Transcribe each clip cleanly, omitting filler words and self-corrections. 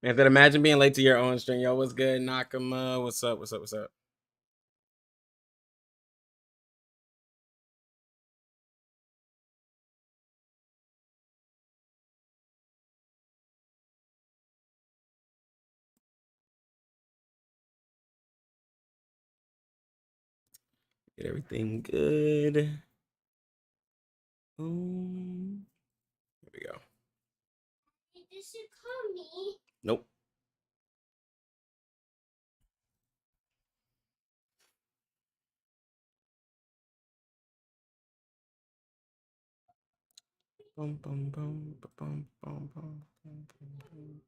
Man, then imagine being late to your own stream. Yo, what's good? Nakama, what's up? What's up? What's up? Get everything good. Here we go. Did you call me? Nope. Boom, boom, boom, boom, boom, boom, boom, boom.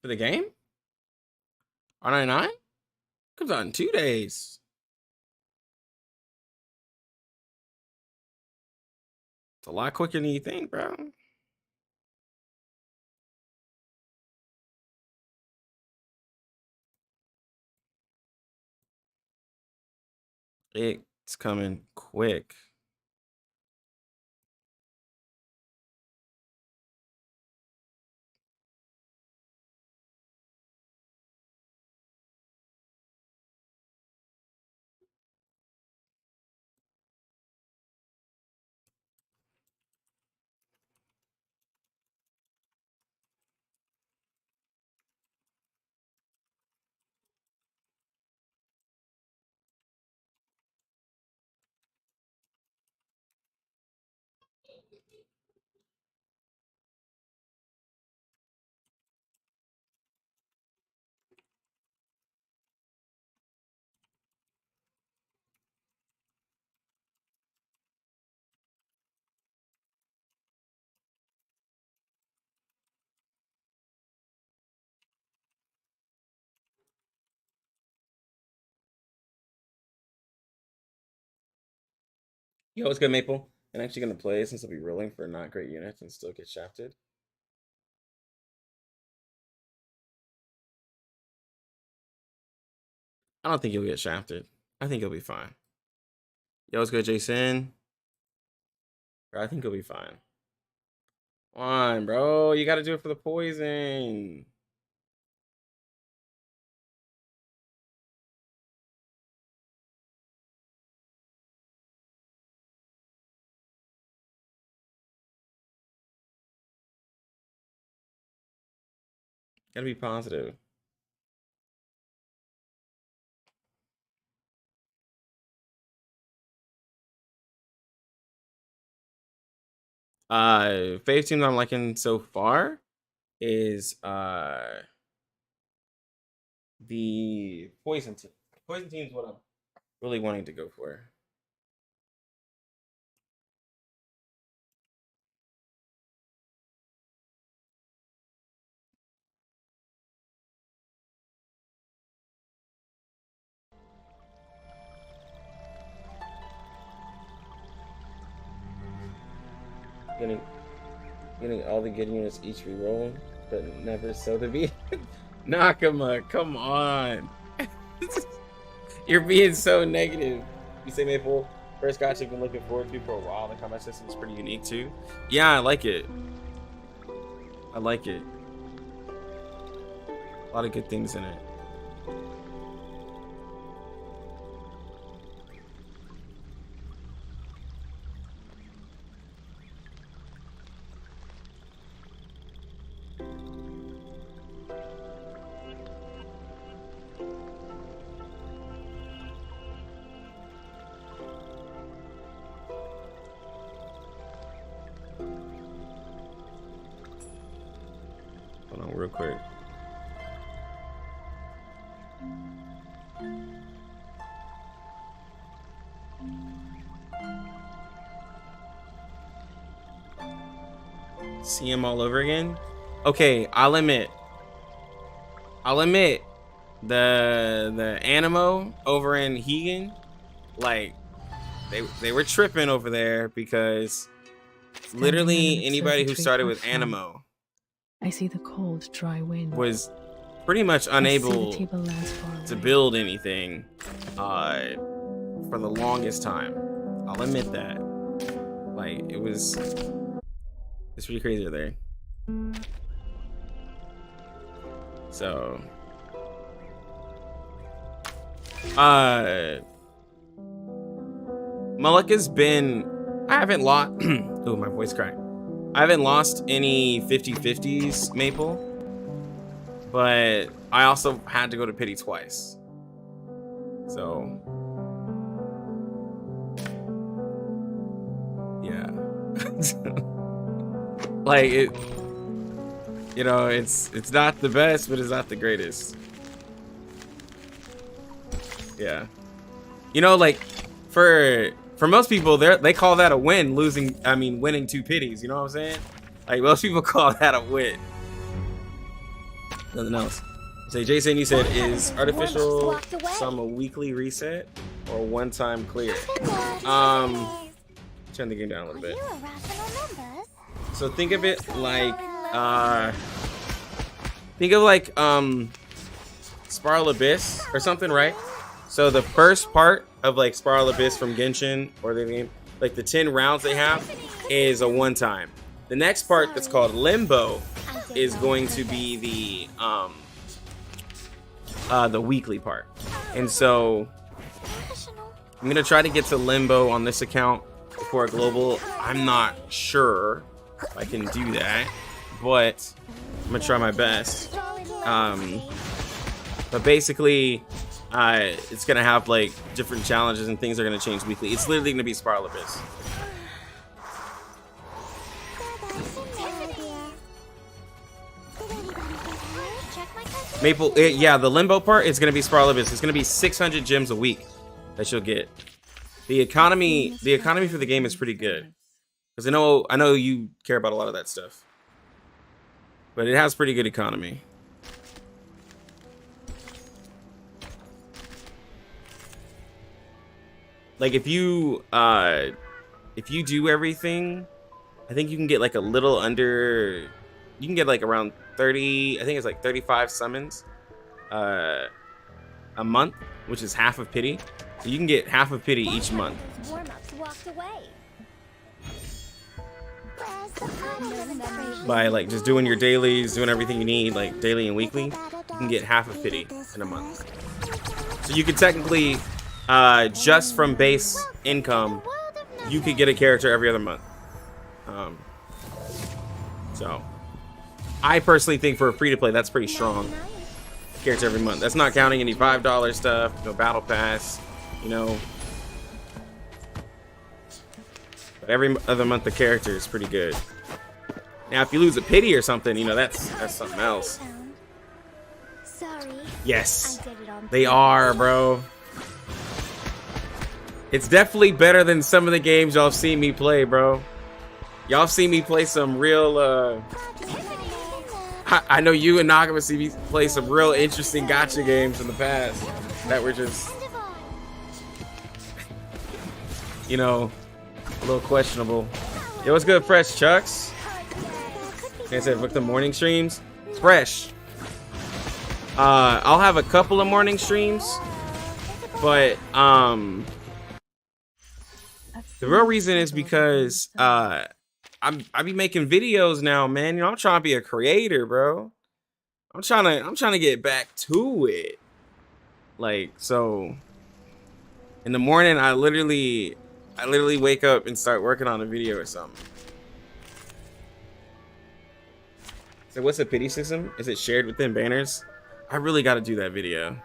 For the game? R99? Comes out in 2 days. It's a lot quicker than you think, bro. It's coming quick. Yo, what's good, Maple? I'm actually gonna play since I'll be rolling for not great units and still get shafted. I don't think you'll get shafted. I think you'll be fine. Yo, what's good, Jason? Bro, I think you'll be fine. Come on, bro. You gotta do it for the poison. Gotta be positive. Fave teams I'm liking so far is the poison team. Poison team is what I'm really wanting to go for. Getting all the good units each reroll, but never so to be. Nakama, come on. You're being so negative. You say Maple, first gacha you've been looking forward to for a while. The combat system is pretty unique too. Yeah, I like it. I like it. A lot of good things in it. Hold on real quick. See him all over again? Okay, I'll admit the Animo over in Hegan, like they were tripping over there because literally anybody who started with Animo I see the cold, dry wind. was pretty much unable I see the table lands far to away. build anything for the longest time. I'll admit that. Like, it's pretty crazy over there. So, Malika's been, I haven't lost, oh, my voice cracked. I haven't lost any 50-50s, Maple, but I also had to go to pity twice. So, yeah. Like, it, you know, it's not the best, but it's not the greatest. Yeah. You know, like, for most people, they call that a win, winning 2 pities, you know what I'm saying? Like, most people call that a win. Nothing else. Say, Jason, you said, is artificial sum a weekly reset or one-time clear? Turn the game down a little bit. So think of it like, Spiral Abyss or something, right? So the first part of like Spiral Abyss from Genshin or the game, like the 10 rounds they have is a one-time. The next part that's called Limbo is going to be the weekly part. And so I'm gonna try to get to Limbo on this account before a global. I'm not sure if I can do that, but I'm gonna try my best. But basically, it's gonna have like different challenges and things are gonna change weekly. It's literally gonna be Spiral Abyss. Maple, yeah, the Limbo part is gonna be Spiral Abyss. It's gonna be 600 gems a week that you'll get. The economy for the game is pretty good, because I know you care about a lot of that stuff, but it has pretty good economy. Like if you do everything, I think you can get like a little under. You can get like around 30. I think it's like 35 summons a month, which is half of pity. So you can get half of pity each month. By like just doing your dailies, doing everything you need, like daily and weekly, you can get half of pity in a month. So you could technically, just from base income, you could get a character every other month. So I personally think for a free-to-play, that's pretty strong. Character every month. That's not counting any $5 stuff, no battle pass, you know. But every other month, the character is pretty good. Now, if you lose a pity or something, you know, that's something else. Yes, they are, bro. It's definitely better than some of the games y'all seen me play, bro. Y'all seen me play some real, I know you and Nagama see me play some real interesting gacha games in the past that were just, you know, a little questionable. Yo, what's good, Fresh Chucks? I said, book the morning streams. Fresh. I'll have a couple of morning streams, but the real reason is because I be making videos now, man. You know, I'm trying to be a creator, bro. I'm trying to get back to it. Like, so in the morning, I literally wake up and start working on a video or something. So what's the pity system? Is it shared within banners? I really got to do that video.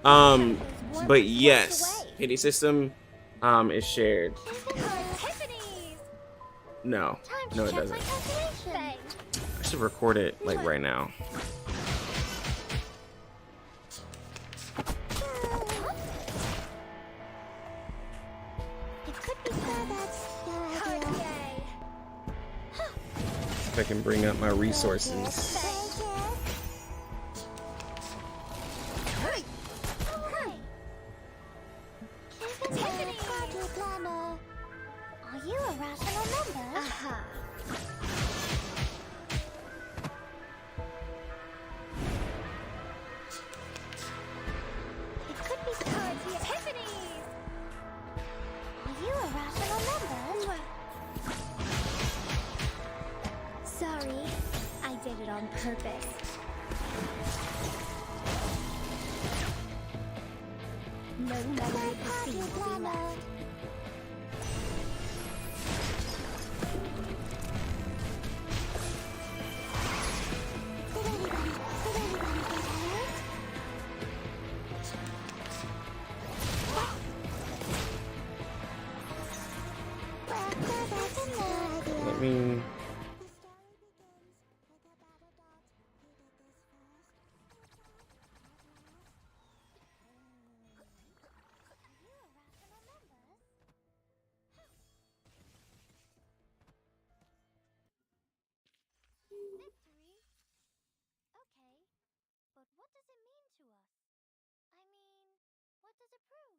But yes, pity system is shared. No, it doesn't. I should record it like right now. If I can bring up my resources. Are you a rational number? No memory of the scene will be left. Let me. Victory? Okay, but what does it mean to us? I mean, what does it prove?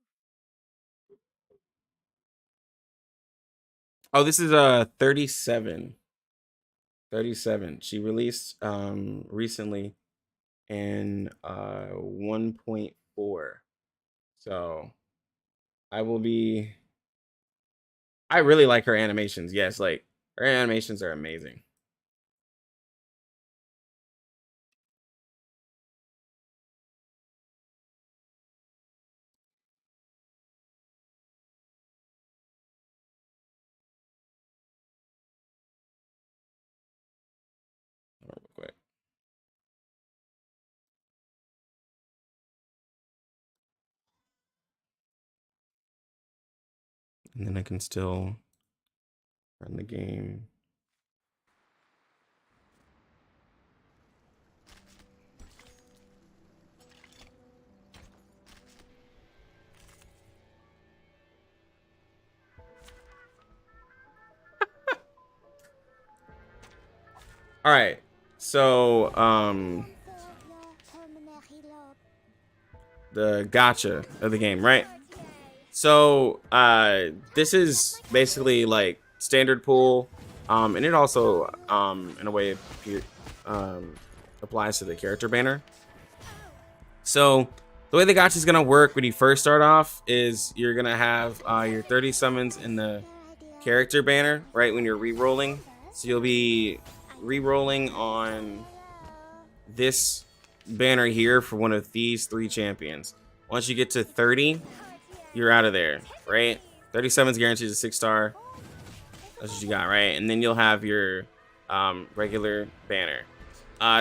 Oh, this is 37. 37. She released recently in 1.4. So I will be. I really like her animations. Yes, like her animations are amazing. Real quick. And then I can still run the game. All right. So, the gacha of the game, right? So, this is basically like standard pool, and it also, in a way, applies to the character banner. So, the way the gacha is gonna work when you first start off is you're gonna have your 30 summons in the character banner, right? When you're re-rolling, so you'll be re-rolling on this banner here for one of these 3 champions. Once you get to 30, you're out of there, right? 30 summons guarantees a 6-star. That's what you got, right? And then you'll have your regular banner.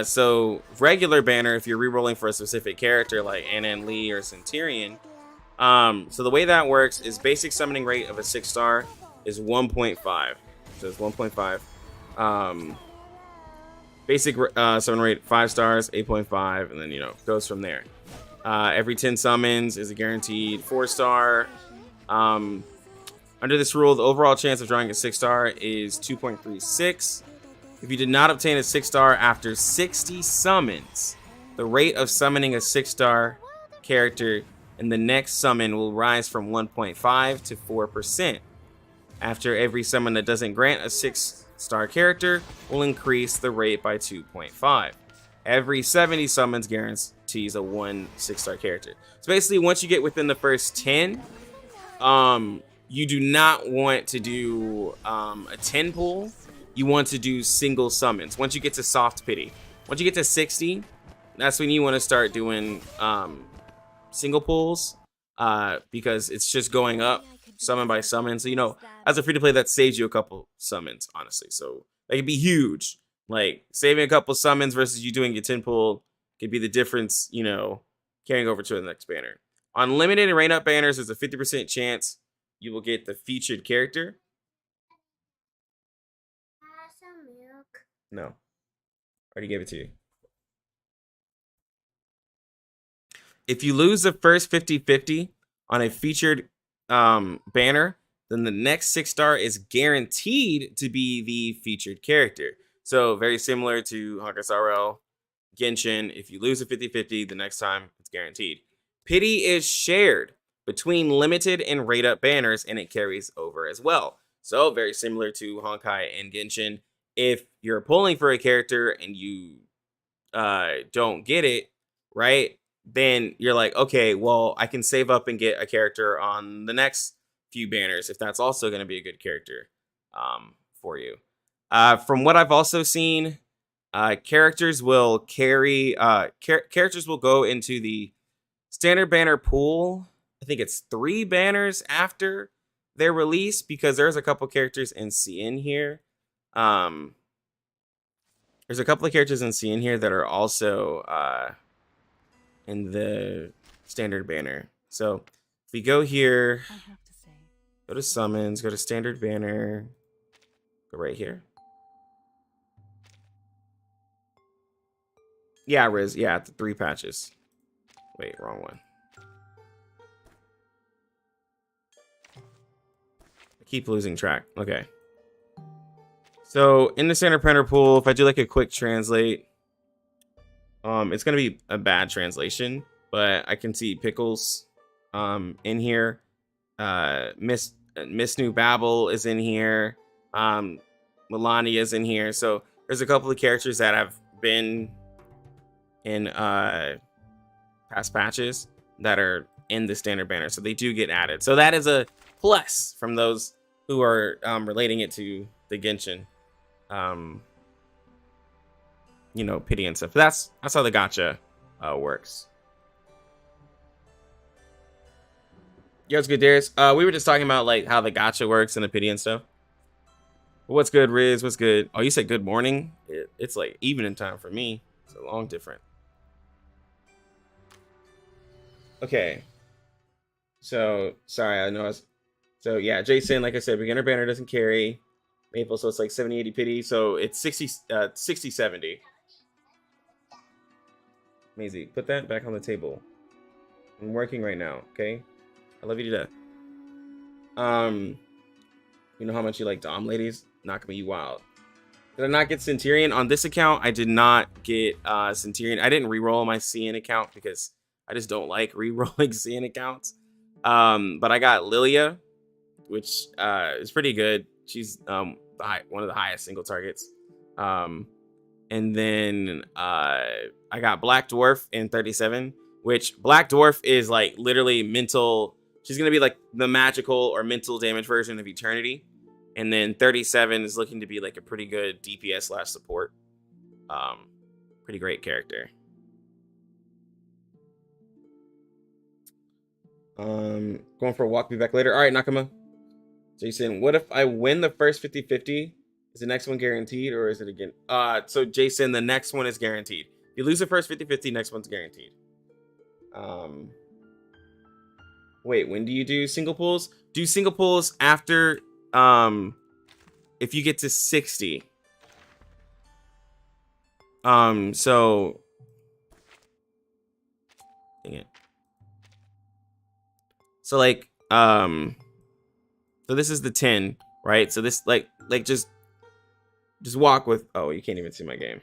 So regular banner, if you're re-rolling for a specific character like Anna and Lee or Centurion, so the way that works is basic summoning rate of a 6-star is 1.5. So it's 1.5. Basic summon rate 5 stars, 8.5, and then goes from there. Every 10 summons is a guaranteed 4-star. Under this rule, the overall chance of drawing a 6-star is 2.36. If you did not obtain a 6-star after 60 summons, the rate of summoning a 6-star character in the next summon will rise from 1.5 to 4%. After every summon that doesn't grant a 6-star character will increase the rate by 2.5. Every 70 summons guarantees a 1 6-star character. So basically, once you get within the first 10, you do not want to do a 10 pull. You want to do single summons. Once you get to soft pity, once you get to 60, that's when you want to start doing single pulls, because it's just going up summon by summon. So as a free to play, that saves you a couple summons, honestly. So that could be huge. Like saving a couple summons versus you doing your 10 pull could be the difference, carrying over to the next banner. On limited and rain up banners, there's a 50% chance you will get the featured character. Some milk. No. Already gave it to you. If you lose the first 50-50 on a featured banner, then the next 6-star is guaranteed to be the featured character. So very similar to Honkai Star Rail, Genshin. If you lose a 50-50, the next time it's guaranteed. Pity is shared between limited and rate up banners, and it carries over as well. So very similar to Honkai and Genshin. If you're pulling for a character and you don't get it, right? Then you're like, okay, well, I can save up and get a character on the next few banners if that's also going to be a good character for you. From what I've also seen, characters will carry characters will go into the standard banner pool I think it's 3 banners after their release, because there's a couple characters in CN here. There's a couple of characters in CN here that are also in the standard banner. So if we go here, I have to say, go to summons, go to standard banner, go right here. Yeah, Riz. Yeah, the 3 patches. Wait, wrong one. I keep losing track. Okay. So in the standard banner pool, if I do like a quick translate, it's gonna be a bad translation, but I can see Pickles in here. Miss New Babel is in here. Melania is in here. So there's a couple of characters that have been in past patches that are in the standard banner, so they do get added. So that is a plus from those who are relating it to the Genshin, you know, pity and stuff. That's how the gacha works. Yeah, it's good, Darius. We were just talking about like how the gacha works and the pity and stuff. What's good, Riz? What's good? Oh, you said good morning? It's like evening time for me. It's a long different. Okay. So sorry, I know I was. So yeah, Jason, like I said, beginner banner doesn't carry Maple, so it's like 70, 80 pity. So it's 60, 60, 70. Maisie, put that back on the table. I'm working right now, okay? I love you to death. You know how much you like Dom ladies? Not gonna be wild. Did I not get Centurion on this account? I did not get Centurion. I didn't re-roll my CN account because I just don't like re-rolling CN accounts. But I got Lilia, which is pretty good. She's one of the highest single targets. And then I got Black Dwarf in 37, which Black Dwarf is like literally mental. She's gonna be like the magical or mental damage version of Eternity. And then 37 is looking to be like a pretty good DPS / support. Pretty great character. Going for a walk, be back later. All right, Nakama. Jason, what if I win the first 50-50? Is the next one guaranteed, or is it again? So Jason, the next one is guaranteed. If you lose the first 50-50, next one's guaranteed. Wait, when do you do single pulls? Do single pulls after if you get to 60. So dang it. So like so this is the 10, right? So this like just walk with, oh, you can't even see my game.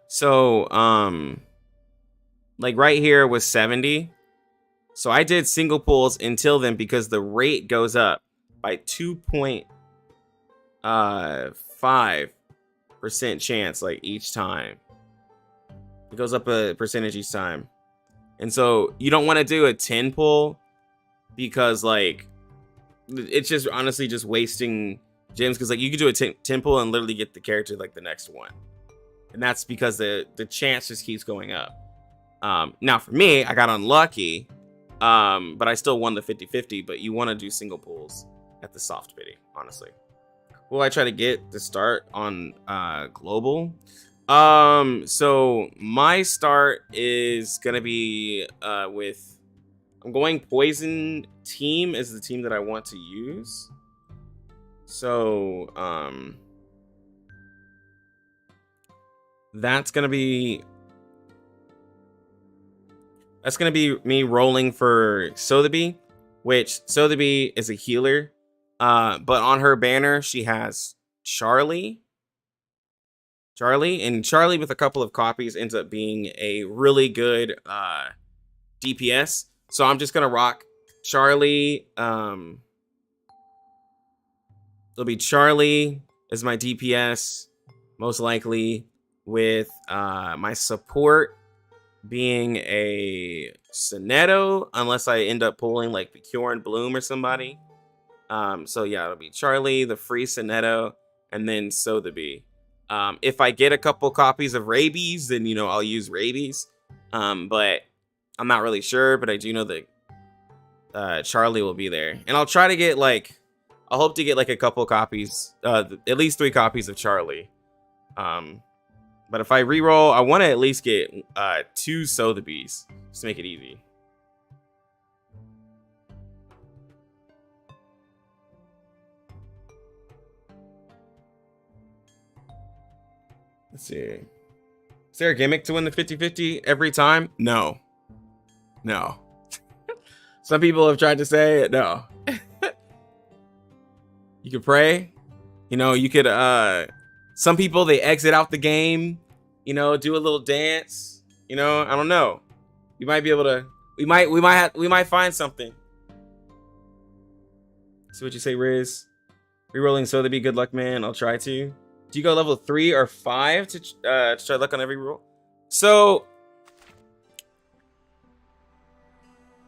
So like right here was 70. So I did single pulls until then because the rate goes up by 2.5% chance like each time. It goes up a percentage each time. And so you don't want to do a 10 pull because like it's just honestly just wasting gems, because like you could do a 10 pull and literally get the character like the next one. And that's because the chance just keeps going up. Now for me, I got unlucky, but I still won the 50-50, but you want to do single pulls at the soft pity, honestly. Will I try to get the start on global? So my start is gonna be with, I'm going poison team is the team that I want to use. So that's gonna be me rolling for Sotheby, which Sotheby is a healer. But on her banner she has Charlie, and Charlie with a couple of copies ends up being a really good DPS. So I'm just gonna rock Charlie. It'll be Charlie as my DPS, most likely, with my support being a Sonetto, unless I end up pulling like Picure and Bloom or somebody. So yeah, it'll be Charlie, the free Sonetto, and then Sotheby. If I get a couple copies of rabies, then I'll use rabies. But I'm not really sure, but I do know that Charlie will be there, and I'll try to get I'll hope to get a couple copies, at least 3 copies of Charlie. But if I reroll, I want to at least get 2 Sotheby's just to make it easy. Let's see. Is there a gimmick to win the 50-50 every time? No. No. Some people have tried to say it. No. You could pray. You could some people, they exit out the game, do a little dance. I don't know. You might be able to we might find something. See what you say, Riz. Rerolling Sotheby, good luck, man. I'll try to. Do you go level 3 or 5 to try luck on every roll? So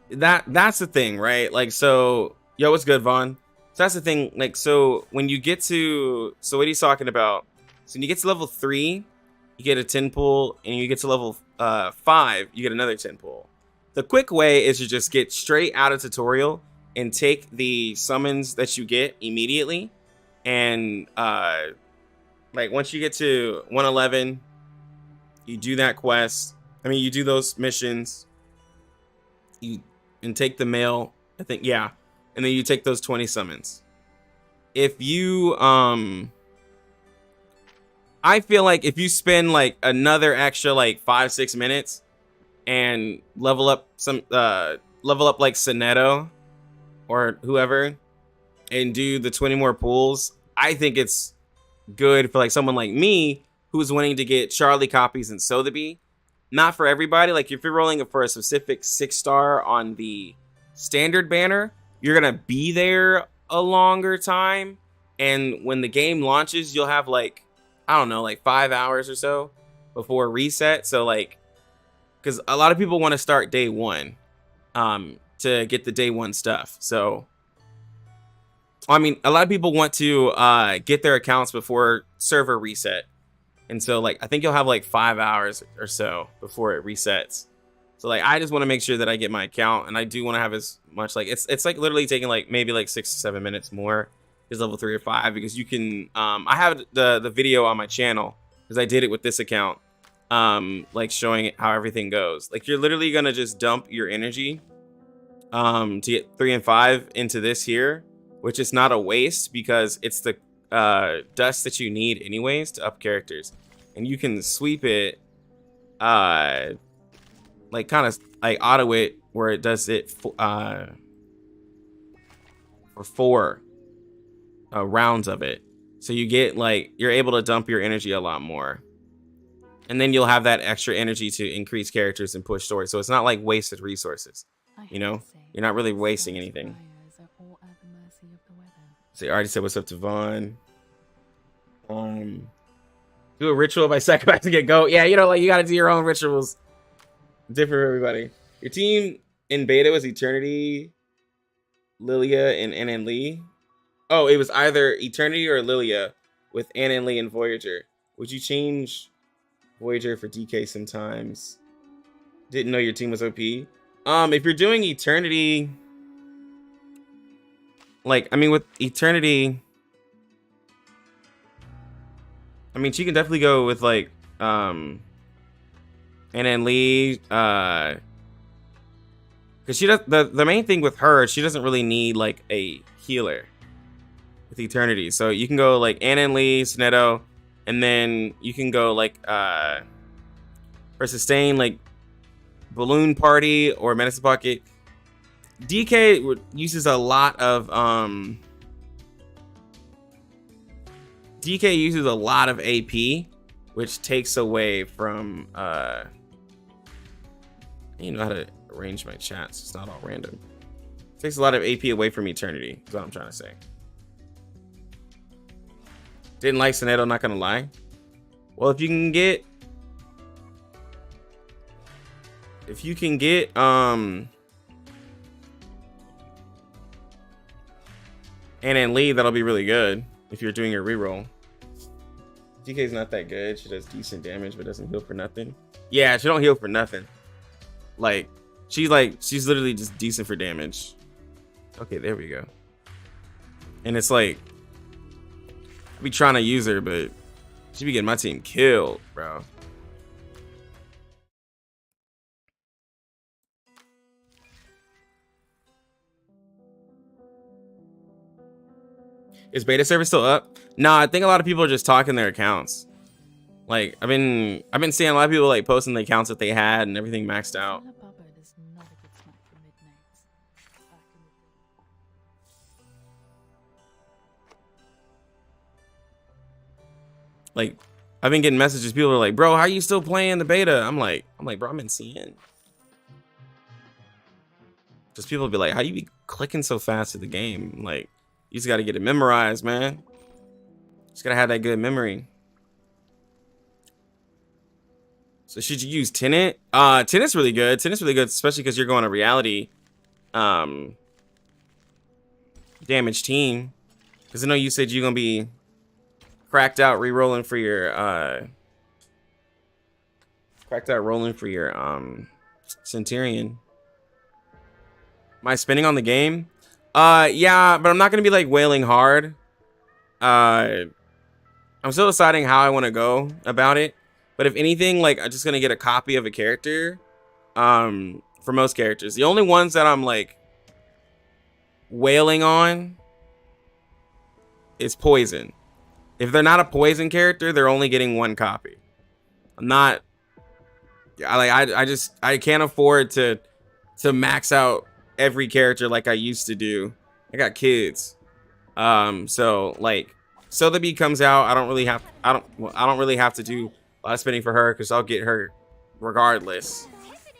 that's the thing, right? Yo, what's good, Vaughn? So that's the thing. So when you get to, so what he's talking about, so when you get to level 3, you get a 10 pull, and you get to level 5, you get another 10 pull. The quick way is to just get straight out of tutorial and take the summons that you get immediately, and once you get to 111, you do that quest. You do those missions. And take the mail. I think, yeah. And then you take those 20 summons. If you I feel like if you spend another extra 5-6 minutes and level up Sonetto or whoever and do the 20 more pulls, I think it's good for someone like me who's wanting to get Charlie copies and Sotheby. Not for everybody. If you're rolling for a specific 6-star on the standard banner, you're gonna be there a longer time, and when the game launches, you'll have I don't know, 5 hours or so before reset. So because a lot of people want to start day 1 to get the day 1 stuff. So a lot of people want to get their accounts before server reset. And so I think you'll have 5 hours or so before it resets. So I just want to make sure that I get my account, and I do want to have as much it's literally taking maybe 6 to 7 minutes more is level 3 or 5, because you can I have the video on my channel because I did it with this account, showing how everything goes. You're literally gonna just dump your energy to get 3 and 5 into this here, which is not a waste because it's the dust that you need anyways to up characters, and you can sweep it kind of auto it where it does it for 4 rounds of it, so you get you're able to dump your energy a lot more, and then you'll have that extra energy to increase characters and push story. So it's not wasted resources, you're not really wasting anything. So I already said what's up to Vaughn. Do a ritual by sacrifice to get goat. Yeah, you gotta do your own rituals. Different for everybody. Your team in beta was Eternity, Lilia, and Ann Lee. Oh, it was either Eternity or Lilia with Ann Lee and Voyager. Would you change Voyager for DK sometimes? Didn't know your team was OP. If you're doing Eternity, with Eternity, she can definitely go with Ann Lee, because she does the main thing with her, she doesn't really need a healer with Eternity. So you can go Ann Lee, Sonetto, and then you can go for sustain Balloon Party or Medicine Pocket. DK uses a lot of AP, which takes away from I know how to arrange my chats. It's not all random. It takes a lot of AP away from Eternity, is what I'm trying to say. Didn't like Sonetto, not gonna lie. Well, if you can get Ann Lee, that'll be really good if you're doing your reroll. DK's not that good. She does decent damage, but doesn't heal for nothing. Yeah, she don't heal for nothing. Like, she's literally just decent for damage. Okay, there we go. And it's like, I be trying to use her, but she be getting my team killed, bro. Is beta server still up? Nah, I think a lot of people are just talking their accounts. Like, I've been seeing a lot of people like posting the accounts that they had and everything maxed out. Like, I've been getting messages. People are like, "Bro, how you still playing the beta?" I'm like, "Bro, I'm in CN." Just people be like, "How you be clicking so fast at the game?" Like, you just got to get it memorized, man. Just gotta have that good memory. So should you use Tenet? Tenet's really good. Tenet's really good, especially because you're going to reality damage team. Because I know you said you're gonna be cracked out re-rolling for your Centurion. Am I spending on the game? Yeah, but I'm not gonna be like wailing hard. I'm still deciding how I want to go about it. But if anything, like, I'm just gonna get a copy of a character. For most characters, the only ones that I'm like wailing on is poison. If they're not a poison character, they're only getting one copy. I'm not. I can't afford to max out every character like I used to do. I got kids. So like, Sotheby comes out. I don't really have to do a lot of spending for her because I'll get her regardless,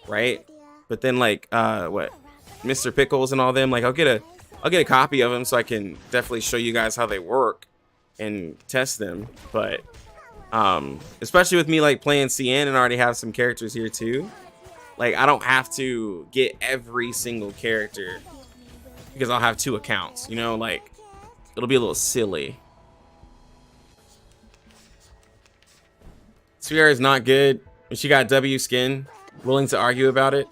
right? But then like what, Mr. Pickles and all them, like I'll get a copy of them so I can definitely show you guys how they work and test them. But especially with me like playing CN and already have some characters here too, like I don't have to get every single character because I'll have 2 accounts, you know, like it'll be a little silly. Sierra is not good. She got W skin. Willing to argue about it.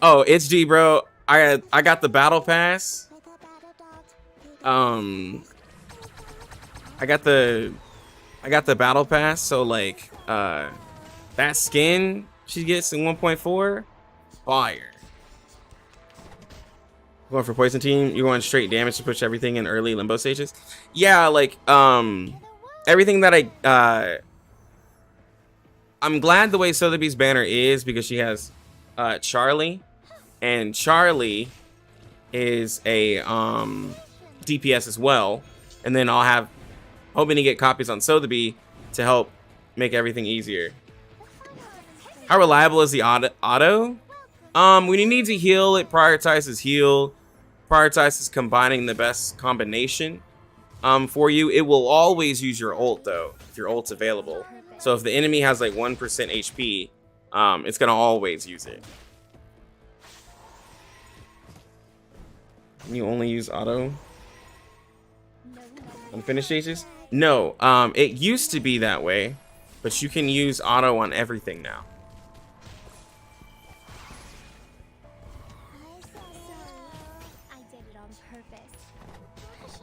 Oh, it's G, bro. I got the battle pass. I got the battle pass. So like that skin she gets in 1.4, fire. Going for poison team. You're going straight damage to push everything in early limbo stages. Yeah, like everything that I'm glad the way Sotheby's banner is because she has Charlie, and Charlie is a DPS as well. And then I'll have hoping to get copies on Sotheby to help make everything easier. How reliable is the auto? When you need to heal, it prioritizes heal, prioritizes combining the best combination for you. It will always use your ult though, if your ult's available. So if the enemy has like 1% HP, it's gonna always use it. You only use auto on finish stages? No, it used to be that way, but you can use auto on everything now.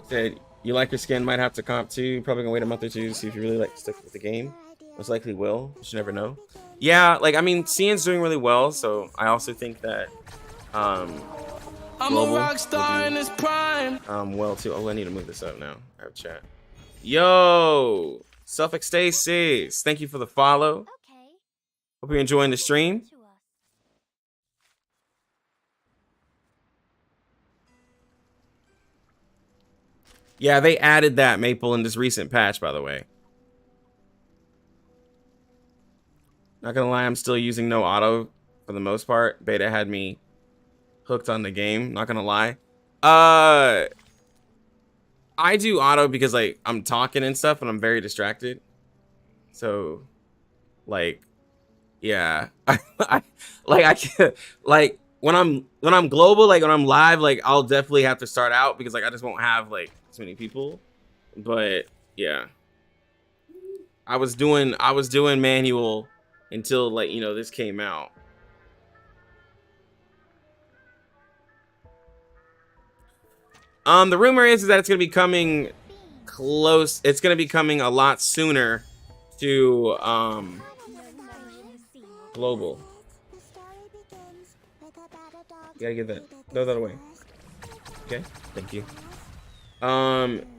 Said you like your skin, might have to comp too. Probably gonna wait a month or two to see if you really like to stick with the game. Most likely will. You should never know. Yeah, like I mean, CN's doing really well, so I also think that Global a rock star in his prime. Well too. Oh, I need to move this up now. I have chat. Yo, Suffolk Stasis, thank you for the follow. Okay. Hope you're enjoying the stream. Yeah, they added that Maple in this recent patch, by the way. Not gonna lie, I'm still using no auto for the most part. Beta had me hooked on the game, not gonna lie. I do auto because like I'm talking and stuff and I'm very distracted. So like yeah. I can't, like when I'm global, like when I'm live, like I'll definitely have to start out because like I just won't have like too many people. But yeah. I was doing manual until, like, you know, this came out. The rumor is that it's gonna be coming close. It's gonna be coming a lot sooner to global. You gotta get that. Throw that away. Okay, thank you.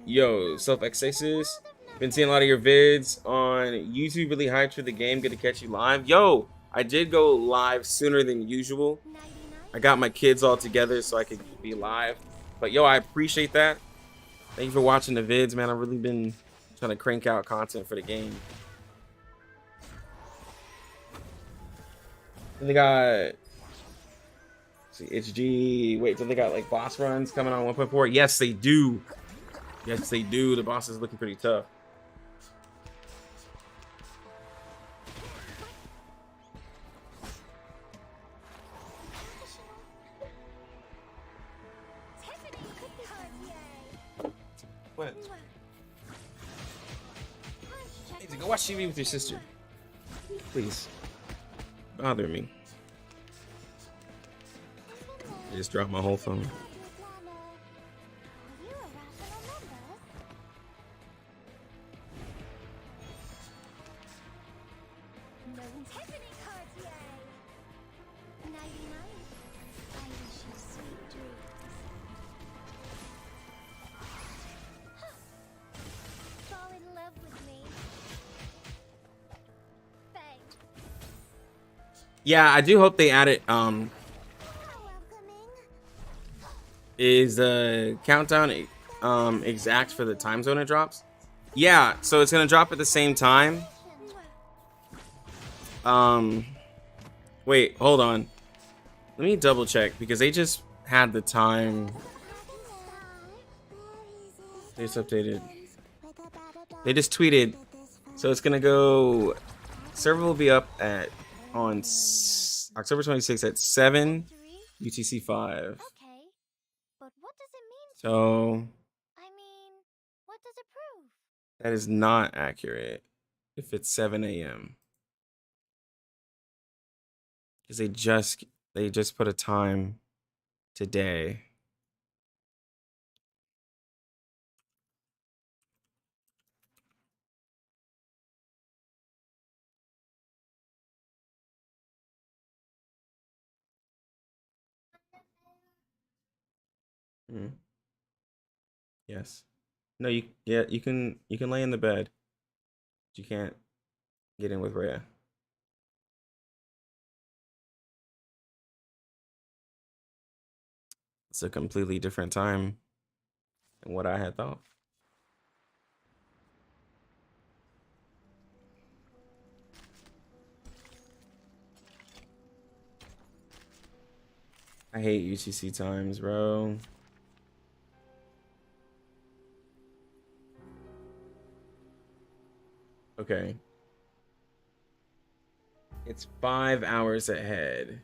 Yo, self-extasis. Been seeing a lot of your vids on YouTube. Really hyped for the game. Good to catch you live. Yo, I did go live sooner than usual. I got my kids all together so I could be live. But yo, I appreciate that. Thank you for watching the vids, man. I've really been trying to crank out content for the game. And they got, see, HG. Wait, so they got like boss runs coming on 1.4? Yes, they do. Yes, they do. The boss is looking pretty tough. What? Hey, go watch TV with your sister. Please. Bother me. I just dropped my whole phone. Yeah, I do hope they added is the countdown exact for the time zone it drops? Yeah, so it's gonna drop at the same time. Wait, hold on. Let me double check because they just had the time. They just updated. They just tweeted. So it's gonna go. Server will be up at on October 26th at 7 UTC 5. Okay, but what does it mean? So I mean, what does it prove? that is not accurate if it's 7 a.m. because they just put a time today. Mm. Yes. No, you can lay in the bed. But you can't get in with Rhea. It's a completely different time than what I had thought. I hate UTC times, bro. Okay. It's 5 hours ahead.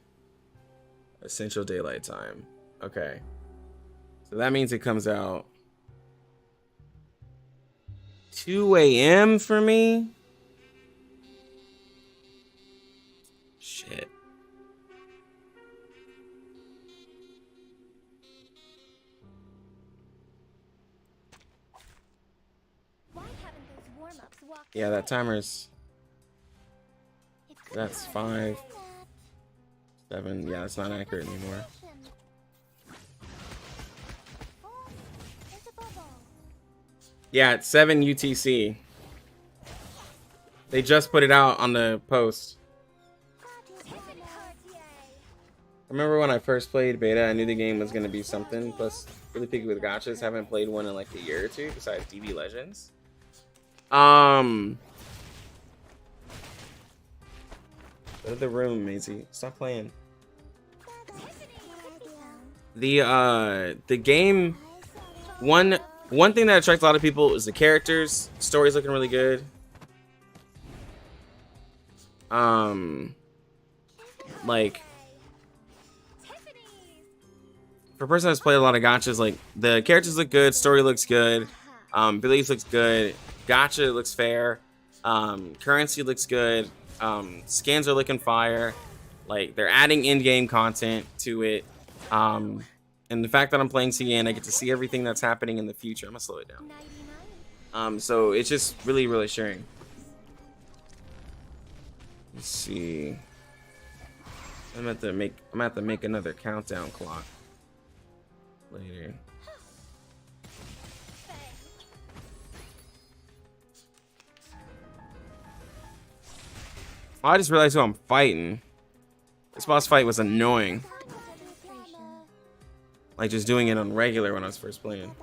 Essential daylight time. Okay. So that means it comes out 2 a.m. for me? Shit. Why haven't those warm-ups walked Yeah, that away? timer's... It could That's be 5, that. 7. Yeah, it's not accurate anymore. It's a bubble. Yeah, it's 7 UTC. They just put it out on the post. I remember when I first played beta, I knew the game was going to be something. Plus, really picky with gachas. Haven't played one in like a year or two besides DB Legends. Go to the room, Maisie. Stop playing. The game, one thing that attracts a lot of people is the characters. Story's looking really good. Like, for a person that's played a lot of gachas, like the characters look good, story looks good, Billy's looks good, gacha looks fair. Currency looks good. Skins are looking fire. Like, they're adding in-game content to it. And the fact that I'm playing CN, I get to see everything that's happening in the future. I'm gonna slow it down. So it's just really reassuring. Let's see. I'm gonna have to make another countdown clock later. Oh, I just realized who I'm fighting. This boss fight was annoying. Like just doing it on regular when I was first playing.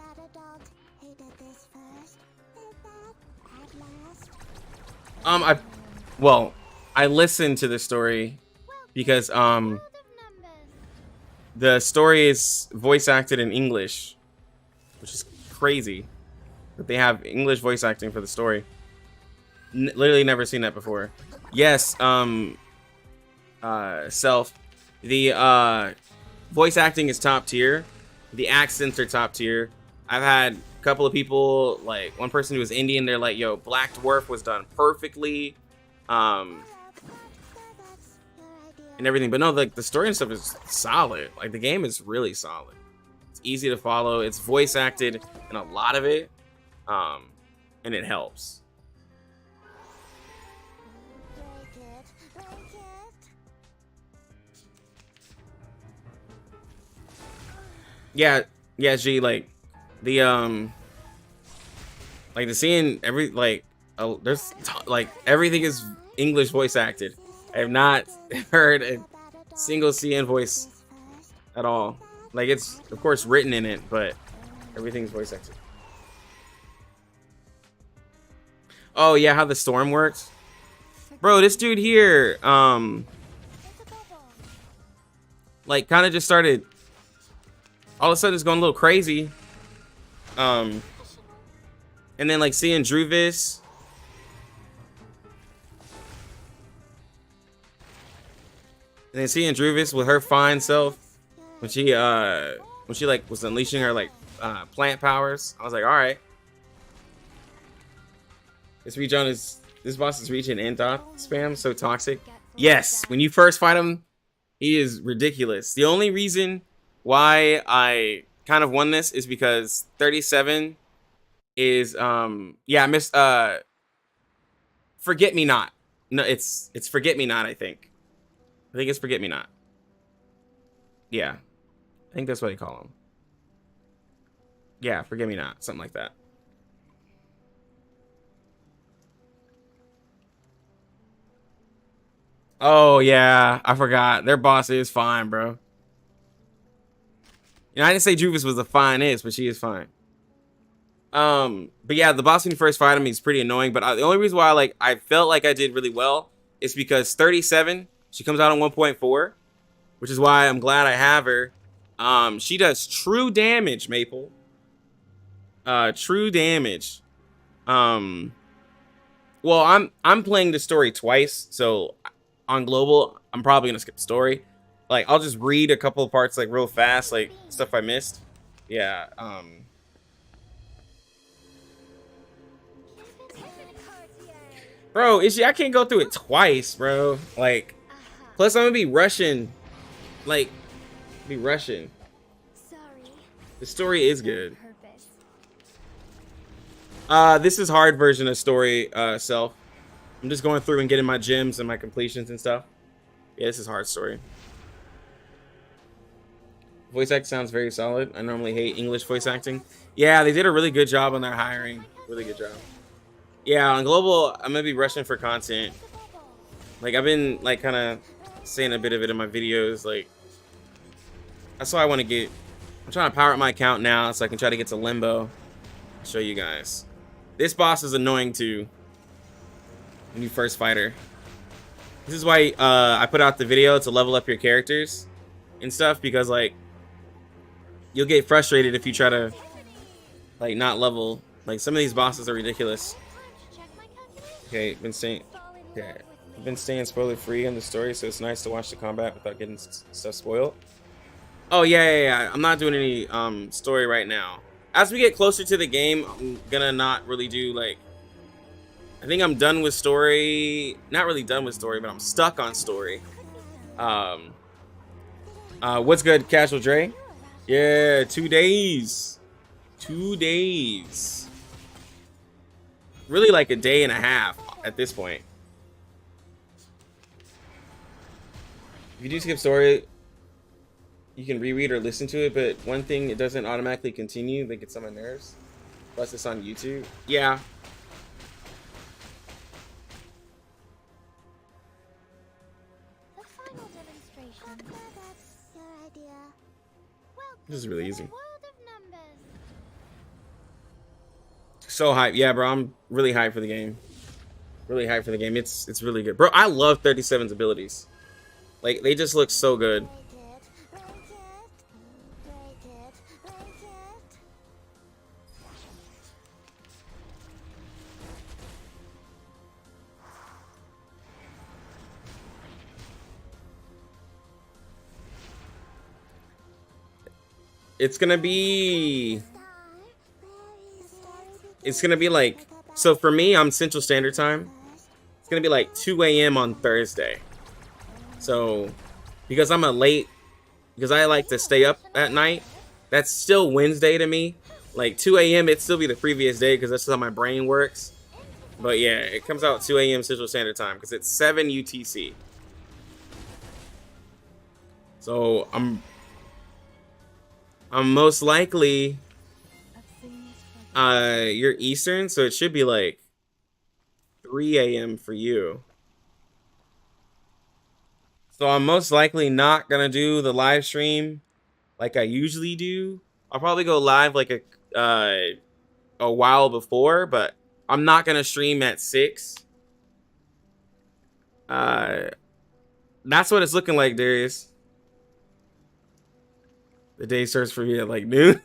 I listened to the story because the story is voice acted in English, which is crazy that they have English voice acting for the story. Literally never seen that before. Yes, Self, the voice acting is top tier. The accents are top tier. I've had a couple of people, like one person who was Indian, they're like, yo, Black Dwarf was done perfectly. And everything, but no, like the story and stuff is solid. Like the game is really solid. It's easy to follow. It's voice acted in a lot of it, and it helps. Yeah, G, like the seeing every there's like everything is English voice acted. I have not heard a single CN voice at all. Like it's of course written in it, but everything's voice acted. Oh yeah, how the storm works, bro. This dude here, like kind of just started. All of a sudden, it's going a little crazy. And then like seeing Druvis. And then seeing Druvis with her fine self when she like was unleashing her like plant powers, I was like, all right. This boss is reaching end dot spam, so toxic. Yes, when you first fight him, he is ridiculous. The only reason why I kind of won this is because 37 is I missed Forget Me Not. No, it's Forget Me Not, I think it's Forget Me Not. Yeah. I think that's what they call him. Yeah, Forget Me Not. Something like that. Oh, yeah. I forgot. Their boss is fine, bro. You know, I didn't say Druvis was the finest, but she is fine. But yeah, the boss when you first fight him, he's pretty annoying. But the only reason why I felt like I did really well is because 37, she comes out on 1.4, which is why I'm glad I have her. She does true damage, Maple. True damage. Well, I'm playing the story twice, so on global, I'm probably gonna skip the story. Like, I'll just read a couple of parts like real fast, like stuff I missed. Yeah. Bro, I can't go through it twice, bro. Like, plus I'm gonna be rushing. Like, The story is good. This is hard version of story, Self. I'm just going through and getting my gems and my completions and stuff. Yeah, this is hard story. Voice act sounds very solid. I normally hate English voice acting. Yeah, they did a really good job on their hiring. Really good job. Yeah, on global, I'm gonna be rushing for content. Like, I've been like kind of saying a bit of it in my videos. Like, that's why I want to get. I'm trying to power up my account now so I can try to get to Limbo. I'll show you guys. This boss is annoying too. When you first fight her. This is why I put out the video to level up your characters and stuff, because like you'll get frustrated if you try to like not level. Like, some of these bosses are ridiculous. Okay, been staying spoiler free in the story, so it's nice to watch the combat without getting stuff spoiled. Oh yeah. I'm not doing any story right now. As we get closer to the game, I'm gonna not really do like I think I'm done with story. Not really done with story, but I'm stuck on story. What's good, Casual Dre? Yeah, 2 days. 2 days. Really like a day and a half at this point. If you do skip story, you can reread or listen to it, but one thing, it doesn't automatically continue. That gets on my nerves. Plus, it's on YouTube. Yeah. The final demonstration. That's your idea. This is really easy. World of numbers. So hyped. Yeah, bro, I'm really hyped for the game. Really hyped for the game. It's really good. Bro, I love 37's abilities. Like, they just look so good. It's gonna be like, so for me, I'm Central Standard Time. It's gonna be like 2 a.m. on Thursday. So because I like to stay up at night, that's still Wednesday to me. Like 2 a.m. it'd still be the previous day because that's just how my brain works. But yeah, it comes out 2 a.m. Central Standard Time because it's 7 UTC. So I'm most likely you're Eastern, so it should be like 3 a.m. for you. So I'm most likely not gonna do the live stream like I usually do. I'll probably go live like a while before, but I'm not gonna stream at 6. That's what it's looking like, Darius. The day starts for me at like noon.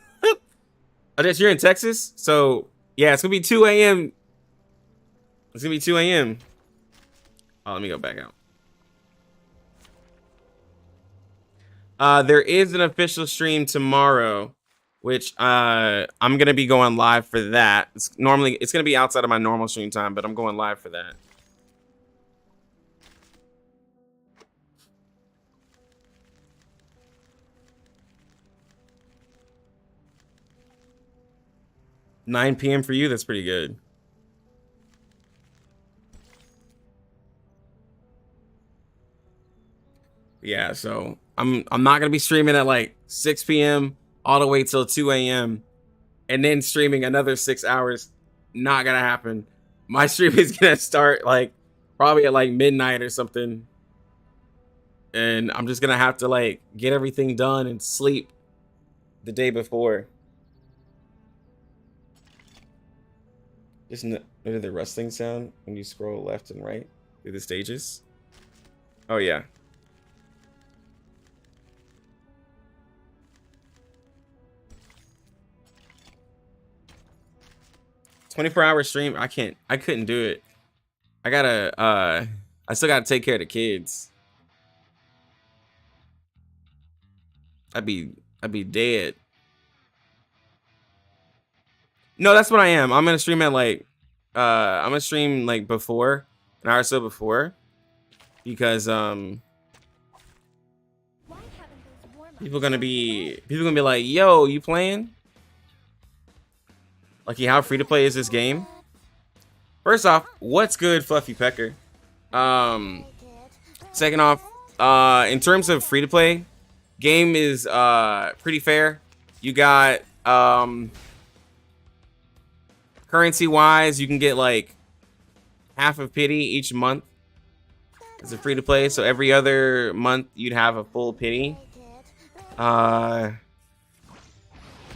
I guess you're in Texas, so yeah, it's gonna be 2 a.m. It's gonna be 2 a.m. Oh, let me go back out. There is an official stream tomorrow, which I'm gonna be going live for that. It's gonna be outside of my normal stream time, but I'm going live for that. $9 p.m. for you. That's pretty good. Yeah, so I'm not gonna be streaming at like 6 p.m. all the way till 2 a.m. and then streaming another 6 hours. Not gonna happen. My stream is gonna start like probably at like midnight or something, and I'm just gonna have to like get everything done and sleep the day before. Just noted the rustling sound when you scroll left and right through the stages. Oh yeah. "24-hour stream? I couldn't do it. I still gotta take care of the kids. I'd be dead. No, that's what I am. I'm gonna stream at like I'm gonna stream like before, an hour or so before, because people gonna be like, yo, you playing? Like, how free to play is this game? First off, what's good, Fluffy Pecker? Second off, in terms of free to play, game is pretty fair. You got currency wise, you can get like half of pity each month as a free to play. So every other month you'd have a full pity.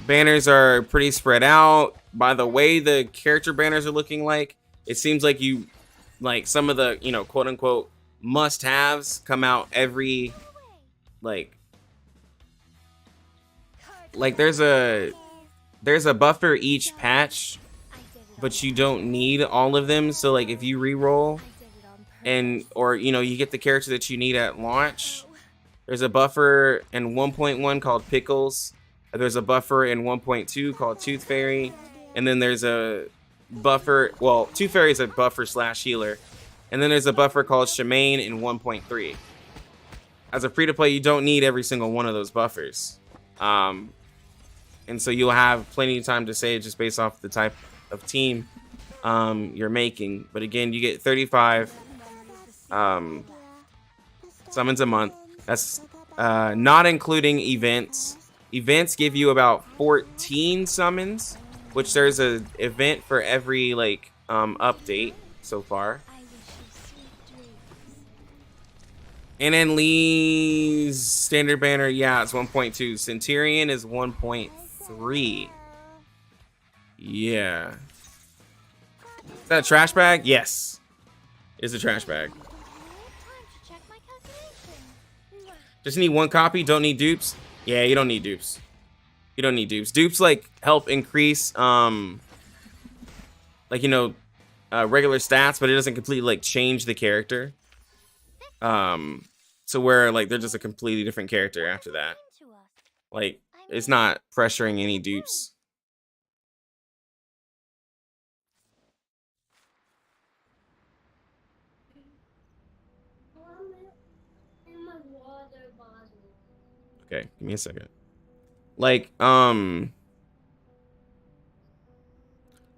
Banners are pretty spread out. By the way the character banners are looking like, it seems like you like some of the, you know, quote unquote must-haves come out every like there's a buffer each patch, but you don't need all of them. So like if you re-roll or you know, you get the character that you need at launch, there's a buffer in 1.1 called Pickles. There's a buffer in 1.2 called Tooth Fairy, and then there's a buffer. Well, two fairies are buffer slash healer. And then there's a buffer called Shemaine in 1.3. As a free-to-play, you don't need every single one of those buffers. And so you'll have plenty of time to save just based off the type of team you're making. But again, you get 35 summons a month. That's not including events. Events give you about 14 summons, which there's an event for every like update so far. And then Lee's standard banner, yeah, it's 1.2. Centurion is 1.3. Yeah. Is that a trash bag? Yes. It's a trash bag. Just need one copy, don't need dupes. Yeah, you don't need dupes. You don't need dupes. Dupes like help increase like, you know, regular stats, but it doesn't completely like change the character. So where like they're just a completely different character after that. Like it's not pressuring any dupes. Okay, give me a second. Like,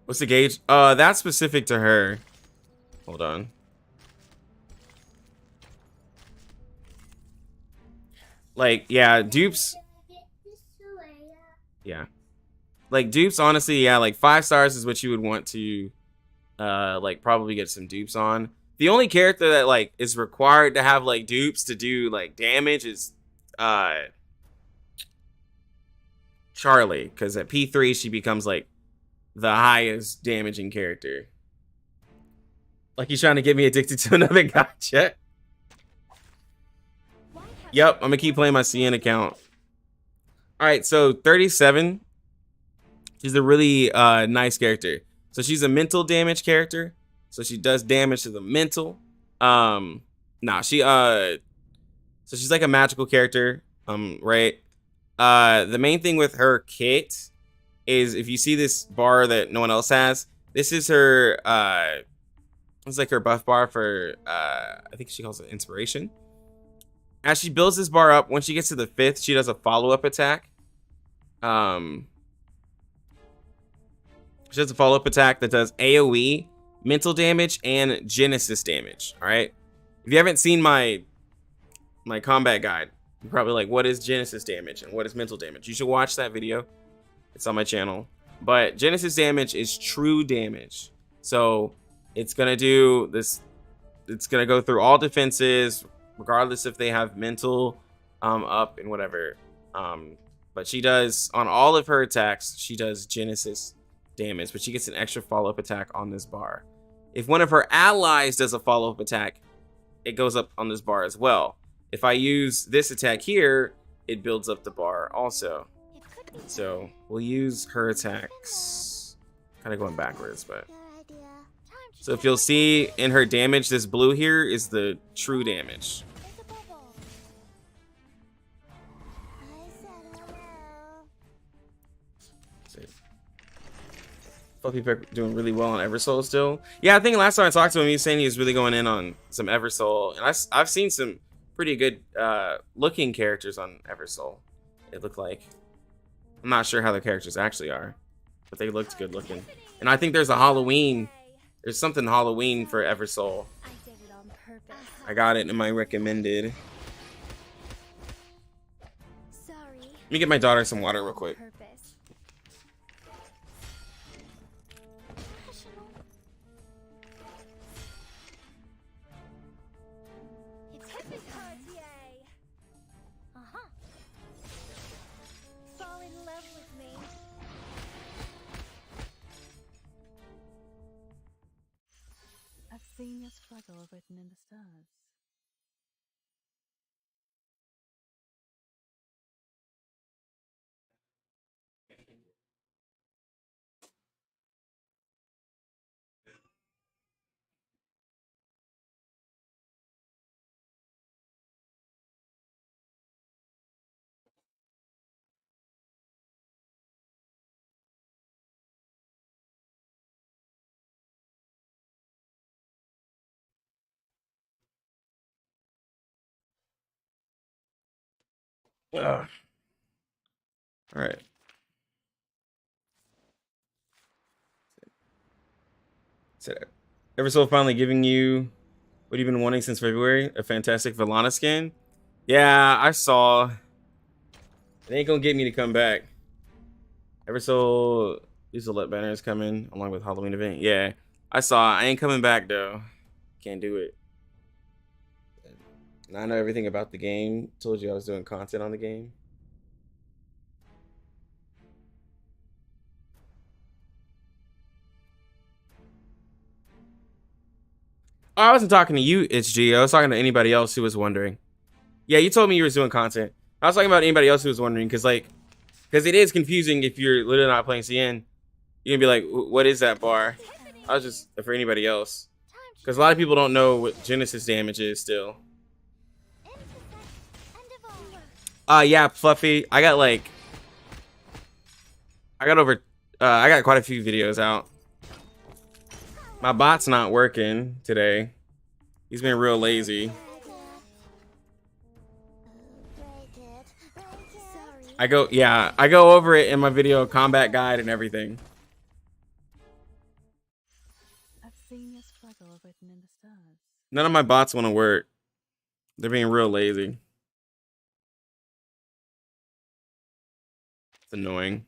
what's the gauge? That's specific to her. Hold on. Like, yeah, dupes. Yeah. Like dupes, honestly, yeah, like 5 stars is what you would want to like probably get some dupes on. The only character that like is required to have like dupes to do like damage is Charlie, because at P3 she becomes like the highest damaging character. Like he's trying to get me addicted to another gacha. Yep, I'm gonna keep playing my CN account. All right, so 37. She's a really nice character. So she's a mental damage character. So she does damage to the mental. Nah, so she's like a magical character. Right. The main thing with her kit is if you see this bar that no one else has, this is her it's like her buff bar for I think she calls it inspiration. As she builds this bar up, when she gets to the 5th, she does a follow-up attack. She does a follow-up attack that does AoE, mental damage, and Genesis damage. All right. If you haven't seen my combat guide, you're probably like, what is Genesis damage and what is mental damage? You should watch that video. It's on my channel. But Genesis damage is true damage. So it's gonna do this. It's gonna go through all defenses, regardless if they have mental up and whatever. But she does on all of her attacks. She does Genesis damage, but she gets an extra follow-up attack on this bar. If one of her allies does a follow-up attack, it goes up on this bar as well. If I use this attack here, it builds up the bar also. So we'll use her attacks. Kind of going backwards, but. So if you'll see in her damage, this blue here is the true damage. Fluffy Peck doing really well on Eversoul still. Yeah, I think last time I talked to him, he was saying he was really going in on some Eversoul. And I've seen some pretty good looking characters on Eversoul, it looked like. I'm not sure how the characters actually are, but they looked good looking. And I think there's a Halloween. There's something Halloween for Eversoul. I got it in my recommended. Let me get my daughter some water real quick. Seen your struggle written in the stars. Ugh. All right. So, Eversoul finally giving you what you've been wanting since February, a fantastic Valana skin. Yeah, I saw. It ain't gonna get me to come back. Eversoul, these select banners coming along with Halloween event. Yeah, I saw. I ain't coming back though. Can't do it. Now I know everything about the game. Told you I was doing content on the game. Oh, I wasn't talking to you, it's G. I was talking to anybody else who was wondering. Yeah, you told me you were doing content. I was talking about anybody else who was wondering, because it is confusing if you're literally not playing CN. You're gonna be like, what is that bar? I was just for anybody else, because a lot of people don't know what Genesis damage is still. Yeah, Fluffy. I got quite a few videos out. My bot's not working today. He's been real lazy. I go over it in my video combat guide and everything. I've seen your struggle written in the stars. None of my bots want to work. They're being real lazy. It's annoying.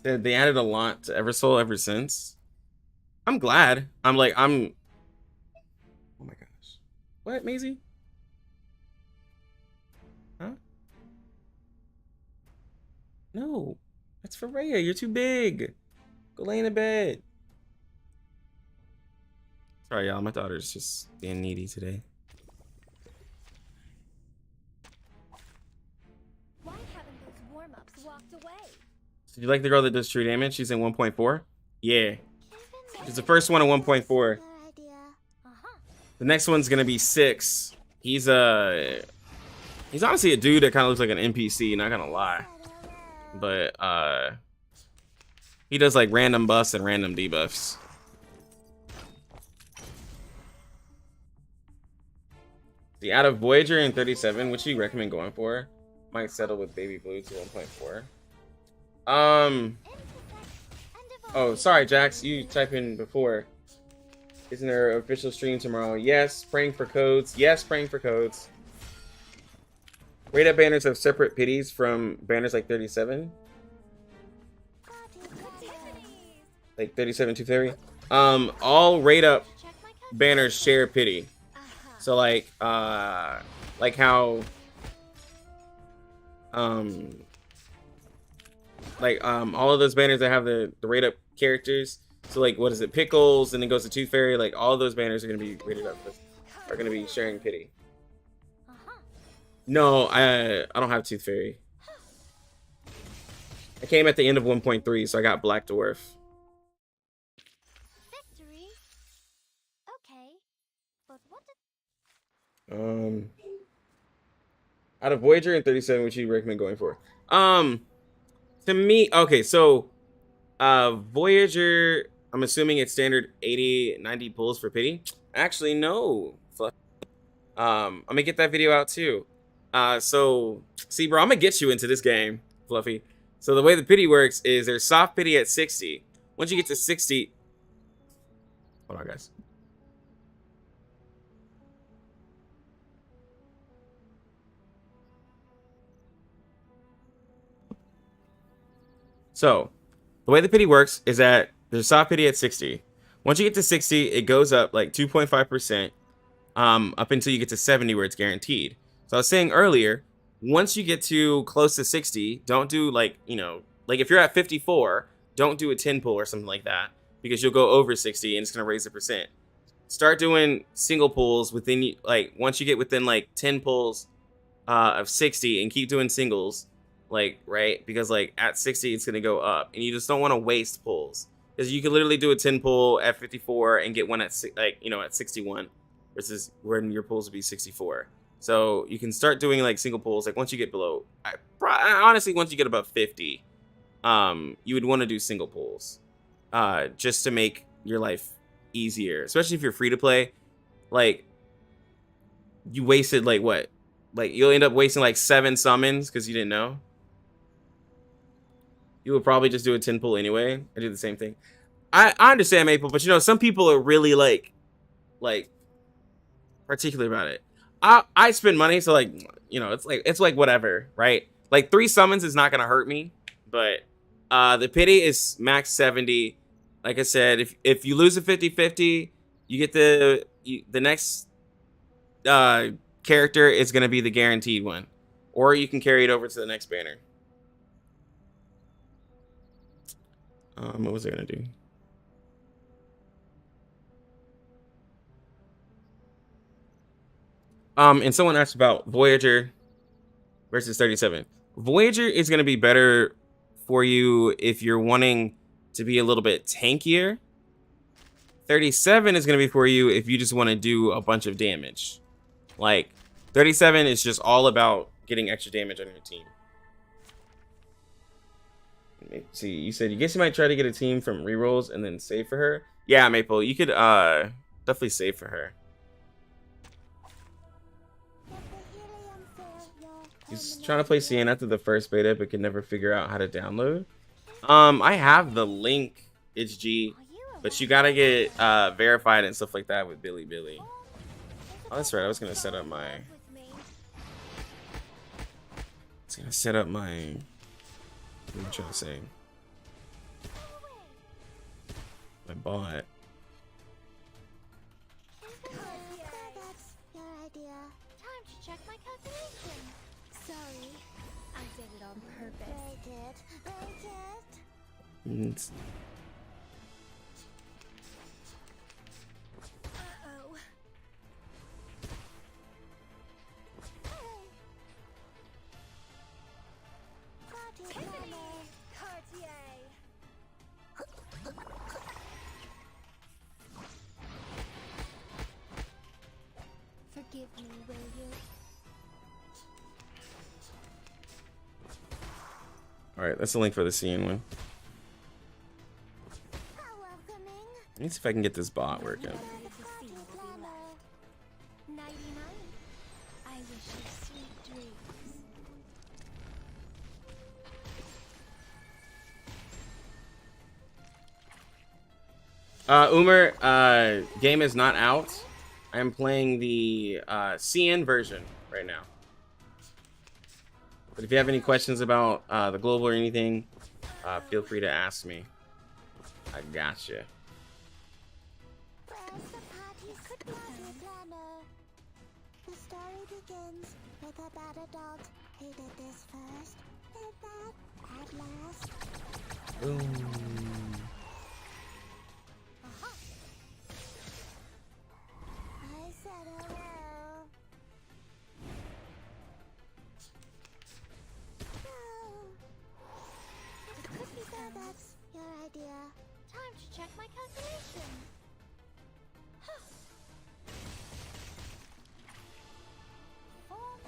They added a lot to Eversoul ever since. I'm glad. Oh my gosh. What, Maisie? Huh? No. That's for Rhea. You're too big. Go lay in a bed. Sorry, y'all. My daughter's just being needy today. Why haven't those warm-ups walked away? So you like the girl that does true damage? She's in 1.4? Yeah. She's the first one in 1.4. The next one's gonna be 6. He's honestly a dude that kind of looks like an NPC, not gonna lie. But he does like random buffs and random debuffs. The out of Voyager and 37, which you recommend going for? Might settle with Baby Blue to 1.4. Oh, sorry, Jax. You type in before. Isn't there an official stream tomorrow? Yes. Praying for codes. Yes, praying for codes. Rate up banners have separate pities from banners like 37. Like 37 Tooth Fairy. All rate up banners share pity. So like how all of those banners that have the rate up characters. So like, what is it? Pickles, and then goes to Tooth Fairy. Like all of those banners are gonna be rated up. Are gonna be sharing pity. No, I don't have Tooth Fairy. I came at the end of 1.3, so I got Black Dwarf. Victory? Okay. But what did... Out of Voyager and 37, which you recommend going for? To me, okay, so Voyager, I'm assuming it's standard 80, 90 pulls for pity. Actually, no. I'm gonna get that video out too. So see, bro, I'm gonna get you into this game, Fluffy. So the way the pity works is there's soft pity at 60. Once you get to 60, hold on, guys. So the way the pity works is that there's soft pity at 60. Once you get to 60, it goes up like 2.5%, up until you get to 70 where it's guaranteed. So I was saying earlier, once you get to close to 60, don't do like, like if you're at 54, don't do a 10 pull or something like that, because you'll go over 60 and it's going to raise the percent. Start doing single pulls within, like once you get within like 10 pulls of 60, and keep doing singles, like, right? Because like at 60, it's going to go up, and you just don't want to waste pulls, because you can literally do a 10 pull at 54 and get one at at 61. versus when your pulls would be 64. So you can start doing like single pulls. Like once you get below, honestly, once you get above 50, you would want to do single pulls, just to make your life easier, especially if you're free to play. Like you wasted like what? Like you'll end up wasting like 7 summons because you didn't know. You would probably just do a 10 pull anyway. I do the same thing. I understand Maple, but you know, some people are really like particular about it. I spend money, so like, you know, it's like whatever, right? Like 3 summons is not gonna hurt me, but the pity is max 70. Like I said, if you lose a 50-50, you get the next character is gonna be the guaranteed one, or you can carry it over to the next banner. What was I gonna do? And someone asked about Voyager versus 37. Voyager is going to be better for you if you're wanting to be a little bit tankier. 37 is going to be for you if you just want to do a bunch of damage. Like 37 is just all about getting extra damage on your team. Let's see, you said you guess you might try to get a team from rerolls and then save for her. Yeah, Maple, you could definitely save for her. He's trying to play CN after the first beta, but can never figure out how to download. I have the link, it's G, but you gotta get verified and stuff like that with Billy. Oh, that's right. I was gonna set up my. What am I trying to say? My bot. Check my calculation. Sorry, I did it on purpose. Break it. Uh-oh. Cartier. Forgive me, will you? All right, that's the link for the CN one. How welcoming. Let me see if I can get this bot working. 99. I wish you sweet dreams. Umer, game is not out. I'm playing the CN version right now. But if you have any questions about the global or anything, feel free to ask me. I gotcha. Where's the party planner? The story begins with a bad adult who did this first, did that at last. Boom. I said hello. So that's your idea. Time to check my calculation. Form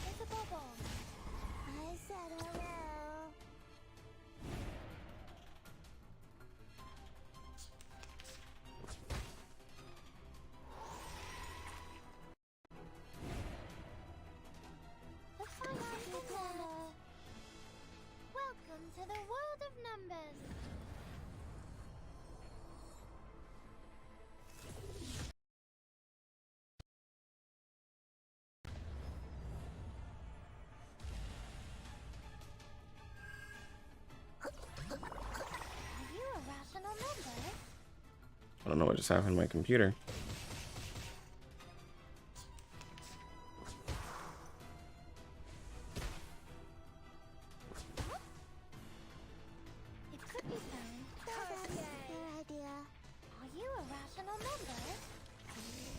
visible bond. I said hello. The financial planner. Welcome to the world of numbers. Are you a rational number? I don't know what just happened to my computer. It could be found. That's your idea. Are you a rational number?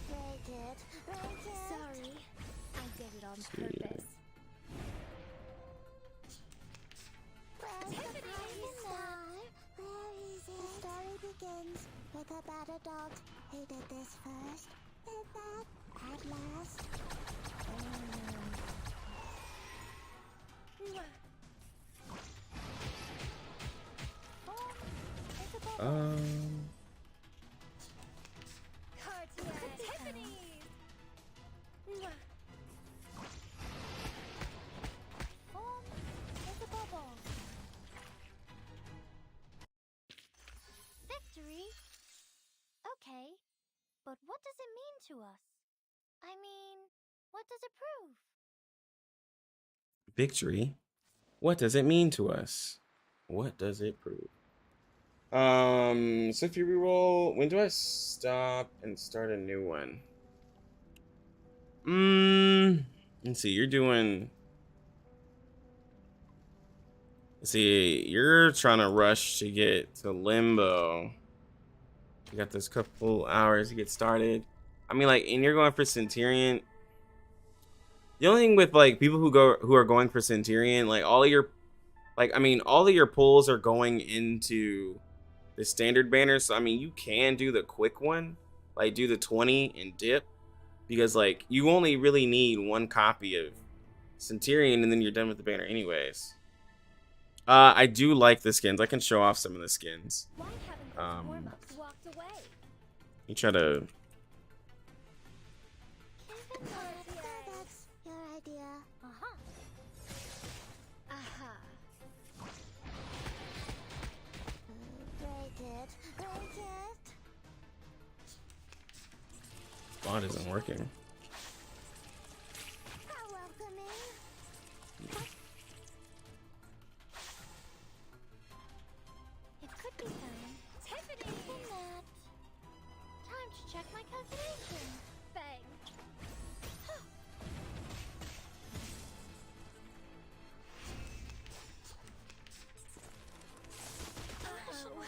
Break it. Sorry, I did it on purpose. Where's the party star? Where is it? The story begins with a bad adult who did this first, And that, at last. Um, Victory? Okay, but what does it mean to us? I mean, what does it prove? victory. What does it mean to us? What does it prove? So if you reroll, when do I stop and start a new one? Let's see, you're doing. Let's see, you're trying to rush to get to Limbo. You got this couple hours to get started. I mean, like, and you're going for Centurion. The only thing with like people who are going for Centurion, like all of your, like, I mean, all of your pulls are going into the standard banner. So I mean, you can do the quick one, like do the 20 and dip, because like you only really need one copy of Centurion, and then you're done with the banner anyways. I do like the skins. I can show off some of the skins. You try to. That's your idea. Break it. Break it. Bot isn't working. How welcoming. It could be time. Tiffany! That. Time to check my calculation. Bang. Uh-oh.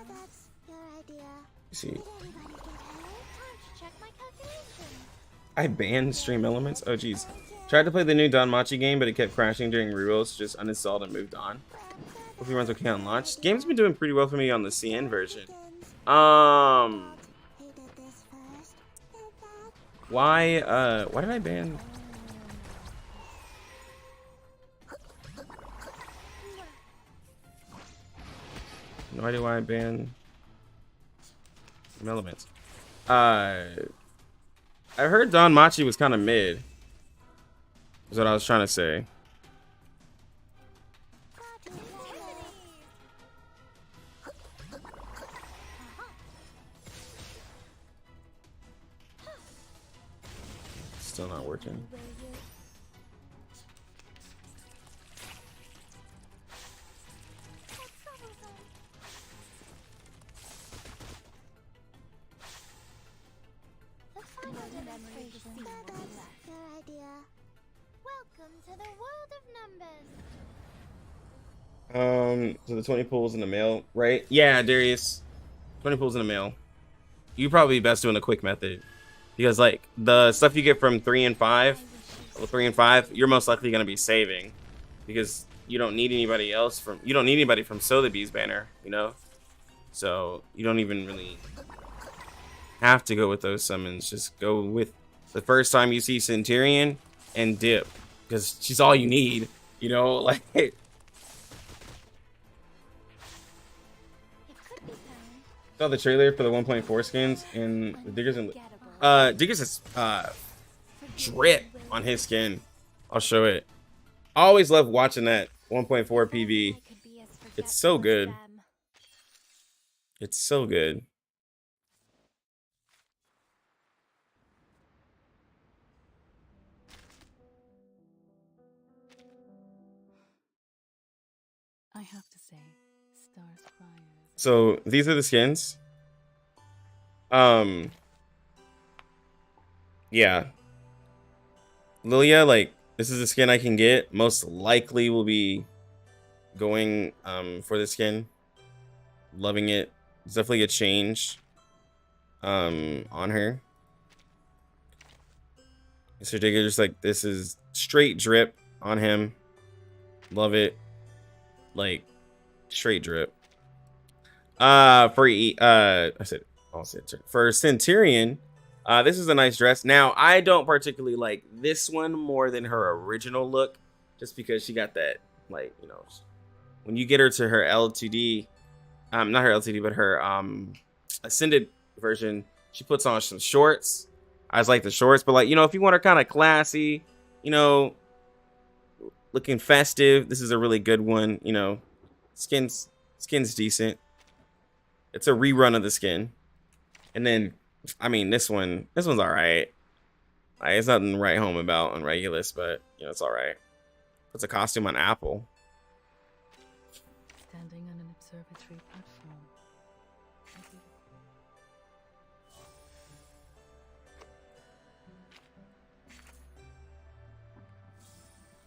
That's your idea. See, Did anybody get hurt? Time to check my calculation. I banned stream elements. Oh geez. Tried to play the new Danmachi game, but it kept crashing during rerolls. Just uninstalled and moved on. Hope it runs okay on launch. Game's been doing pretty well for me on the CN version. He did this first. And that. Why did I ban? No idea why I banned some elements. I heard Danmachi was kind of mid. Is what I was trying to say. Still not working. The final demonstration. That's your idea. Welcome to the world of numbers. So the 20 pulls in the mail, right? Yeah, Darius. 20 pulls in the mail. You probably best doing a quick method. Because like the stuff you get from 3 and 5, level 3 and 5, you're most likely gonna be saving. Because you don't need anybody else from Sotheby's banner, you know? So you don't even really have to go with those summons. Just go with the first time you see Centurion and dip. Because she's all you need, you know, like saw the trailer for the 1.4 skins and the Diggers and Diggers is drip on his skin. I'll show it. I always love watching that 1.4 PV. It's so good. It's so good. I have to say, Star's Fire is So these are the skins. Yeah. Lilia, like, this is the skin I can get. Most likely will be going for the skin. Loving it. It's definitely a change on her. Mr. Digger, just like this is straight drip on him. Love it. Like straight drip. For Centurion, this is a nice dress. Now, I don't particularly like this one more than her original look, just because she got that, like, you know, when you get her to her LTD, not her LTD, but her ascended version, she puts on some shorts. I just like the shorts, but like, you know, if you want her kind of classy, you know, looking festive, this is a really good one. You know, skin's decent. It's a rerun of the skin. And then, I mean, this one's all right. Like, it's nothing to write home about on Regulus, but you know, it's all right. Puts a costume on Apple. Standing on an observatory platform.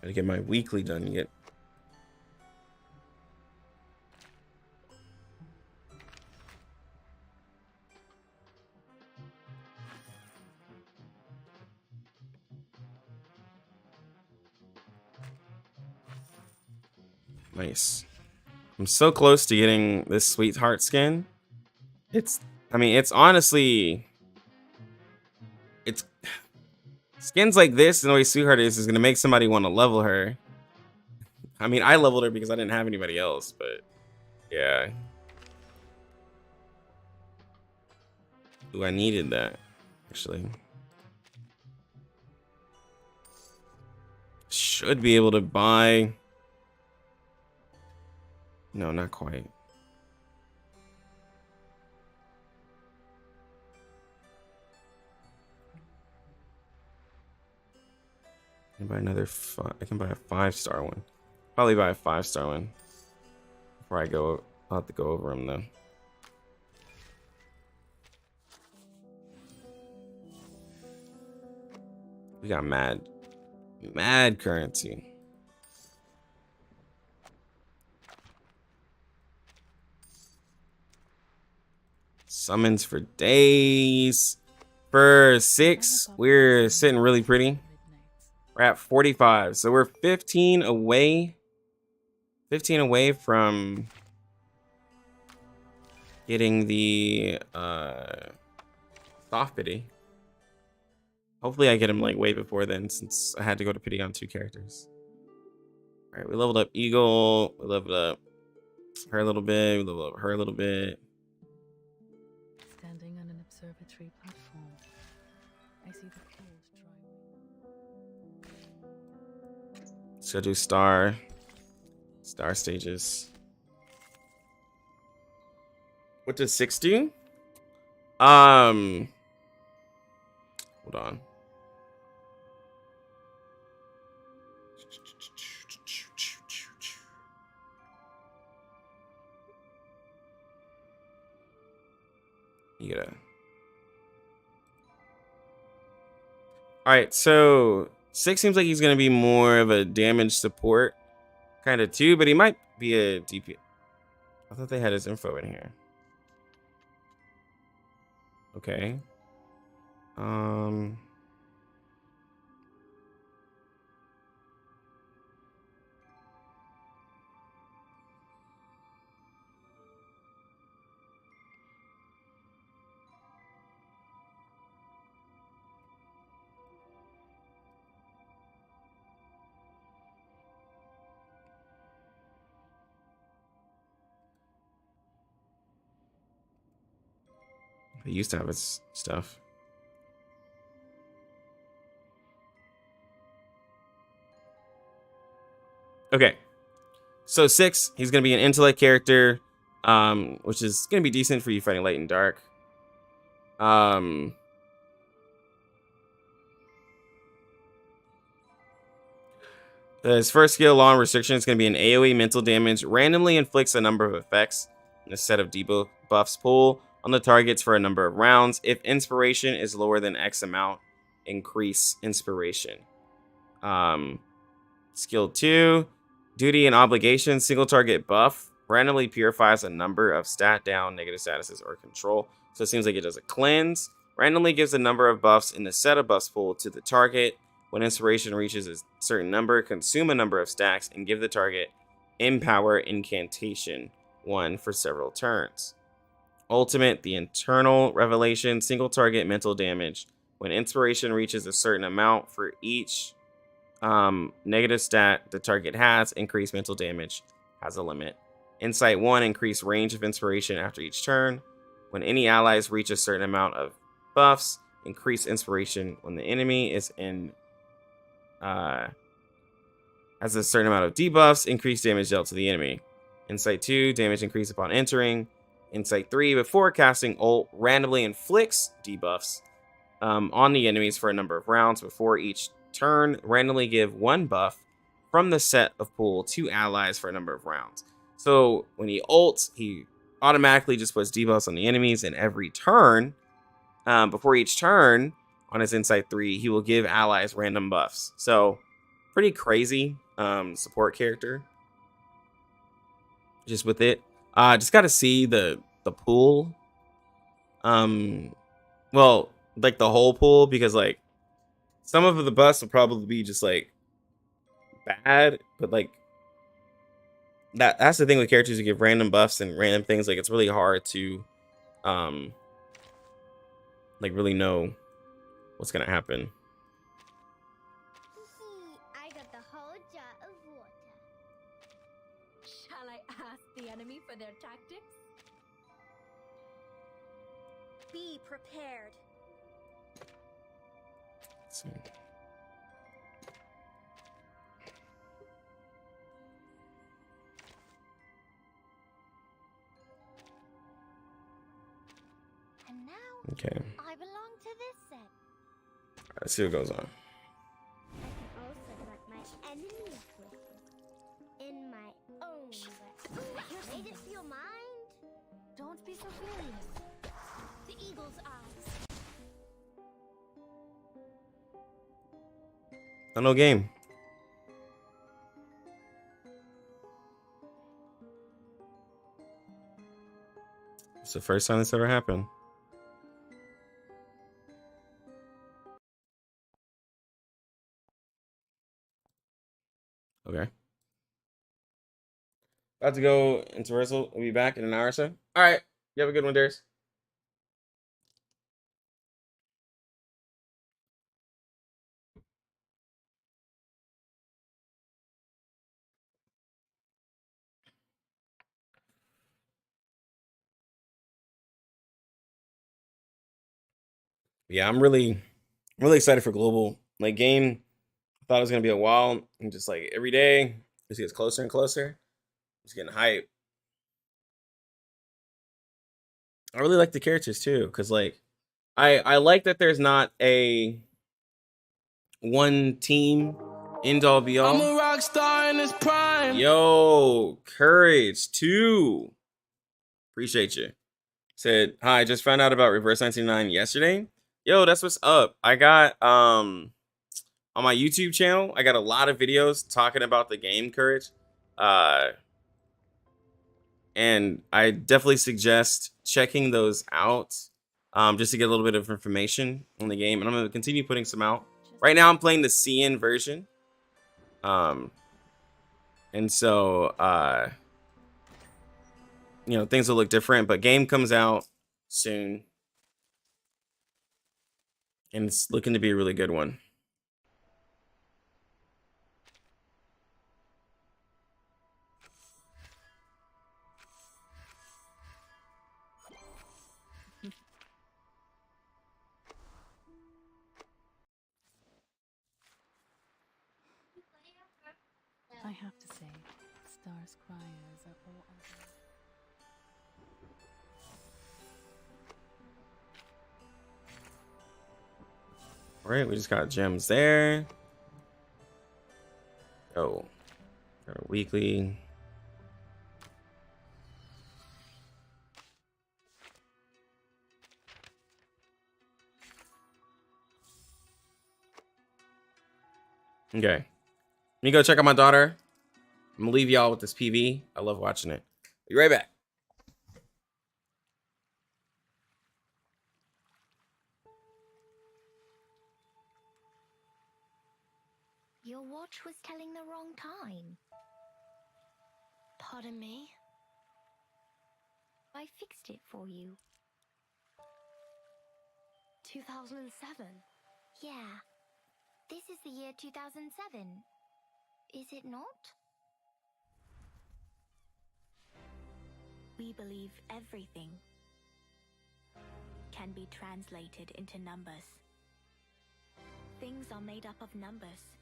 Gotta get my weekly done yet. Nice. I'm so close to getting this sweetheart skin. I mean, it's honestly, it's skins like this and the way sweetheart is gonna make somebody want to level her. I mean, I leveled her because I didn't have anybody else, but yeah. Ooh, I needed that, actually. Should be able to buy. No, not quite. I can buy another. I can buy a 5-star one. Probably buy a 5-star one before I go. I'll have to go over them though. We got mad currency. Summons for days. For 6, we're sitting really pretty. We're at 45, so we're 15 away. 15 away from getting the soft pity. Hopefully I get him like way before then, since I had to go to pity on 2 characters. All right, we leveled up Eagle. We leveled up her a little bit. We leveled up her a little bit. Standing on an observatory platform, I see the cold dry. Let's go do star stages. What does 6 do? Hold on. You gotta. All right, so 6 seems like he's gonna be more of a damage support kind of too, but he might be a DP. I thought they had his info in here. Okay. He used to have his stuff. Okay. So 6, he's gonna be an intellect character, which is gonna be decent for you fighting light and dark. His first skill, Law and Restriction, is going to be an AoE mental damage. Randomly inflicts a number of effects in a set of debuffs pool on the targets for a number of rounds. If inspiration is lower than X amount, increase inspiration. Skill 2, Duty and Obligation, single target buff. Randomly purifies a number of stat down, negative statuses, or control. So it seems like it does a cleanse. Randomly gives a number of buffs in the set of buffs pool to the target. When inspiration reaches a certain number, consume a number of stacks and give the target Empower Incantation 1 for several turns. Ultimate, the internal revelation, single target mental damage. When inspiration reaches a certain amount for each negative stat the target has, increased mental damage has a limit. Insight 1, increased range of inspiration after each turn. When any allies reach a certain amount of buffs, increase inspiration when the enemy is in has a certain amount of debuffs, increased damage dealt to the enemy. Insight 2, damage increase upon entering. Insight 3, before casting ult, randomly inflicts debuffs on the enemies for a number of rounds. Before each turn, randomly give 1 buff from the set of pool to allies for a number of rounds. So when he ults, he automatically just puts debuffs on the enemies, and every turn, before each turn on his Insight 3, he will give allies random buffs. So pretty crazy support character. Just with it, just got to see the pool. Well, like the whole pool, because like some of the buffs will probably be just like bad, but like that's the thing with characters who give random buffs and random things. Like it's really hard to like really know what's gonna happen. I got the whole jar of water. Shall I ask the enemy for their tactics? Be prepared. Let's see. And now Okay, I belong to this set. let's see what goes on. I can also let my enemies whistle in my own way. Made it feel mind? Don't be so furious. The eagle's eyes. Oh, no game. It's the first time this ever happened. Okay. About to go into rehearsal. We'll be back in an hour or so. All right. You have a good one, Darius. Yeah, I'm really excited for global. Like game, I thought it was gonna be a while, and just like every day, it just gets closer and closer. Just getting hype. I really like the characters too, because like I like that there's not a one team end all be all. I'm a rock star in this prime. Yo, Courage 2. Appreciate you. Said, hi, just found out about Reverse 99 yesterday. Yo, that's what's up. I got on my YouTube channel, I got a lot of videos talking about the game Courage. And I definitely suggest checking those out. Just to get a little bit of information on the game. And I'm gonna continue putting some out. Right now I'm playing the CN version. And so you know, things will look different, but game comes out soon. And it's looking to be a really good one. I have to say, Star's cryers are all over. All right, we just got gems there. Oh, got a weekly. Okay, let me go check out my daughter. I'm gonna leave y'all with this PV. I love watching it. Be right back. Your watch was telling the wrong time. Pardon me? I fixed it for you. 2007? Yeah. This is the year 2007. Is it not? We believe everything can be translated into numbers. Things are made up of numbers.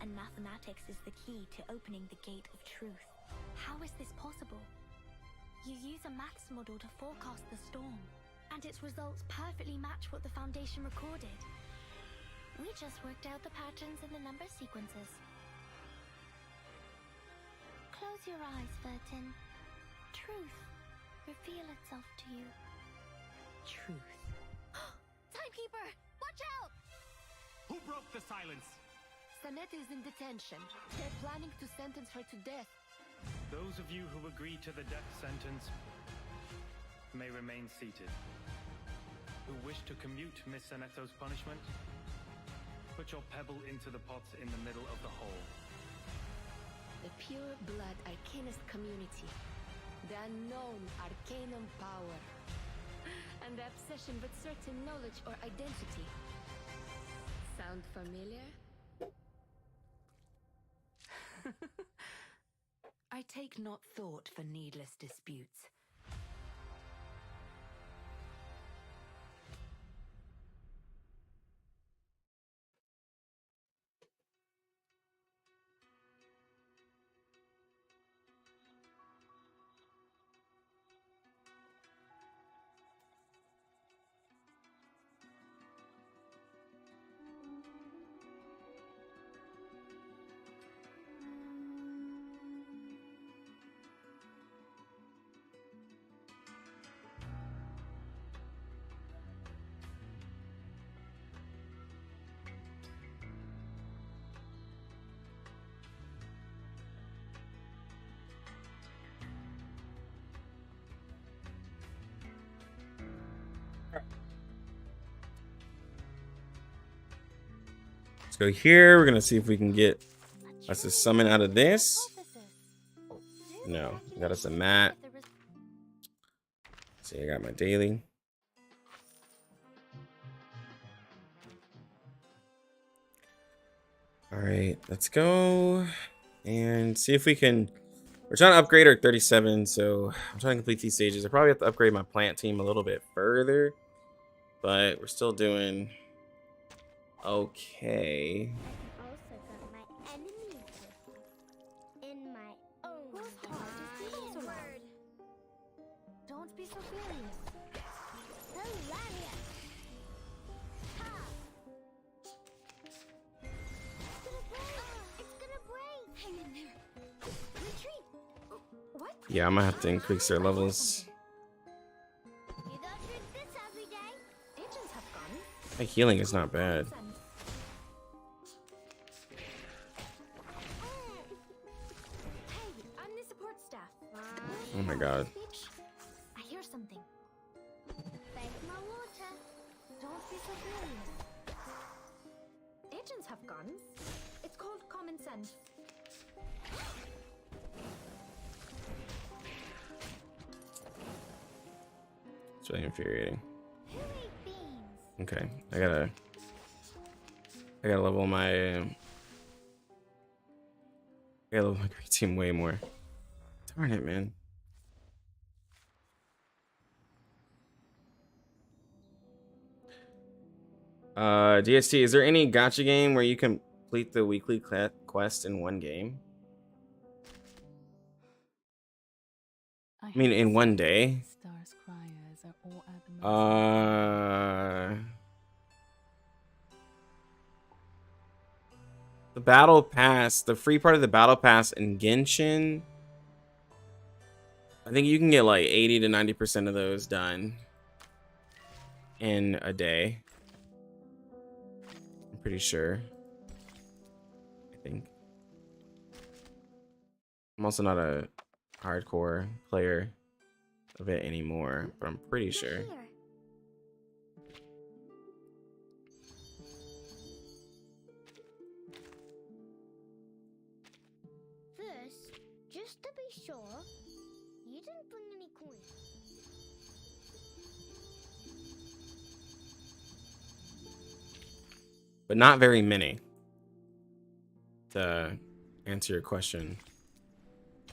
And mathematics is the key to opening the gate of truth. How is this possible? You use a maths model to forecast the storm, and its results perfectly match what the Foundation recorded. We just worked out the patterns in the number sequences. Close your eyes, Vertin. Truth reveal itself to you. Truth. Timekeeper, watch out! Who broke the silence? Sanet is in detention. They're planning to sentence her to death. Those of you who agree to the death sentence may remain seated. Who wish to commute Miss Saneto's punishment? Put your pebble into the pot in the middle of the hole. The pure blood arcanist community. The unknown arcanum power. And the obsession with certain knowledge or identity. Sound familiar? I take not thought for needless disputes. Let's go here. We're gonna see if we can get us a summon out of this. No, got us a mat. See, I got my daily. All right, let's go and see if we can. We're trying to upgrade our 37, so I'm trying to complete these stages. I probably have to upgrade my plant team a little bit further, but we're still doing okay. I also got my enemies in my own word. Don't be so furious. Hilarious. Ha! It's gonna break. Hang in there. Retreat. What? Yeah, I'm gonna have to increase their levels. You don't drink this every day. Agents have gone. My healing is not bad. Hey, I'm the support staff. Oh my god. I hear something. Thank my water. Don't be so furious. Agents have guns. It's called common sense. It's really infuriating. Who ate beans? Okay, I gotta level my great team way more. Darn it, man. DST, is there any gacha game where you complete the weekly quest in one game? I mean, in one day? Stars criers are all at the mercy. The battle pass, the free part of the battle pass in Genshin, I think you can get like 80 to 90% of those done in a day. I'm pretty sure. I think. I'm also not a hardcore player of it anymore, but I'm pretty sure. Here. sure? You didn't bring any coins. But not very many. To answer your question,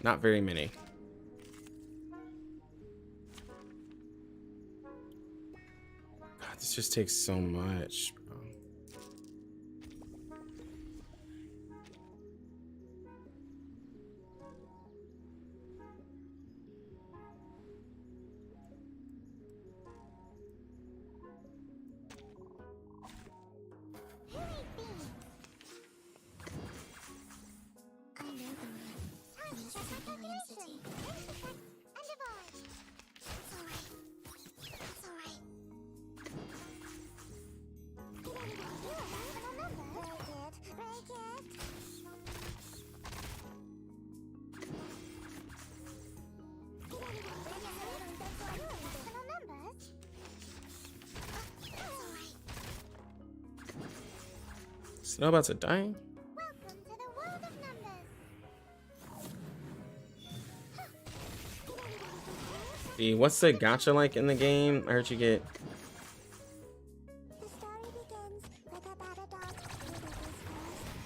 not very many. God, this just takes so much, bro. Snowbots are dying. Welcome to the world of numbers. See, what's the gacha like in the game? I heard you get. The story begins with a battle dog who did this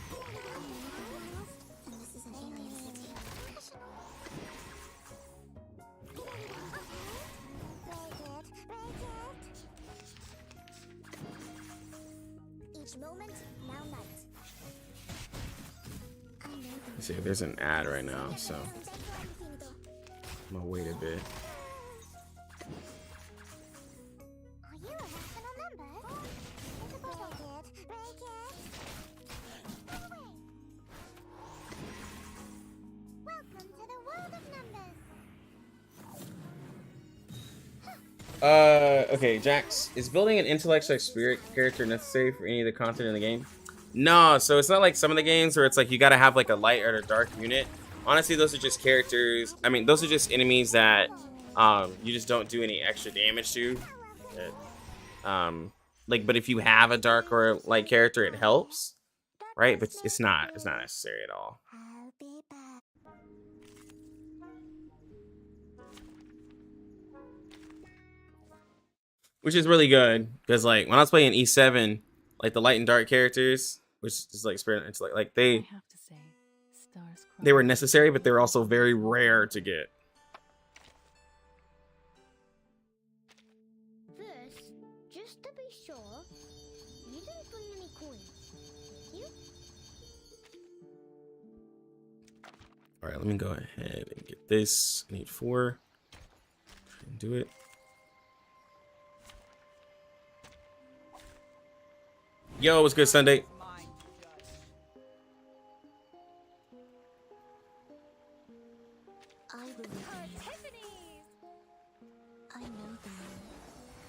first. And this is an alien city. Each moment, now night. See, there's an ad right now, so I'm gonna wait a bit. Are you irrational numbers? It's a bottle. Break it. Welcome to the world of numbers. Okay, Jax, is building an intellectual spirit character necessary for any of the content in the game? No, so it's not like some of the games where it's like you gotta have like a light or a dark unit. Honestly, those are just characters. I mean, those are just enemies that you just don't do any extra damage to. Like, but if you have a dark or light character, it helps, right? But it's not necessary at all. I'll be back. Which is really good because like when I was playing E7, like the light and dark characters, which is like spirit, it's like I they have to say, Stars were Crying necessary, is but they were also very rare to get. First, just to be sure, you didn't bring any coins, did you? All right, let me go ahead and get this. I need 4. And do it. Yo, what's good, Sunday? I believe in you. I know the moon,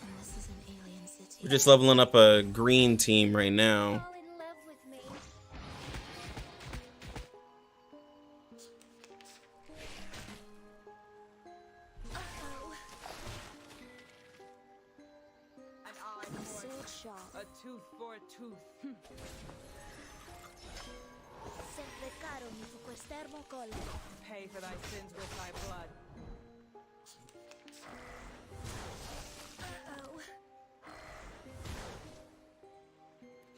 and this is an alien city. We're just leveling up a green team right now. Fall in love with me. A sword shot. A tooth for a tooth. Se peccarono su quest'ermo collo. Pay for thy sins with thy blood.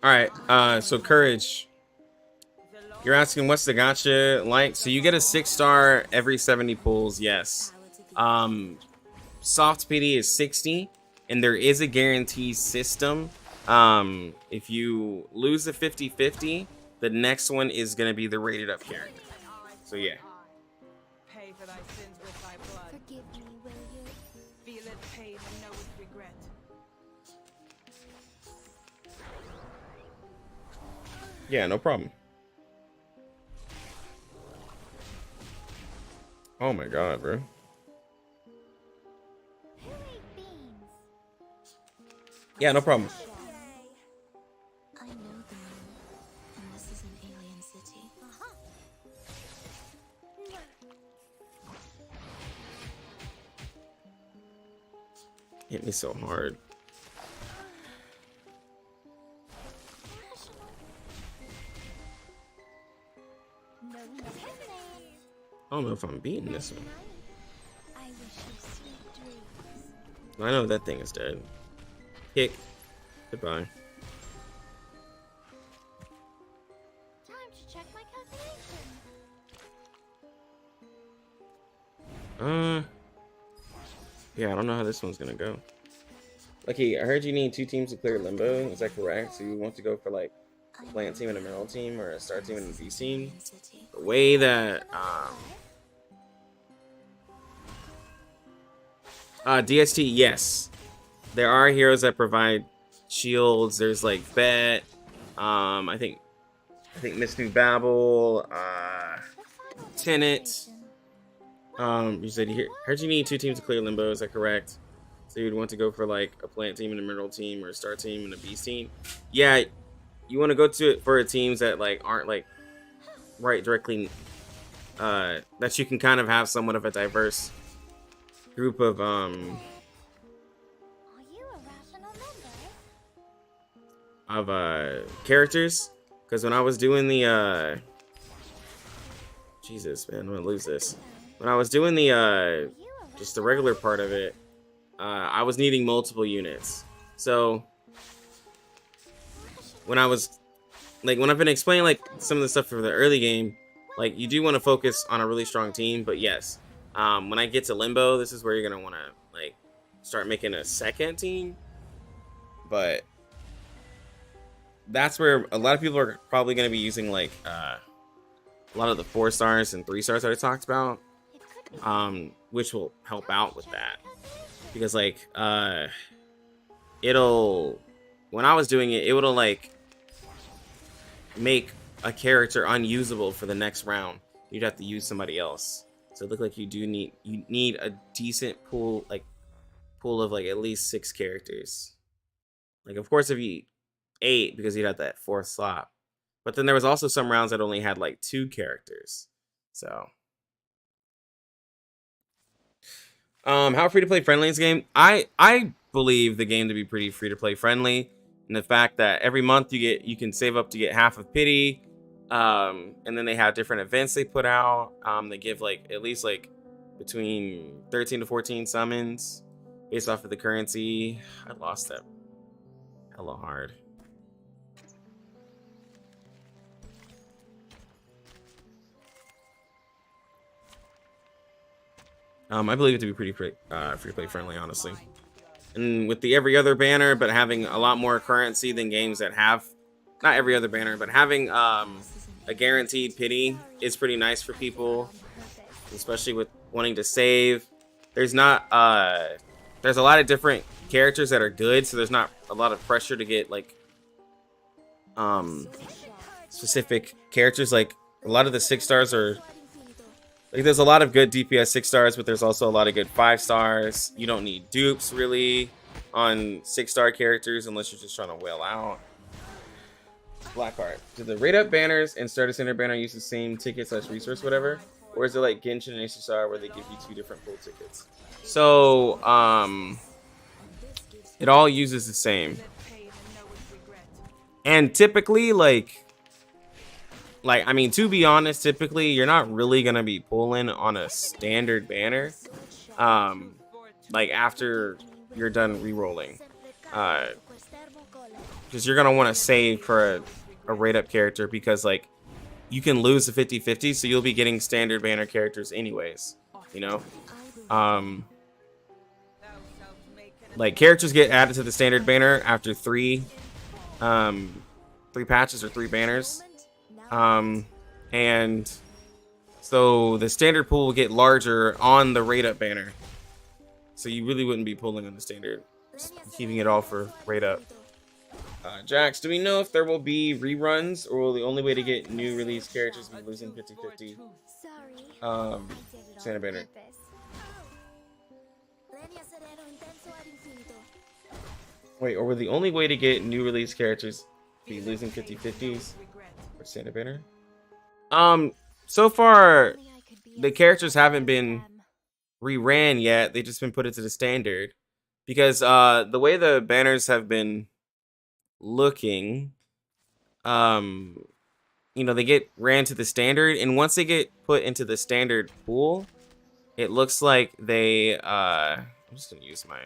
All right, so Courage, you're asking what's the gacha like? So you get a 6-star every 70 pulls, yes. Soft PD is 60, and there is a guarantee system. If you lose the 50-50, the next one is gonna be the rated up character. So yeah. Pay for thy sins with thy blood. Forgive me, will you? Feel it pain and know it regret. Yeah, no problem. Oh my god, bro. Who ate beans? Yeah, no problem. I know the moon, and this is an alien city. Hit me so hard. No epiphanies. I don't know if I'm beating this one. I wish you sweet dreams. I know that thing is dead. Kick. Goodbye. Time to check my calculation. Yeah, I don't know how this one's gonna go. Lucky, I heard you need 2 teams to clear limbo. Is that correct? So you want to go for like a plant team and a mineral team, or a star team and a beast team? The way that DST, yes. There are heroes that provide shields. There's like Bet. I think Miss New Babel, Tenet. You said you heard you need 2 teams to clear limbo. Is that correct? So you'd want to go for like a plant team and a mineral team, or a star team and a beast team. Yeah, you want to go to it for teams that like aren't like right directly, that you can kind of have somewhat of a diverse group of Are you a rational member? characters. Because when I was doing the Jesus, man, I'm gonna lose this. When I was doing the just the regular part of it, I was needing multiple units. So when I was like, when I've been explaining like some of the stuff for the early game, like you do want to focus on a really strong team. But yes, when I get to Limbo, this is where you're gonna want to like start making a second team. But that's where a lot of people are probably going to be using like a lot of the 4 stars and 3 stars that I talked about, which will help out with that, because like it'll, when I was doing it, it would like make a character unusable for the next round. You'd have to use somebody else. So it looked like you need a decent pool of like at least 6 characters. Like, of course, if you 8, because you'd have that 4th slot. But then there was also some rounds that only had like 2 characters. So how free to play friendly is this game? I believe the game to be pretty free to play friendly, and the fact that every month you can save up to get half of pity, and then they have different events they put out. They give like at least like between 13 to 14 summons based off of the currency. I lost that hella hard. I believe it to be pretty free to play friendly, honestly. And with the every other banner, but having a lot more currency than games that have, not every other banner, but having a guaranteed pity is pretty nice for people, especially with wanting to save. There's not there's a lot of different characters that are good, so there's not a lot of pressure to get like specific characters. Like a lot of the 6 stars are like, there's a lot of good DPS 6 stars, but there's also a lot of good 5 stars. You don't need dupes really on 6-star characters unless you're just trying to whale out. Blackheart. Do the rate up banners and starter center banner use the same ticket / resource, whatever? Or is it like Genshin and HSR where they give you 2 different pool tickets? So, it all uses the same. And typically, I mean, to be honest, typically you're not really gonna be pulling on a standard banner, like after you're done re-rolling, because you're gonna want to save for a rate up character, because like you can lose the 50/50, so you'll be getting standard banner characters anyways, you know. Like characters get added to the standard banner after 3 patches or 3 banners. And so the standard pool will get larger on the rate up banner. So you really wouldn't be pulling on the standard, keeping it all for rate up. Jax, do we know if there will be reruns, or will the only way to get new release characters be losing 50/50? Standard banner. Wait, or will the only way to get new release characters be losing 50/50s for standard banner? So far, the characters haven't been reran yet. They've just been put into the standard, because the way the banners have been looking, you know, they get ran to the standard, and once they get put into the standard pool, it looks like they I'm just gonna use my,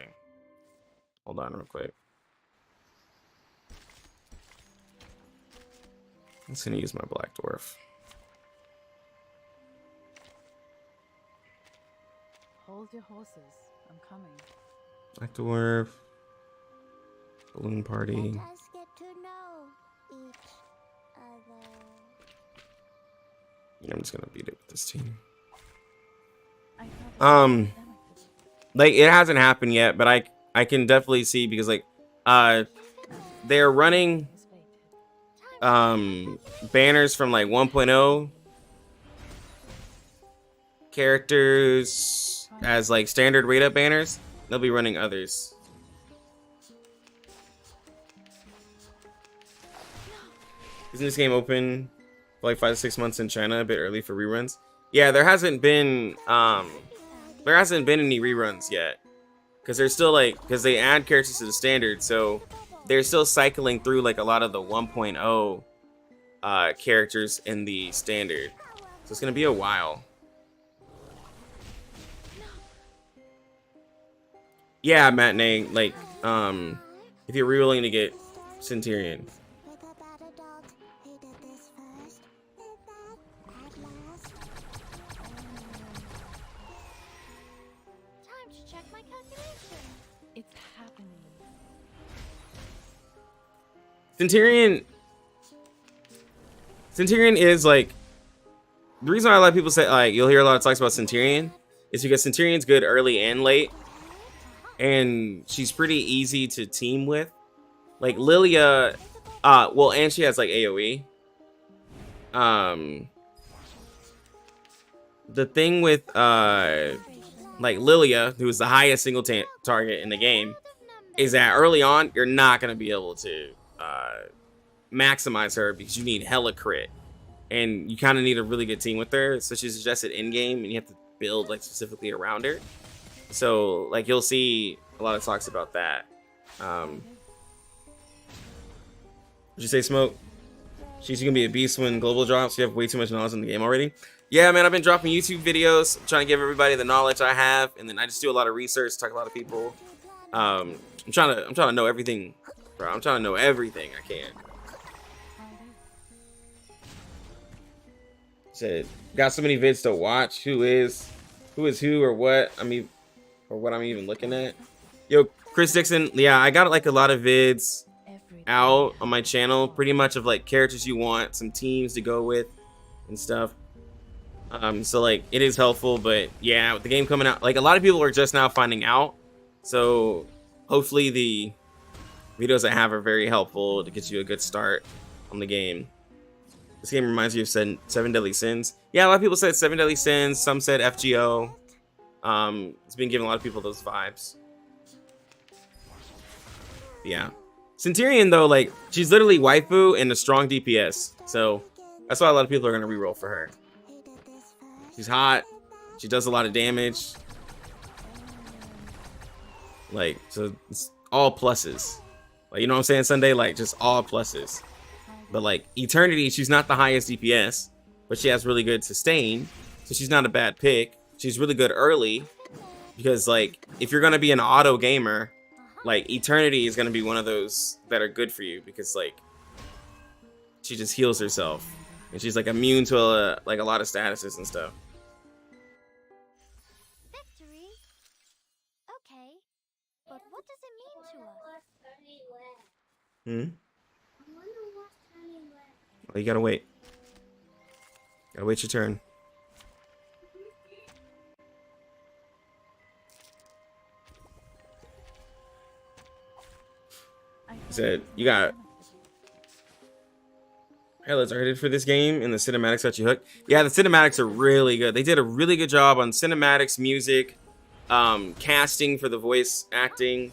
hold on real quick. I'm just gonna use my Black Dwarf. Hold your horses. I'm coming. Black Dwarf. Balloon Party. Let us get to know each other. Yeah, I'm just gonna beat it with this team. I thought it was Like it hasn't happened yet, but I can definitely see, because like they're running banners from like 1.0 characters as like standard rate up banners. They'll be running others. Isn't this game open for like 5 to 6 months in China? A bit early for reruns. Yeah, there hasn't been any reruns yet, because they're still like, because they add characters to the standard, so they're still cycling through like a lot of the 1.0 characters in the standard, so it's gonna be a while. Yeah, matinee, like if you're rerolling to get Centurion. With a bad adult who did this first, did that at last. Time to check my calculation. It's happening. Centurion is like, the reason why a lot of people say, like, you'll hear a lot of talks about Centurion is because Centurion's good early and late, and she's pretty easy to team with. Like Lilia, well, and she has like AoE. The thing with like Lilia, who is the highest single target in the game, is that early on you're not gonna be able to maximize her, because you need hella crit, and you kind of need a really good team with her. So she's suggested in game, and you have to build like specifically around her. So like you'll see a lot of talks about that. Would you say, Smoke? She's gonna be a beast when global drops. You have way too much knowledge in the game already. Yeah, man, I've been dropping YouTube videos, trying to give everybody the knowledge I have, and then I just do a lot of research, talk to a lot of people. I'm trying to know everything, bro. I'm trying to know everything I can. Said, got so many vids to watch. Who is who, or what? I mean, or what I'm even looking at. Yo, Chris Dixon. Yeah, I got like a lot of vids out on my channel, pretty much of like characters you want, some teams to go with, and stuff. So like it is helpful, but yeah, with the game coming out, like a lot of people are just now finding out. So hopefully the videos I have are very helpful to get you a good start on the game. This game reminds you of Seven Deadly Sins. Yeah, a lot of people said Seven Deadly Sins. Some said FGO. It's been giving a lot of people those vibes. Yeah. Centurion, though, like, she's literally waifu and a strong DPS. So that's why a lot of people are going to reroll for her. She's hot. She does a lot of damage. Like, so it's all pluses. Like, you know what I'm saying, Sunday? Like, just all pluses. But like Eternity, she's not the highest DPS, but she has really good sustain, so she's not a bad pick. She's really good early, because like if you're gonna be an auto gamer, like Eternity is gonna be one of those that are good for you, because like she just heals herself, and she's like immune to like a lot of statuses and stuff. Victory? Okay, but what does it mean to us? Well, you gotta wait. Gotta wait your turn. Said you got Headlets are headed for this game, and the cinematics got you hooked. Yeah, the cinematics are really good. They did a really good job on cinematics, music, casting for the voice acting.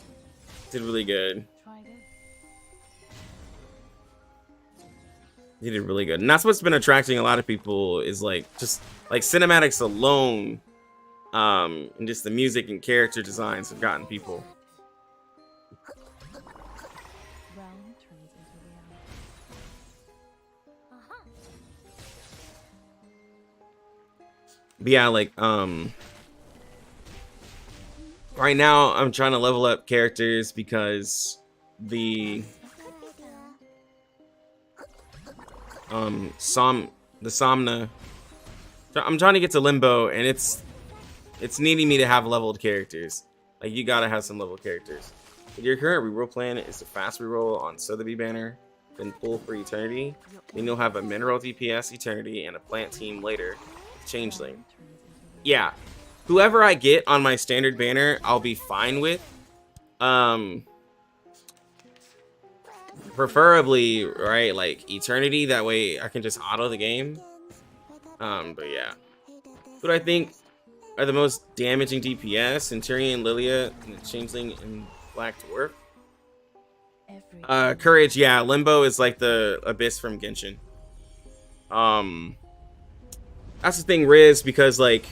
Did really good. They did really good, and that's what's been attracting a lot of people, is like just like cinematics alone, and just the music and character designs have gotten people. But yeah, like right now I'm trying to level up characters because the Somna. I'm trying to get to Limbo, and it's needing me to have leveled characters. Like, you gotta have some leveled characters. But your current reroll plan is to fast reroll on Sotheby banner, then pull for Eternity. Then you'll have a mineral DPS Eternity and a plant team later with Changeling. Yeah, whoever I get on my standard banner, I'll be fine with. Preferably, right, like Eternity. That way I can just auto the game. But yeah, who do I think are the most damaging DPS? Centurion, Lilia, and the Changeling, and Black Dwarf. Courage, yeah. Limbo is like the Abyss from Genshin. That's the thing, Riz, because like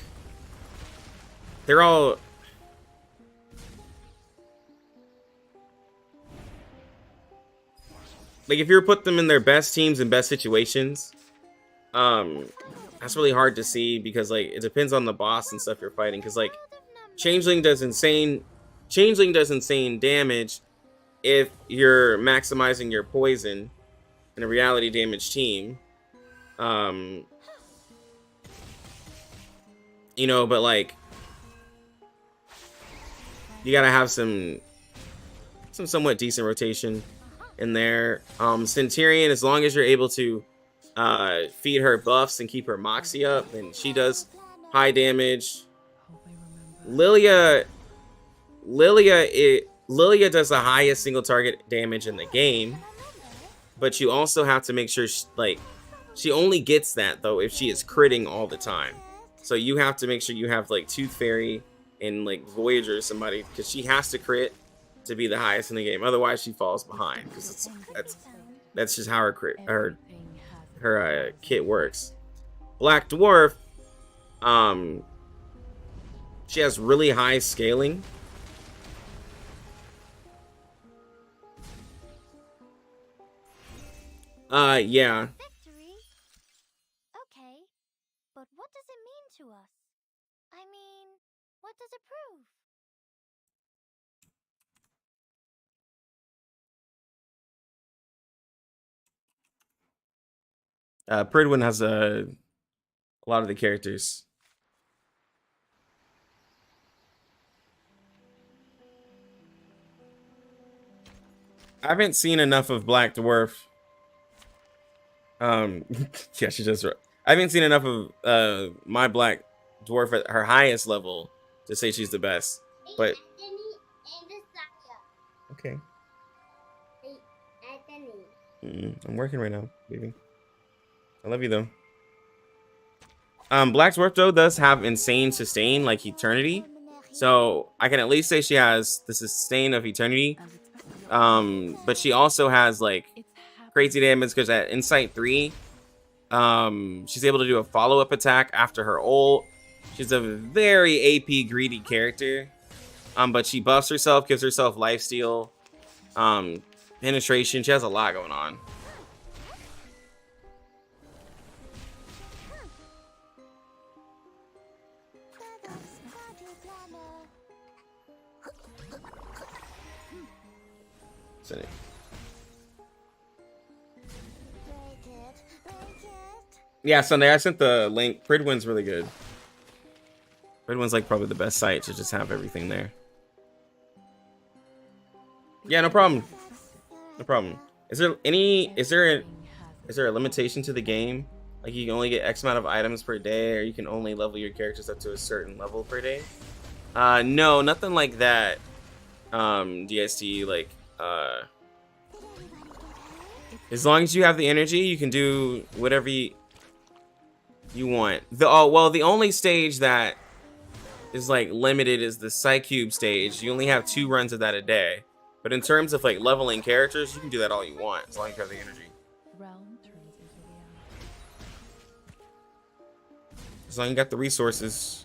they're all like, if you put them in their best teams and best situations, that's really hard to see because like it depends on the boss and stuff you're fighting. Because like Changeling does insane damage if you're maximizing your poison in a reality damage team. You know, but like you gotta have some somewhat decent rotation in there. Centurion, as long as you're able to feed her buffs and keep her moxie up, then she does high damage. Lilia does the highest single target damage in the game, but you also have to make sure she only gets that though if she is critting all the time. So you have to make sure you have like Tooth Fairy and like Voyager or somebody, because she has to crit to be the highest in the game. Otherwise she falls behind, because that's just how her kit works. Black Dwarf, she has really high scaling. Yeah. Victory? Okay, but what does it mean to us? I mean, what does it prove? Pridwin has a lot of the characters. I haven't seen enough of Black Dwarf. Yeah, she just. I haven't seen enough of my Black Dwarf at her highest level to say she's the best. But okay. I'm working right now, baby. I love you though. Black Dwarf though does have insane sustain, like Eternity. So I can at least say she has the sustain of Eternity. But she also has like crazy damage because at Insight 3, she's able to do a follow-up attack after her ult. She's a very AP greedy character. But she buffs herself, gives herself lifesteal, penetration. She has a lot going on. Yeah, Sunday, I sent the link. Pridwin's really good. Pridwin's like probably the best site to just have everything there. Yeah, no problem. No problem. Is there a limitation to the game? Like you can only get X amount of items per day, or you can only level your characters up to a certain level per day? No, nothing like that. DST, like as long as you have the energy, you can do whatever you want. The only stage that is like limited is the Psycube stage. You only have 2 runs of that a day. But in terms of like leveling characters, you can do that all you want as long as you have the energy. As long as you got the resources.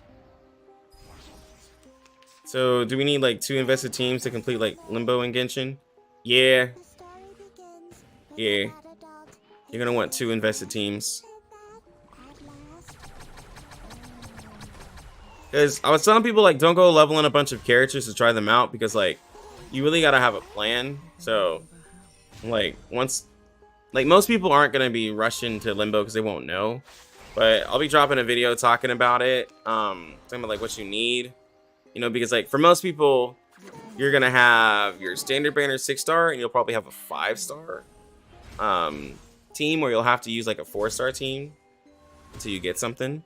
So do we need like 2 invested teams to complete like Limbo and Genshin? Yeah. Yeah. You're gonna want 2 invested teams. Because I was telling people, like, don't go leveling a bunch of characters to try them out, because, like, you really gotta have a plan. So, like, most people aren't gonna be rushing to Limbo because they won't know. But I'll be dropping a video talking about it, talking about, like, what you need. You know, because, like, for most people, you're gonna have your standard banner 6-star, and you'll probably have a 5-star team, or you'll have to use, like, a 4-star team until you get something.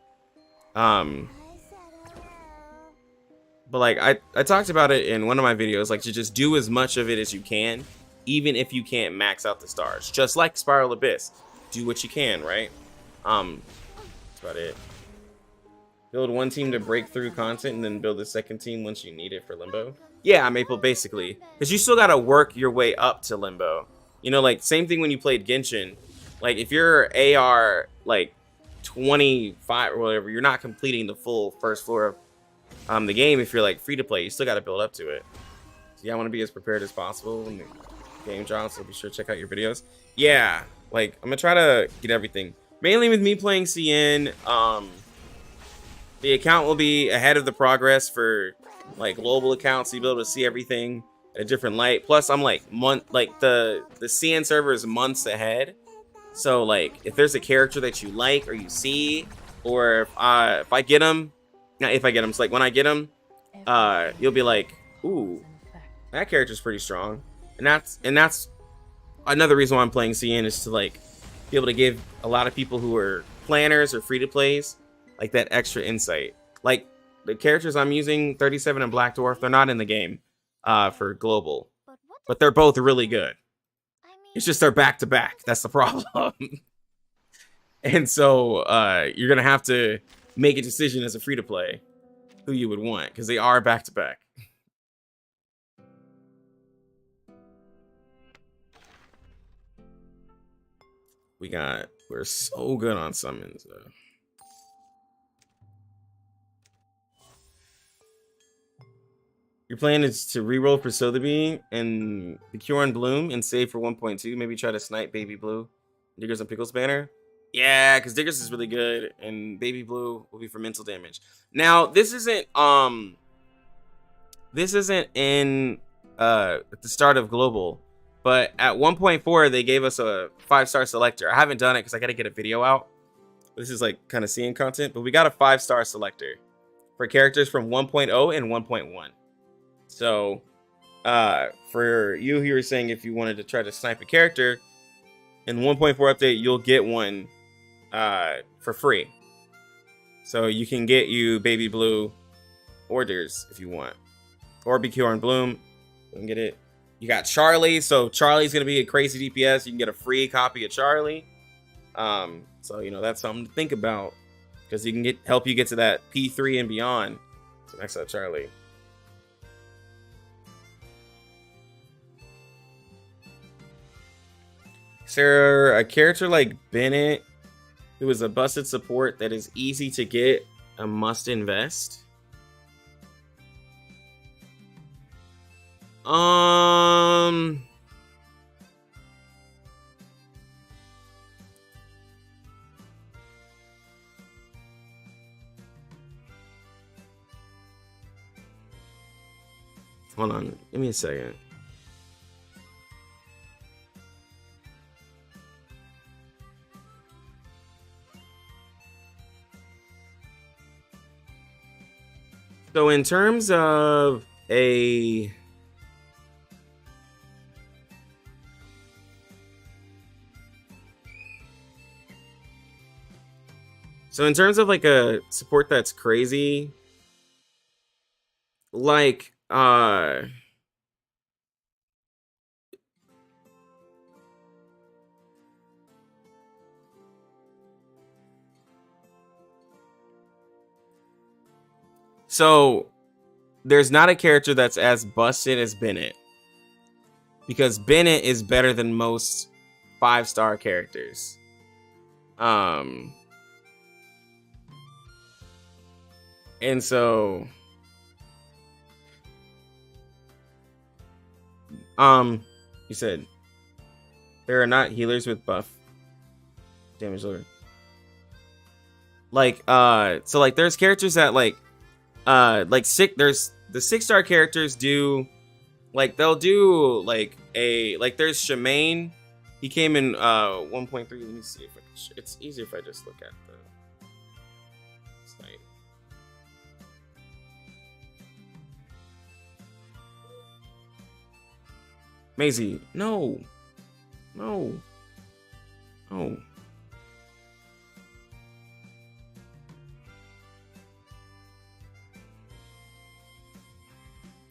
But like I talked about it in one of my videos, like to just do as much of it as you can, even if you can't max out the stars. Just like Spiral Abyss, do what you can, right? That's about it. Build one team to break through content, and then build a second team once you need it for Limbo. Yeah, Maple, basically, because you still gotta work your way up to Limbo. You know, like same thing when you played Genshin. Like if you're AR like 25 or whatever, you're not completing the full first floor of the game. If you're like free to play, you still got to build up to it. So yeah, I want to be as prepared as possible when the game drops, so be sure to check out your videos. Yeah, like I'm gonna try to get everything, mainly with me playing CN. The account will be ahead of the progress for like global accounts, so you'll be able to see everything at a different light. Plus I'm like the CN server is months ahead. So like if there's a character that you like or you see, or if I get them, not if I get them, it's like when I get them, you'll be like, ooh, that character's pretty strong. And that's another reason why I'm playing CN, is to like be able to give a lot of people who are planners or free to plays like that extra insight. Like the characters I'm using, 37 and Black Dwarf, they're not in the game for global, but they're both really good. It's just they're back to back. That's the problem. And so you're gonna have to make a decision as a free to play who you would want, because they are back to back. We're so good on summons though. Your plan is to reroll for Sotheby and the Cure and Bloom and save for 1.2. Maybe try to snipe Baby Blue, Diggers and Pickles banner. Yeah, because Diggers is really good, and Baby Blue will be for mental damage. Now, this isn't in at the start of global, but at 1.4 they gave us a 5-star selector. I haven't done it because I got to get a video out. This is like kind of seeing content, but we got a 5-star selector for characters from 1.0 and 1.1. So, for you were saying if you wanted to try to snipe a character in the 1.4 update, you'll get one for free. So you can get you Baby Blue orders if you want, or BQ and Bloom. You can get it. You got Charlie, so Charlie's gonna be a crazy DPS. You can get a free copy of Charlie. So you know that's something to think about, because you can help you get to that P3 and beyond. So next up, Charlie. Is there a character like Bennett, who is a busted support that is easy to get, a must invest? Hold on, give me a second. So in terms of a like a support that's crazy, like so there's not a character that's as busted as Bennett, because Bennett is better than most 5-star characters. And so you said there are not healers with buff damage lower. Like so like there's characters that like like there's the 6-star characters do, like, they'll do like there's Shemaine. He came in 1.3. Let me see if I can it's easier if I just look at the site. Maisie, no.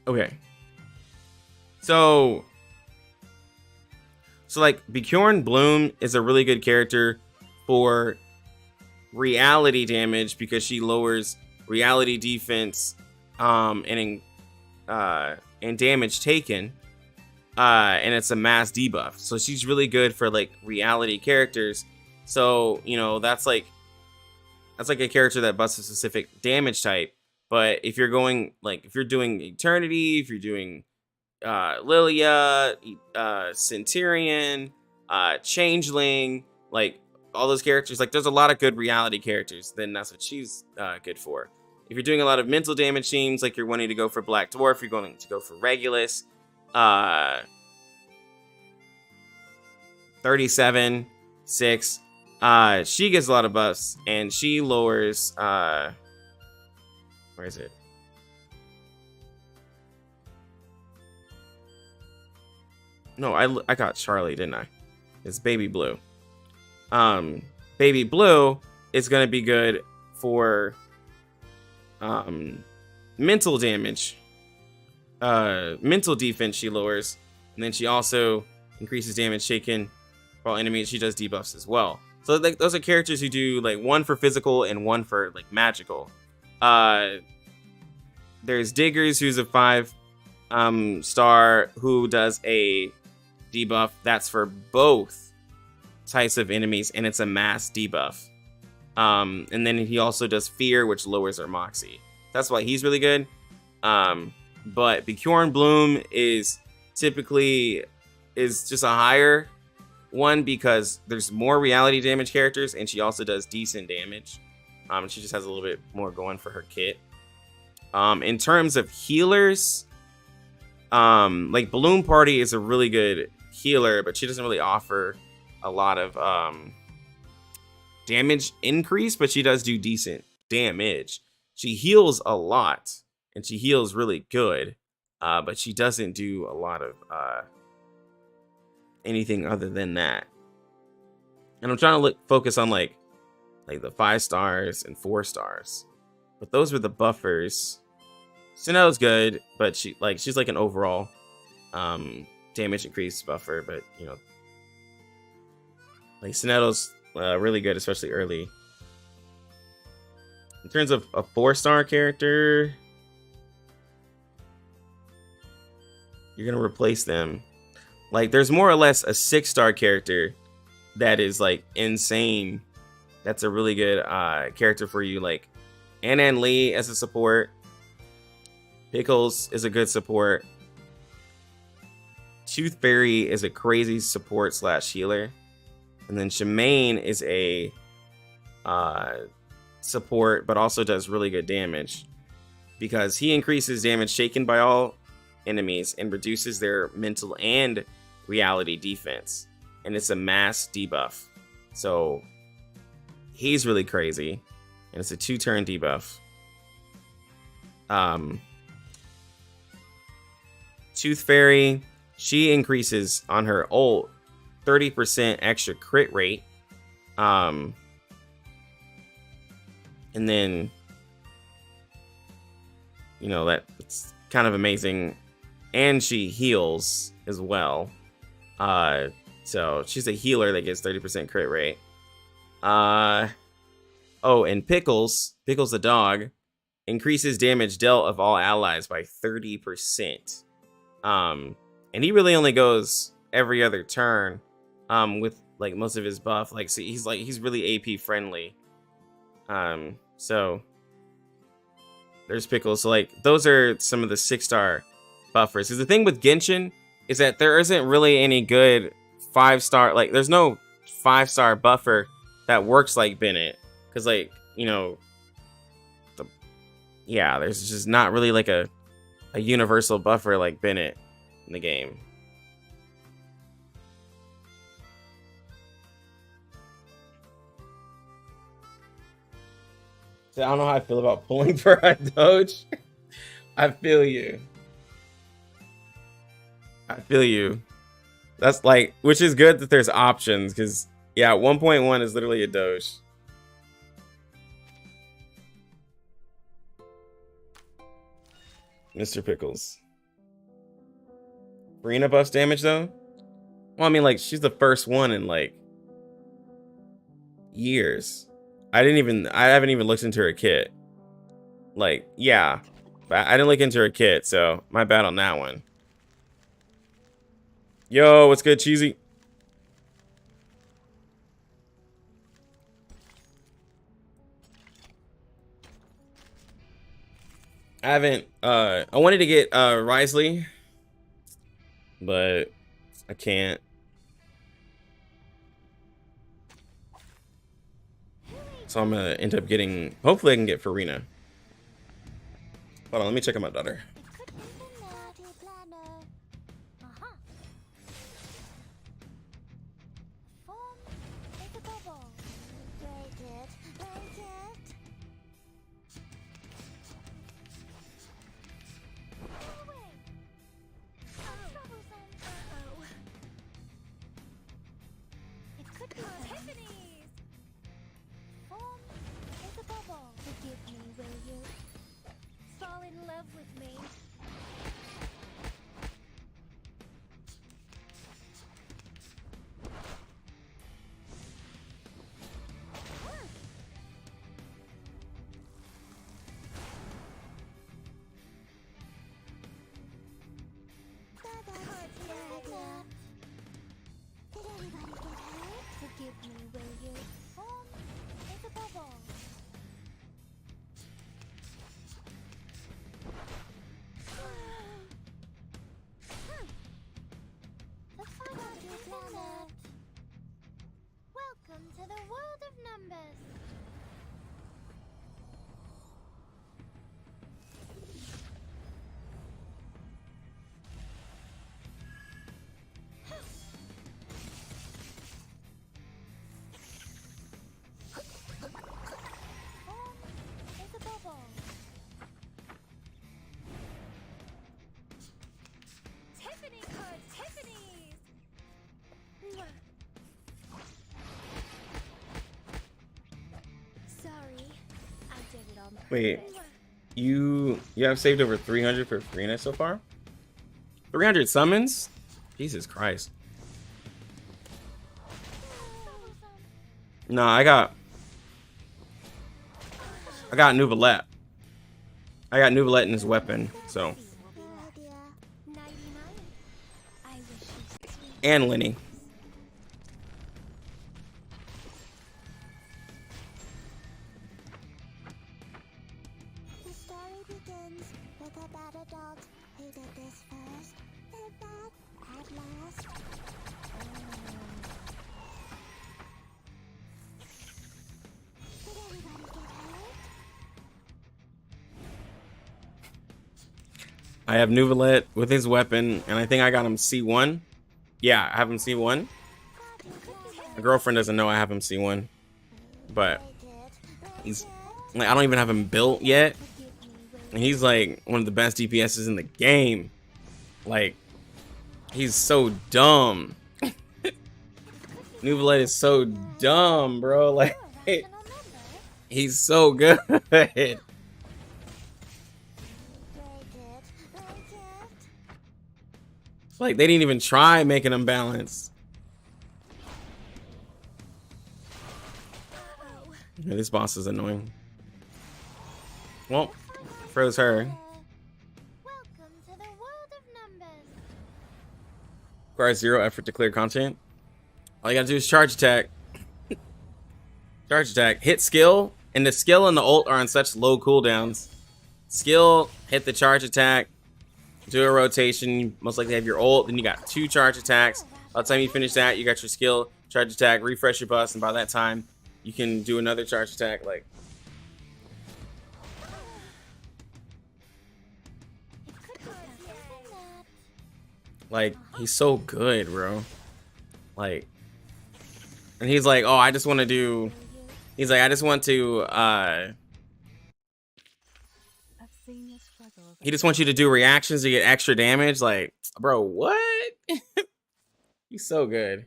Okay. So like Bjorn Bloom is a really good character for reality damage because she lowers reality defense and damage taken. And it's a mass debuff. So she's really good for like reality characters. So, you know, that's like a character that buffs a specific damage type. But if you're going, like, if you're doing Eternity, if you're doing Lilia, Centurion, Changeling, like all those characters, like there's a lot of good reality characters, then that's what she's good for. If you're doing a lot of mental damage teams, like you're wanting to go for Black Dwarf, you're going to go for Regulus, 37, 6. She gets a lot of buffs, and she lowers where is it? No, I got Charlie, didn't I? It's Baby Blue. Baby Blue is gonna be good for mental damage. Mental defense she lowers, and then she also increases damage taken for all enemies. She does debuffs as well. So like those are characters who do like one for physical and one for like magical. There's Diggers, who's a 5 star who does a debuff that's for both types of enemies, and it's a mass debuff. And then he also does Fear, which lowers our Moxie. That's why he's really good. But Bjorn Bloom is typically just a higher one because there's more reality damage characters, and she also does decent damage. She just has a little bit more going for her kit. In terms of healers, like Balloon Party is a really good healer, but she doesn't really offer a lot of damage increase, but she does do decent damage. She heals a lot, and she heals really good, but she doesn't do a lot of anything other than that. And I'm trying to focus on like the 5 stars and 4 stars, but those were the buffers. Sinnoh's good, but she's like an overall damage increase buffer, but you know, like Sinnoh's really good, especially early. In terms of a 4-star character, you're gonna replace them. Like there's more or less a 6-star character that is like insane. That's a really good character for you, like Anan Lee as a support. Pickles is a good support. Tooth Fairy is a crazy support / healer. And then Shemaine is a support, but also does really good damage because he increases damage taken by all enemies and reduces their mental and reality defense. And it's a mass debuff. So he's really crazy. And it's a 2-turn debuff. Tooth Fairy, she increases on her ult 30% extra crit rate. And then, you know, that's kind of amazing. And she heals as well. So she's a healer that gets 30% crit rate. Oh, and Pickles the dog, increases damage dealt of all allies by 30%. And he really only goes every other turn with like most of his buff. Like, so he's really AP friendly. So there's Pickles. So like those are some of the 6-star buffers. Because the thing with Genshin is that there isn't really any good 5-star, like there's no 5-star buffer that works like Bennett. Because like, you know, yeah, there's just not really like a universal buffer like Bennett in the game. So I don't know how I feel about pulling for a Doge. I feel you. I feel you. That's like, which is good that there's options, because yeah, 1.1 is literally a Doge. Mr. Pickles. Farina buffs damage though? Well, I mean, like, she's the first one in like years. I haven't even looked into her kit. Like, yeah, but I didn't look into her kit, so my bad on that one. Yo, what's good, Cheesy? I haven't, I wanted to get Risley, but I can't. So I'm gonna end up getting, hopefully I can get Farina. Hold on, let me check on my daughter. Welcome to the world of numbers. Is a bubble. Tiffany cards, Tiffany's. Sorry, I did it on purpose. Wait, you have saved over 300 for Farina so far? 300 summons? Jesus Christ. No, I got Nuvalette. I got Nuvalette in his weapon, so. And Lenny. The story begins with a bad adult who did this first, and that at last. Did anybody get hurt? I have Nuvalette with his weapon, and I think I got him C1. Yeah, I have him C1. My girlfriend doesn't know I have him C1, but he's like, I don't even have him built yet, and he's like one of the best DPSs in the game. Like, he's so dumb. Nuvalette is so dumb, bro. Like, he's so good. Like, they didn't even try making him balance. Yeah, this boss is annoying. Well, froze her. Welcome to the world of numbers. Requires 0 effort to clear content. All you gotta do is charge attack. Charge attack. Hit skill, and the skill and the ult are on such low cooldowns. Skill, hit the charge attack, do a rotation. You most likely have your ult, then you got 2 charge attacks. By the time you finish that, you got your skill, charge attack, refresh your bus, and by that time, you can do another charge attack. Like, Like, he's so good, bro. Like, and he's like, oh, I just want to do. He's like, I just want to. I've seen your struggles. He just wants you to do reactions to get extra damage. Like, bro, what? He's so good.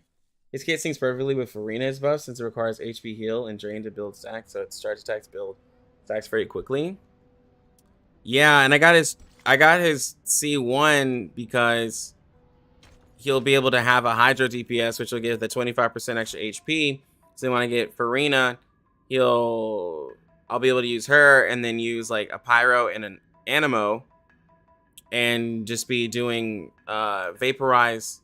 His kit syncs perfectly with Farina's buff since it requires HP heal and drain to build stacks, so its charge attacks build stacks very quickly. Yeah, and I got his C1 because he'll be able to have a Hydro DPS, which will give the 25% extra HP. So when I get Farina, I'll be able to use her and then use like a Pyro and an Animo and just be doing vaporize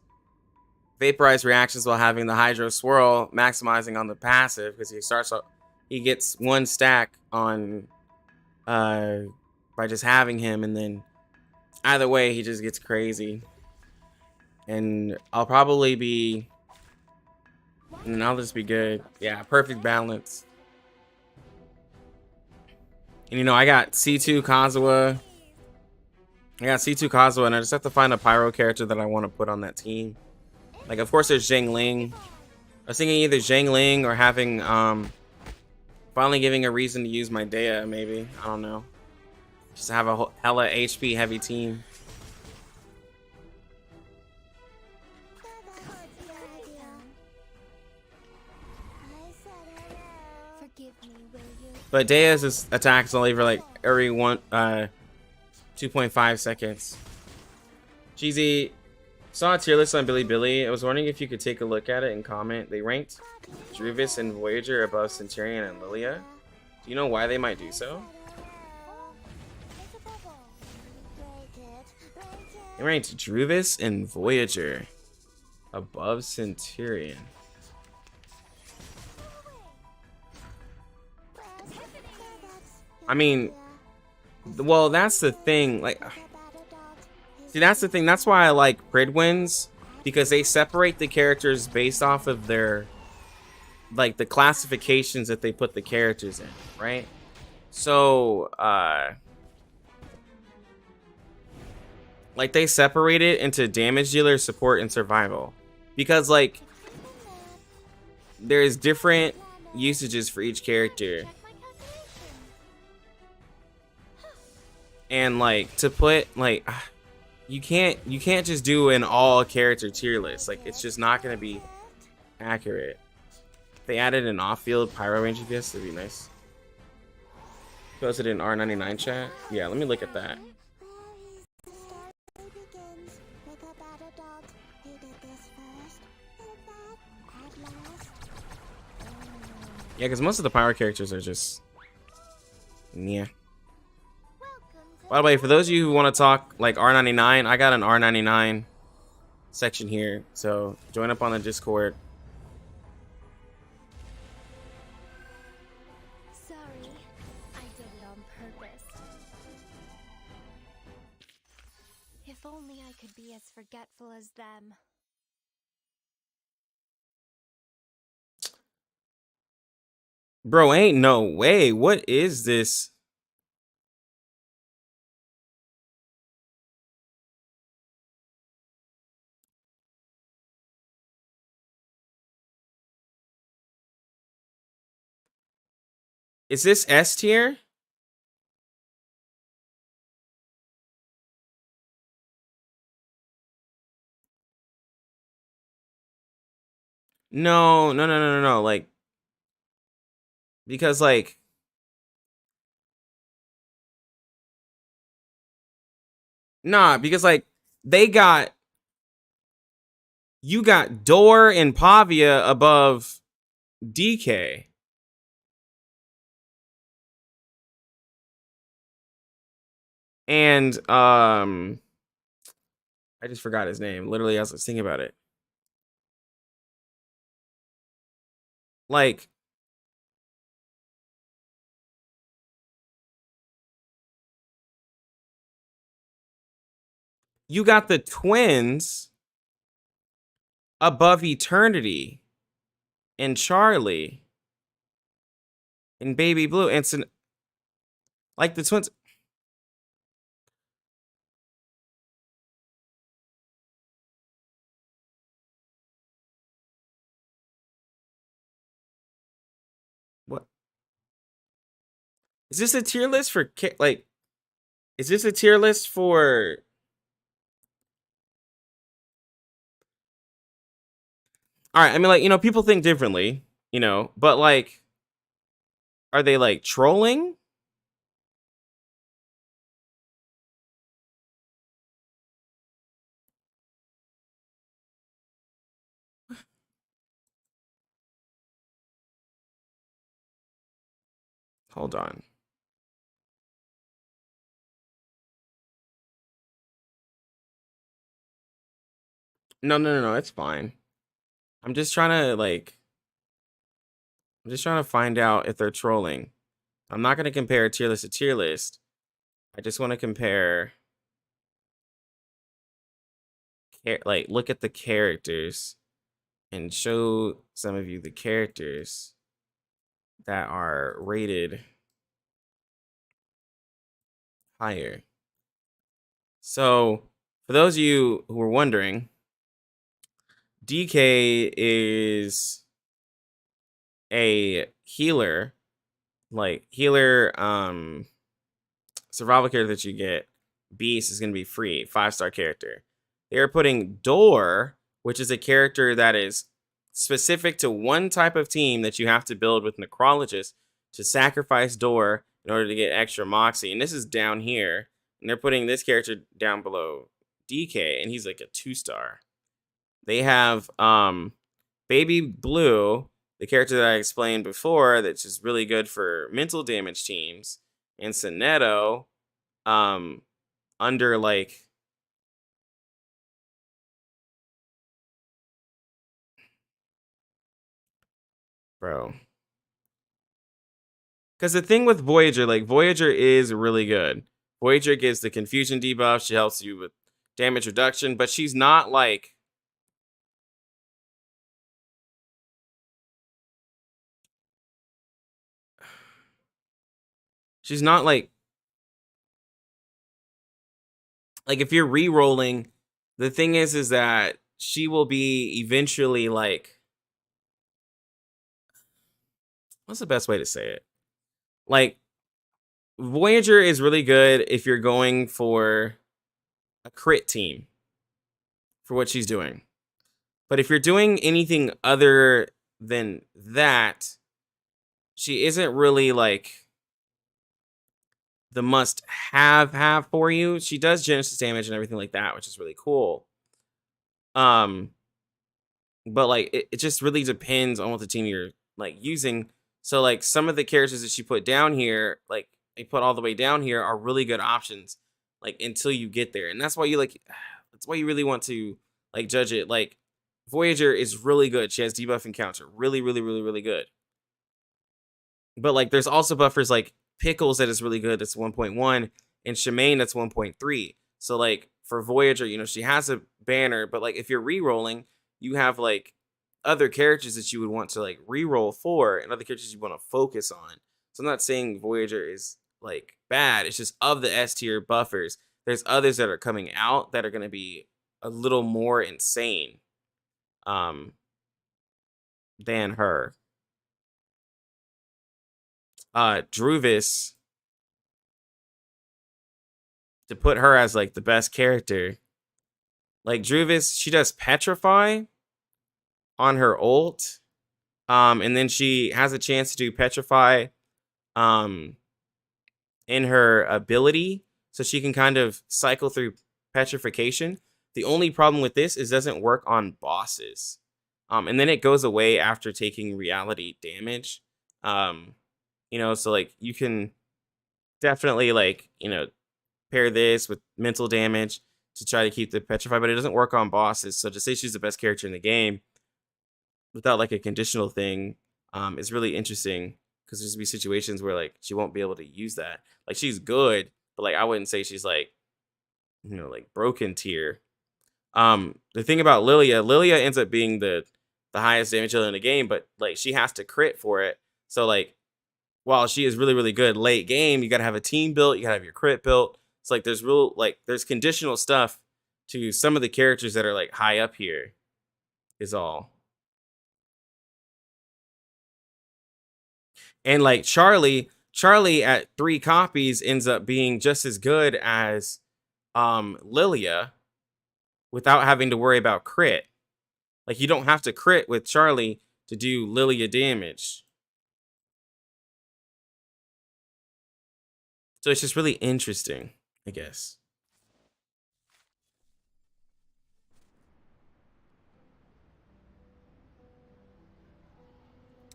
reactions while having the Hydro Swirl, maximizing on the passive because he gets one stack on by just having him, and then either way he just gets crazy. And I'll probably be, and I'll just be good. Yeah, perfect balance. And you know, I got C2 Kazuha. And I just have to find a Pyro character that I want to put on that team. Like, of course, there's Zhang Ling. I was thinking either Zhang Ling or having, finally giving a reason to use my Dea, maybe. I don't know. Just to have a hella HP heavy team. But Dea's attack is only for like every 2.5 seconds. Cheesy. Saw a tier list on Bilibili. I was wondering if you could take a look at it and comment. They ranked Druvis and Voyager above Centurion and Lilia. Do you know why they might do so? They ranked Druvis and Voyager above Centurion. I mean, well, that's the thing. Like, see, that's the thing. That's why I like Pridwins, because they separate the characters based off of their, like, the classifications that they put the characters in, right? So, like, they separate it into damage dealer, support, and survival, because, like, there's different usages for each character. And like, to put like, you can't just do an all character tier list. Like, it's just not gonna be accurate. If they added an off-field Pyro range DPS, that'd be nice. Posted in R99 chat. Yeah, let me look at that. Yeah, because most of the Pyro characters are just, yeah. By the way, for those of you who want to talk like R99, I got an R99 section here, so join up on the Discord. Sorry, I did it on purpose. If only I could be as forgetful as them. Bro, ain't no way. What is this? Is this S tier? No. Like, because like, nah, because like you got Door and Pavia above DK. And I just forgot his name. Literally, I was thinking about it. Like, you got the twins above Eternity and Charlie and Baby Blue. And so, like, the twins. Is this a tier list for like? Is this a tier list for? All right, I mean, like, you know, people think differently, you know, but like, are they like trolling? Hold on. No, it's fine. I'm just trying to like, I'm just trying to find out if they're trolling. I'm not going to compare tier list to tier list. I just want to compare, like, look at the characters and show some of you the characters that are rated higher. So, for those of you who are wondering, DK is a healer, like healer survival character that you get. Beast is going to be free, 5-star character. They are putting Door, which is a character that is specific to one type of team that you have to build with Necrologist to sacrifice Door in order to get extra Moxie. And this is down here. And they're putting this character down below DK, and he's like a 2-star. They have Baby Blue, the character that I explained before, that's just really good for mental damage teams, and Sonetto, under like bro. Because the thing with Voyager, like Voyager is really good. Voyager gives the confusion debuff. She helps you with damage reduction, but she's not like she's not like if you're re-rolling, the thing is that she will be eventually like, what's the best way to say it? Like Voyager is really good if you're going for a crit team for what she's doing. But if you're doing anything other than that, she isn't really like the must have for you. She does Genesis damage and everything like that, which is really cool. But like it just really depends on what the team you're like using. So like some of the characters that she put down here, like they put all the way down here, are really good options, like until you get there. And that's why you like that's why you really want to like judge it. Like Voyager is really good. She has debuff and counter. Really good. But like there's also buffers like Pickles that is really good, that's 1.1, and Shemaine that's 1.3. So like for Voyager, you know, she has a banner, but like if you're re-rolling, you have like other characters that you would want to like re-roll for and other characters you want to focus on. So I'm not saying Voyager is like bad. It's just of the S tier buffers, there's others that are coming out that are going to be a little more insane than her. Druvis, to put her as like the best character, like Druvis, she does Petrify on her ult, and then she has a chance to do Petrify in her ability, so she can kind of cycle through petrification. The only problem with this is it doesn't work on bosses, and then it goes away after taking reality damage. You know, so like you can definitely like, you know, pair this with mental damage to try to keep the petrify, but it doesn't work on bosses. So to say she's the best character in the game without like a conditional thing is really interesting, because there's gonna be situations where like she won't be able to use that. Like she's good, but like I wouldn't say she's like, you know, like broken tier. The thing about Lilia ends up being the highest damage dealer in the game, but like she has to crit for it. So like while she is really good late game, you gotta have a team built, you gotta have your crit built. It's like there's conditional stuff to some of the characters that are like high up here, is all. And like Charlie, Charlie at 3 copies ends up being just as good as Lilia without having to worry about crit. Like, you don't have to crit with Charlie to do Lilia damage. So it's just really interesting, I guess.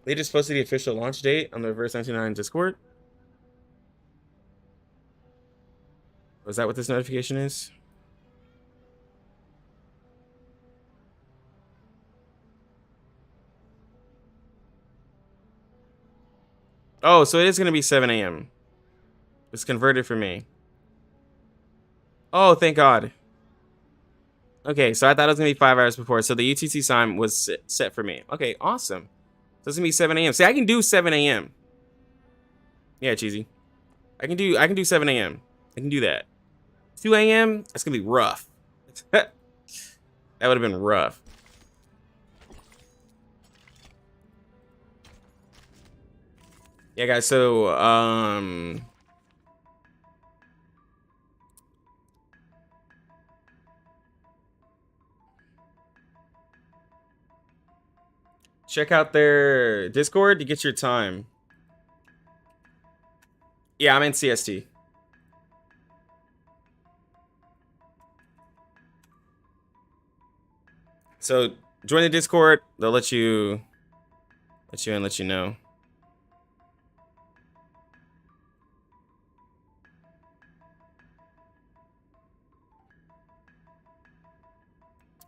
They just posted the official launch date on the Reverse 99 Discord. Was that what this notification is? Oh, so it is going to be 7 a.m. It's converted for me. Oh, thank God. Okay, so I thought it was going to be 5 hours before. So the UTC time was set for me. Okay, awesome. So it's going to be 7 a.m. See, I can do 7 a.m. Yeah, cheesy. I can do 7 a.m. I can do that. 2 a.m. That's going to be rough. That would have been rough. Yeah, guys, so check out their Discord to get your time. Yeah, I'm in CST. So join the Discord. They'll let you in, let you know.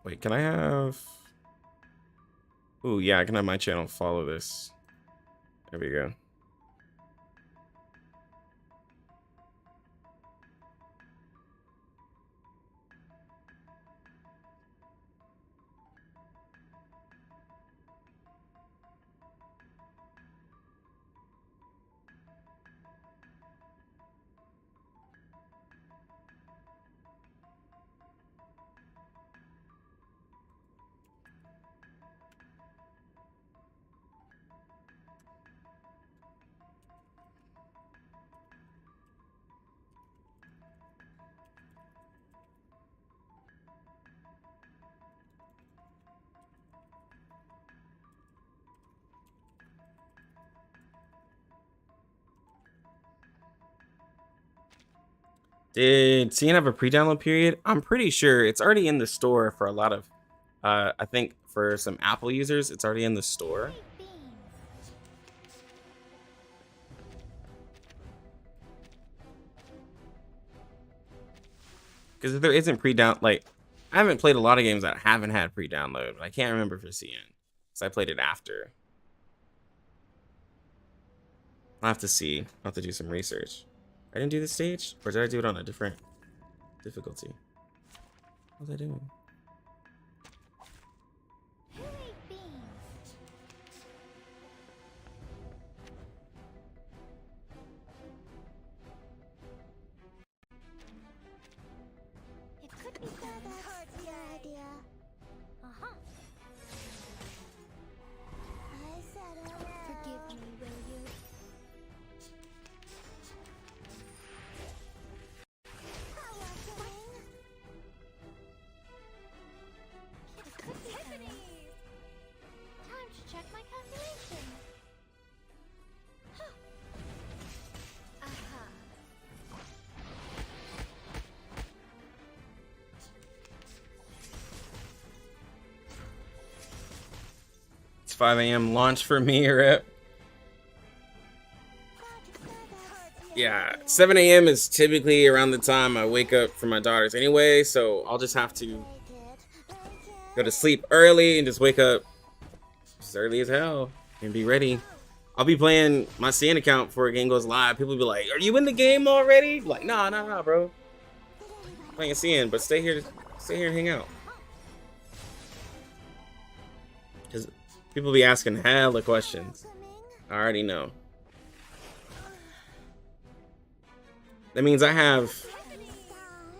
Wait, can I have? Ooh, yeah, I can have my channel follow this. There we go. Did CN have a pre-download period? I'm pretty sure it's already in the store for a lot of, I think for some Apple users, it's already in the store. Because if there isn't pre-down, like, I haven't played a lot of games that haven't had pre-download, but I can't remember for CN. So I played it after. I'll have to see. I'll have to do some research. I didn't do this stage? Or did I do it on a different difficulty? What was I doing? It could be that's your idea. Uh-huh. I said it. Forgive me, will you? Tiffany's! Time to check my calculation. Aha. It's 5 a.m. launch for me, Rip. Yeah, 7 a.m. is typically around the time I wake up for my daughters anyway, so I'll just have to go to sleep early and just wake up as early as hell and be ready. I'll be playing my CN account before a game goes live. People will be like, "Are you in the game already?" Like, nah, bro. I'm playing CN, but stay here and hang out. Because people be asking hella questions. I already know. That means I have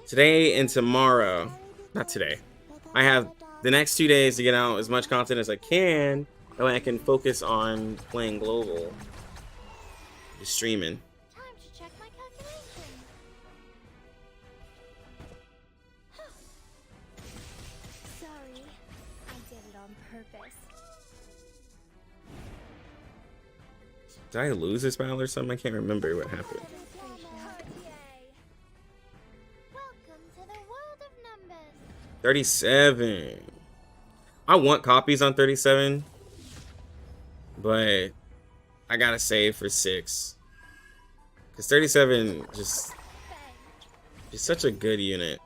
today and tomorrow. Not today. I have the next 2 days to get out as much content as I can. That way I can focus on playing global. Just streaming. Time to check my calculation. Sorry, I did it on purpose. Did I lose this battle or something? I can't remember what happened. Welcome to the world of numbers. 37. I want copies on 37, but I gotta save for 6. Because 37 just is such a good unit.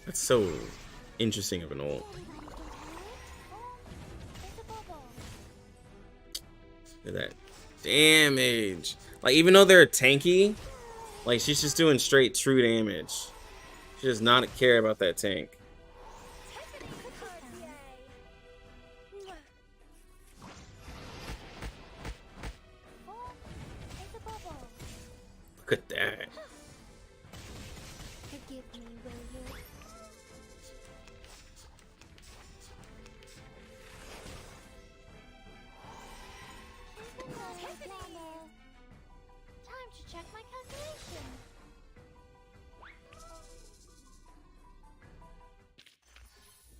That's so interesting of an ult. Look at that damage. Like, even though they're tanky, like, she's just doing straight true damage. She does not care about that tank. Look at that. Forgive me, will you? Time to check my calculation.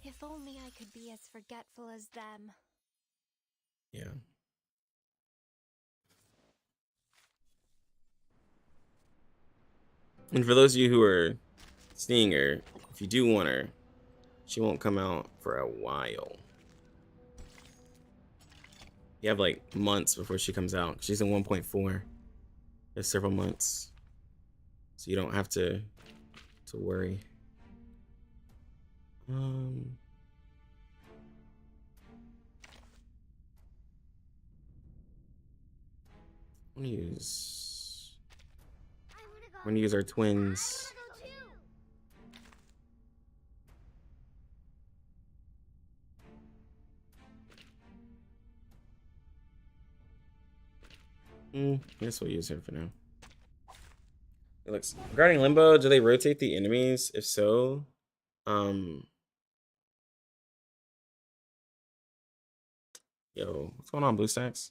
If only I could be as forgetful as them. Yeah. And for those of you who are seeing her, if you do want her, she won't come out for a while. You have like months before she comes out. She's in 1.4. There's several months, so you don't have to worry. I'm gonna use our twins. I guess we'll use him for now. It looks regarding Limbo, do they rotate the enemies? If so, yo, what's going on, BlueStacks?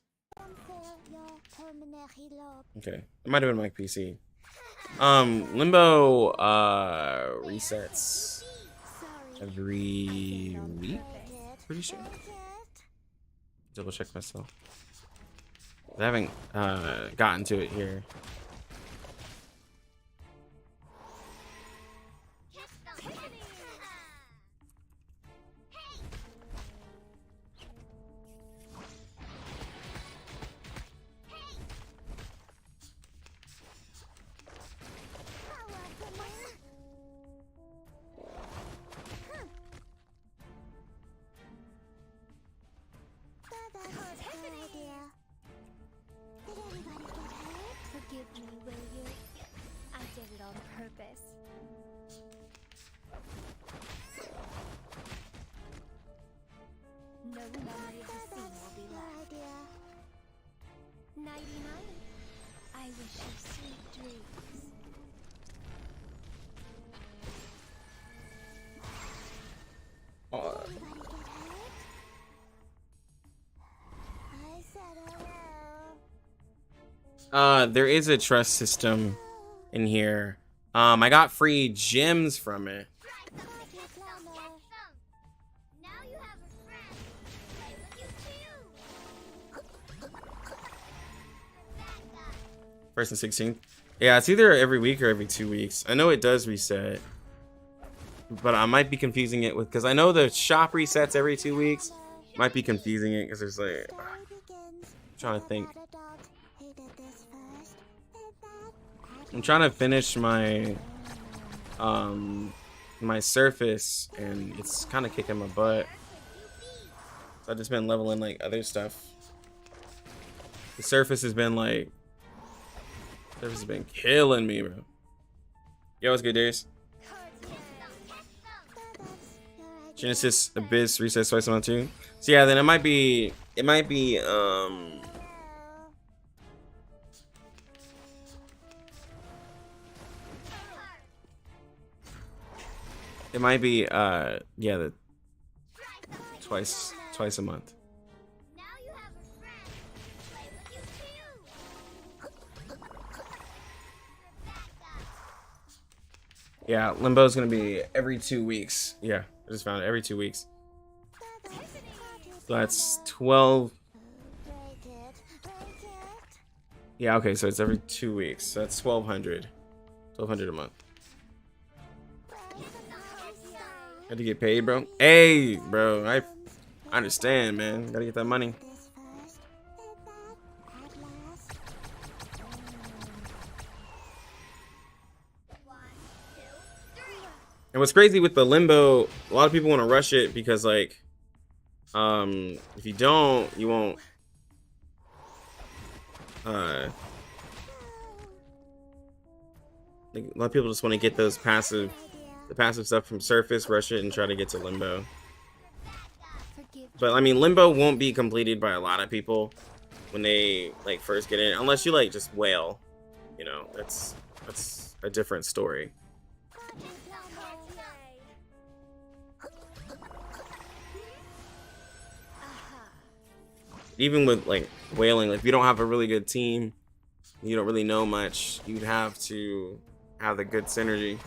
Okay, it might have been my PC. Limbo resets every week, pretty sure. Double check myself. I haven't gotten to it here. Forgive me, will you? I did it on purpose. No memory of the scene will be left. 99. I wish you sweet dreams. There is a trust system in here. I got free gems from it. First and 16th. Yeah, it's either every week or every 2 weeks. I know it does reset, but I might be confusing it with, because I know the shop resets every 2 weeks. Might be confusing it because there's like, trying to think. I'm trying to finish my my surface, and it's kind of kicking my butt. So I've just been leveling like other stuff. The surface has been like, surface has been killing me, bro. Yo, what's good, Darius? Genesis Abyss resets twice a month too. So yeah, then it might be It might be yeah, the twice a month. Now you have a friend. Play with you too. Yeah, Limbo's gonna be every 2 weeks. Yeah, I just found it every 2 weeks. So that's 12. Break it. Break it. Yeah, okay, so it's every 2 weeks. So that's 1,200. 1,200 a month. Got to get paid, bro. Hey, bro, I understand, man. Gotta get that money. This first, then that, at last. 1, 2, 3. And what's crazy with the Limbo, a lot of people want to rush it because, like, if you don't, you won't. Like, a lot of people just want to get those passive, the passive stuff from Surface, rush it, and try to get to Limbo. But I mean, Limbo won't be completed by a lot of people when they like first get in, unless you like just whale. You know, that's a different story. Even with like whaling, like if you don't have a really good team, you don't really know much, you'd have to have the good synergy.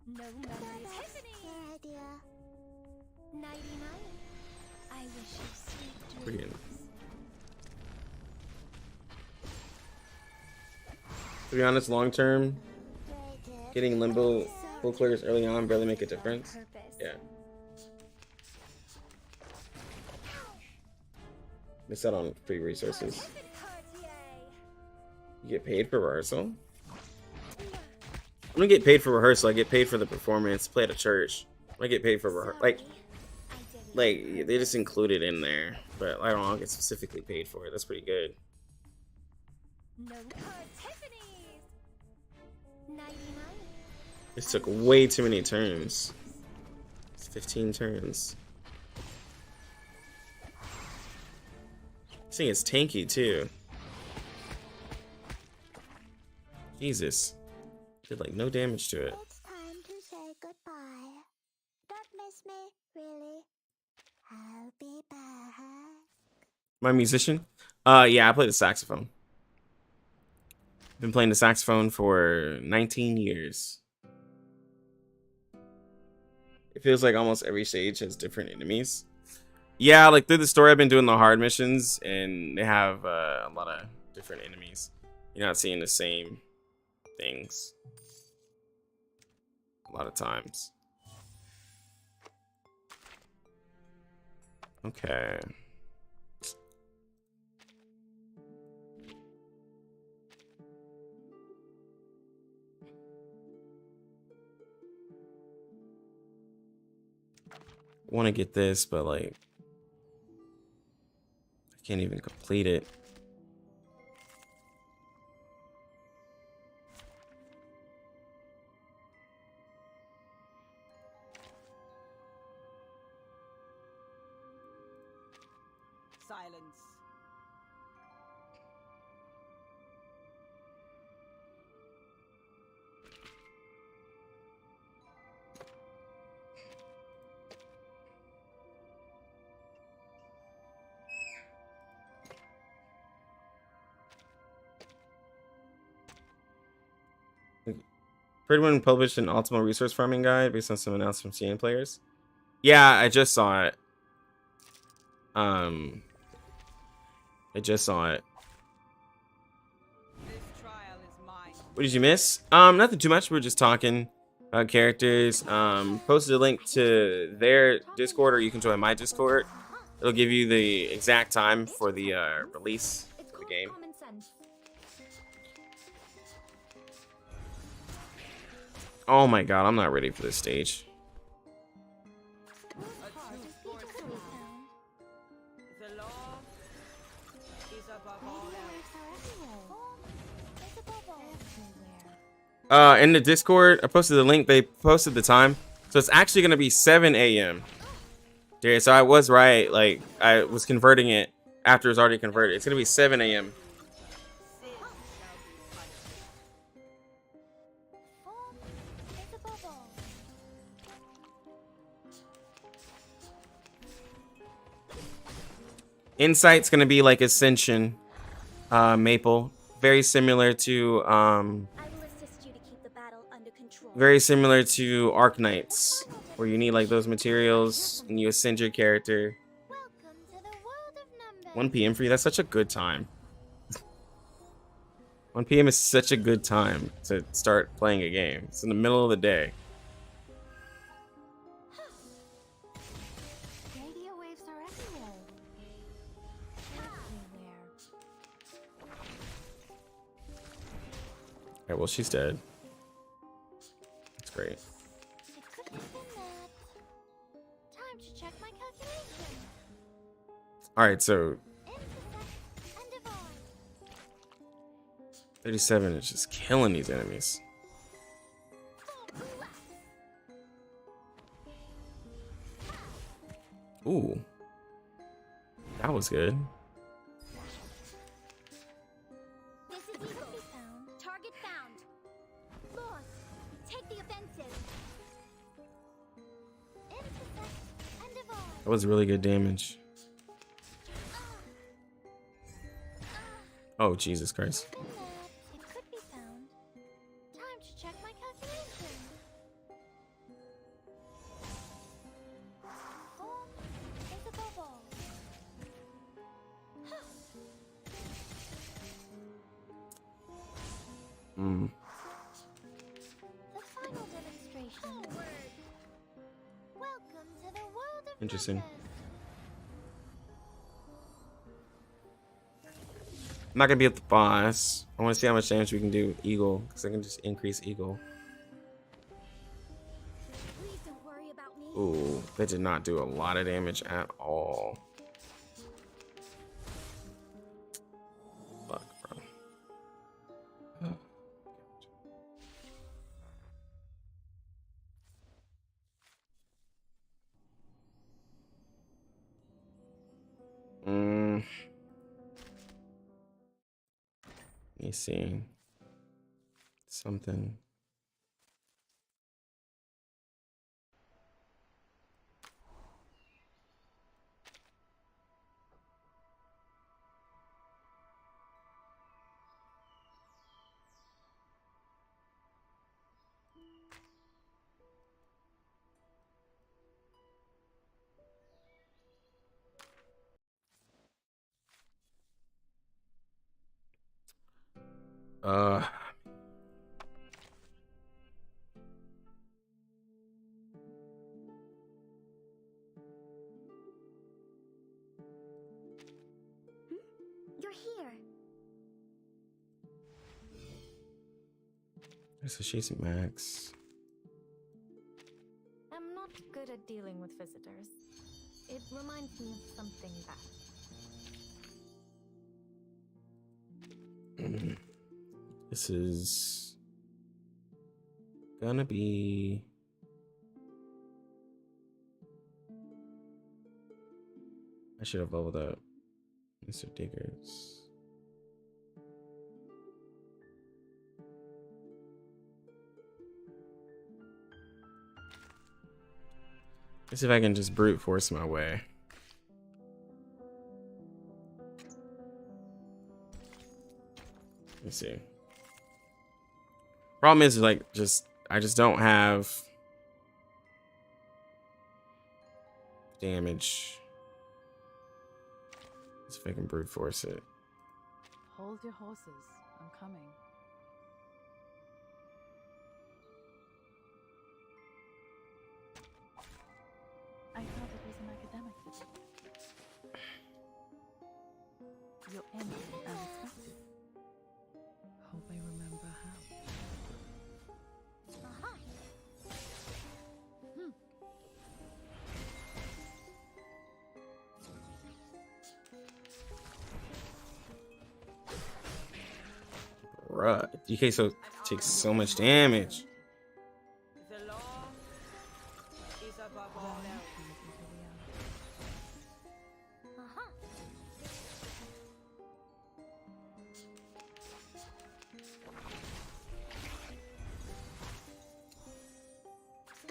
No Fair idea. 99. I wish you sweet Pretty dreams. good. To be honest, long term, Break it. getting Limbo full clears early on barely make a difference. Purpose. Yeah. Miss out on free resources. You get paid for rehearsal? I don't get paid for rehearsal. I get paid for the performance. Play at a church. I get paid for rehearsal. Like they just include it in there, but I don't get specifically paid for it. That's pretty good. No Tiffany's. 99. This took way too many turns. It's 15 turns. This thing is tanky too. Jesus. Did like no damage to it. It's time to say goodbye. Don't miss me, really. I'll be back. My musician? Yeah, I play the saxophone. Been playing the saxophone for 19 years. It feels like almost every stage has different enemies. Yeah, like through the story, I've been doing the hard missions, and they have a lot of different enemies. You're not seeing the same things a lot of times. Okay. Want to get this, but like I can't even complete it. Silence. Fredwin published an optimal resource farming guide based on some announcements from CN players. Yeah, I just saw it. I just saw it. This trial is mine. What did you miss? Nothing too much. We were just talking about characters. Posted a link to their Discord, or you can join my Discord. It'll give you the exact time for the release of the game. Common sense. Oh my god, I'm not ready for this stage. A true sportsman. The law is above all else. In the Discord, I posted the link. They posted the time, so it's actually gonna be 7 a.m. There, so I was right. Like I was converting it after it was already converted. It's gonna be 7 a.m. Sin shall be punished. Insight's gonna be like Ascension, Maple. Very similar to I will assist you to keep the battle under control. very similar to Arknights, where you need like those materials and you ascend your character. Welcome to the world of numbers. 1 p.m. for you, that's such a good time. 1 p.m. is such a good time to start playing a game. It's in the middle of the day. Radio waves are everywhere. Everywhere. Alright, well, she's dead. That's great. It could have been that. Time to check my calculation. Alright, so Intercept and divide. 37 is just killing these enemies. Ooh. That was good. This is Eagle. Found. Target found. Lost. Take the offensive. Intercept and divide. That was really good damage. Oh, Jesus Christ. Been that. It could be found. Time to check my calculation. Form is above all. Hmm. The final demonstration. Welcome to the world of Interesting. numbers. I'm not gonna be at the boss. I want to see how much damage we can do with Eagle, because I can just increase Eagle. Please don't worry about me. Ooh, that did not do a lot of damage at all. Fuck, bro. Let me see. Something. Uh, You're here. so she's max. I'm not good at dealing with visitors. It reminds me of something bad. This is gonna be I should have leveled up Mr. Diggers. Let's see if I can just brute force my way. Let me see. Problem is like I just don't have damage. Let's see if I can brute force it. Hold your horses. I'm coming. I thought it was an academic visit. Your entry unexpected. Hope I remember how. Aha. Bruh, DK so takes so much damage. The law is above all else. Aha.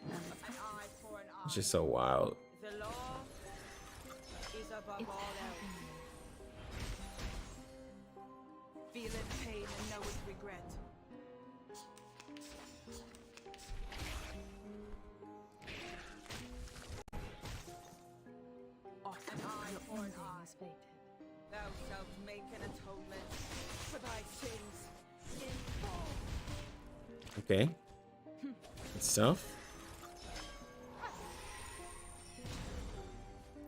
An eye for an eye. It's just so wild. The law is above It's all else. happening. Feel its pain and know its regret. An eye Your for an ending eye. is fated. Thou shalt make an atonement for thy sins in full. Okay. Good stuff.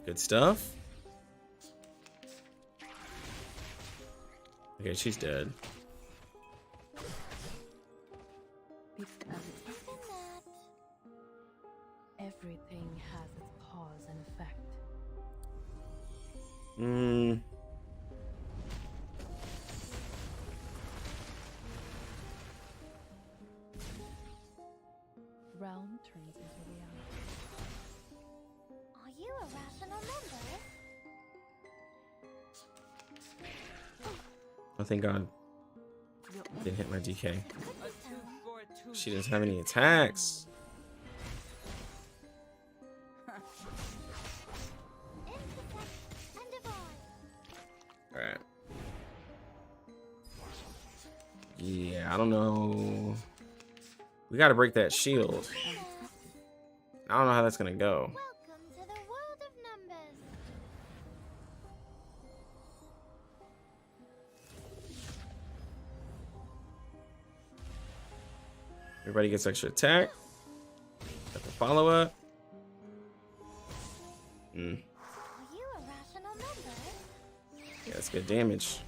Good stuff. Okay, she's dead. Everything has its cause and effect. Realm turns into reality. Are you a rational member? Oh, thank God. Didn't hit my DK. A tooth for a tooth. She doesn't have any attacks. Intersect and divide. Alright. Yeah, I don't know. We gotta break that shield. I don't know how that's gonna go. Welcome to the world of numbers. Everybody gets extra attack. Got the follow up. Are you a rational member? Yeah, that's good damage.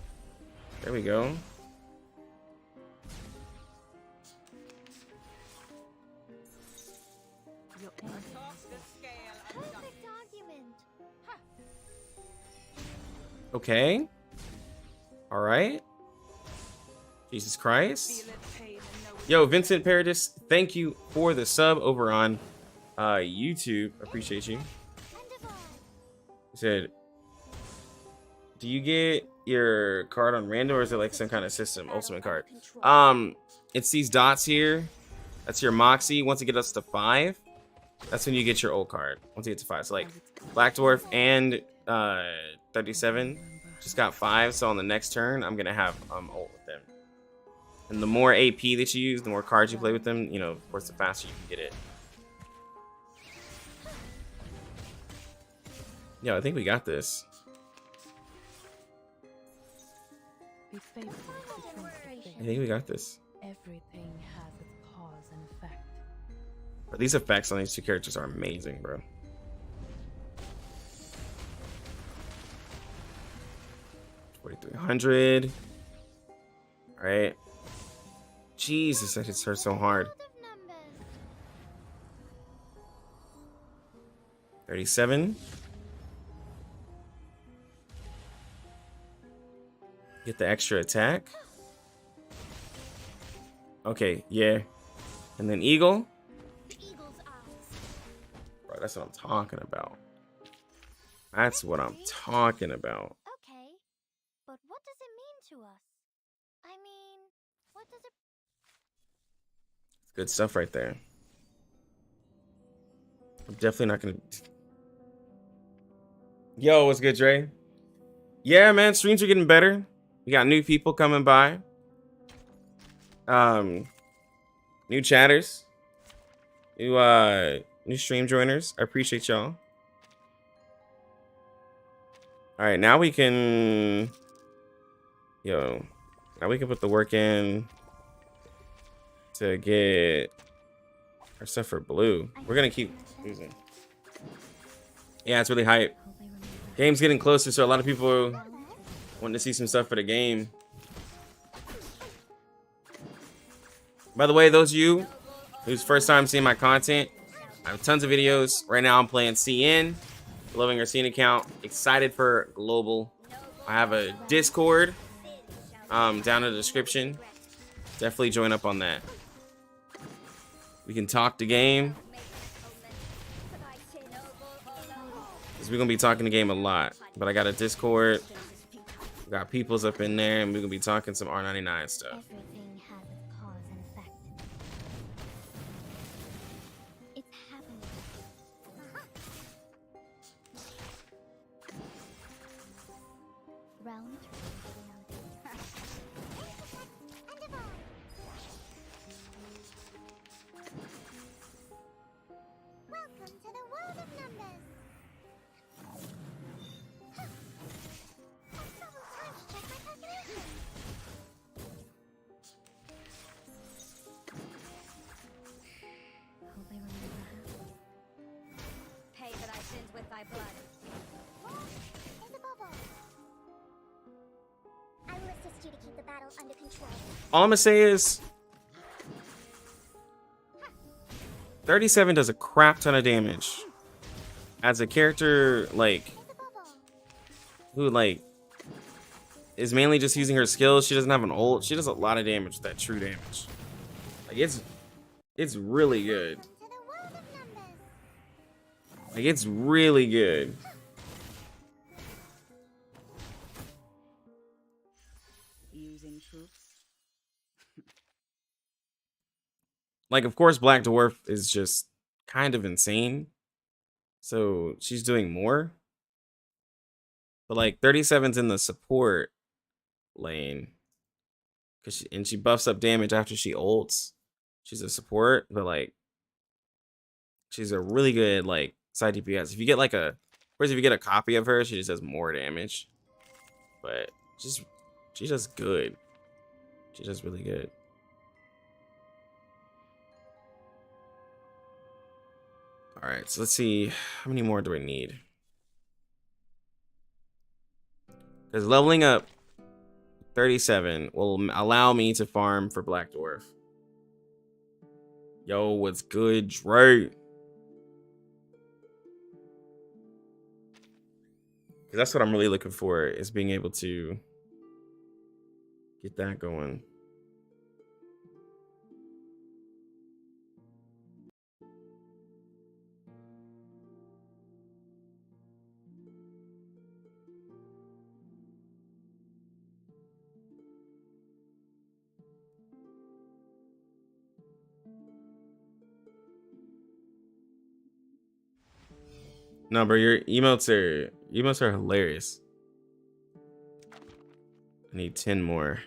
There we go. Your ending Talk is the scale and Perfect argument. Okay. All right. Jesus Christ. feel its pain and know its Yo, Vincent Paradis, thank you for the sub over on YouTube. Appreciate you. And divide. He said, do you get your card on random or is it like some kind of system ultimate card? It's these dots here. That's your Moxie. Once it gets us to 5, that's when you get your old card. Once you get to 5. So like Black Dwarf and 37 just got 5. So on the next turn, I'm gonna have ult with them. And the more AP that you use, the more cards you play with them, you know, of course, the faster you can get it. Yo, I think we got this. be faithful to the truth. I think we got this. Everything has its cause and effect. But these effects on these two characters are amazing, bro. $4,300. All right. Jesus, that hits her so hard. World of numbers. 37. Get the extra attack. Okay, yeah. And then Eagle. The eagle's eyes. Bro, that's what I'm talking about. That's what I'm talking about. Okay, but what does it mean to us? I mean, what does it... It's good stuff right there. I'm definitely not gonna... Yo, what's good, Dre? Yeah, man, streams are getting better. We got new people coming by. New chatters. New stream joiners. I appreciate y'all. Alright, now we can... Yo. Now we can put the work in to get our stuff for blue. We're gonna keep using. Yeah, it's really hype. Game's getting closer, so a lot of people want to see some stuff for the game. By the way, those of you who's first time seeing my content, I have tons of videos. Right now I'm playing CN, loving our CN account. Excited for global. I have a Discord down in the description. Definitely join up on that. We can talk the game. Because we're going to be talking the game a lot. But I got a Discord. We got peoples up in there. And we're going to be talking some R99 stuff. Everything has its cause and effect. It's happening. Realm turns to reality. you to keep the battle under control. All I'm gonna say is 37 does a crap ton of damage. As a character, like, who, like, is mainly just using her skills, she doesn't have an ult, she does a lot of damage with that true damage. Like, it's really good. Like, it's really good. Using troops. Like, of course, Black Dwarf is just kind of insane. So she's doing more. But like 37's in the support lane. And she buffs up damage after she ults. She's a support, but like she's a really good like side DPS. If you get like if you get a copy of her, she just does more damage. But she does good. She does really good. All right, so let's see. How many more do I need? Because leveling up 37 will allow me to farm for Black Dwarf. Yo, what's good, Dre? Because that's what I'm really looking for, is being able to get that going. No, bro, your emotes are hilarious. I need 10 more.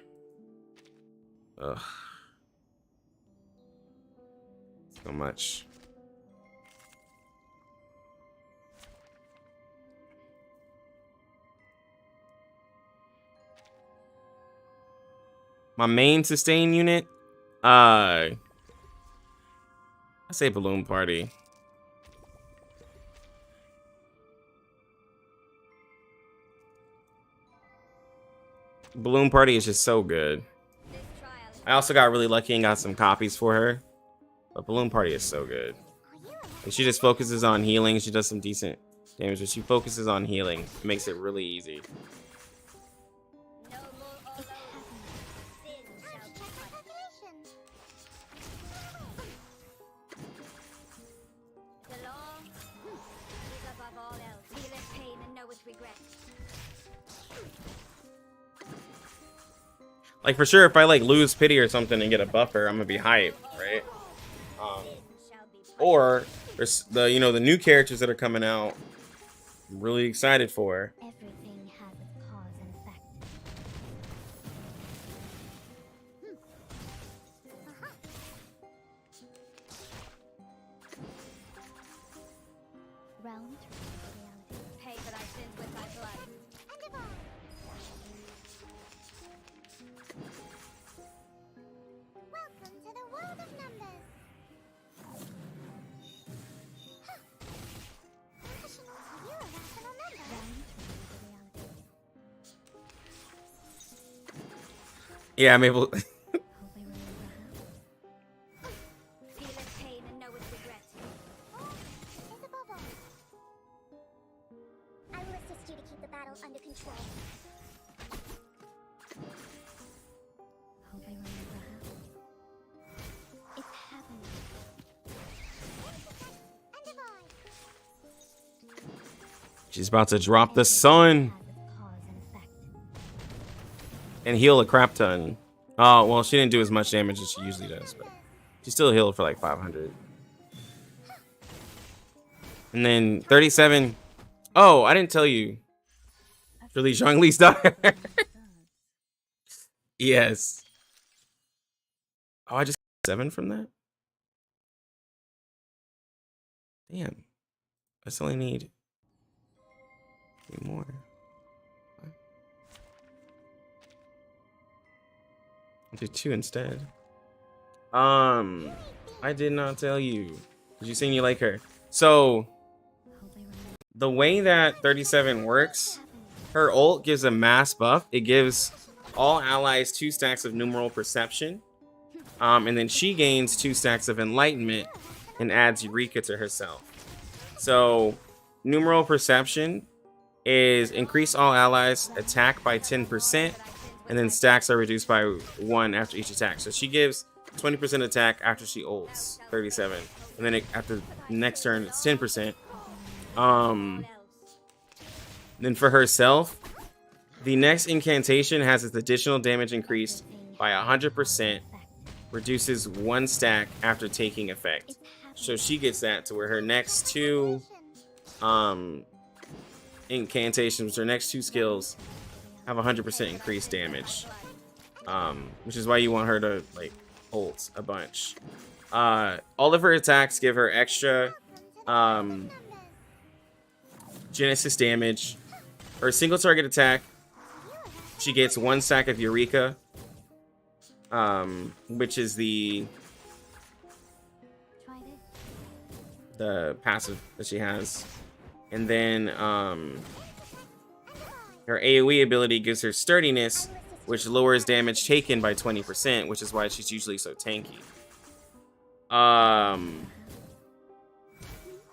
Ugh. So much. My main sustain unit? I say Balloon Party. Balloon Party is just so good. I also got really lucky and got some copies for her. But Balloon Party is so good. And she just focuses on healing. She does some decent damage, but she focuses on healing. It makes it really easy. Like, for sure, if I like lose pity or something and get a buffer, I'm gonna be hyped, right? Or there's the the new characters that are coming out. I'm really excited for. Everything has its cause and effect. Realm to reality. Pay for thy sins with thy blood. Welcome to the world of numbers. Rational to you, a rational number. Yeah, I'm able. Feel its pain and know its regret. Is above all. I will assist you to keep the battle under control. Hope I remember how. It's happening. And divine. She's about to drop the sun Has its cause and effect. and heal a crap ton. Oh, well, she didn't do as much damage as she usually does, but she still healed for like 500. And then 37. Oh, I didn't tell you. Really, Zhongli's daughter. Yes. Oh, I just got 7 from that? Damn. I still only need 3 more. I'll do 2 instead. I did not tell you. Did you saying you like her? So, the way that 37 works, her ult gives a mass buff. It gives all allies 2 stacks of numeral perception. And then she gains 2 stacks of enlightenment and adds Eureka to herself. So numeral perception is increase all allies attack by 10%, and then stacks are reduced by 1 after each attack. So she gives 20% attack after she ults, 37, and then after the next turn it's 10%. Then for herself, the next incantation has its additional damage increased by 100%, reduces 1 stack after taking effect. So she gets that to where her next 2 incantations, her next 2 skills have 100% increased damage, which is why you want her to like ult a bunch. All of her attacks give her extra Genesis damage. Her single target attack, she gets 1 stack of Eureka, which is the passive that she has. And then her AoE ability gives her sturdiness, which lowers damage taken by 20%, which is why she's usually so tanky.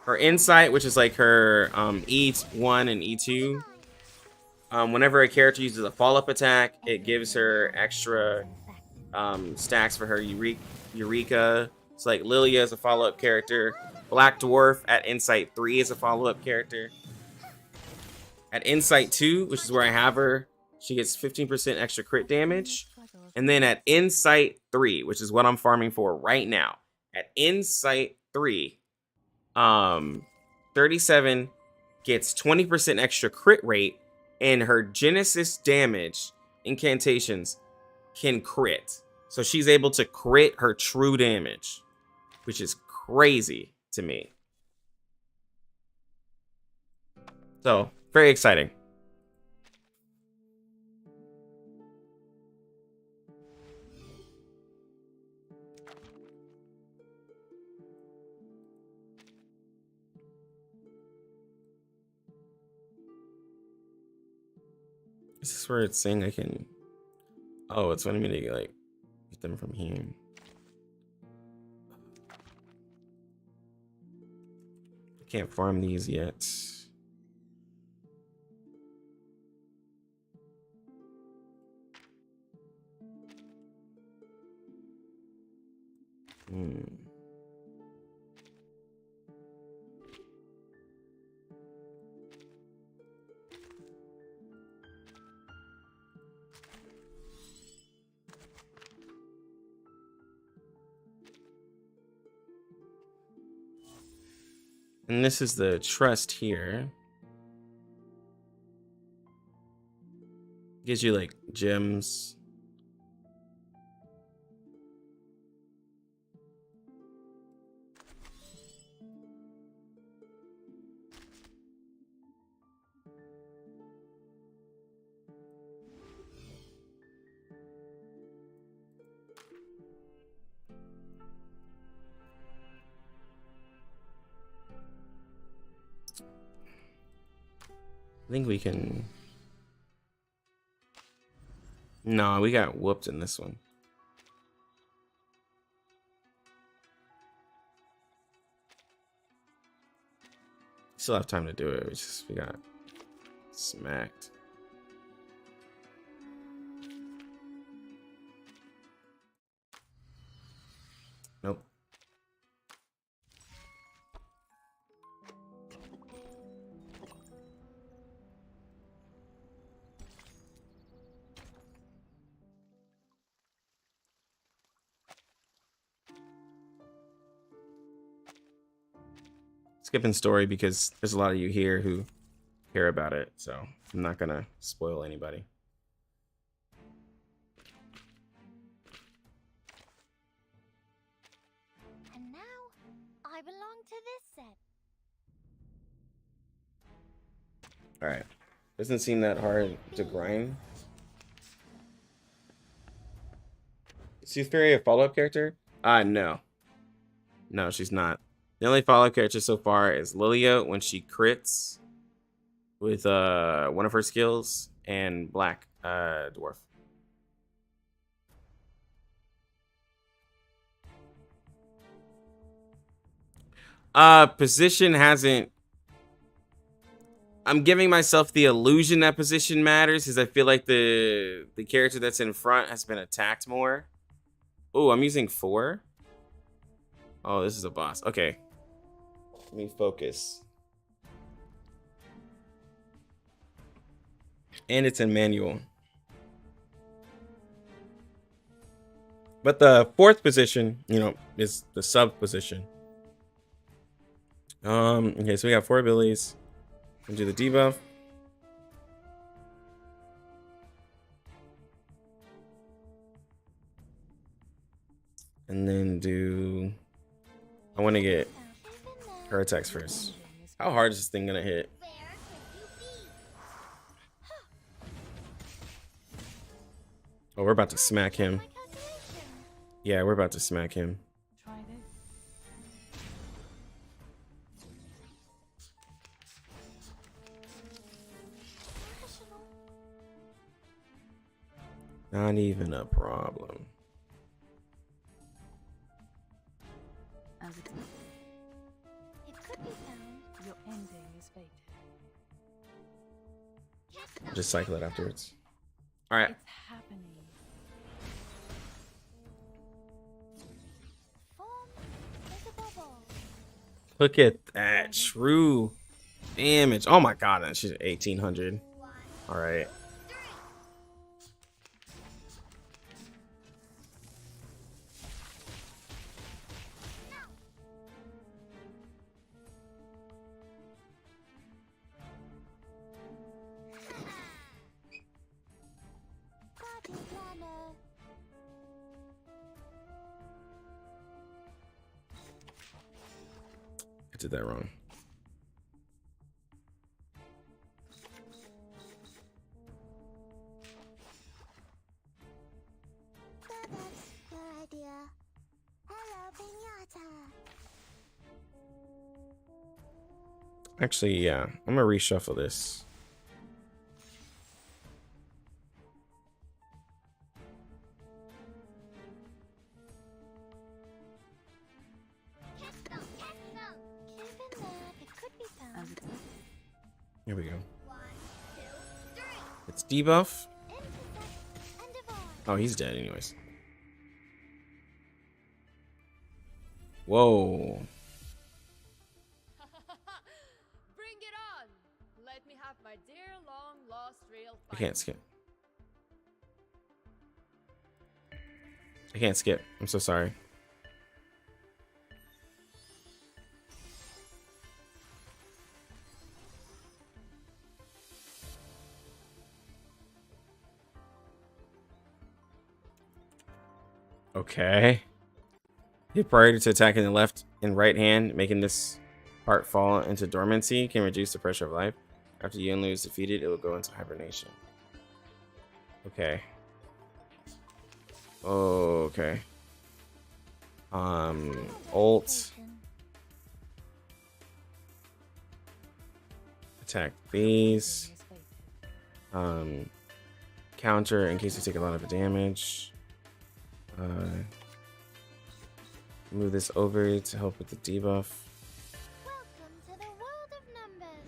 Her insight, which is like her E1 and E2. Whenever a character uses a follow-up attack, it gives her extra stacks for her Eureka. It's like Lilia is a follow-up character. Black Dwarf at Insight 3 is a follow-up character. At Insight 2, which is where I have her, she gets 15% extra crit damage. And then at Insight 3, which is what I'm farming for right now, at Insight 3, 37 gets 20% extra crit rate, and her Genesis damage incantations can crit. So she's able to crit her true damage, which is crazy to me. So, very exciting. Is this where it's saying I can... Oh, it's wanting me to like get them from here. I can't farm these yet. And this is the trust here. Gives you like gems. I think we can... No, we got whooped in this one. Still have time to do it. We got smacked. Nope. Skipping story because there's a lot of you here who care about it, so I'm not gonna spoil anybody. And now, I belong to this set. Alright. Doesn't seem that hard to grind. Is Soothfairy a follow-up character? No. No, she's not. The only follow-up character so far is Lilia when she crits with one of her skills, and Black Dwarf. Position hasn't. I'm giving myself the illusion that position matters because I feel like the character that's in front has been attacked more. Oh, I'm using 4. Oh, this is a boss. Okay. Let me focus. And it's in manual. But the 4th position, you know, is the sub position. Okay, so we got 4 abilities. We'll do the debuff. And then do... I want to get her attacks first. How hard is this thing gonna hit? Oh, we're about to smack him. Yeah, we're about to smack him. Try this. Not even a problem. As it could be found, your ending is fated. Just cycle it afterwards. All right. It's happening. Look at that true damage. Oh my god, that she's 1800. All right. I did that wrong. That's your idea. Hello, Pinata. Actually, yeah. I'm gonna reshuffle this. Here we go. It's debuff. Oh, he's dead anyways. Whoa. Bring it on! Let me have my dear long lost real I can't skip. I can't skip. I'm so sorry. Okay. Hit priority to attacking the left and right hand, making this part fall into dormancy, can reduce the pressure of life. After the enemy is defeated, it will go into hibernation. Okay. Okay. Ult. Attack these. Counter in case you take a lot of damage. Move this over to help with the debuff. Welcome to the world of numbers.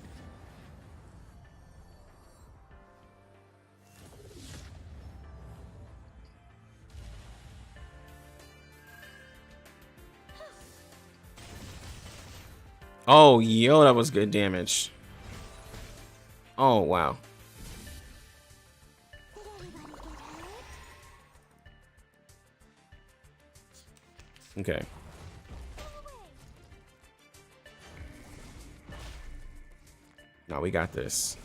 Oh, yo, that was good damage. Oh, wow. Did anybody get hurt? Okay. No, we got this.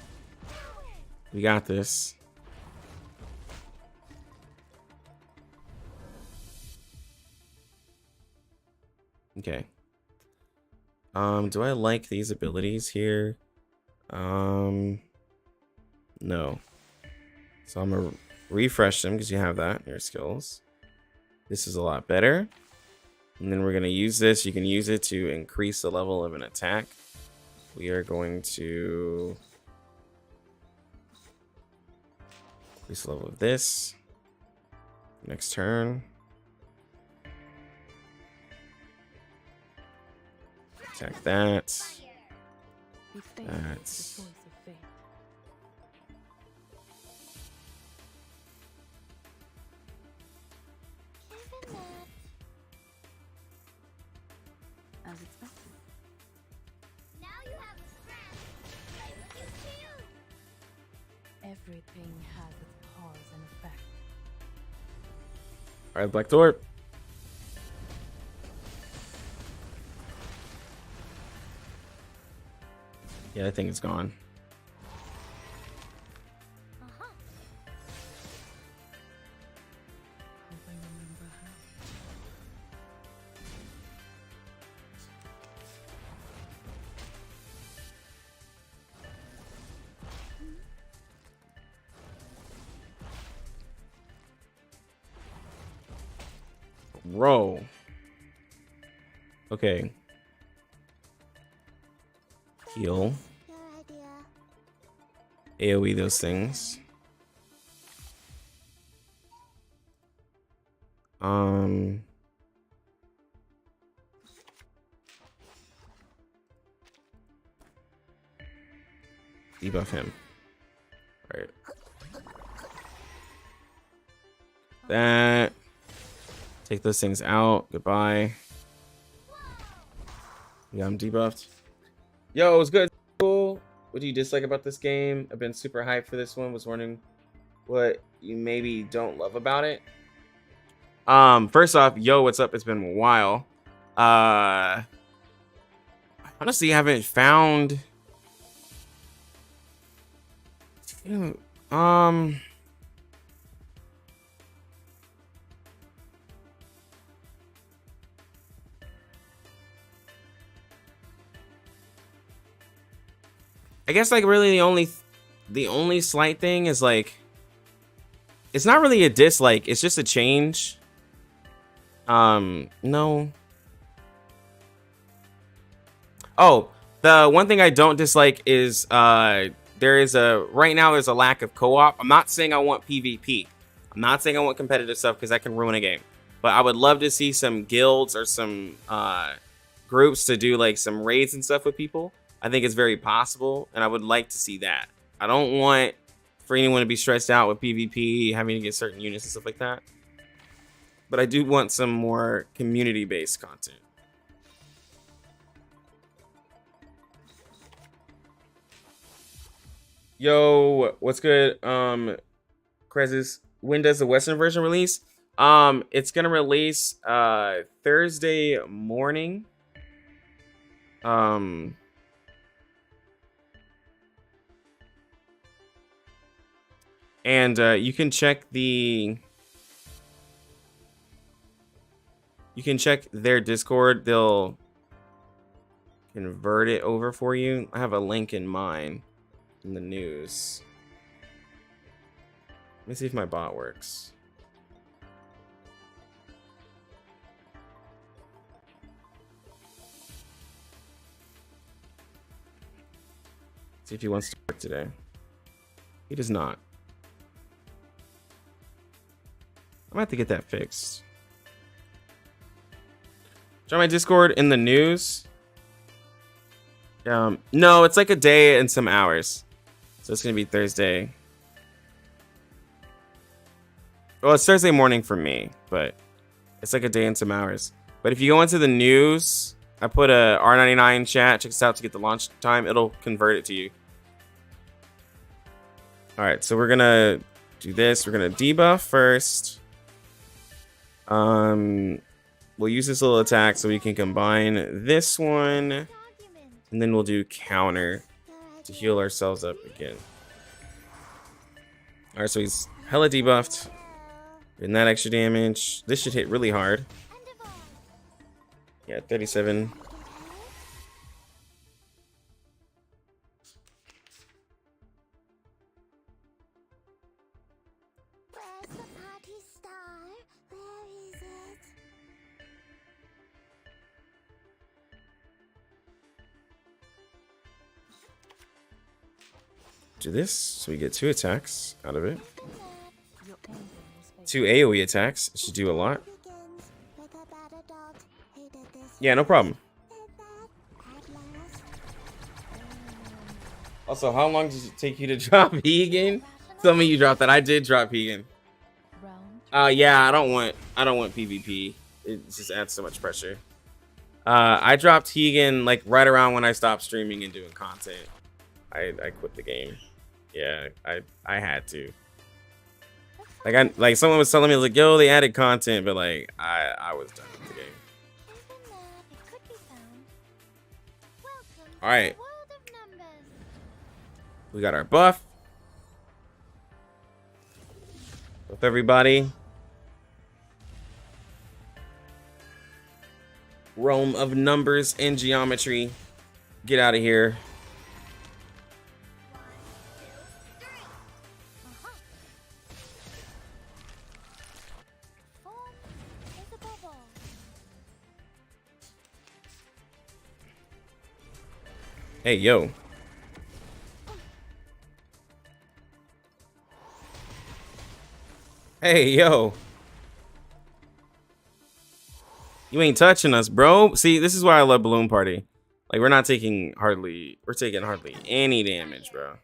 We got this. Okay. Do I like these abilities here? No. So I'm gonna refresh them because you have that in your skills. This is a lot better. And then we're gonna use this. You can use it to increase the level of an attack. We are going to increase the level of this. Next turn. Attack that. Be faithful to the That's- choice of fate. Given that, As expected. now you have a friend. Play with your shield. Everything has its cause and effect. Alright, Black Door. Yeah, I think it's gone. Uh-huh. Hope I remember how. Roll. Okay. Heal. Your idea. AoE those things. Debuff him. Right. That. Take those things out. Goodbye. Yeah, I'm debuffed. Yo, it was good. Cool. What do you dislike about this game? I've been super hyped for this one. Was wondering what you maybe don't love about it. First off, yo, what's up? It's been a while. Honestly, haven't found. I guess like really the only slight thing is like it's not really a dislike, it's just a change. No. Oh, the one thing I don't dislike is there is right now there's a lack of co-op. I'm not saying I want PvP. I'm not saying I want competitive stuff because that can ruin a game. But I would love to see some guilds or some groups to do like some raids and stuff with people. I think it's very possible, and I would like to see that. I don't want for anyone to be stressed out with PvP, having to get certain units and stuff like that. But I do want some more community-based content. Yo, what's good? Krezis, when does the Western version release? It's gonna release Thursday morning. And you can check their Discord. They'll convert it over for you. I have a link in mine in the news. Let me see if my bot works. See if he wants to work today. He does not. I'm gonna have to get that fixed. Join my Discord in the news. No, it's like a day and some hours. So it's gonna be Thursday. Well, it's Thursday morning for me, but it's like a day and some hours. But if you go into the news, I put a R99 chat. Check this out to get the launch time. It'll convert it to you. All right, so we're gonna do this. We're gonna debuff first. We'll use this little attack so we can combine this one, and then we'll do counter to heal ourselves up again. All right, so he's hella debuffed. And that extra damage. This should hit really hard. Yeah, 37. Where's the party star? Where is it? Do this so we get 2 attacks out of it. Your ending is fate. 2 AoE attacks. It should do a lot. Begins with a bad adult who did this Yeah, no problem. did that Also, how long does it take you to drop Hegan? Tell me you dropped that. I did drop Hegan. Yeah, I don't want PvP. It just adds so much pressure. I dropped Hegan like right around when I stopped streaming and doing content. I quit the game. Yeah, I had to. Like someone was telling me like, yo, they added content, but like I was done with the game. All right, we got our buff with everybody. Realm of numbers and geometry. Get out of here. Hey, yo. Hey, yo. You ain't touching us, bro. See, this is why I love Balloon Party. Like, we're taking hardly any damage, bro.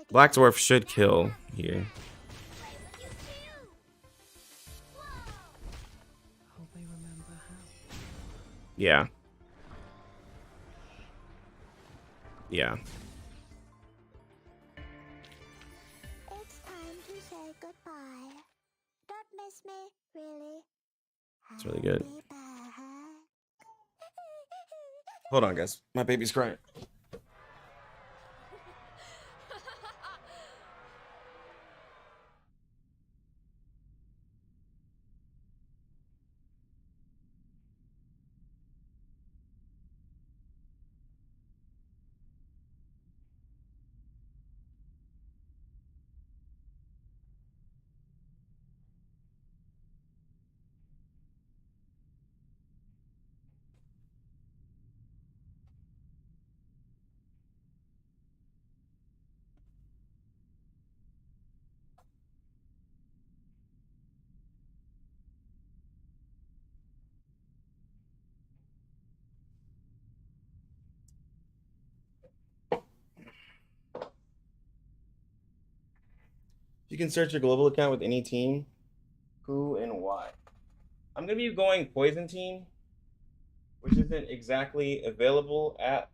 Black Dwarf should kill here. Yeah. Yeah. It's time to say goodbye. Don't miss me, really. It's really good. I'll be back. Hold on, guys. My baby's crying. You can search your global account with any team. Who and why? I'm gonna be going Poison Team, which isn't exactly available at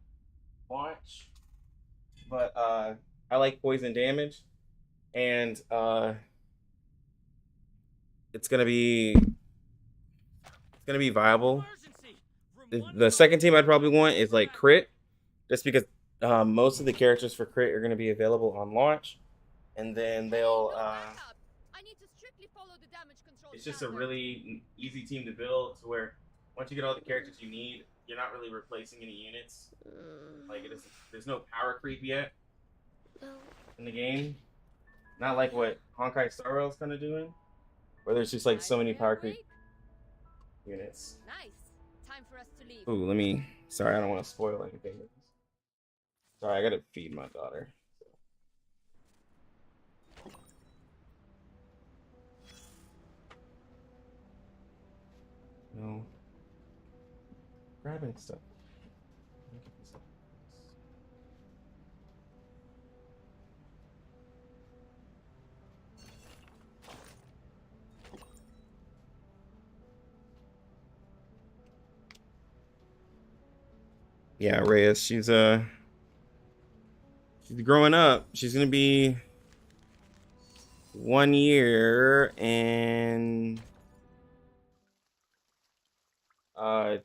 launch, but I like poison damage, and it's gonna be viable. The second team I'd probably want is like Crit, just because most of the characters for Crit are gonna be available on launch, and then they'll. It's just a really easy team to build, to where once you get all the characters you need, you're not really replacing any units. Like there's no power creep yet in the game. Not like what Honkai Star Rail's kind of doing, where there's just like so many power creep units. Nice. Time for us to leave. Ooh, let me. Sorry, I don't want to spoil anything. Sorry, I gotta feed my daughter. No. Grabbing stuff. Yeah, Reyes, she's growing up. She's gonna be 1 year and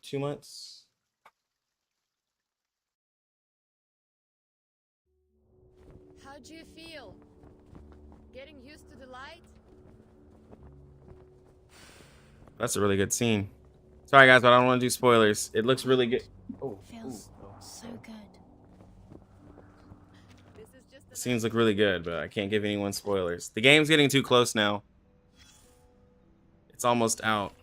2 months. How do you feel? Getting used to the light? That's a really good scene. Sorry guys, but I don't want to do spoilers. It looks really good. Oh, Feels so good. scenes look really good, but I can't give anyone spoilers. The game's getting too close now. It's almost out.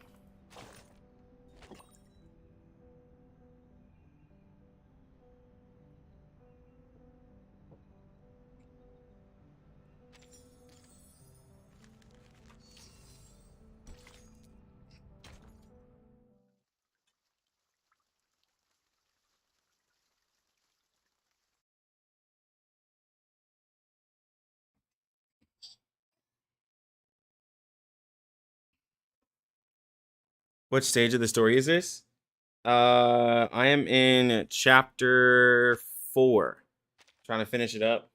What stage of the story is this? I am in chapter 4. Trying to finish it up.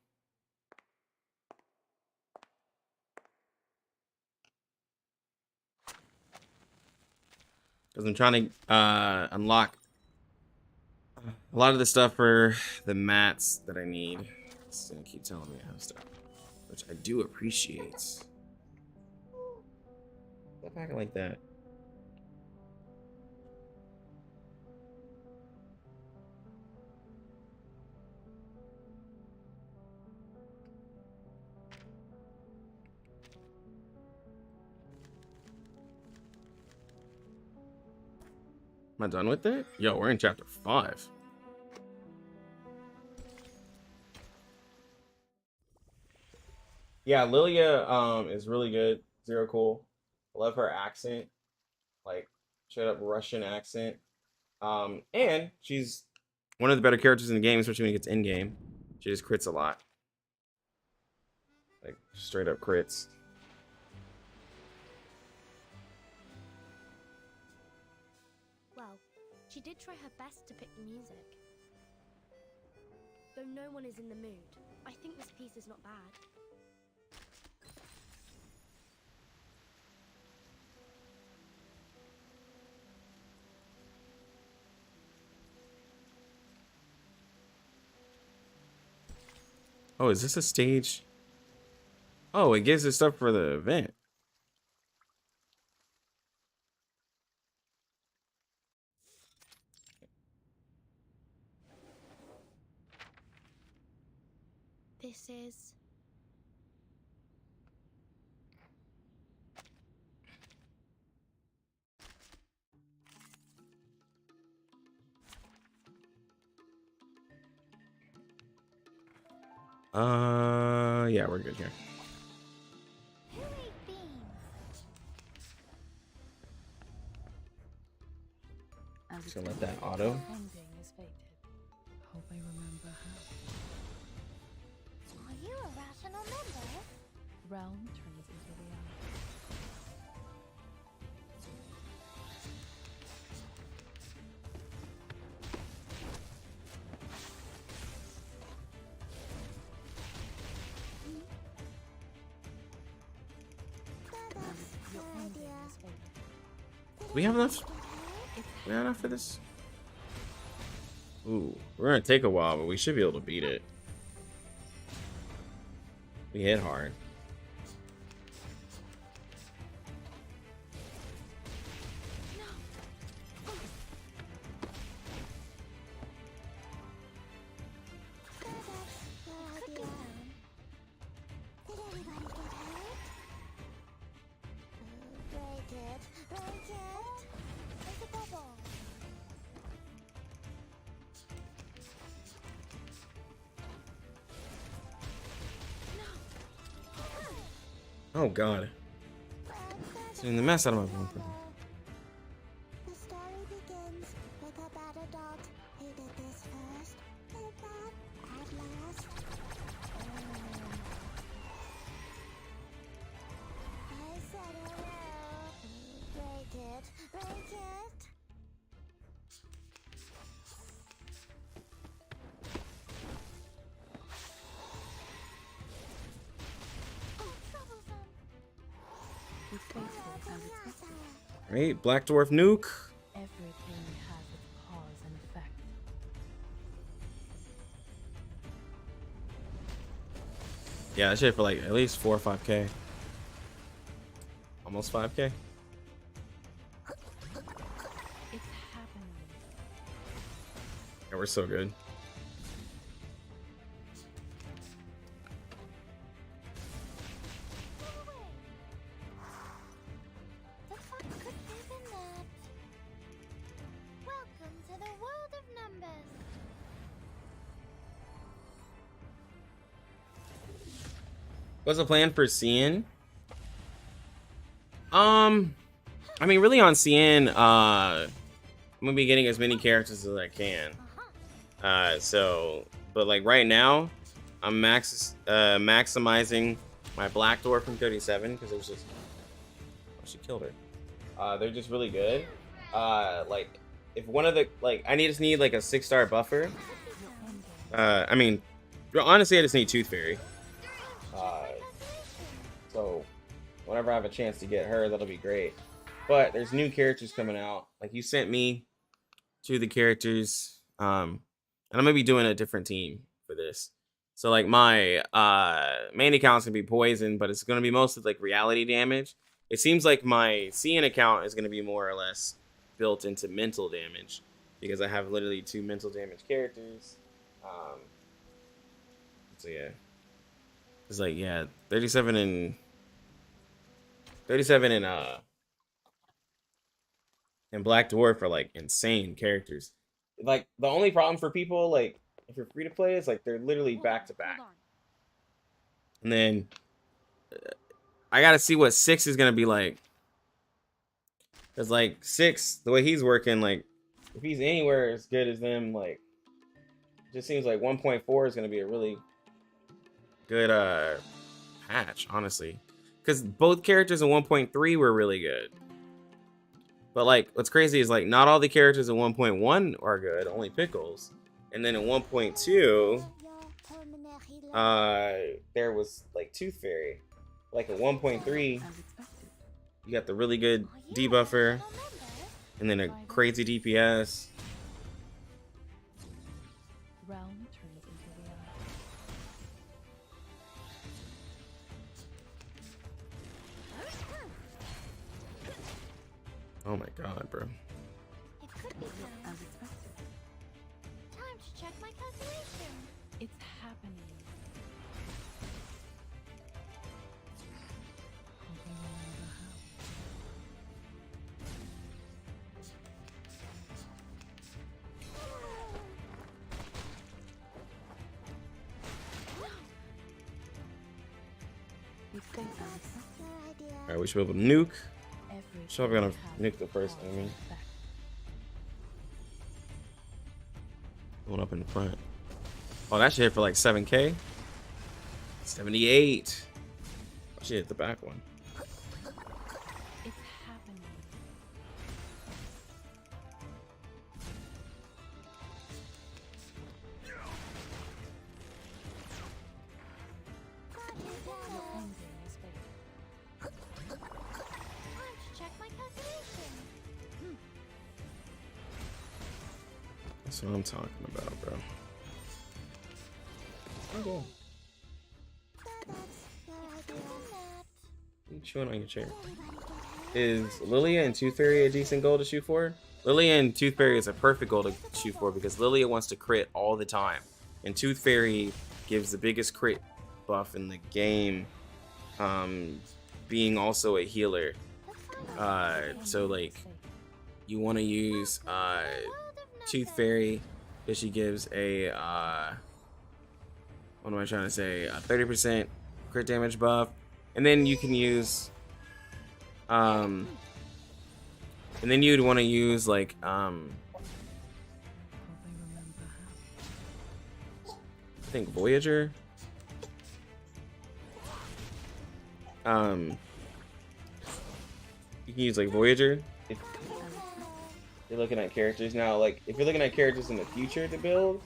Because I'm trying to unlock a lot of the stuff for the mats that I need. It's gonna keep telling me I have stuff, which I do appreciate. Stop acting like that. Am I done with it? Yo, we're in chapter 5. Yeah, Lilia is really good. Zero cool. I love her accent. Like straight up Russian accent. And she's one of the better characters in the game, especially when it gets in game. She just crits a lot. Like straight up crits. Well, she did try her best to pick the music. Though no one is in the mood, I think this piece is not bad. Oh, is this a stage? Oh, it gives us stuff for the event. This is... Yeah, we're good here. Who ate beans? Just gonna let that auto. Ending is fated. Hope I remember how. Are you a rational member? Realm turns into reality. That's Your the ending idea. is fated. Do we have enough? We have enough for this? Ooh, we're gonna take a while, but we should be able to beat it. We hit hard. So that's the idea. Did anybody get hurt? Break it. Break it. There's a bubble. Oh god. Getting the mess out of my phone. The story begins with a bad adult who did this first, and that at last. I said hello. Break it. Break it. Oh, troublesome. Be faithful and respectful. Right, Black Dwarf nuke. Everything has its cause and effect. Yeah, that shit for like at least 4 or 5k. Almost 5k. It's happening. Yeah, we're so good. The fuck could have been that? Welcome to the world of numbers. What's the plan for CN? I mean, really on CN, I'm gonna be getting as many characters as I can. But like right now, I'm maximizing my Black Dwarf from 37 because it was just, oh, she killed her. They're just really good. like if one of the like I just need like a 6-star buffer. I mean, honestly, I just need Tooth Fairy. So whenever I have a chance to get her, that'll be great. But there's new characters coming out. Like you sent me to the characters, and I'm gonna be doing a different team for this. So like my main account's gonna be poison, but it's gonna be mostly like reality damage. It seems like my CN account is gonna be more or less built into mental damage because I have literally 2 mental damage characters. So yeah, it's like 37 and Black Dwarf are like insane characters. Like the only problem for people like if you're free to play is like they're literally back to back. And then I gotta see what 6 is gonna be like. Cause like 6, the way he's working, like if he's anywhere as good as them, like it just seems like 1.4 is gonna be a really good patch, honestly. Cause both characters in 1.3 were really good. But like what's crazy is like not all the characters in 1.1 are good, only Pickles. And then in 1.2, there was like Tooth Fairy. Like at 1.3, you got the really good debuffer, and then a crazy DPS. Oh my god, bro. It could be as expected. Time to check my calculation. It's happening. Alright, we should be able to nuke. Should be gonna nuke the first enemy. Going up in the front. Oh, that should hit for like 7k. 78. Oh, she hit the back one. It's happening. Check my calculation. That's what I'm talking about, bro. Okay. You chewing on your chair. Is Lilia and Tooth Fairy a decent goal to shoot for? Lilia and Tooth Fairy is a perfect goal to shoot for because Lilia wants to crit all the time. And Tooth Fairy gives the biggest crit buff in the game, being also a healer. So like you want to use Tooth Fairy because she gives a what am I trying to say, a 30% crit damage buff, and then you can use and then you'd want to use like I think Voyager. You can use like Voyager if you're looking at characters now. Like if you're looking at characters in the future to build,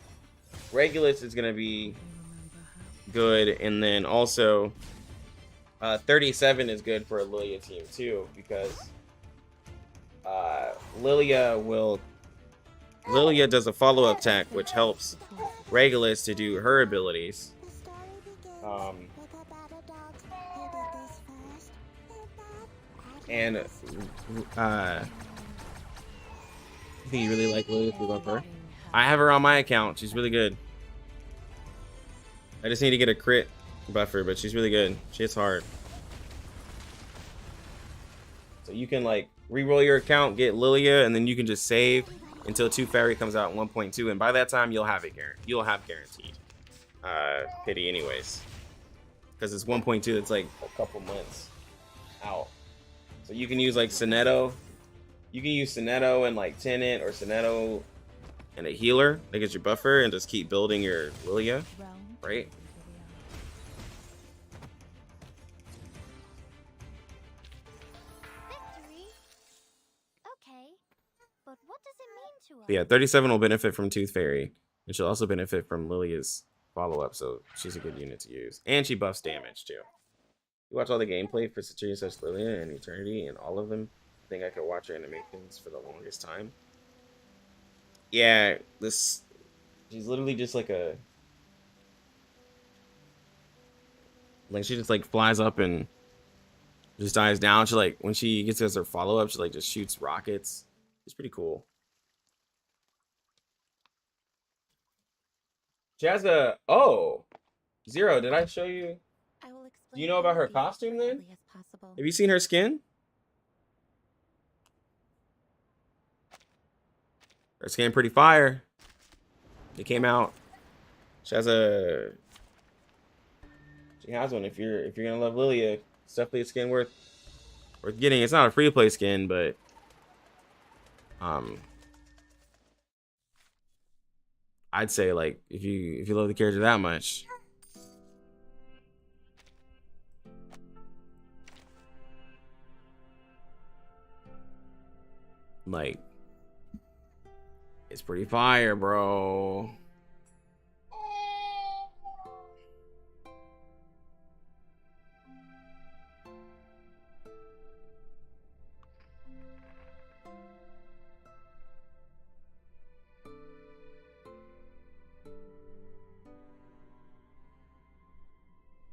Regulus is gonna be good, and then also 37 is good for a Lilia team too because Lilia does a follow-up attack which helps Regulus to do her abilities. And I think you really like Lilia if you love her. I have her on my account. She's really good. I just need to get a crit buffer, but she's really good. She hits hard. So you can like re-roll your account, get Lilia, and then you can just save until Tooth Fairy comes out in 1.2, and by that time you'll have it guaranteed. Pity anyways. Because it's 1.2, it's like a couple months out. So you can use like Sonetto. You can use Sonetto and like Tenant or Sonetto and a healer that gets your buffer and just keep building your Lilia, right? Victory? Okay. to us. But yeah, 37 will benefit from Tooth Fairy, and she'll also benefit from Lilia's follow-up, so she's a good unit to use. And she buffs damage, too. You watch all the gameplay for Saturnia / Lilia and Eternity, and all of them. I think I could watch her animations for the longest time. Yeah, she's literally just like she just like flies up and just dies down. She like, when she gets as her follow-up, she like just shoots rockets. It's pretty cool. She has a, oh, Zero, did I show you? I will explain Do you know about her everything costume as then? quickly as possible. Have you seen her skin? Her skin pretty fire. It came out. She has one. If you're gonna love Lilia, it's definitely a skin worth getting. It's not a free to play skin, but I'd say like if you love the character that much, like it's pretty fire, bro.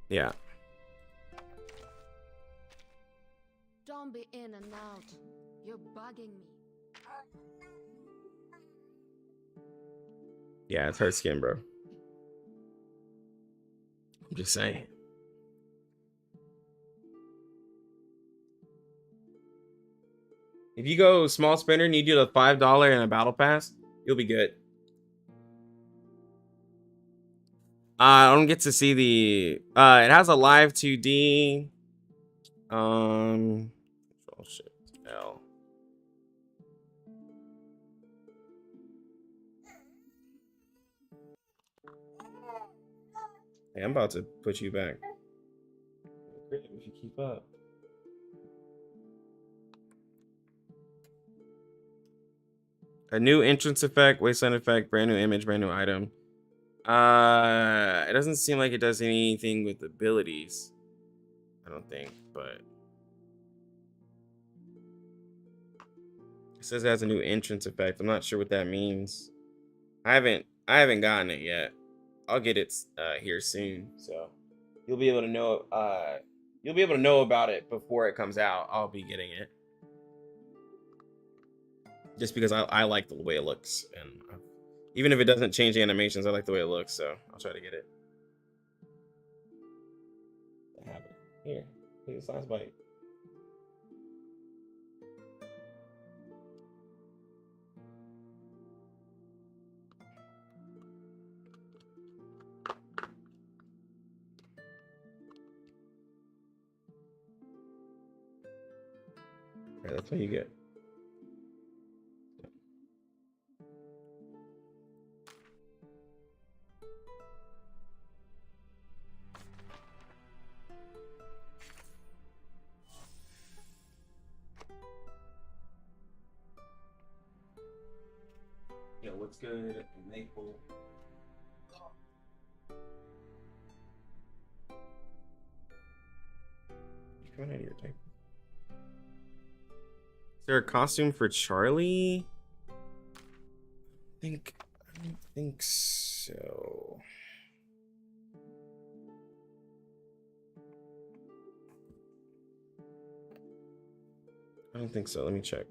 Yeah. Don't be in and out. You're bugging me. Yeah, it's her skin, bro. I'm just saying. If you go small spender and you do the $5 and a battle pass, you'll be good. I don't get to see the it has a live 2D. Oh shit. L. Hey, I'm about to put you back. If you keep up. A new entrance effect, wasteland effect, brand new image, brand new item. It doesn't seem like it does anything with abilities. I don't think, but it says it has a new entrance effect. I'm not sure what that means. I haven't gotten it yet. I'll get it here soon, so you'll be able to know. You'll be able to know about it before it comes out. I'll be getting it just because I like the way it looks, and even if it doesn't change the animations, I like the way it looks. So I'll try to get it. I have it here. Take this last bite. All right, that's what you get. Yo, what's good? Maple. You coming out of your tank? Is there a costume for Charlie? I don't think so. I don't think so. Let me check.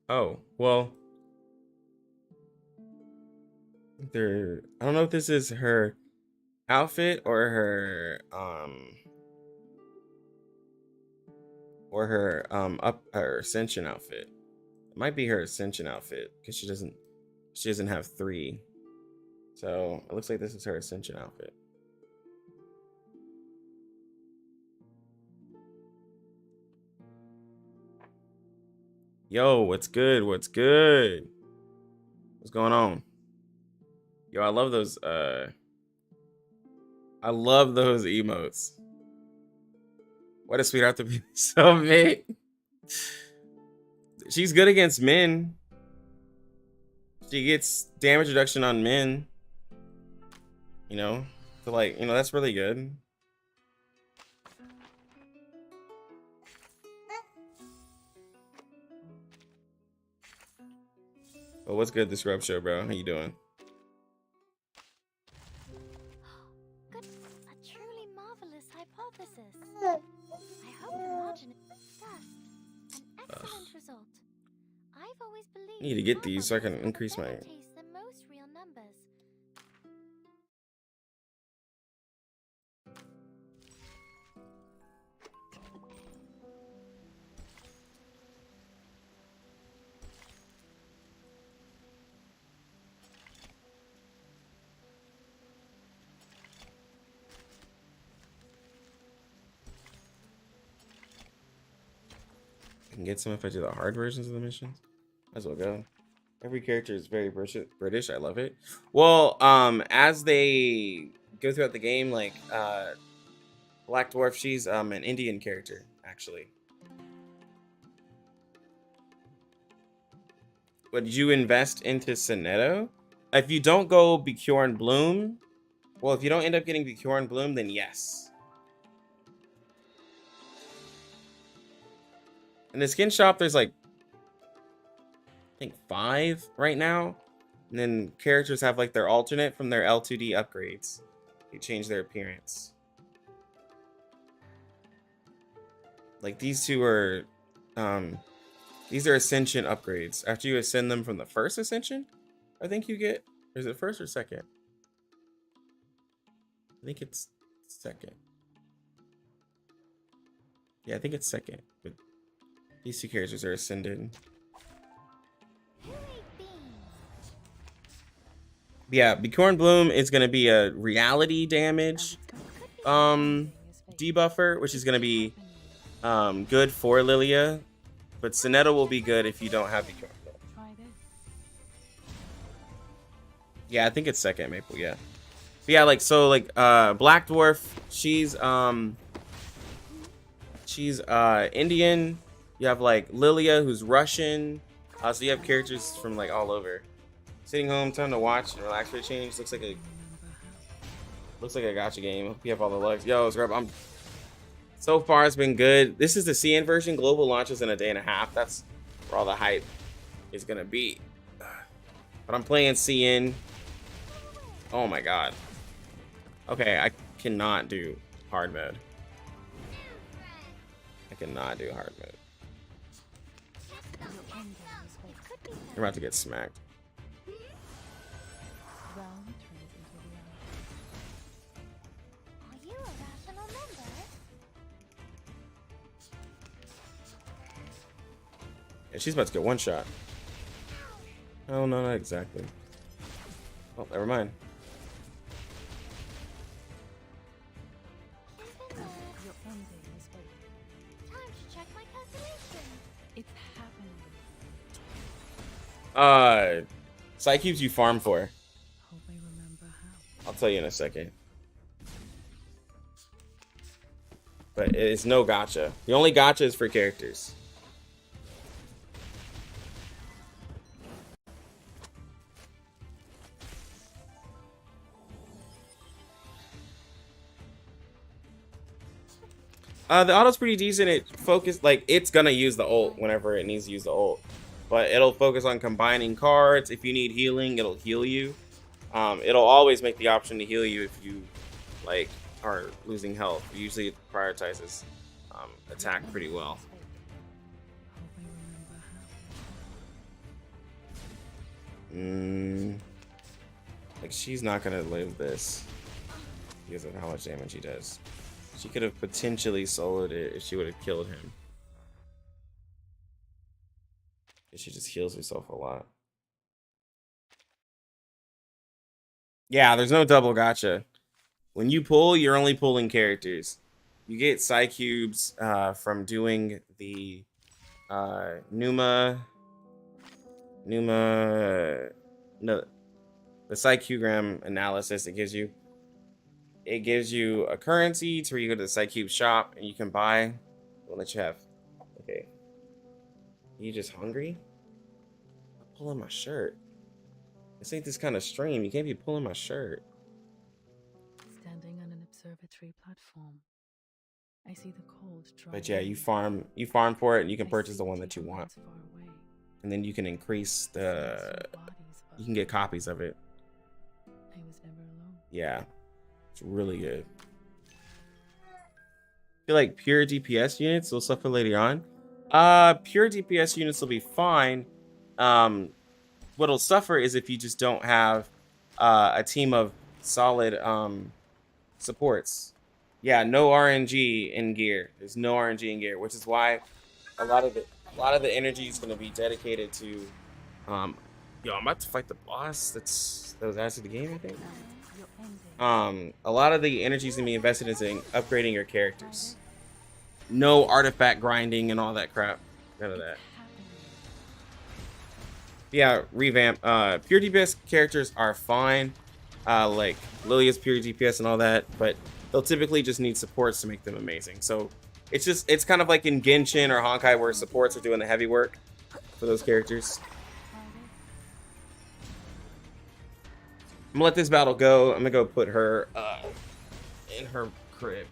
Oh, well. I don't know if this is her outfit or her her ascension outfit. It might be her ascension outfit because she doesn't have 3. So it looks like this is her ascension outfit. Yo, what's good? What's good? What's going on? Yo, I love those emotes. What a sweetheart to be so big. She's good against men. She gets damage reduction on men. You know? So like, you know, that's really good. Well, what's good this Rub Show, bro? How you doing? Good. A truly marvelous hypothesis. I hope the margin is first. An excellent result. I've always believed I need to get these so I can increase my... taste the most real numbers. I can get some if I do the hard versions of the missions. Might as well go. Every character is very British. I love it. Well, as they go throughout the game, like Black Dwarf, she's an Indian character, actually. Would you invest into Sonetto? If you don't go Bjorn Bloom, well, if you don't end up getting Bjorn Bloom, then yes. In the skin shop, there's like, I think 5 right now. And then characters have like their alternate from their L2D upgrades. They change their appearance. Like these two are, these are Ascension upgrades. After you ascend them from the first Ascension, I think you get, or is it first or second? I think it's second. Yeah, I think it's second. But these two characters are ascended. Yeah, Bjorn Bloom is going to be a reality damage debuffer, which is going to be good for Lilia. But Sonetto will be good if you don't have Bjorn Bloom. Yeah, I think it's second Maple, yeah. But yeah, like, so, like, Black Dwarf, she's Indian. You have, like, Lilia, who's Russian. So you have characters from, like, all over. Sitting home, time to watch and relax for a change. Looks like a gacha game. Hope you have all the lugs. Yo, Scrub, so far it's been good. This is the CN version. Global launches in a day and a half. That's where all the hype is gonna be. But I'm playing CN. Oh my god. Okay, I cannot do hard mode. I cannot do hard mode. You're about to get smacked. Are you a rational member? Yeah, she's about to get one shot. Oh no, not exactly. Oh, never mind. Time to check my calculation. It's happening. Psycubes you farm for. Hope I remember how. I'll tell you in a second. But it's no gacha. The only gacha is for characters. The auto's pretty decent. It focused, like, it's gonna use the ult whenever it needs to use the ult. But it'll focus on combining cards. If you need healing, it'll heal you. It'll always make the option to heal you if you, like, are losing health. Usually it prioritizes attack pretty well. Like, she's not gonna live this because of how much damage he does. She could have potentially soloed it if she would have killed him. She just heals herself a lot. Yeah, there's no double gacha. When you pull, you're only pulling characters. You get Psycubes from doing the Numa, no, the psychogram analysis it gives you a currency to where you go to the Psycube shop and you can buy the one that you have. Okay. You just hungry? I'm pulling my shirt. This ain't this kind of stream. You can't be pulling my shirt. Standing on an observatory platform, I see the cold dry. But yeah, you farm for it and you can purchase the one that you want. And then you can increase you can get copies of it. I was never alone. Yeah. It's really good. I feel like pure DPS units will suffer later on. Pure DPS units will be fine. What'll suffer is if you just don't have a team of solid supports. Yeah, no RNG in gear. There's no RNG in gear, which is why a lot of the energy is going to be dedicated to yo, I'm about to fight the boss that was added to the game, I think. A lot of the energy is going to be invested in upgrading your characters. No artifact grinding and all that crap. None of that. Yeah, revamp. Pure DPS characters are fine. Like Lilia's pure DPS and all that, but they'll typically just need supports to make them amazing. So it's kind of like in Genshin or Honkai where supports are doing the heavy work for those characters. I'm gonna let this battle go. I'm gonna go put her in her crib.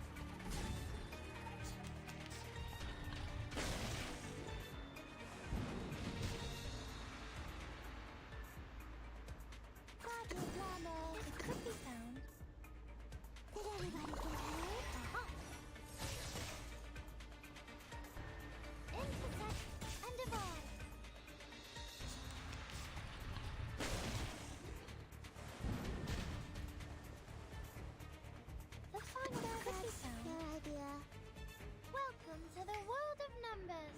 Welcome to the world of numbers.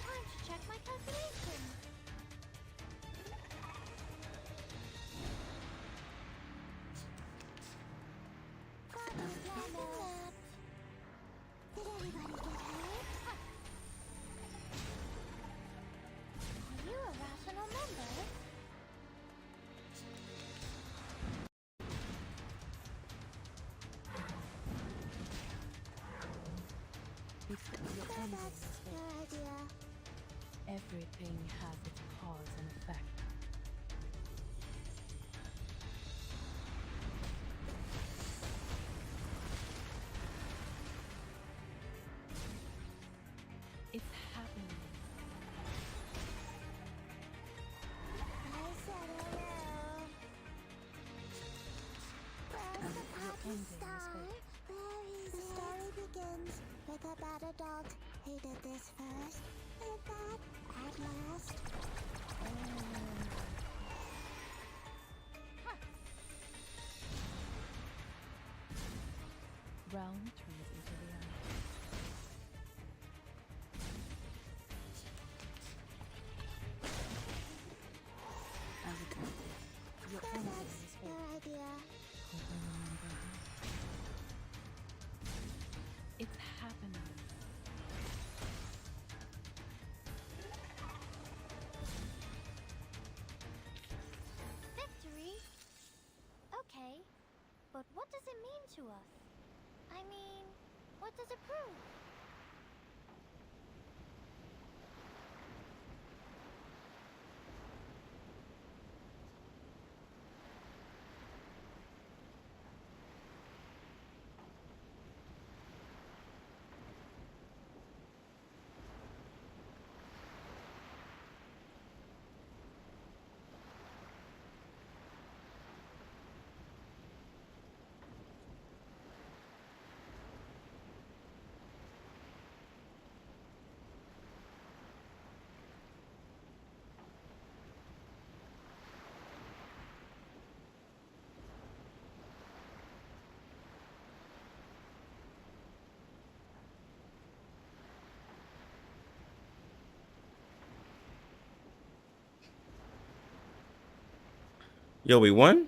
Time to check my calculations. Did anybody get hurt? Are you a rational member? So that's your idea. Everything has its cause and effect. It's happening. I said hello. Where's the party star? The story begins with a bad adult who did this first, and that at last. Realm turns into reality. As it happens, your So enemy that's is your idea. It's happening. Victory? Okay, but what does it mean to us? I mean, what does it prove? Yo, we won?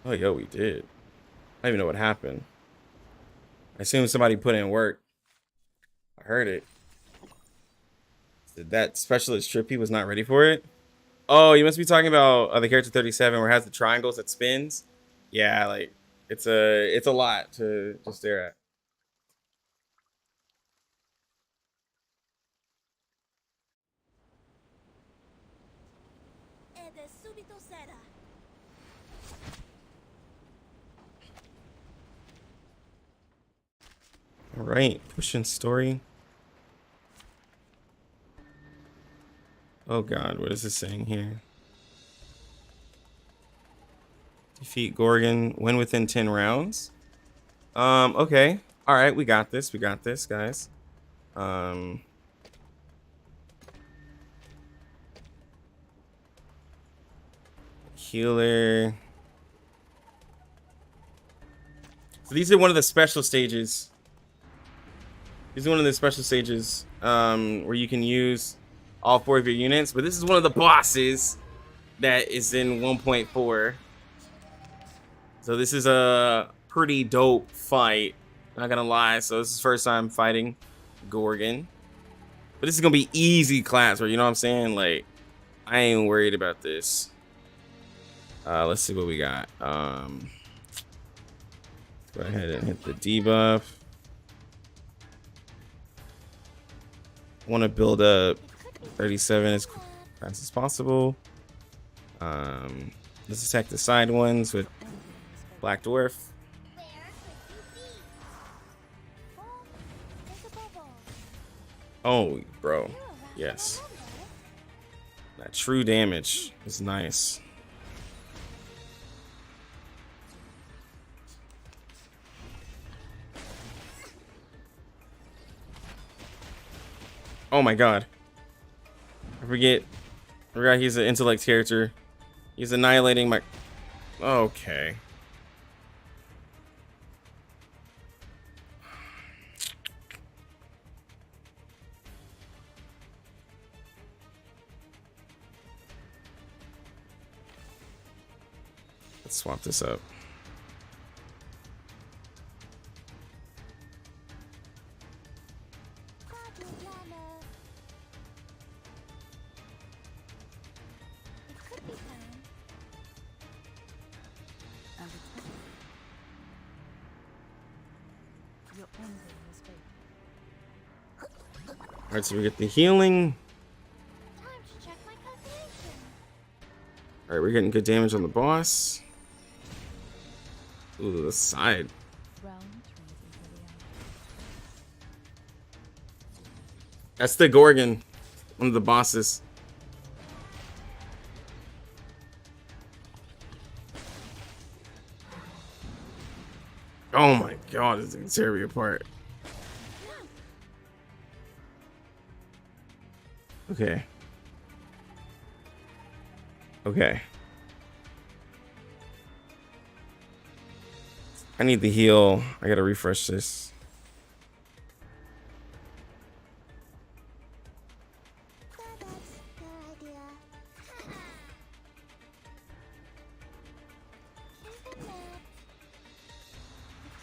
Oh, yo, we did. I don't even know what happened. I assume somebody put in work. I heard it. That specialist Trippy was not ready for it. Oh, you must be talking about the character 37 where it has the triangles that spins. Yeah, like it's a lot to stare at. All right, pushing story. Oh God, what is this saying here? Defeat Gorgon, win within 10 rounds. Okay. All right, we got this. We got this, guys. Healer. So these are one of the special stages. These are one of the special stages where you can use all 4 of your units, but this is one of the bosses that is in 1.4. So this is a pretty dope fight, not gonna lie. So this is first time fighting Gorgon, but this is gonna be easy class, where you know what I'm saying? Like, I ain't worried about this. Let's see what we got. Go ahead and hit the debuff. Want to build up 37 as fast as possible. Let's attack the side ones with Black Dwarf. Oh, bro. Yes. That true damage is nice. Oh my God. I forgot he's an intellect character. He's annihilating my... Okay. Let's swap this up. Alright, so we get the healing. Alright, we're getting good damage on the boss. Ooh, the side. That's the Gorgon, one of the bosses. Oh my God, it's gonna tear me apart. Okay. Okay. I need the heal. I gotta refresh this.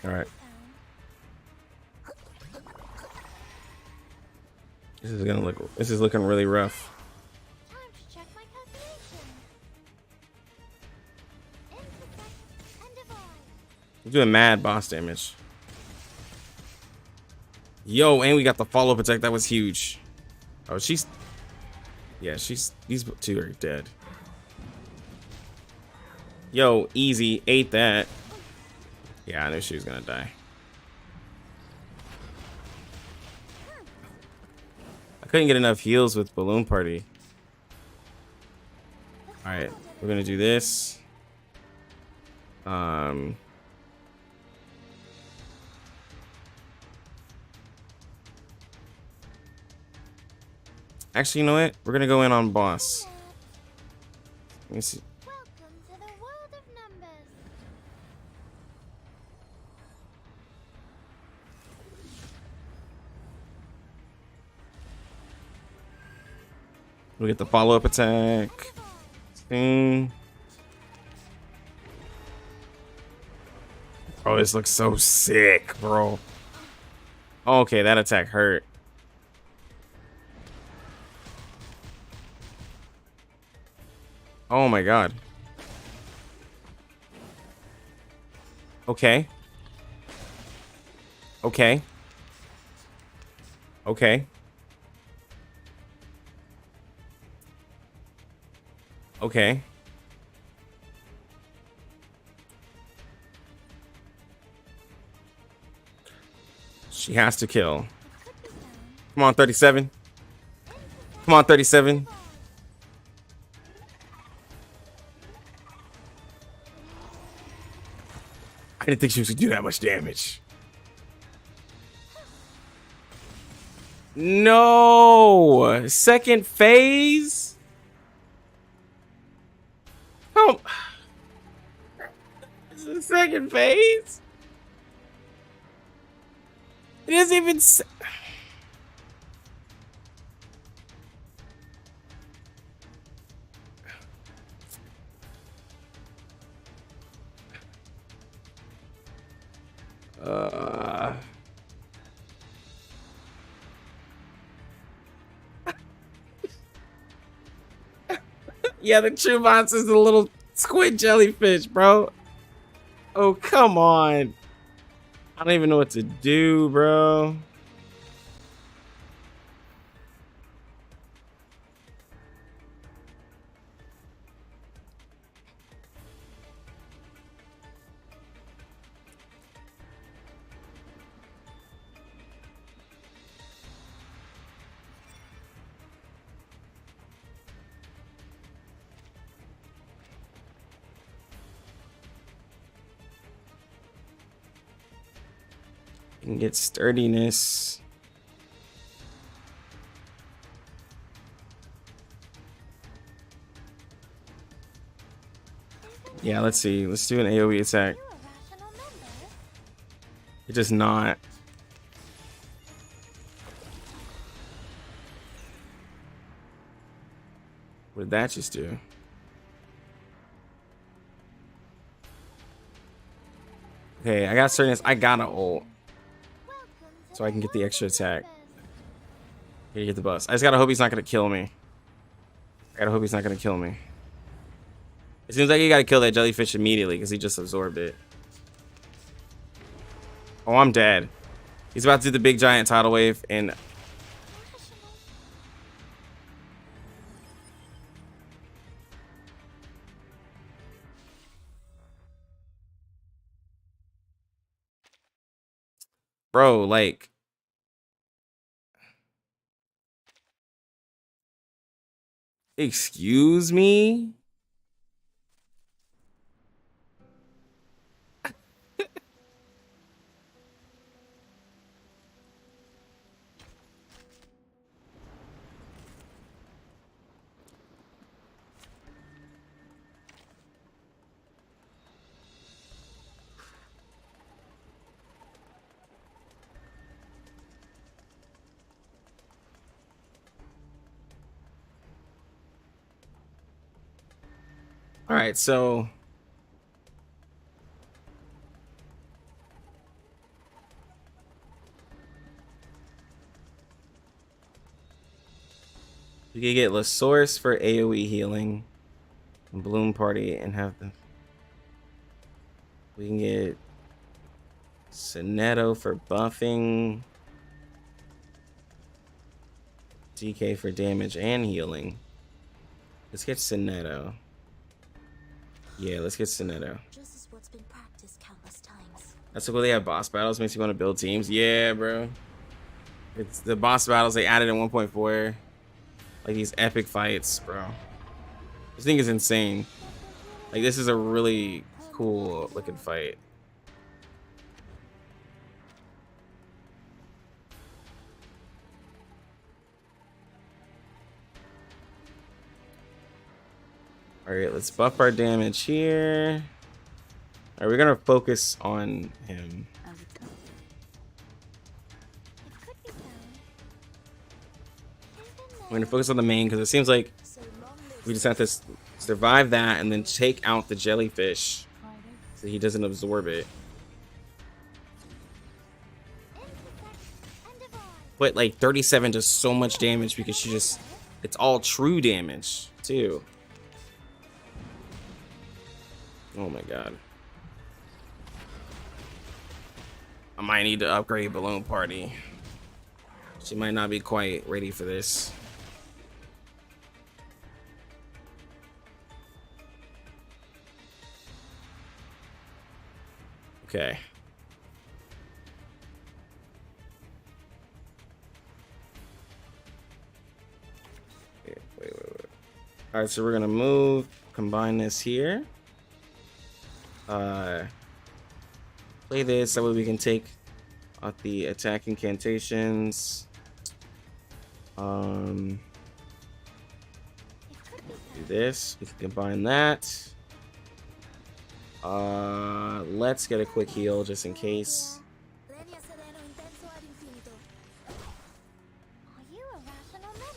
All right. This is looking really rough. I'm doing mad boss damage. Yo, and we got the follow-up attack. That was huge. Oh, these two are dead. Yo, easy, ate that. Yeah, I knew she was gonna die. I couldn't get enough heals with Balloon Party. All right, we're gonna do this. Actually, you know what? We're gonna go in on boss. Let me see. We'll get the follow-up attack. Sting. Oh, this looks so sick, bro. Okay, that attack hurt. Oh my god. Okay. Okay. Okay. Okay. She has to kill. Come on, 37. Come on, 37. I didn't think she was gonna do that much damage. No! Second phase? Oh. This is the second phase? It doesn't even say. Yeah, the true monster is a little squid jellyfish, bro. Oh, come on. I don't even know what to do, bro. And get sturdiness. Yeah, let's see. Let's do an AoE attack. It does not. What did that just do? Okay, I got sturdiness. I gotta ult. So I can get the extra attack. Here, get the bus. I just gotta hope he's not gonna kill me. I gotta hope he's not gonna kill me. It seems like you gotta kill that jellyfish immediately because he just absorbed it. Oh, I'm dead. He's about to do the big giant tidal wave and... Bro, like... Excuse me? All right, so we can get La Source for AoE healing, and Bloom Party, and have the. We can get Sonetto for buffing, DK for damage and healing. Let's get Sonetto. Yeah, let's get Sonetto. Just as what's been practiced countless times. That's cool. They have boss battles. Makes you want to build teams. Yeah, bro. It's the boss battles they added in 1.4. Like these epic fights, bro. This thing is insane. Like this is a really cool looking fight. All right, let's buff our damage here. All right, we're gonna focus on him. It could be found. Even We're gonna focus on the main because it seems like we just have to survive that and then take out the jellyfish so he doesn't absorb it. But like 37 does so much damage because she just, it's all true damage too. Oh my god. I might need to upgrade Balloon Party. She might not be quite ready for this. Okay. Wait. All right, so we're gonna move, combine this here. Play this that way we can take out the attack incantations. Do this. We can combine that. Let's get a quick heal just in case.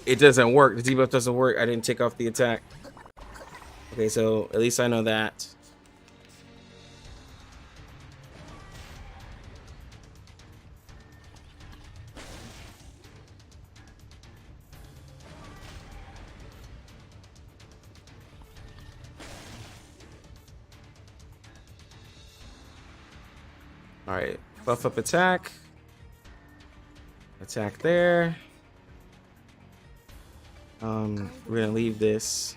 It doesn't work. The debuff doesn't work. I didn't take off the attack. Okay, so at least I know that. All right, buff up attack. Attack there. We're gonna leave this.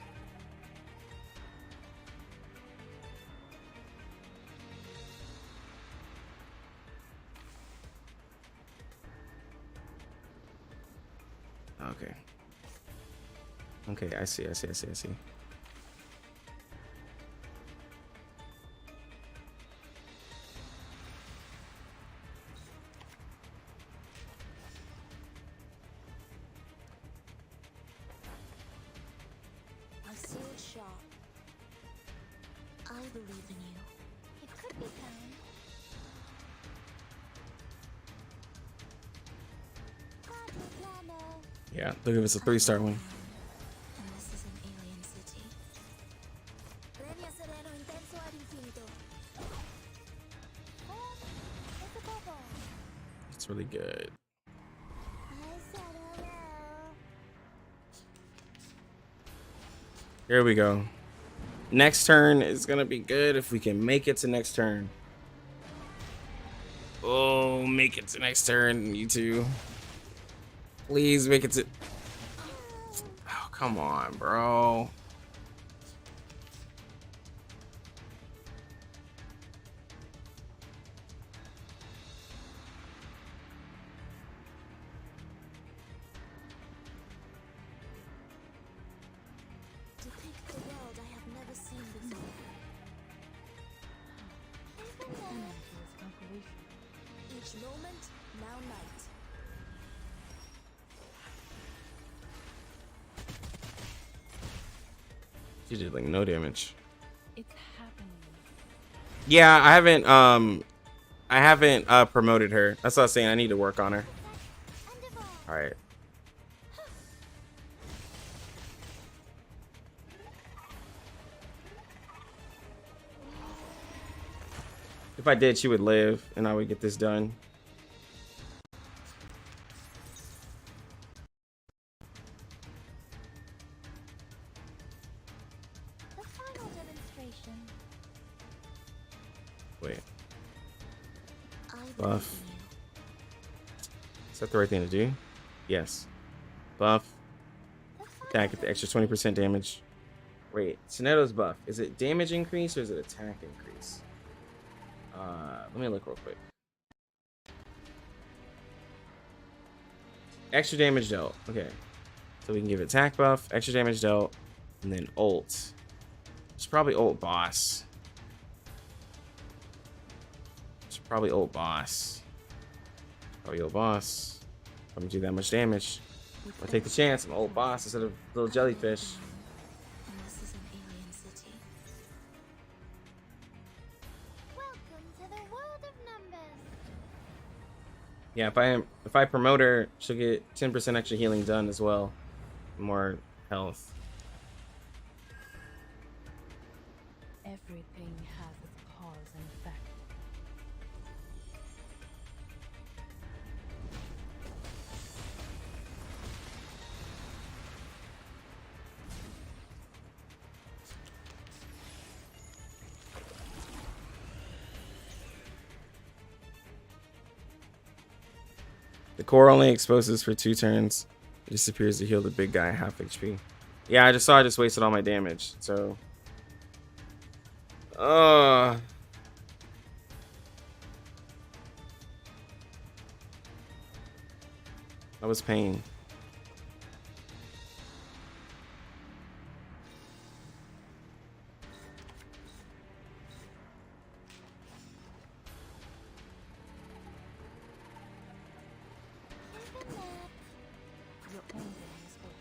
Okay. Okay, I see. A sealed shop. I believe in you. It could be found. Yeah, look if it's a 3-star one. And this is an alien city. It's really good. Here we go. Next turn is gonna be good if we can make it to next turn. Oh, make it to next turn, you two. Please make it to... Oh, come on, bro. Depict the world I have never seen before. Each moment, now night. She did like no damage. It's happening. Yeah, I haven't promoted her. That's what I was saying. I need to work on her. All right. If I did, she would live, and I would get this done. The final demonstration. Wait, I believe buff. in you. Is that the right thing to do? Yes. Buff. Attack, get the extra 20% damage. Wait, Soneto's buff. Is it damage increase or is it attack increase? Let me look real quick. Extra damage dealt. Okay. So we can give it attack buff, extra damage dealt, and then ult. It's probably ult boss. It's probably ult boss. Probably ult boss. I'm gonna do that much damage. I'll take the chance. I'm ult boss instead of little jellyfish. And this is an alien city. Welcome to the world of numbers. Yeah, if I promote her, she'll get 10% extra healing done as well. more health. Everything has its cause and effect. The core only exposes for 2 turns. It disappears to heal the big guy half HP. Yeah, I just saw I just wasted all my damage. So, that was pain. Your own day is over.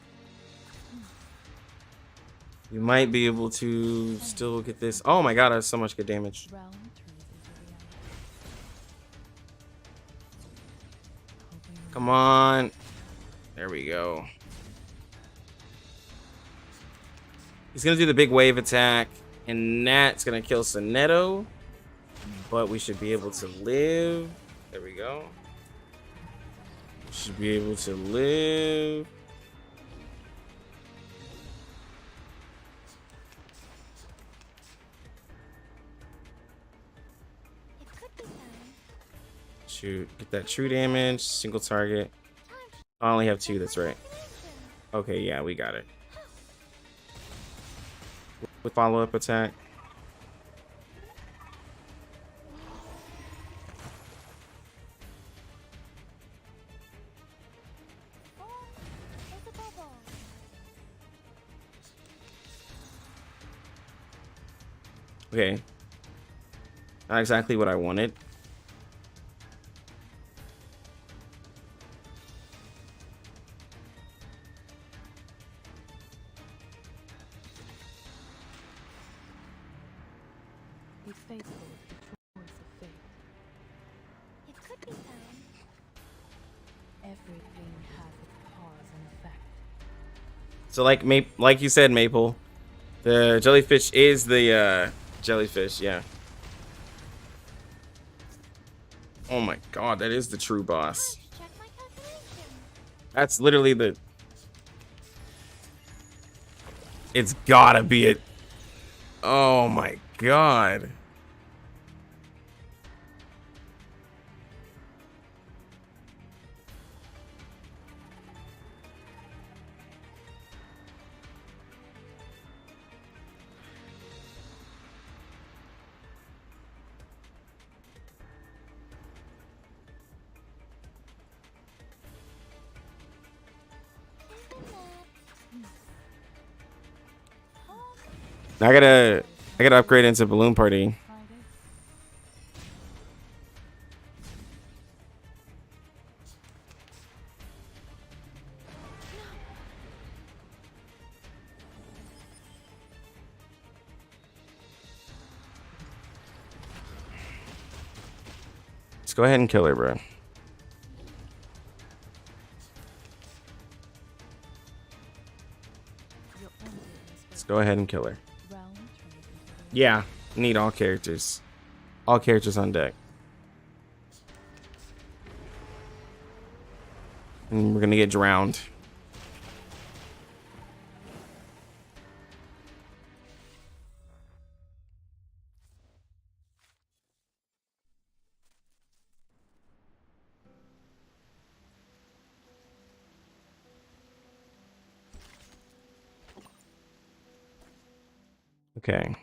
You might be able to still get this. Oh my god, I have so much good damage. Round 3 is a reality. Hoping Come on. There we go. He's going to do the big wave attack. And that's going to kill Sonetto. But we should be able to live. There we go. We should be able to live. It could be found. Shoot. Get that true damage. Single target. I only have 2. That's right. Okay, yeah, we got it. With follow-up attack. Oh, there's a bubble. Okay. Not exactly what I wanted. be faithful to the choice of fate. It could be found. Everything has its cause and effect. So like you said, Maple, the jellyfish is the jellyfish, yeah. Oh my god, that is the true boss. Check my calculation. That's literally the... It's gotta be it. Oh my god. I gotta upgrade into Balloon Party. Friday, Let's go ahead and kill her, bro. your own day Let's is go ahead and kill her. over. Round 3 is a reality. Yeah, need all characters. All characters on deck. And we're gonna get drowned. Okay.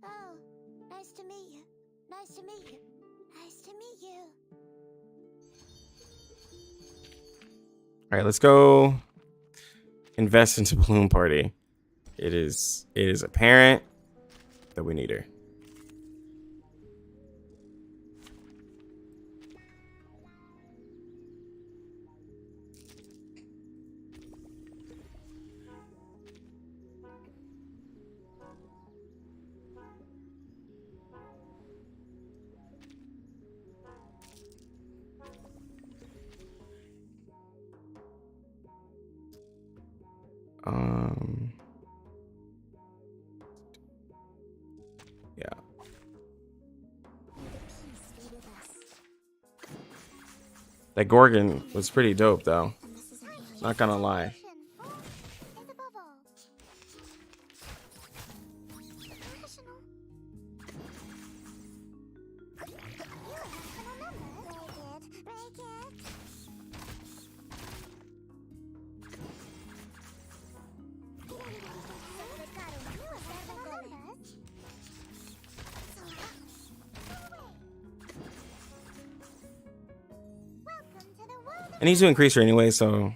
Oh, nice to meet you. Nice to meet you. Nice to meet you. All right, let's go invest into Balloon Party. It is apparent that we need her. Yeah. That Gorgon was pretty dope, though. Not gonna lie. I need to increase her anyway, so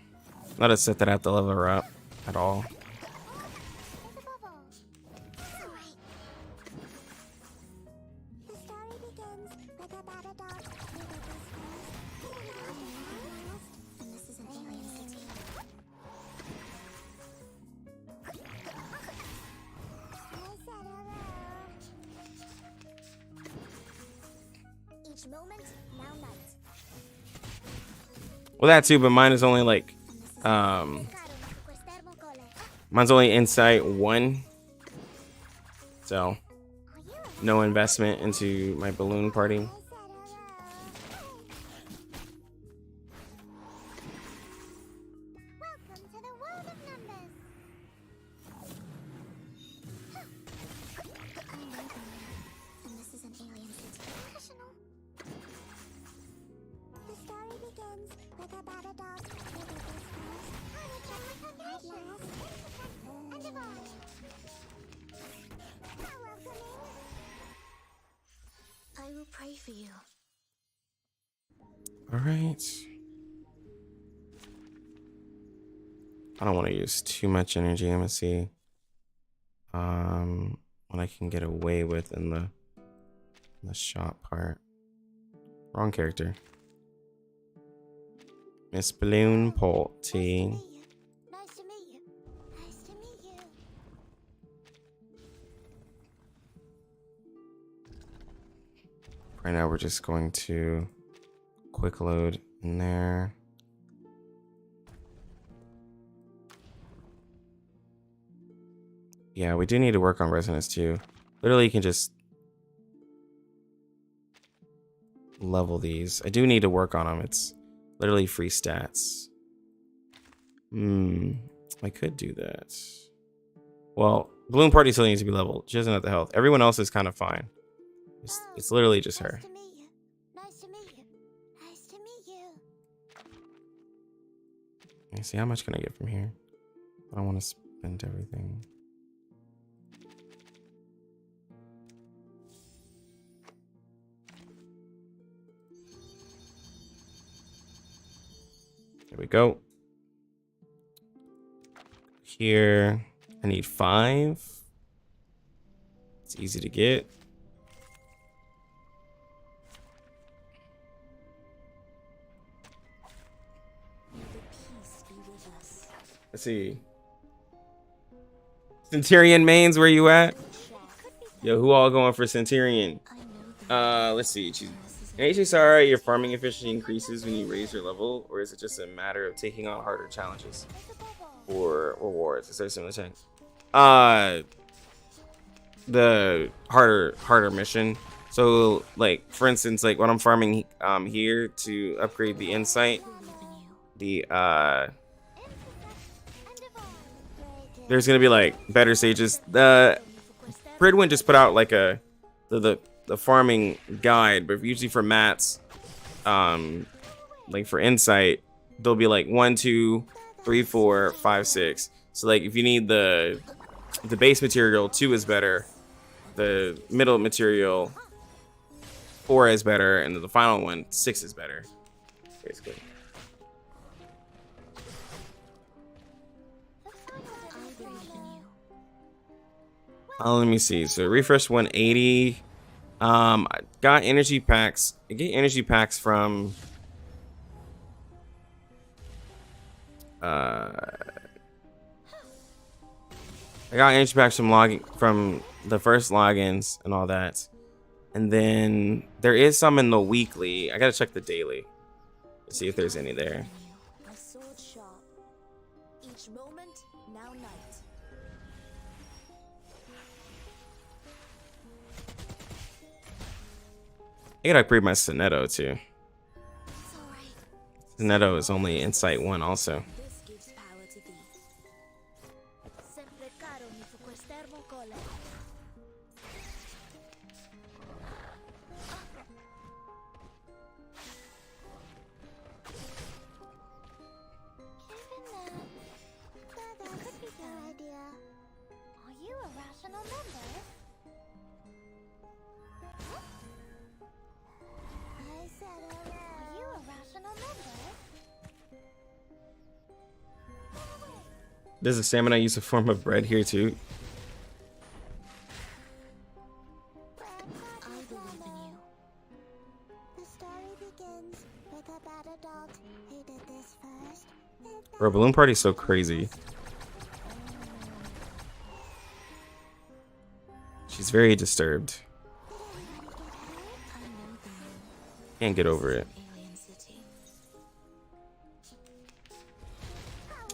not a set that I have to level her up at all. Well, that too, but mine is only like, mine's only insight 1, so no investment into my balloon party. I will pray for you. All right. I don't want to use too much energy. I'm gonna see what I can get away with in the shop part. Wrong character. Miss Balloon Party. Nice to meet you. Nice to meet you. Right now we're just going to quick load in there. Yeah, we do need to work on resonance too. Literally, you can just level these. I do need to work on them. It's literally free stats. I could do that. Well, Balloon Party still needs to be leveled. She doesn't have the health. Everyone else is kind of fine. It's literally just her. Nice to meet you. Nice to meet you. Let me see, how much can I get from here? I don't want to spend everything. There we go. Here, I need 5. It's easy to get. Let's see. Centurion mains, where you at? Yo, who all going for Centurion? Let's see. In HSR, your farming efficiency increases when you raise your level, or is it just a matter of taking on harder challenges or rewards? Is there something to check? The harder mission. So, like, for instance, like when I'm farming here to upgrade the insight, there's gonna be like better stages. The Bridwin just put out like the farming guide, but usually for mats, like for insight, there'll be like 1, 2, 3, 4, 5, 6. So like if you need the base material, 2 is better. The middle material, 4 is better, and the final one, 6 is better, basically. Let me see. So refresh 180. I got energy packs. I get energy packs from I got energy packs from the first logins and all that. And then there is some in the weekly. I gotta check the daily to see if there's any there. A sword sharp. Each moment now none. I gotta upgrade my Sonetto too. It's alright. Sonetto is only Insight 1 also. This gives power to thee. Sempre caro mi fu quest'ermo cole. That could be your idea. Are you a rational member? I said Are you hello. a rational member? Does the stamina use a form of bread here too? I believe in you. The story begins with a bad adult who did this first. Bro, Balloon Party's so crazy. She's very disturbed. I know the moon. Can't get over it. Alien city.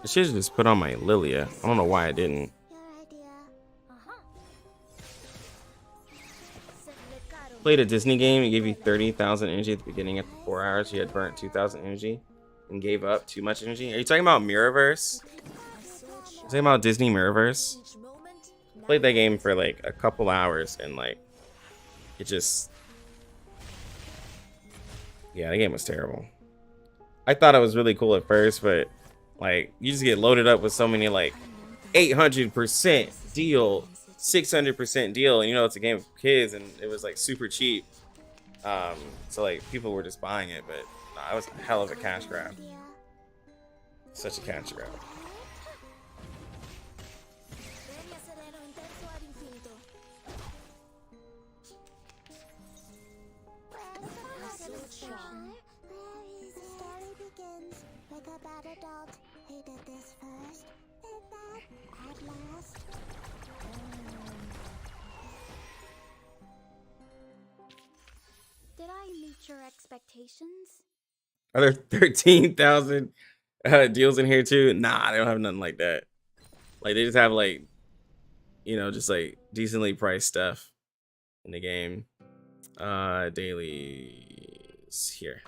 I should have just put on my Lilia. I don't know why I didn't. Your idea. Sempre caro. Played a Disney game. It gave you 30,000 energy at the beginning. After 4 hours, you had burnt 2,000 energy and gave up too much energy. Are you talking about Mirrorverse? My sword You shines talking about Disney Mirrorverse? each moment. Played that game for like a couple hours and like it just, yeah, the game was terrible. I thought it was really cool at first, but like you just get loaded up with so many like 800% deal, 600% deal, and you know it's a game for kids, and it was like super cheap. So like people were just buying it, but nah, it was a hell of a cash grab. Idea. Such a cash grab. Ven y acelero intenso ad infinito. My sword shines. The story begins with a bad adult who did this first. Did that at last. Did I meet your expectations? Are there 13,000 deals in here too? Nah, they don't have nothing like that. Like they just have like, you know, just like decently priced stuff in the game. Dailies here.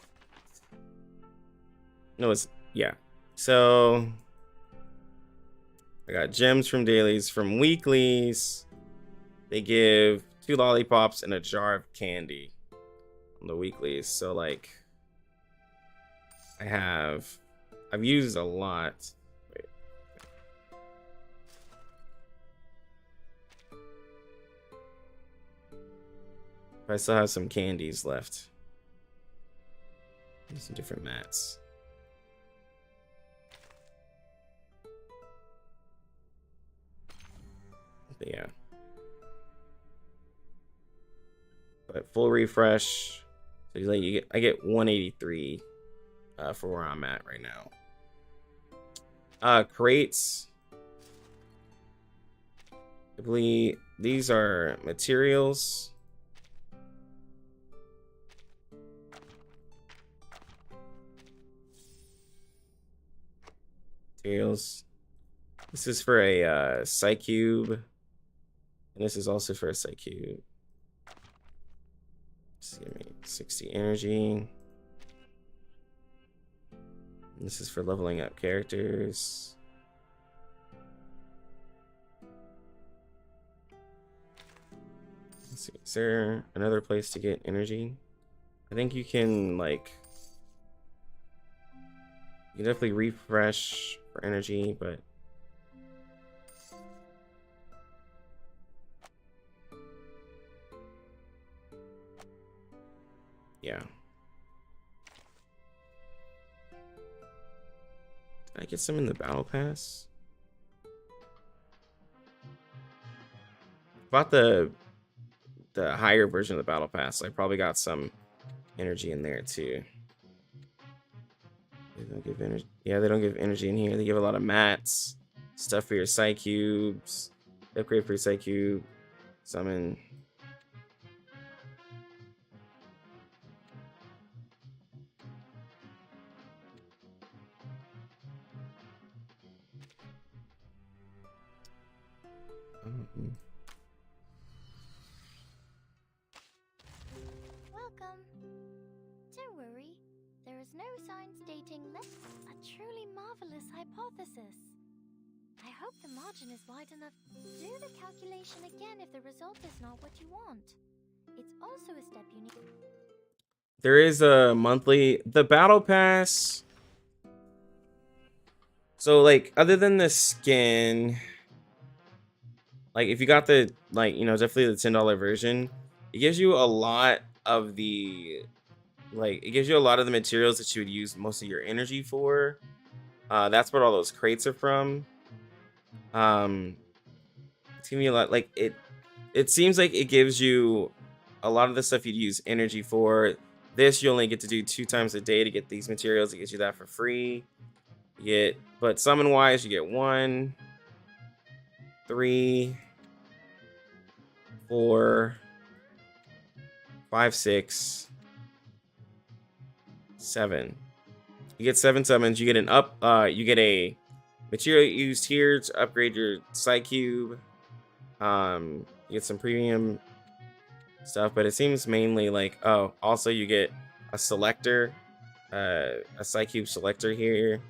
No, it's yeah. So I got gems from dailies. From weeklies, they give 2 lollipops and a jar of candy on the weeklies. So like I've used a lot. Wait. I still have some candies left. Some different mats. But yeah. But full refresh. So like I get 183 for where I'm at right now. Crates. I believe these are materials. Materials. This is for a Psycube. And this is also for a Psycube. Just give me 60 energy. And this is for leveling up characters. Let's see. Is there another place to get energy? I think you can like you can definitely refresh for energy, but yeah. Did I get some in the battle pass? Bought the higher version of the battle pass. I probably got some energy in there too. They don't give energy. Yeah, they don't give energy in here. They give a lot of mats, stuff for your Psycubes, upgrade for your Psycube, summon. Welcome. was no sign stating less. A truly marvelous hypothesis. I hope the margin is wide enough. Do the calculation again if the result is not what you want. It's also a step you need. There is a monthly, the battle pass. So like, other than the skin, like if you got the, like, you know, definitely the $10 version, it gives you a lot of the, like, it gives you a lot of the materials that you would use most of your energy for. That's what all those crates are from. It's giving you a lot, like, it seems like it gives you a lot of the stuff you'd use energy for. This you only get to do 2 times a day to get these materials. It gets you that for free. You get, but summon wise, you get 1, 3, 4, 5, 6, 7. You get 7 summons. You get an you get a material used here to upgrade your Psy Cube. You get some premium stuff, but it seems mainly like, oh, also you get a selector, a Psy Cube selector here.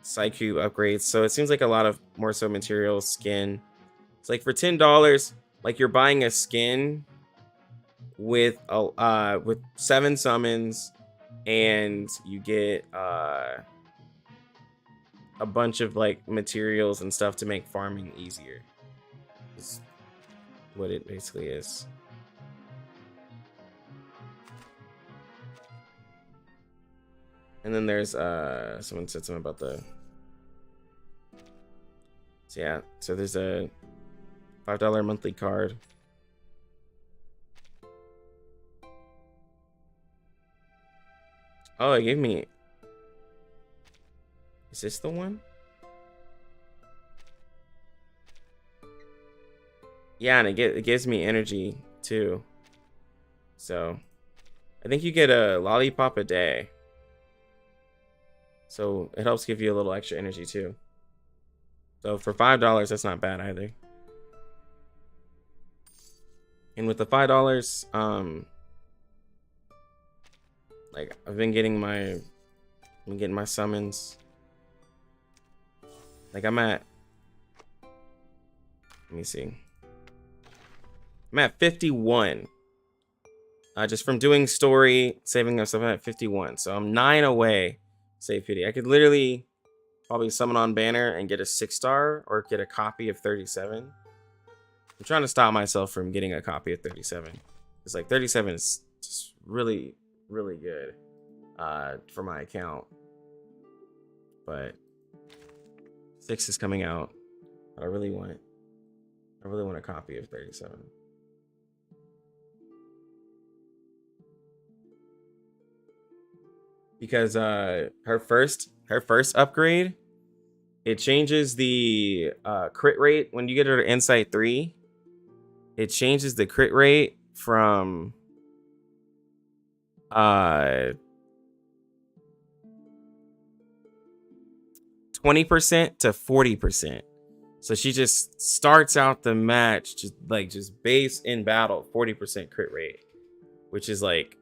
Psy Cube upgrades. So it seems like a lot of more so material, skin. It's like for $10, like you're buying a skin with 7 summons, and you get a bunch of like materials and stuff to make farming easier. Is what it basically is. And then there's someone said something about the, so yeah, so there's a $5 monthly card. Oh, it gave me, is this the one? Yeah, and it gives me energy too. So I think you get a lollipop a day. So it helps give you a little extra energy too. So for $5, that's not bad either. And with the $5, like I've been getting my summons. Like I'm at, let me see. I'm at 51. Just from doing story, saving up stuff, I'm at 51. So I'm 9 away. Save 50. I could literally probably summon on banner and get a 6-star or get a copy of 37. I'm trying to stop myself from getting a copy of 37. It's like 37 is just really, really good for my account. But 6 is coming out. But I really want a copy of 37. Because her first upgrade, it changes the crit rate when you get her to Insight 3. It changes the crit rate from 20% to 40%. So she just starts out the match just base in battle 40% crit rate, which is like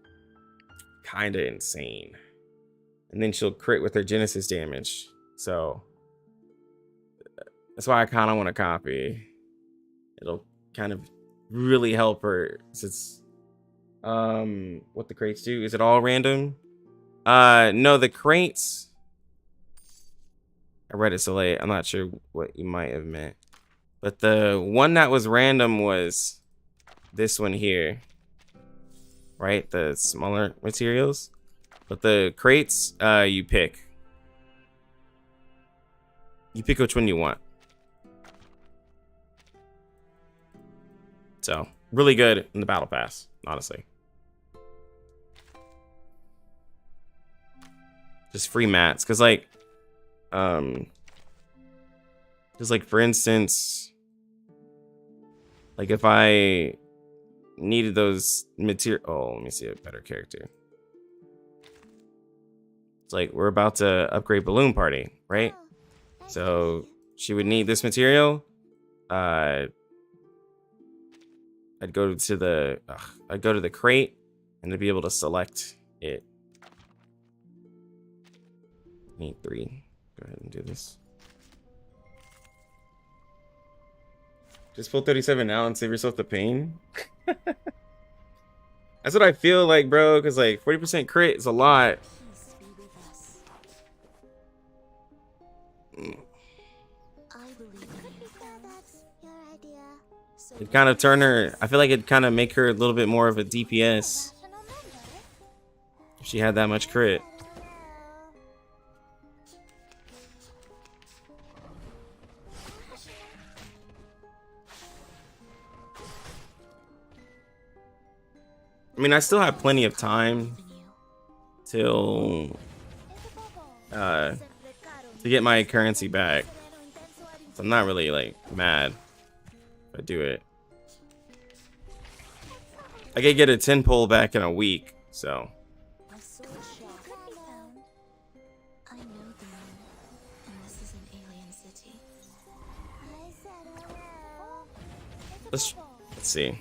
kind of insane. And then she'll crit with her Genesis damage. So that's why I kind of want a copy. It'll kind of really help her since what the crates do. Is it all random? No, the crates, I read it so late, I'm not sure what you might have meant. But the one that was random was this one here. Right? The smaller materials. But the crates, you pick. You pick which one you want. So, really good in the battle pass, honestly. Just free mats, because like, just like for instance, like if I needed those material, oh, let me see a better character. It's like we're about to upgrade Balloon Party, right? So she would need this material. I'd go to the crate, and to be able to select it. Need 3. Go ahead and do this. Just pull 37 now and save yourself the pain. That's what I feel like, bro, because like 40% crit is a lot. Peace be with us. I believe in you. So that's your idea. So It kind of turn her. I feel like it'd kind of make her a little bit more of a DPS Rational member. if she had that much crit. I mean, I still have plenty of time till to get my currency back. So I'm not really like mad if I do it. I could get a 10 pull back in a week, so my sword shop could be found. I know the moon, and this is an alien city. I said hello. let's see.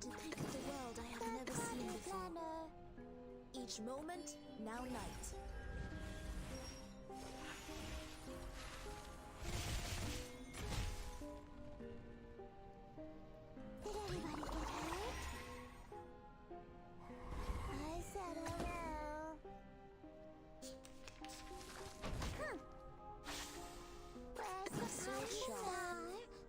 Depict the world I have never seen before. Each moment, now night. Did anybody get hurt? I said hello. Where's the star?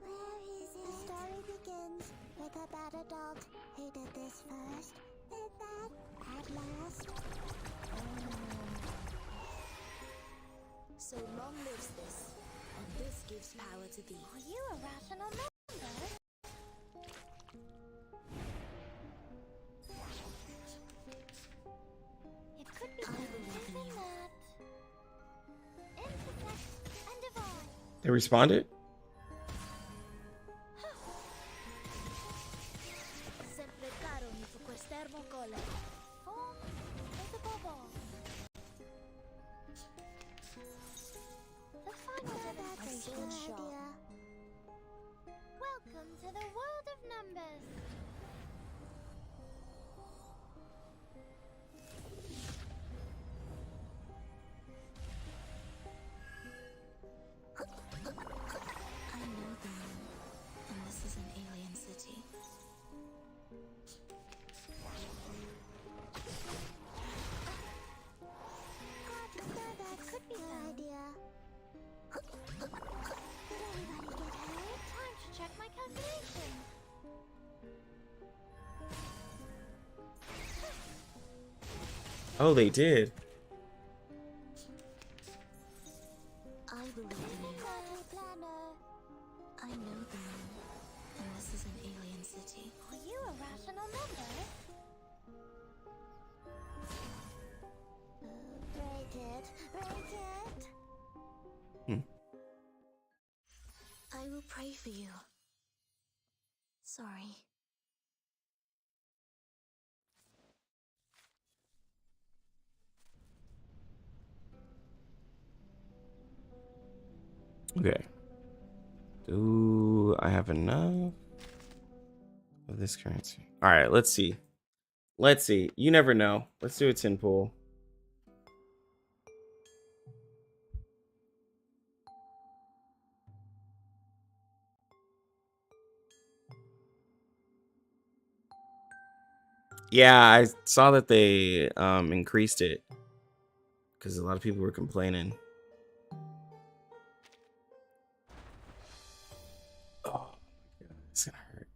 Where is it? The story begins with a bad adult who did this first, did that at last. So long lives this, and this gives power to thee. Are you a rational member? It could be I believe in you. Intersect and divide. They responded? Sempre caro mi fu quest'ermo cole. Form is above all. The Standardization idea. Welcome to the world of numbers. I know the moon, and this is an alien city. That could be an idea. Did anybody get hurt? Time to check my calculation. Oh, they did. I believe in you. Planner. I know the moon, and this is an alien city. Are you a rational member? Break it. Break it. I will pray for you. Sorry. Okay. Do I have enough of this currency? All right, let's see. Let's see. You never know. Let's do a 10 pull. Yeah, I saw that they increased it because a lot of people were complaining. Oh my god, it's gonna hurt.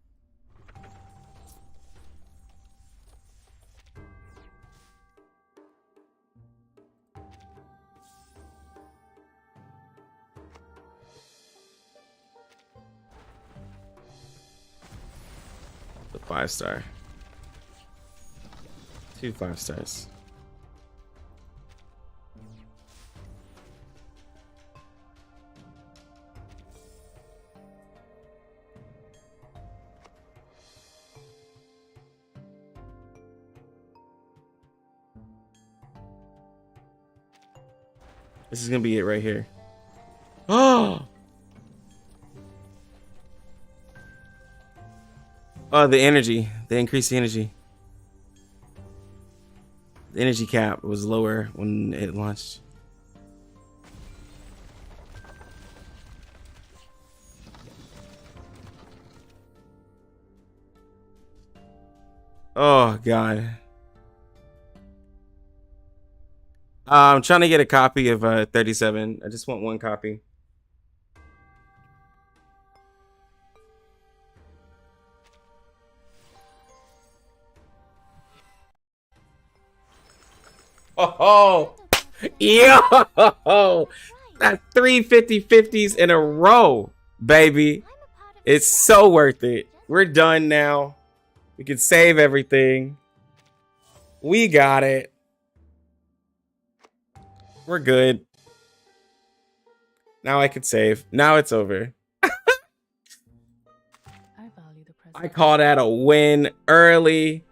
The 5-star. 2 5-stars. This is gonna be it right here. Oh! Oh, Oh, the energy. They increased the energy. The energy cap was lower when it launched. Oh, God. I'm trying to get a copy of 37. I just want one copy. Oh, yo, that's 350/50s in a row, baby. It's so worth it. We're done now. We can save everything. We got it. We're good. Now I can save. Now it's over. I call that a win early.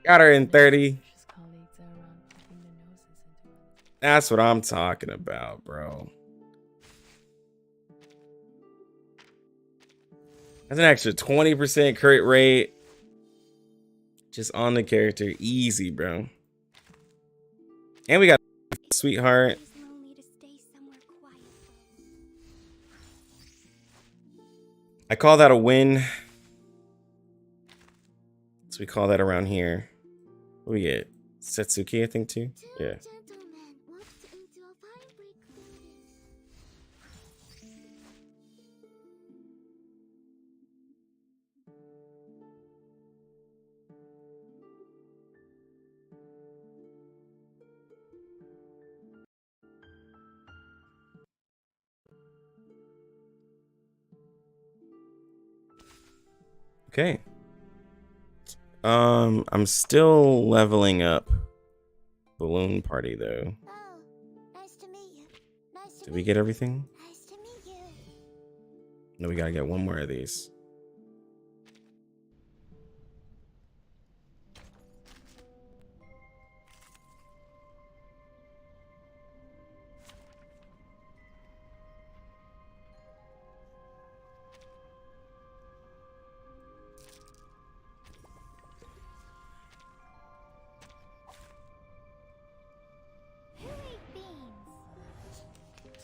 Got her in 30. That's what I'm talking about, bro. That's an extra 20% crit rate. Just on the character. Easy, bro. And we got sweetheart. I call that a win. So we call that around here. What do we get? Setsuki, I think, too? Yeah. Okay. I'm still leveling up Balloon Party though. Oh, nice to meet you. Nice to Did we get everything? Nice to meet you. No, we gotta get one more of these.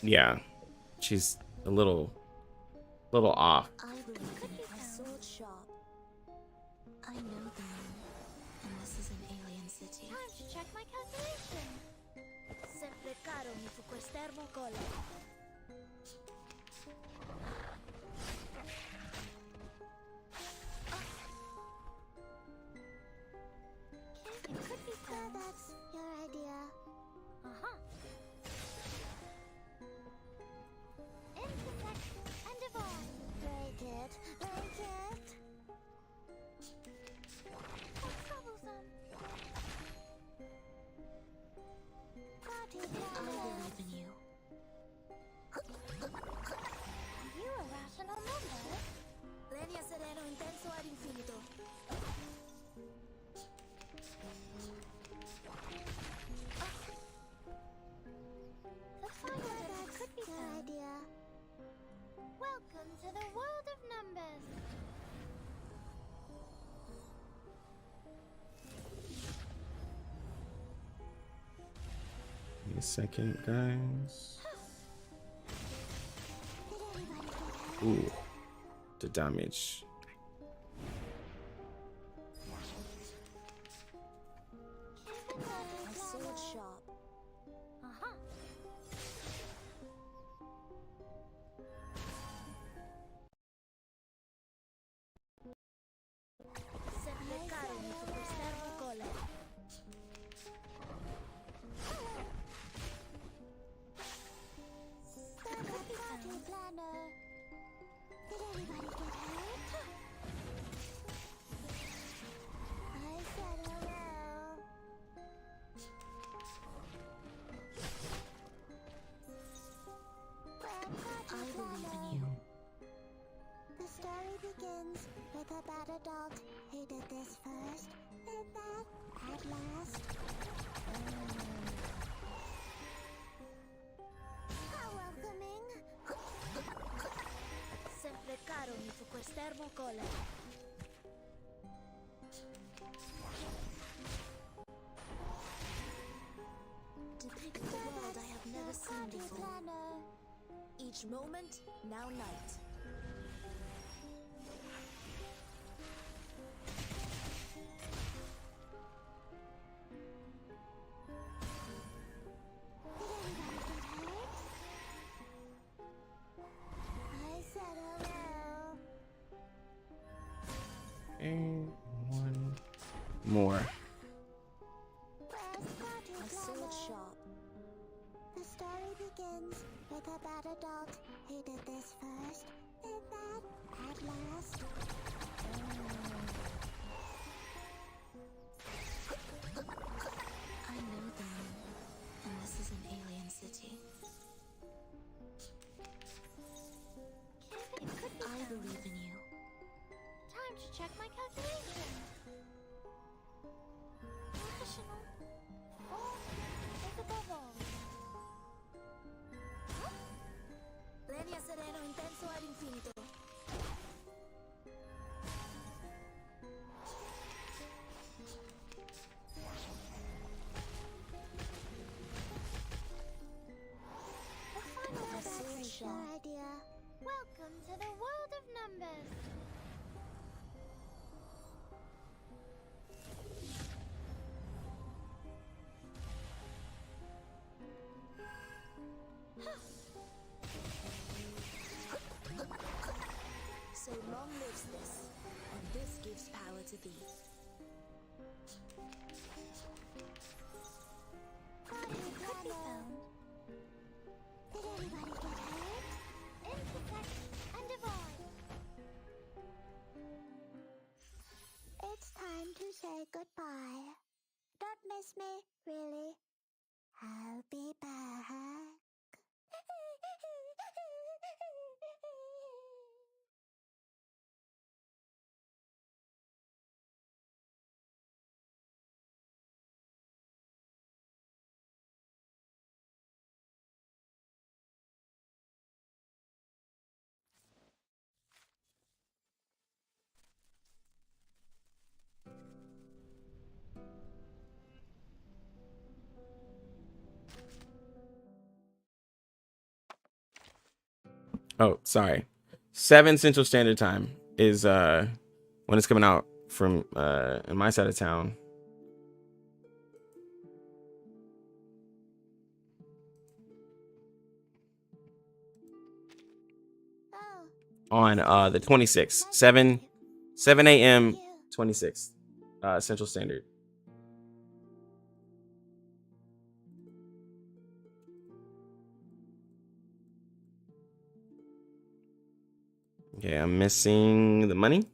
Yeah, she's a little off. I believe in a sword shop. I know the money, and this is an alien city. Time to check my calculation. Sempre caro mi fu quest'ermo cola. It could be So that's your idea. Uh-huh. Intersect and divide. Break it. Break it. How troublesome. Party I planner. believe in you. You a rational number? Lenia sereno intenso ad infinito. Looks like that could be Your found. idea. Welcome to the world of numbers. Give me a second, guys. Ooh, the damage. A sword shop. Uh-huh. Sempre caro mi fu quest'ermo cola. Party planner. Did anybody get hurt? I said hello. I believe in you. The story begins with a bad adult who did this first, and that at last. How welcoming! Sempre caro mi fu quest'ermo cola. seen before. Each moment, now night. I said hello. And one more. A sword shop. The story begins with a bad adult who did this first, and that at last. I know the moon, and this is an alien city. It could be I found. believe in you. Time to check my calculation. Rational. Form is above all. Legna sereno intenso ad infinito. A sword shop. Idea. Welcome to the world of numbers. So long lives this, and this gives power to thee. It could be found. Did anybody get hurt? Intersect and divide. It's time to say goodbye. Don't miss me, really. I'll be back. Oh, sorry. 7 Central Standard Time is when it's coming out from in my side of town. Oh, On the 26th. 7 a.m. 26th. Central Standard. Okay, I'm missing the money.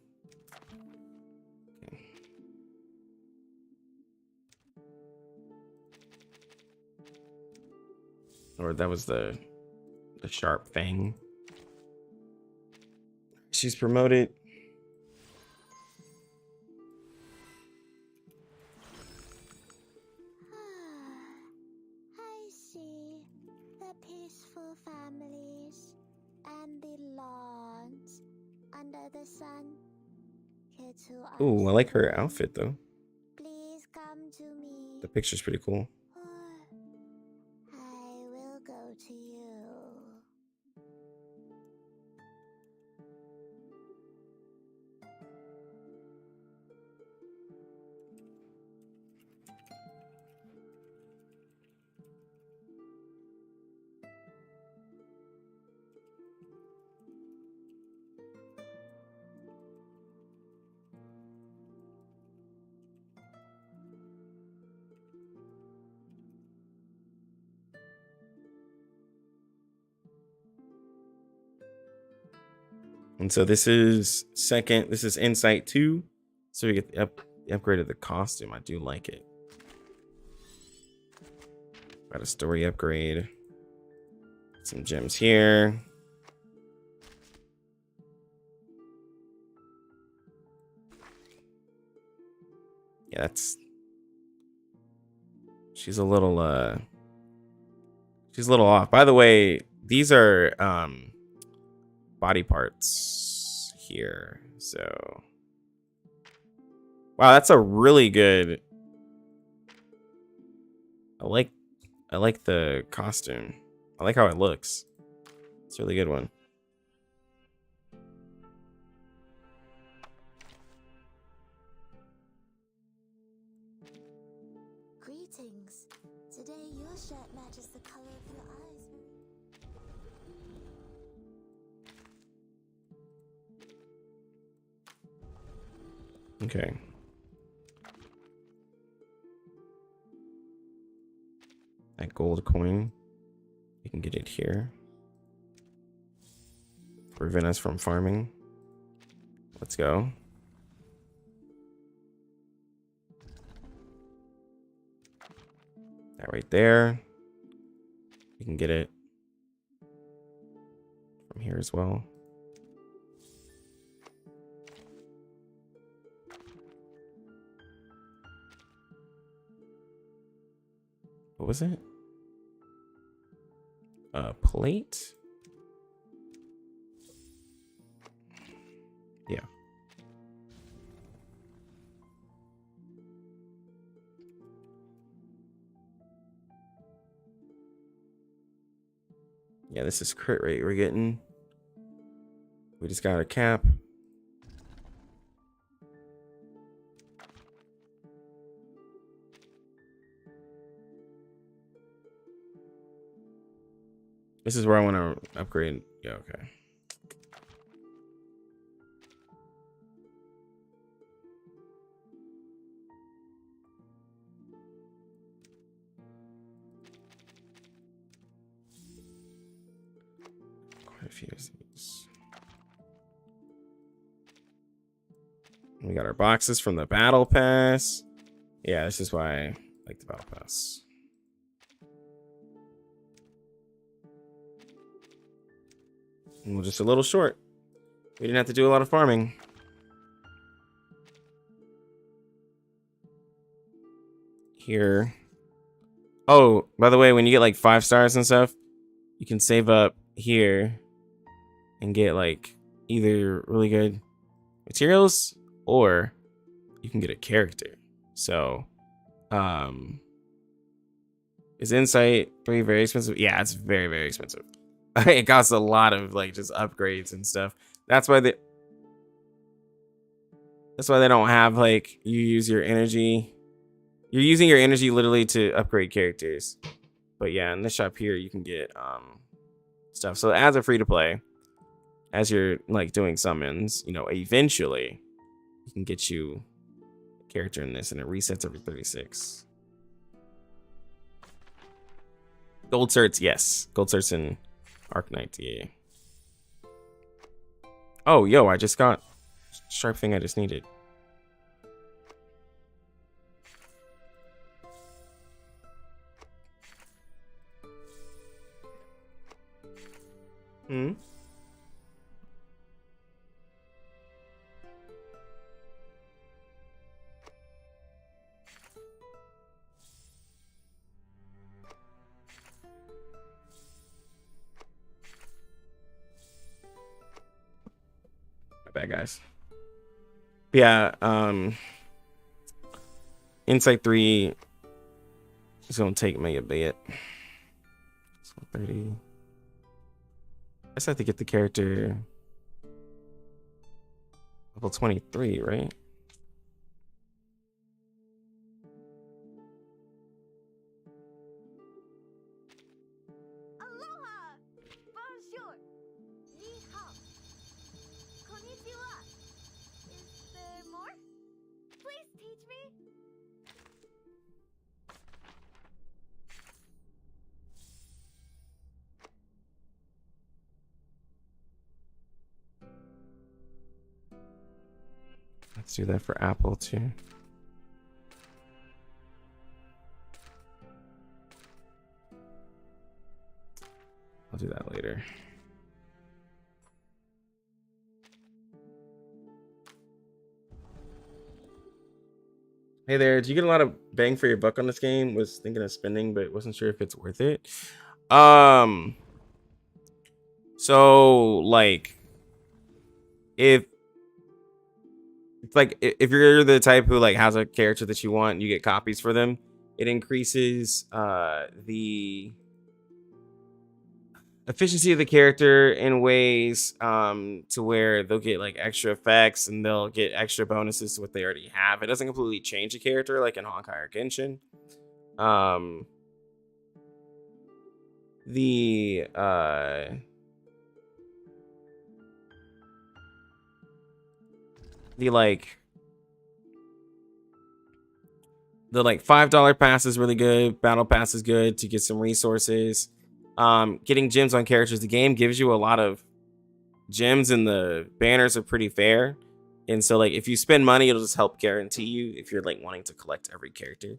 Okay. Or that was the sharp thing. She's promoted. I see the peaceful families and the lawns under the sun. Kids who are Ooh, I like her simple. outfit though. Please come to me, The picture's pretty cool. or I will go to you. And so this is insight 2. So we get the upgrade of the costume. I do like it. Got a story upgrade. Some gems here. Yeah, she's a little off. By the way, these are body parts here. So wow, that's a really good. I like the costume. I like how it looks. It's a really good one. Greetings. Today your shirt matches the color of your eyes. Okay. That gold coin, you can get it here. Prevent us from farming. Let's go. That right there. You can get it from here as well. What was it? A plate? Yeah. Yeah, this is crit rate we're getting. We just got a cap. This is where I want to upgrade. Yeah, okay. Quite a few of these. We got our boxes from the battle pass. Yeah, this is why I like the battle pass. And we're just a little short. We didn't have to do a lot of farming. Here. Oh, by the way, when you get like 5 stars and stuff, you can save up here and get like either really good materials or you can get a character. So, is Insight 3 very expensive? Yeah, it's very, very expensive. It costs a lot of like just upgrades and stuff. That's why they don't have like you use your energy. You're using your energy literally to upgrade characters. But yeah, in this shop here you can get stuff. So as a free to play, as you're like doing summons, you know, eventually you can get you a character in this and it resets every 36. Gold certs, yes. Gold certs in Arknight, yeah. Oh, yo, I just got sharp thing I just needed. Hmm? My bad, guys. Yeah, Insight 3 is gonna take me a bit. So 30. I just have to get the character level 23, right? Aloha! Bonjour! Ni hao! Konnichiwa! Is there more? Please teach me! Let's do that for Apple too. I'll do that later. Hey there, did you get a lot of bang for your buck on this game? Was thinking of spending, but wasn't sure if it's worth it. So like if you're the type who like has a character that you want, you get copies for them, it increases the efficiency of the character in ways to where they'll get like extra effects and they'll get extra bonuses to what they already have. It doesn't completely change the character like in Honkai or Genshin. The $5 pass is really good. Battle pass is good to get some resources. Getting gems on characters. The game gives you a lot of gems and the banners are pretty fair. And so like if you spend money, it'll just help guarantee you if you're like wanting to collect every character.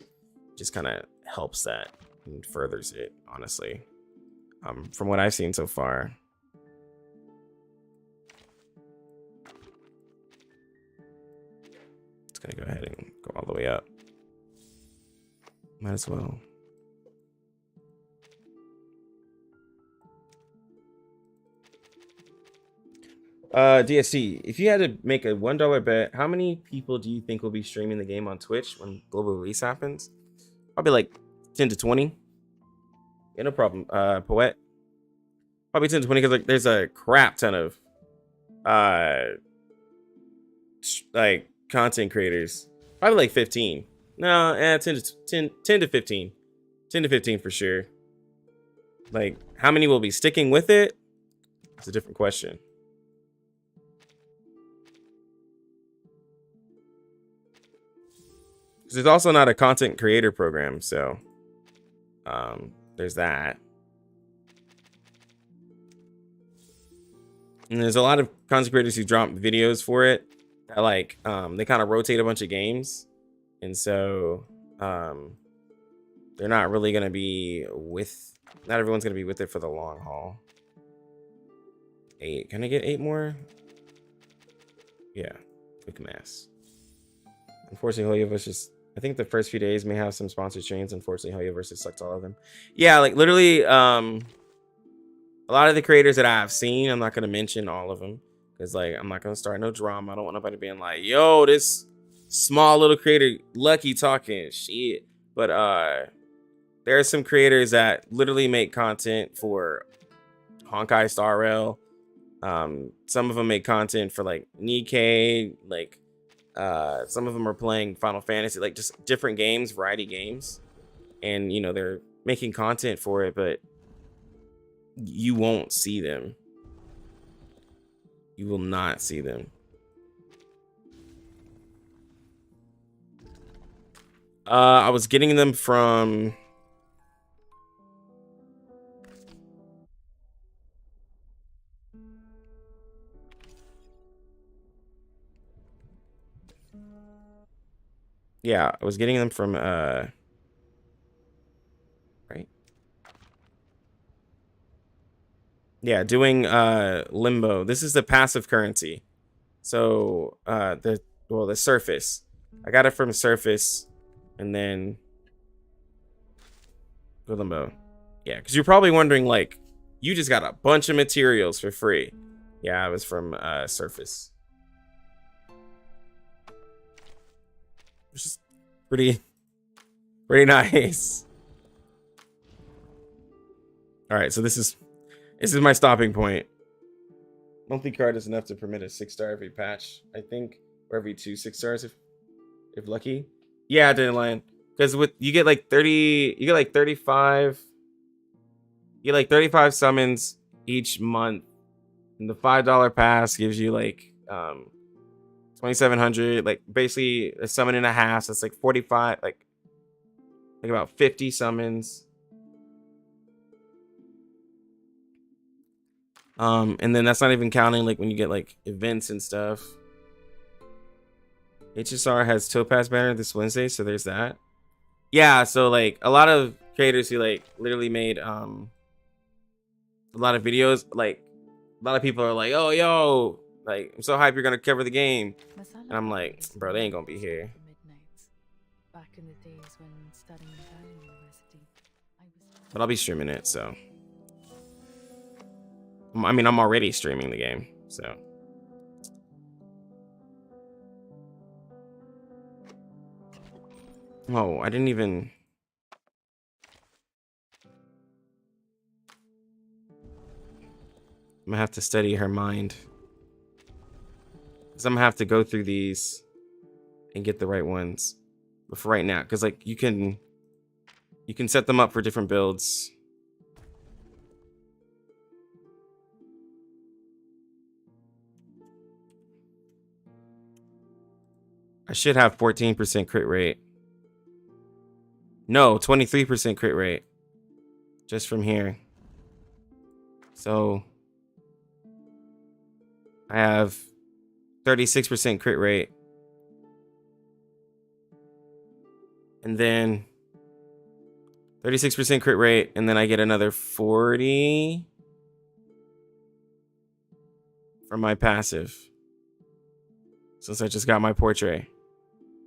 Just kind of helps that and furthers it, honestly. From what I've seen so far. It's gonna go ahead and go all the way up. Might as well. DSC, if you had to make a $1 bet, how many people do you think will be streaming the game on Twitch when global release happens? Probably like 10 to 20. Yeah, no problem. Poet. Probably 10 to 20 because like there's a crap ton of like content creators. Probably like 15. No, 10 to 15. 10 to 15 for sure. Like, how many will be sticking with it? It's a different question. Because it's also not a content creator program, so there's that. And there's a lot of content creators who drop videos for it that like they kind of rotate a bunch of games. And so they're not really going to be not everyone's going to be with it for the long haul. 8. Can I get 8 more? Yeah. Quick mass. Unfortunately, Hoyoverse I think the first few days may have some sponsored streams. Unfortunately, Hoyoverse has sucked all of them. Yeah, like literally a lot of the creators that I've seen, I'm not going to mention all of them. Because like, I'm not going to start no drama. I don't want nobody being like, yo, this small little creator Lucky talking shit. But there are some creators that literally make content for Honkai Star Rail. Some of them make content for like Nikkei, like some of them are playing Final Fantasy, like just different games, variety games. And you know, they're making content for it, but you won't see them. You will not see them. I was getting them from I was getting them from right. Yeah, doing Limbo. This is the passive currency. So the Surface. I got it from Surface and then go Limbo. Yeah, because you're probably wondering like, you just got a bunch of materials for free. Yeah, it was from Surface. Which is pretty nice. All right, so this is my stopping point. Monthly card is enough to permit a 6-star every patch, I think, or every 2 6-stars if lucky. Yeah, Dandelion, because with you get like 35 summons each month, and the $5 pass gives you like 2,700, like basically a summon and a half. So it's like 45, like about 50 summons. And then that's not even counting like when you get like events and stuff. HSR has Topaz banner this Wednesday, so there's that. Yeah, so like a lot of creators who like literally made a lot of videos, like a lot of people are like, oh yo, like I'm so hyped you're gonna cover the game. And I'm like, bro, they ain't gonna be here. Back in the days when studying at university, But I'll be streaming it, so I mean, I'm already streaming the game, so. Oh, I didn't even. I'm gonna have to study her mind. Because I'm gonna have to go through these and get the right ones. But for right now, because like you can set them up for different builds. I should have 14% crit rate. No, 23% crit rate. Just from here. So I have 36% crit rate. And then 36% crit rate, and then I get another 40 from my passive. Since I just got my portrait.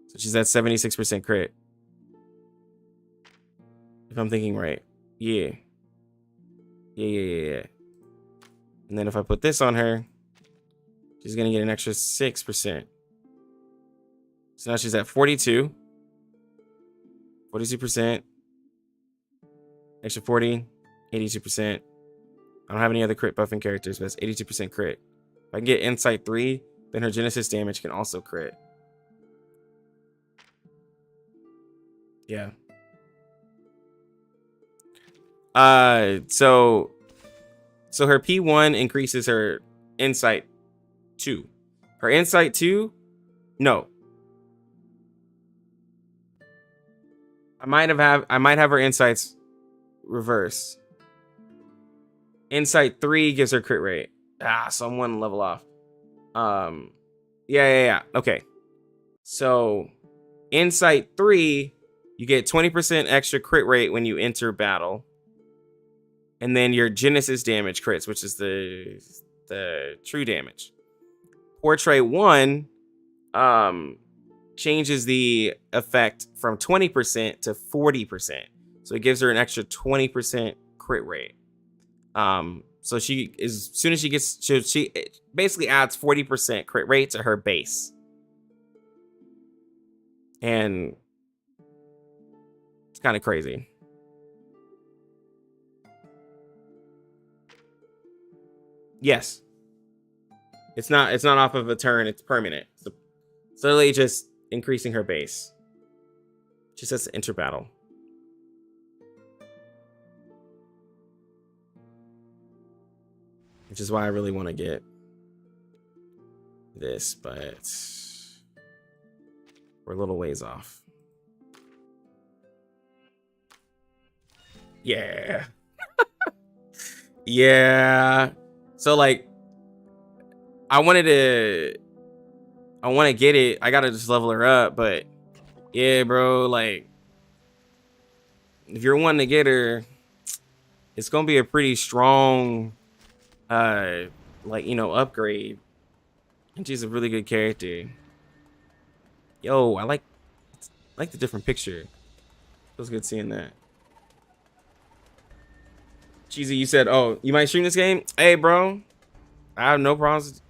So she's at 76% crit. If I'm thinking right. Yeah. Yeah. And then if I put this on her, she's gonna get an extra 6%. So now she's at 42. 42%. Extra 40. 82%. I don't have any other crit buffing characters, but it's 82% crit. If I can get Insight 3, then her Genesis damage can also crit. Yeah. So her P1 increases her Insight 2. Her Insight 2? No. I might have her Insights reverse. Insight 3 gives her crit rate. So I'm 1 level off. Yeah. Okay. So Insight 3, you get 20% extra crit rate when you enter battle. And then your Genesis damage crits, which is the true damage. Portrait 1 changes the effect from 20% to 40%. So it gives her an extra 20% crit rate. So she basically adds 40% crit rate to her base. And it's kind of crazy. Yes. It's not off of a turn, it's permanent. So it's literally just increasing her base. She says to enter battle. Which is why I really want to get this, but we're a little ways off. Yeah. Yeah. So like I want to get it. I gotta just level her up, but yeah, bro, like if you're wanting to get her, it's gonna be a pretty strong upgrade. And she's a really good character. Yo, I like the different picture. Feels good seeing that. Cheesy, you said, oh, you might stream this game? Hey, bro. I have no problems.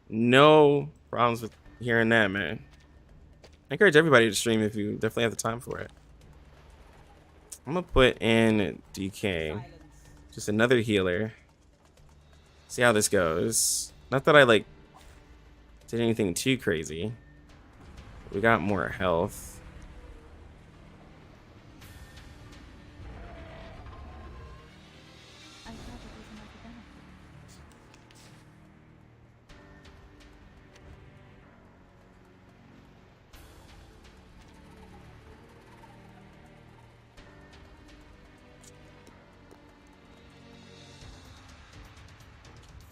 No problems with hearing that, man. I encourage everybody to stream if you definitely have the time for it. I'm gonna put in DK. Just another healer. See how this goes. Not that I like did anything too crazy. We got more health.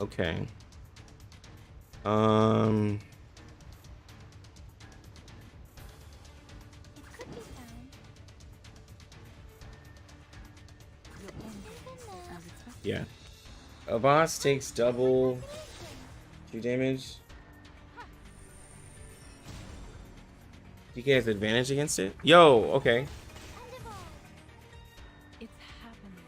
Okay. Yeah. A boss takes double 2 damage. DK has advantage against it? Yo, okay. It's happening.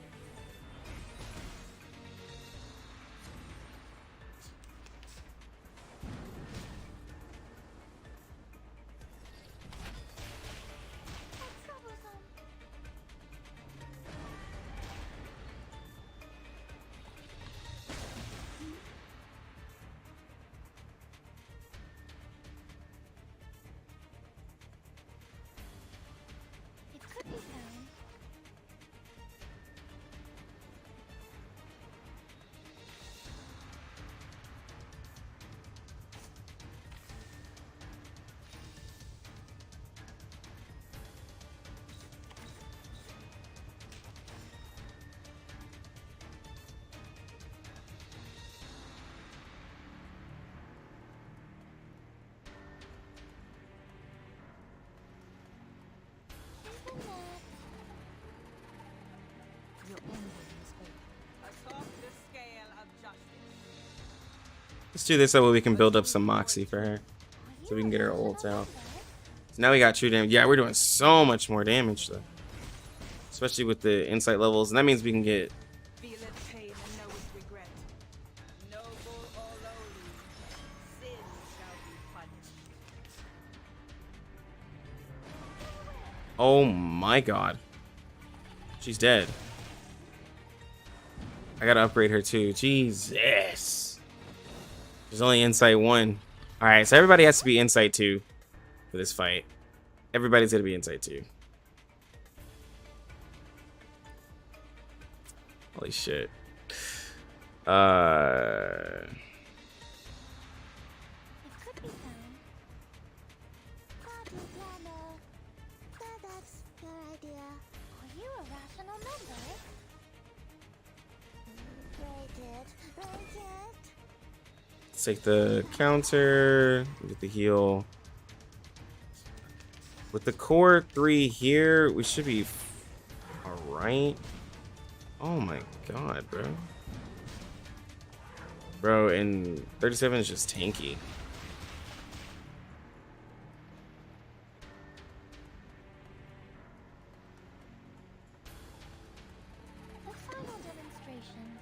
Your ending is over. Atop the scale of justice. Let's do this so we can build up some moxie for her. So we can get her ults out. So now we got true damage. Yeah, we're doing so much more damage though. Especially with the insight levels. And that means we can get... Feel its pain and know its regret. Noble or lowly, sin shall be punished. Oh my god. She's dead. I gotta upgrade her too. Jesus. There's only insight 1. Alright, so everybody has to be insight 2 for this fight. Everybody's gonna be insight 2. Holy shit. It could be found. Party planner. That's your idea. Are you a rational member? Rate it. Rate it. Let's take the counter. Get the heal. With the core 3 here, we should be alright. Oh my god, bro. Bro, and 37 is just tanky. The final demonstration.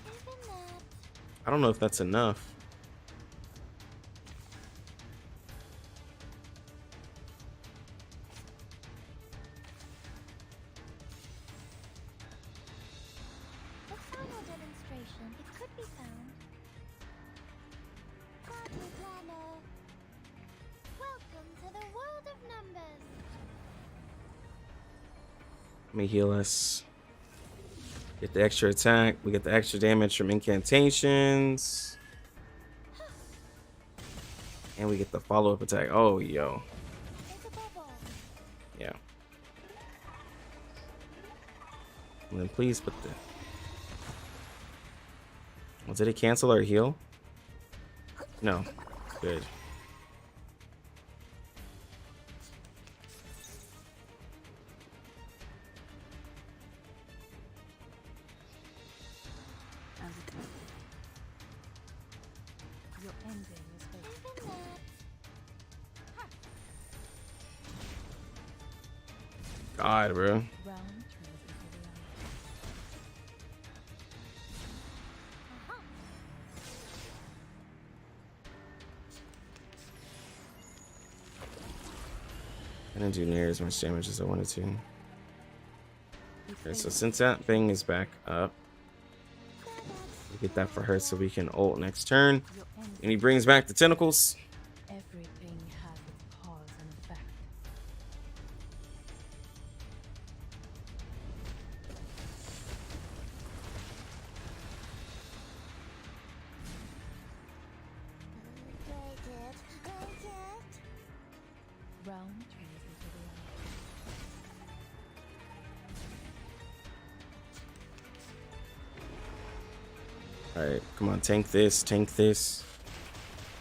Isn't that... I don't know if that's enough. The final demonstration. It could be found. Party planner. Welcome to the world of numbers. Let me heal us. Get the extra attack. We get the extra damage from incantations. And we get the follow-up attack. Oh, yo. It's a bubble. Yeah. And then please put the... Well, did it cancel our heal? No. Good. As it is. Your ending is over. Isn't that... God, bro. Round turns into reality. Aha. I didn't do near as much damage as I wanted to. Okay, so since that thing is back up, we get that for her so we can ult next turn. Your ending. And he brings back the tentacles. Everything has its cause and effect. Rate it. Rate it. Round turns into reality. Alright, come on, tank this, tank this.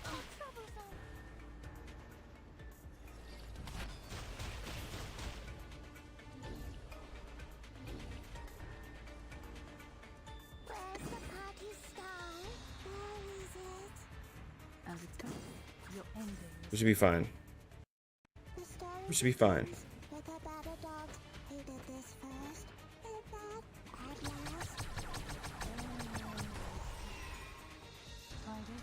Troublesome. Where's the party star? Where is it? As it is. Your ending We is should be fine. The story We should be fine. begins with a battle dog. He did this first. Did that at last. Friday.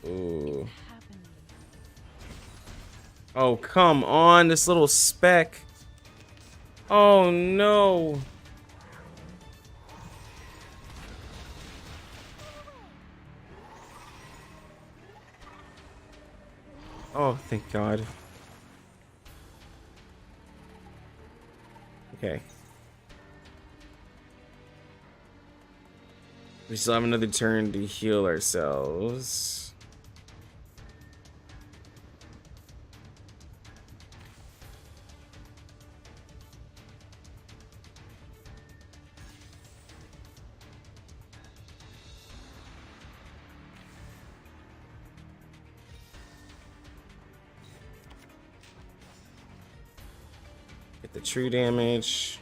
Ooh. Happening. Oh, come on, this little speck. Oh, no. Oh, thank God. Okay. We still have another turn to heal ourselves. Get the true damage.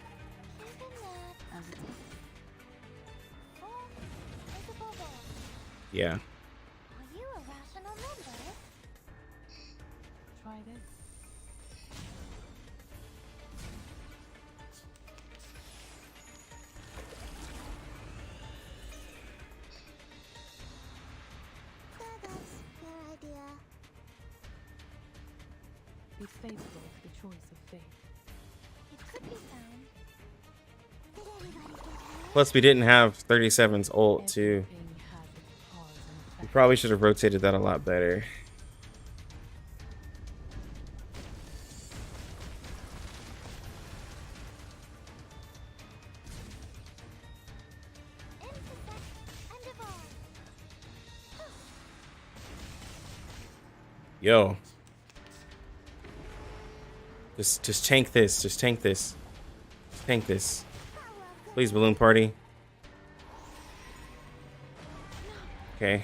As it Yeah. Are you a rational member? try this. That's your idea. Be faithful to the choice of fate. It could be found. Did anybody get hurt? Plus, we didn't have 37's ult too. Everything has its cause and We effect. probably should have rotated that a lot better. Intersect and evolve. Yo. Just tank this. Just tank this. Tank this. Please, balloon party. Okay.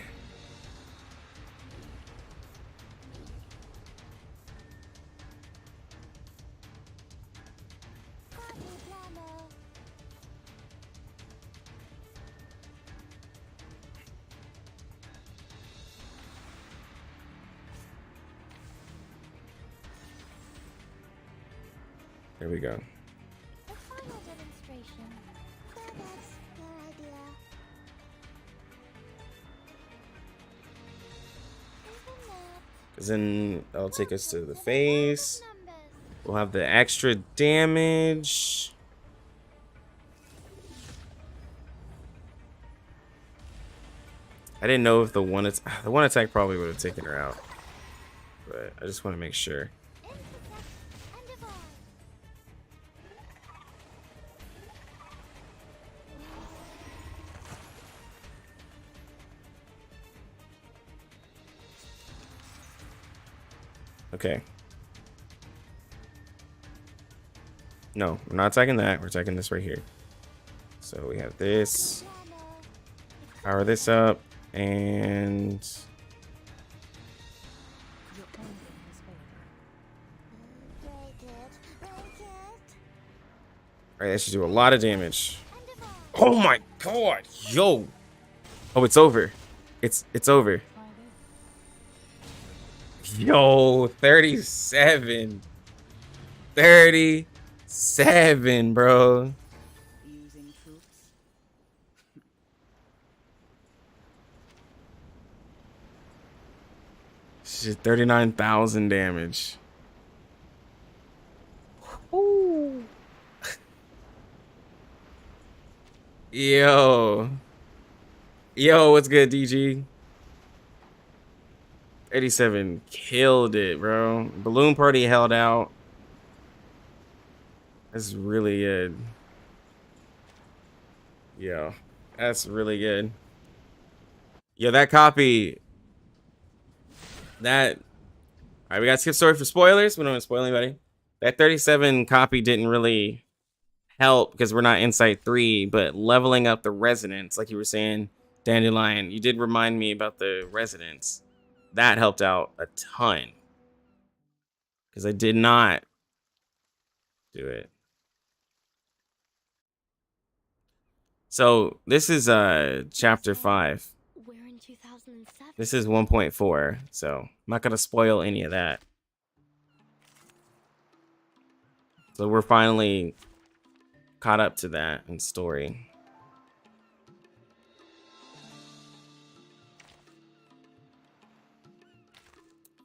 Party planner. There we go. The final demonstration. That's your idea. Even that. Because then that'll take us to the face. Numbers. We'll have the extra damage. I didn't know if the one attack probably would have taken her out. But I just want to make sure. Intersect and evolve. Okay. No, we're not attacking that. We're attacking this right here. So we have this. Planner. Power this up. And Your ending is fate. Break it. Break it. alright, that should do a lot of damage. And evolve. Oh my god, yo. Oh, it's over. It's over. Try this. Yo, 37. 37, bro. Using troops. Shit, 39,000 damage. Ooh. Yo. Yo, what's good, DG? 87 killed it, bro. Balloon Party held out. That's really good. Yo, that's really good. Yo, that copy. That. Alright, we got to skip story for spoilers. We don't want to spoil anybody. That 37 copy didn't really help because we're not Insight 3, but leveling up the resonance, like you were saying, Dandelion, you did remind me about the resonance. That helped out a ton. Because I did not do it. So this is chapter 5. We're in 2007. This is 1.4, so I'm not gonna spoil any of that. So we're finally caught up to that in story.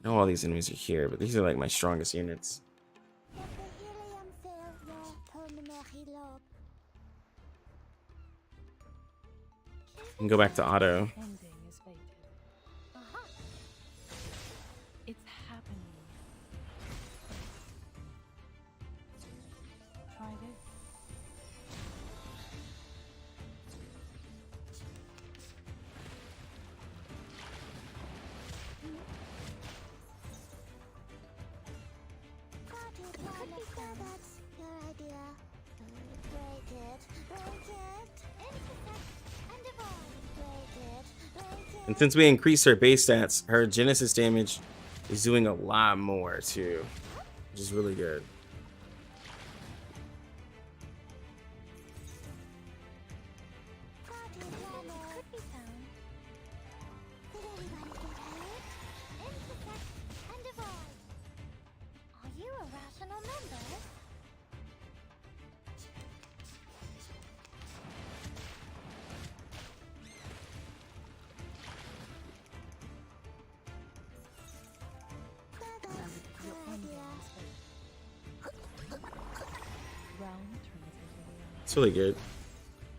I know all these enemies are here, but these are like my strongest units. Let the helium fill your pulmonary lobe. You can go back to auto. Ending is fated. Uh-huh. It's happening. Try this. Party planner. That's your idea. Break it. Break it. Intersect and evolve. Break it. Break it. And since we increased her base stats, her Genesis damage is doing a lot more too, which is really good. It's really good.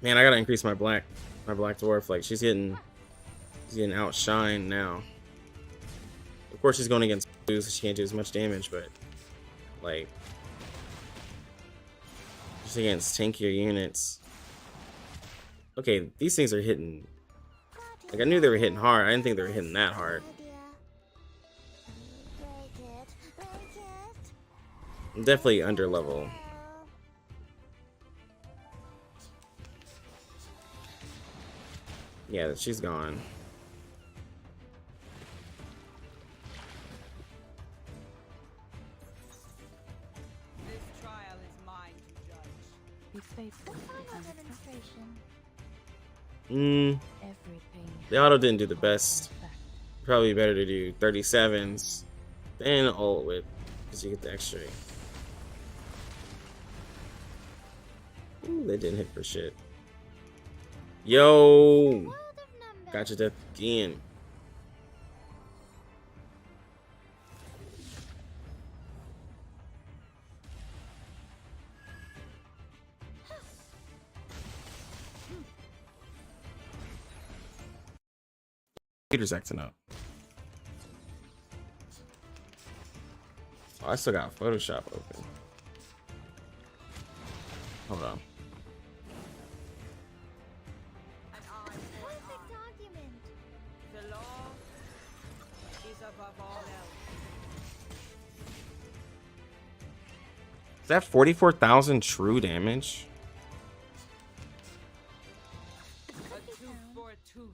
Man, I gotta increase my black dwarf. Like she's getting outshined now. Of course, she's going against blue, so she can't do as much damage, but like just against tankier units. Okay, these things are hitting. Like I knew they were hitting hard. I didn't think they were hitting that hard. I'm definitely under level. Yeah, she's gone. This trial is mine to judge. Be faithful to the Demonstration. every pain. The auto didn't do the best. Probably better to do 37s, then ult with, because you get the extra. Ooh, they didn't hit for shit. Yo, gotcha death again. Computer's acting up. Oh, I still got Photoshop open. Hold on. An eye for an Perfect eye. argument. The law is above all else. Is that 44,000 true damage? A tooth for a tooth.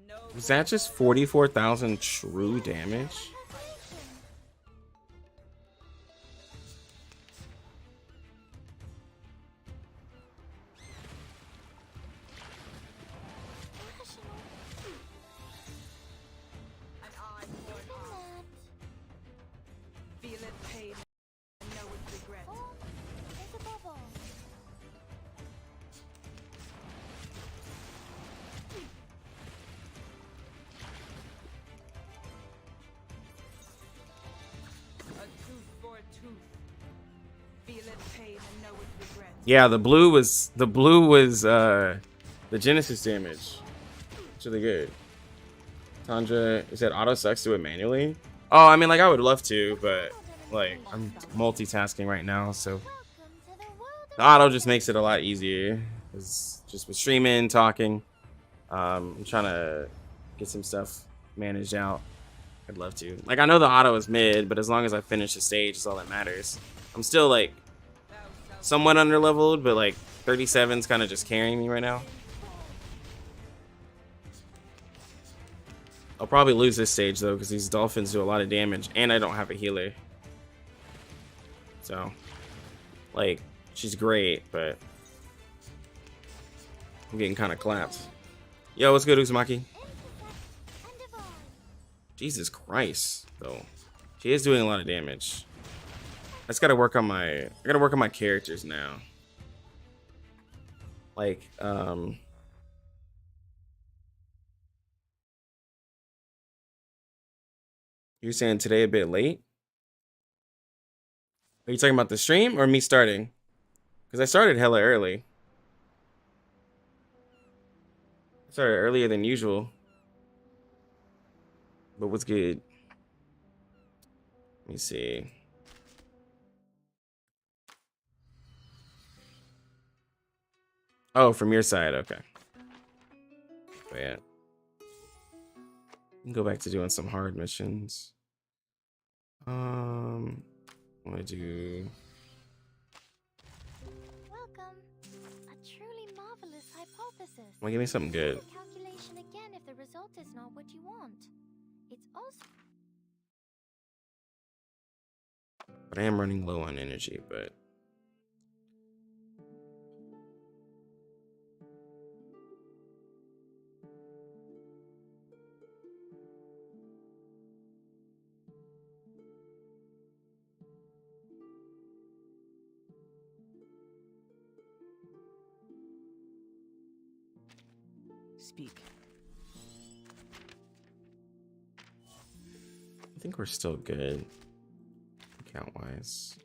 No Was that just 44,000 true damage? an eye for an eye. Feel its pain and know its regret. It's above all. A tooth for a tooth. Feel its pain and know its regret. Yeah, the blue was the Genesis damage. It's really good. Tundra, is that auto sucks to it manually? Oh, I mean, like I would love to, but like I'm multitasking right now, so Welcome to the world the auto just makes it a lot easier. Cause just with streaming, talking, I'm trying to get some stuff managed out. I'd love to. Like I know the auto is mid, but as long as I finish the stage, is all that matters. I'm still like somewhat under leveled, but like 37's kind of just carrying me right now. I'll probably lose this stage though, because these dolphins do a lot of damage, and I don't have a healer. So, like, she's great, but I'm getting kind of clapped. Yo, what's good, Uzumaki? Jesus Christ, though. She is doing a lot of damage. I just gotta work on my characters now. Like, you're saying today a bit late? Are you talking about the stream or me starting? Because I started hella early. I started earlier than usual. But what's good? Let me see. Oh, from your side, okay. But yeah. Go back to doing some hard missions. I'm gonna do. Welcome. A truly marvelous hypothesis. Wanna give me something good? Calculation again if the result is not what you want. It's also But I am running low on energy, but. Speak. I think we're still good. Count wise.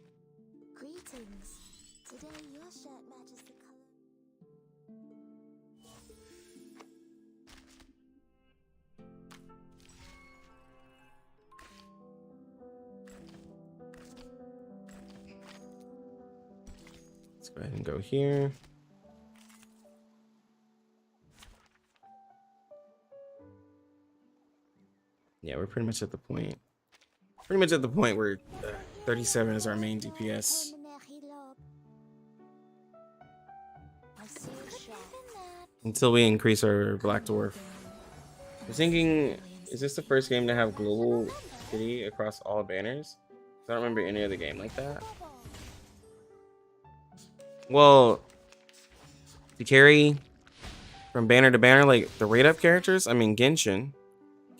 greetings. Today your shirt matches the color go ahead and go here. Yeah, we're pretty much at the point. Pretty much at the point where 37 is our main DPS. Until we increase our Black Dwarf. I was thinking, is this the first game to have global pity across all banners? I don't remember any other game like that. Well, to carry from banner to banner, like the rate up characters, I mean Genshin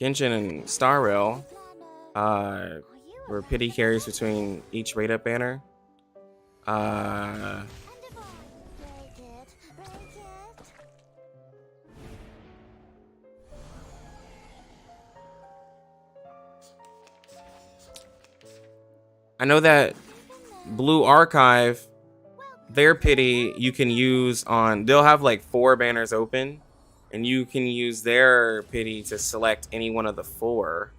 and Star Rail, were pity carries between each rate up banner. I know that Blue Archive, their pity you can use on, they'll have like 4 banners open, and you can use their pity to select any one of the 4.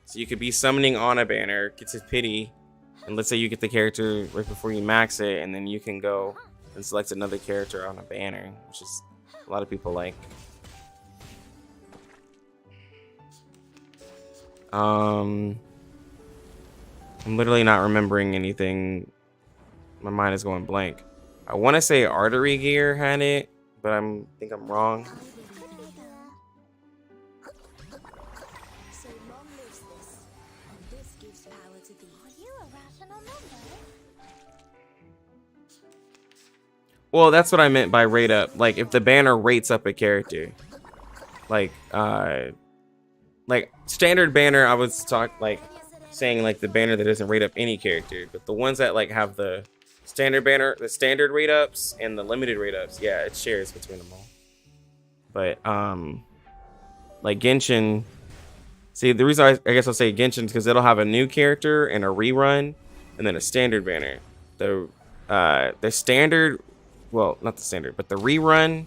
So you could be summoning on a banner, gets a pity, and let's say you get the character right before you max it, and then you can go and select another character on a banner, which is a lot of people like. I'm literally not remembering anything. My mind is going blank. I want to say Artery Gear had it, but I think I'm wrong. Well, that's what I meant by rate up. Like if the banner rates up a character, like standard banner, I was saying like the banner that doesn't rate up any character, but the ones that like have the standard banner, the standard rate ups and the limited rate ups, yeah, it shares between them all. But like Genshin, see the reason I guess I'll say Genshin is because it'll have a new character and a rerun and then a standard banner. The standard, well, not the standard, but the rerun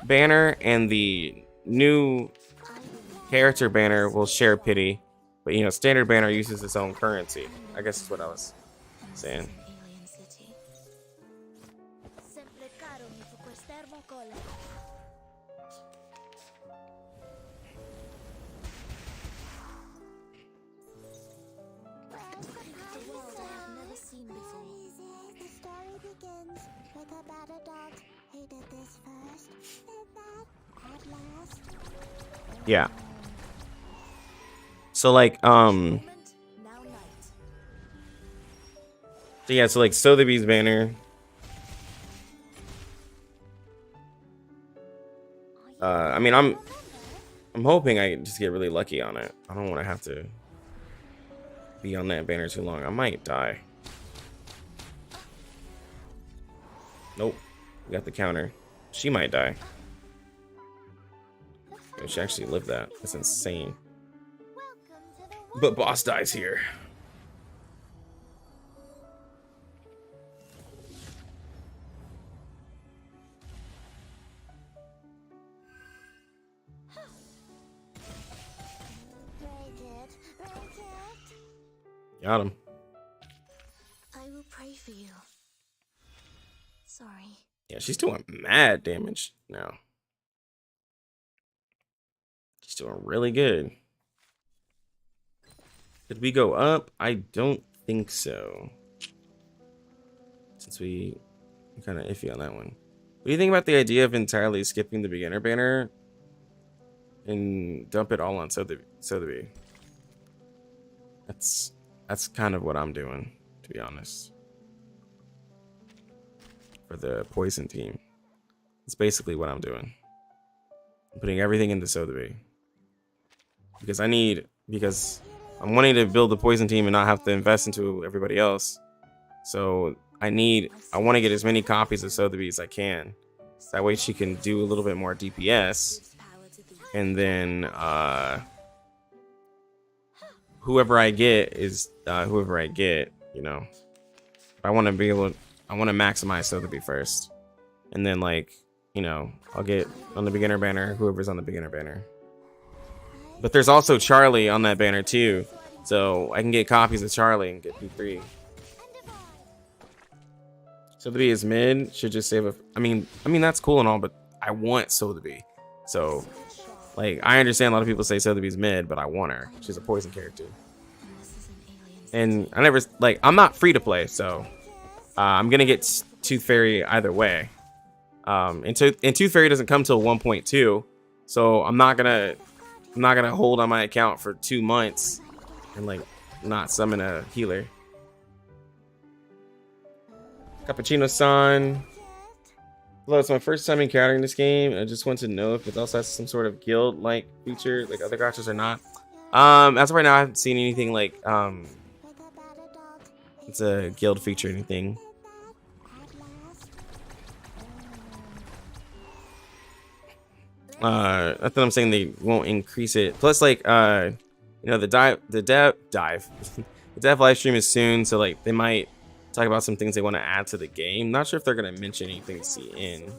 banner and the new character banner will share pity. But you know, standard banner uses its own currency. I guess that's what I was saying. Yeah. So like so yeah, so like Sotheby's banner. I mean I'm hoping I just get really lucky on it. I don't want to have to be on that banner too long. I might die. Nope. We got the counter. She might die. She actually lived that. That's insane. But boss dies here. Got him. I will pray for you. Sorry. Yeah, she's doing mad damage now. She's doing really good. Did we go up? I don't think so. Since we kind of iffy on that one. What do you think about the idea of entirely skipping the beginner banner and dump it all on Sotheby? That's kind of what I'm doing, to be honest. For the poison team. It's basically what I'm doing. I'm putting everything into Sotheby. Because I'm wanting to build the poison team and not have to invest into everybody else. So I want to get as many copies of Sotheby as I can. That way she can do a little bit more DPS. And then whoever I get is whoever I get, you know. I want to maximize Sotheby first. And then like, you know, I'll get on the beginner banner whoever's on the beginner banner. But there's also Charlie on that banner too. So I can get copies of Charlie and get P3. Sotheby is mid. Should just save a. I mean that's cool and all, but I want Sotheby. So, like, I understand a lot of people say Sotheby's mid, but I want her. She's a poison character. And I never like. I'm not free to play, so I'm gonna get Tooth Fairy either way. And Tooth Fairy doesn't come till 1.2, so I'm not gonna hold on my account for 2 months and like not summon a healer. Cappuccino-san. Hello, it's my first time encountering this game. I just want to know if it also has some sort of guild-like feature, like other gachas or not. As of right now, I haven't seen anything like it's a guild feature or anything. Not that I'm saying they won't increase it. Plus, like, you know, the dev live stream is soon, so like they might talk about some things they want to add to the game. Not sure if they're gonna mention anything CN.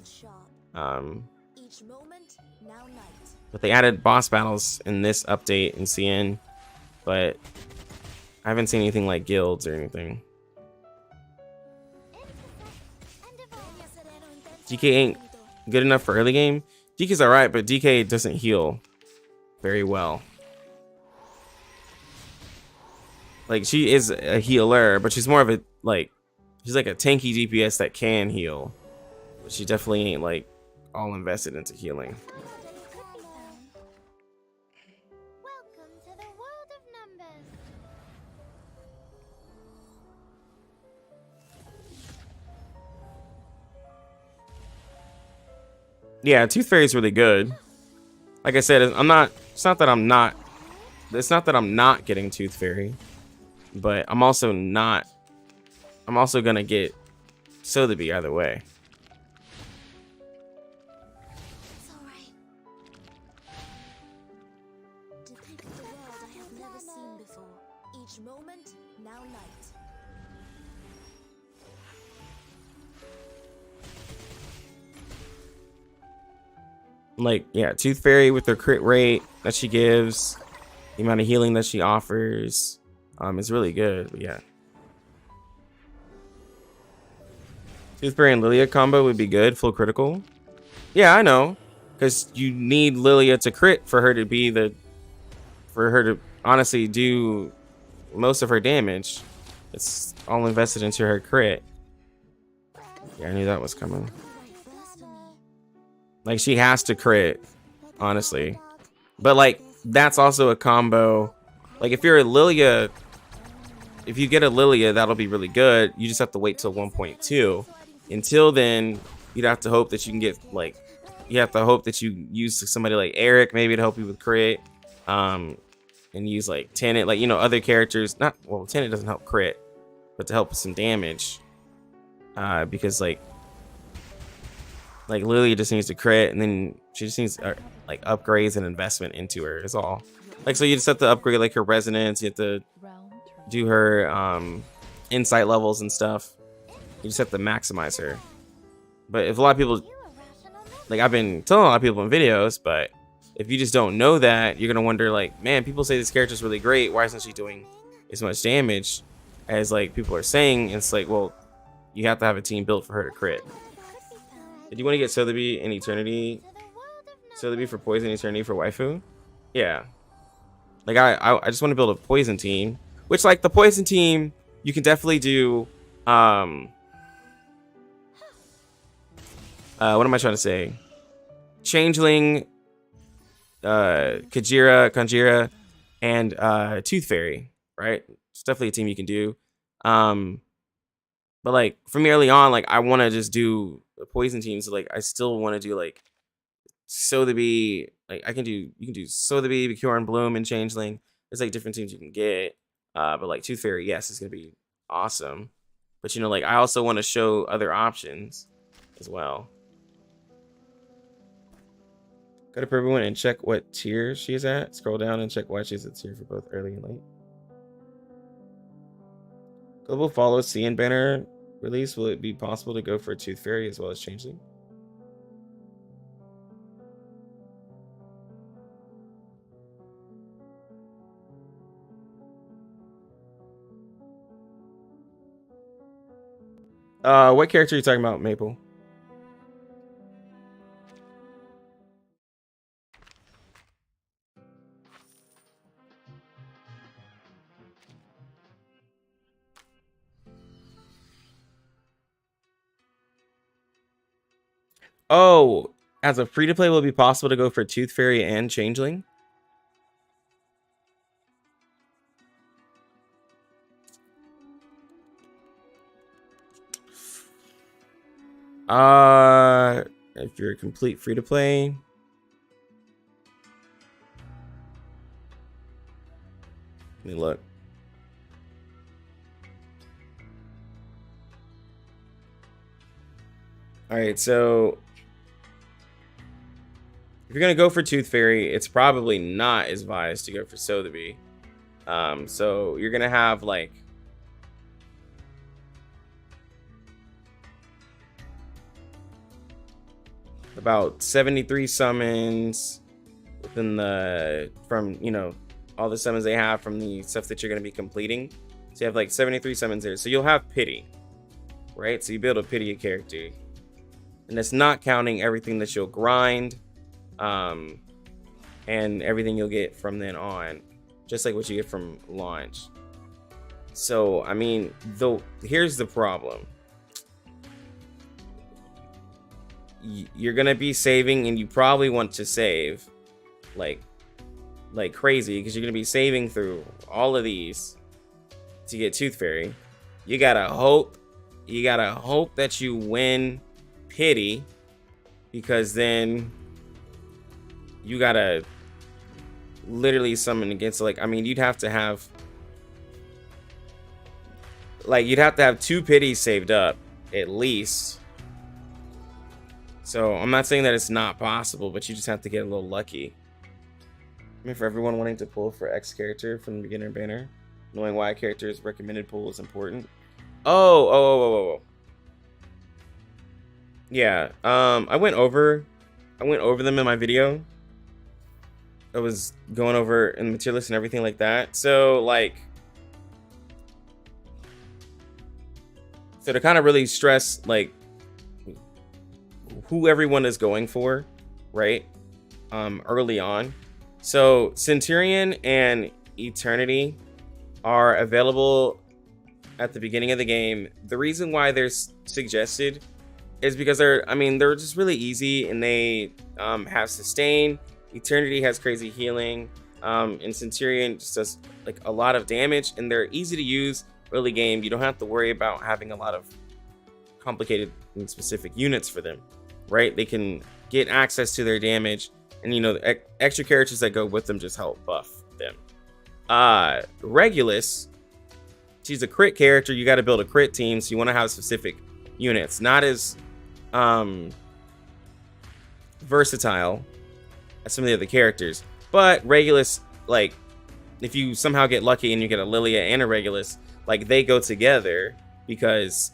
But they added boss battles in this update in CN, but I haven't seen anything like guilds or anything. DK ain't good enough for early game. DK's alright, but DK doesn't heal very well. Like, she is a healer, but she's more of a, like, she's like a tanky DPS that can heal. But she definitely ain't, like, all invested into healing. Welcome to the world of numbers. Yeah, Tooth Fairy is really good. Like I said, it's not that I'm not getting Tooth Fairy, but I'm also gonna get Sotheby either way. It's all right. Depict the world I have never seen before. Each moment, now night. Like, yeah, Tooth Fairy with her crit rate that she gives, the amount of healing that she offers, is really good. But yeah, Tooth Fairy and Lilia combo would be good, full critical. Yeah, I know, because you need Lilia to crit for her to honestly do most of her damage. It's all invested into her crit. Yeah, I knew that was coming. Like, she has to crit, honestly. But, like, that's also a combo. Like, if you're a Lilia, if you get a Lilia, that'll be really good. You just have to wait till 1.2. Until then, you'd have to hope that you can get, like, you have to hope that you use somebody like Eric, maybe, to help you with crit. And use, like, Tenet, like, you know, other characters. Well, Tenet doesn't help crit, but to help with some damage. Because, like, Lilia just needs to crit, and then she just needs like upgrades and investment into her is all. Like, so you just have to upgrade like her resonance, you have to do her insight levels and stuff. You just have to maximize her. But if a lot of people, like, I've been telling a lot of people in videos, but if you just don't know that, you're gonna wonder, like, man, people say this character's really great, why isn't she doing as much damage as like people are saying? And it's like, well, you have to have a team built for her to crit. Did you want to get Sotheby in Eternity? Sotheby for Poison, Eternity for Waifu? Yeah. Like, I just want to build a Poison team. Which, like, the Poison team, you can definitely do... what am I trying to say? Changeling, Conjura, and Tooth Fairy, right? It's definitely a team you can do. But, like, for me early on, like, I want to just do a Poison team. So, like, I still want to do, like, Sotheby. Like, you can do Sotheby, Bjorn, Bloom, and Changeling. There's, like, different teams you can get. But, like, Tooth Fairy, yes, it's going to be awesome. But, you know, like, I also want to show other options as well. Go to everyone and check what tier she is at. Scroll down and check why she's a tier for both early and late. Global follows CN banner release. Will it be possible to go for a Tooth Fairy as well as Changeling? What character are you talking about, Maple? Oh, as a free to play, will it be possible to go for Tooth Fairy and Changeling? If you're a complete free to play, let me look. All right, so if you're gonna go for Tooth Fairy, it's probably not as wise to go for Sotheby. So you're gonna have like about 73 summons within the all the summons they have from the stuff that you're gonna be completing. So you have like 73 summons there. So you'll have pity, right? So you build a pity a character, and that's not counting everything that you'll grind. And everything you'll get from then on, just like what you get from launch. So I mean, here's the problem. You're gonna be saving, and you probably want to save like crazy, because you're gonna be saving through all of these to get Tooth Fairy. You gotta hope that you win pity, because then you gotta literally summon against, like, I mean, you'd have to have 2 pities saved up at least. So I'm not saying that it's not possible, but you just have to get a little lucky. I mean, for everyone wanting to pull for X character from the beginner banner, knowing why a character's recommended pull is important. Oh. Yeah. I went over them in my video. I was going over in the material list and everything like that. So to kind of really stress like who everyone is going for, right? Early on. So Centurion and Eternity are available at the beginning of the game. The reason why they're suggested is because they're just really easy, and they have sustain. Eternity has crazy healing, and Centurion just does like a lot of damage, and they're easy to use early game. You don't have to worry about having a lot of complicated and specific units for them, right? They can get access to their damage, and the extra characters that go with them just help buff them. Regulus, she's a crit character. You got to build a crit team, so you want to have specific units, not as versatile as some of the other characters. But Regulus, like, if you somehow get lucky and you get a Lilia and a Regulus, like, they go together, because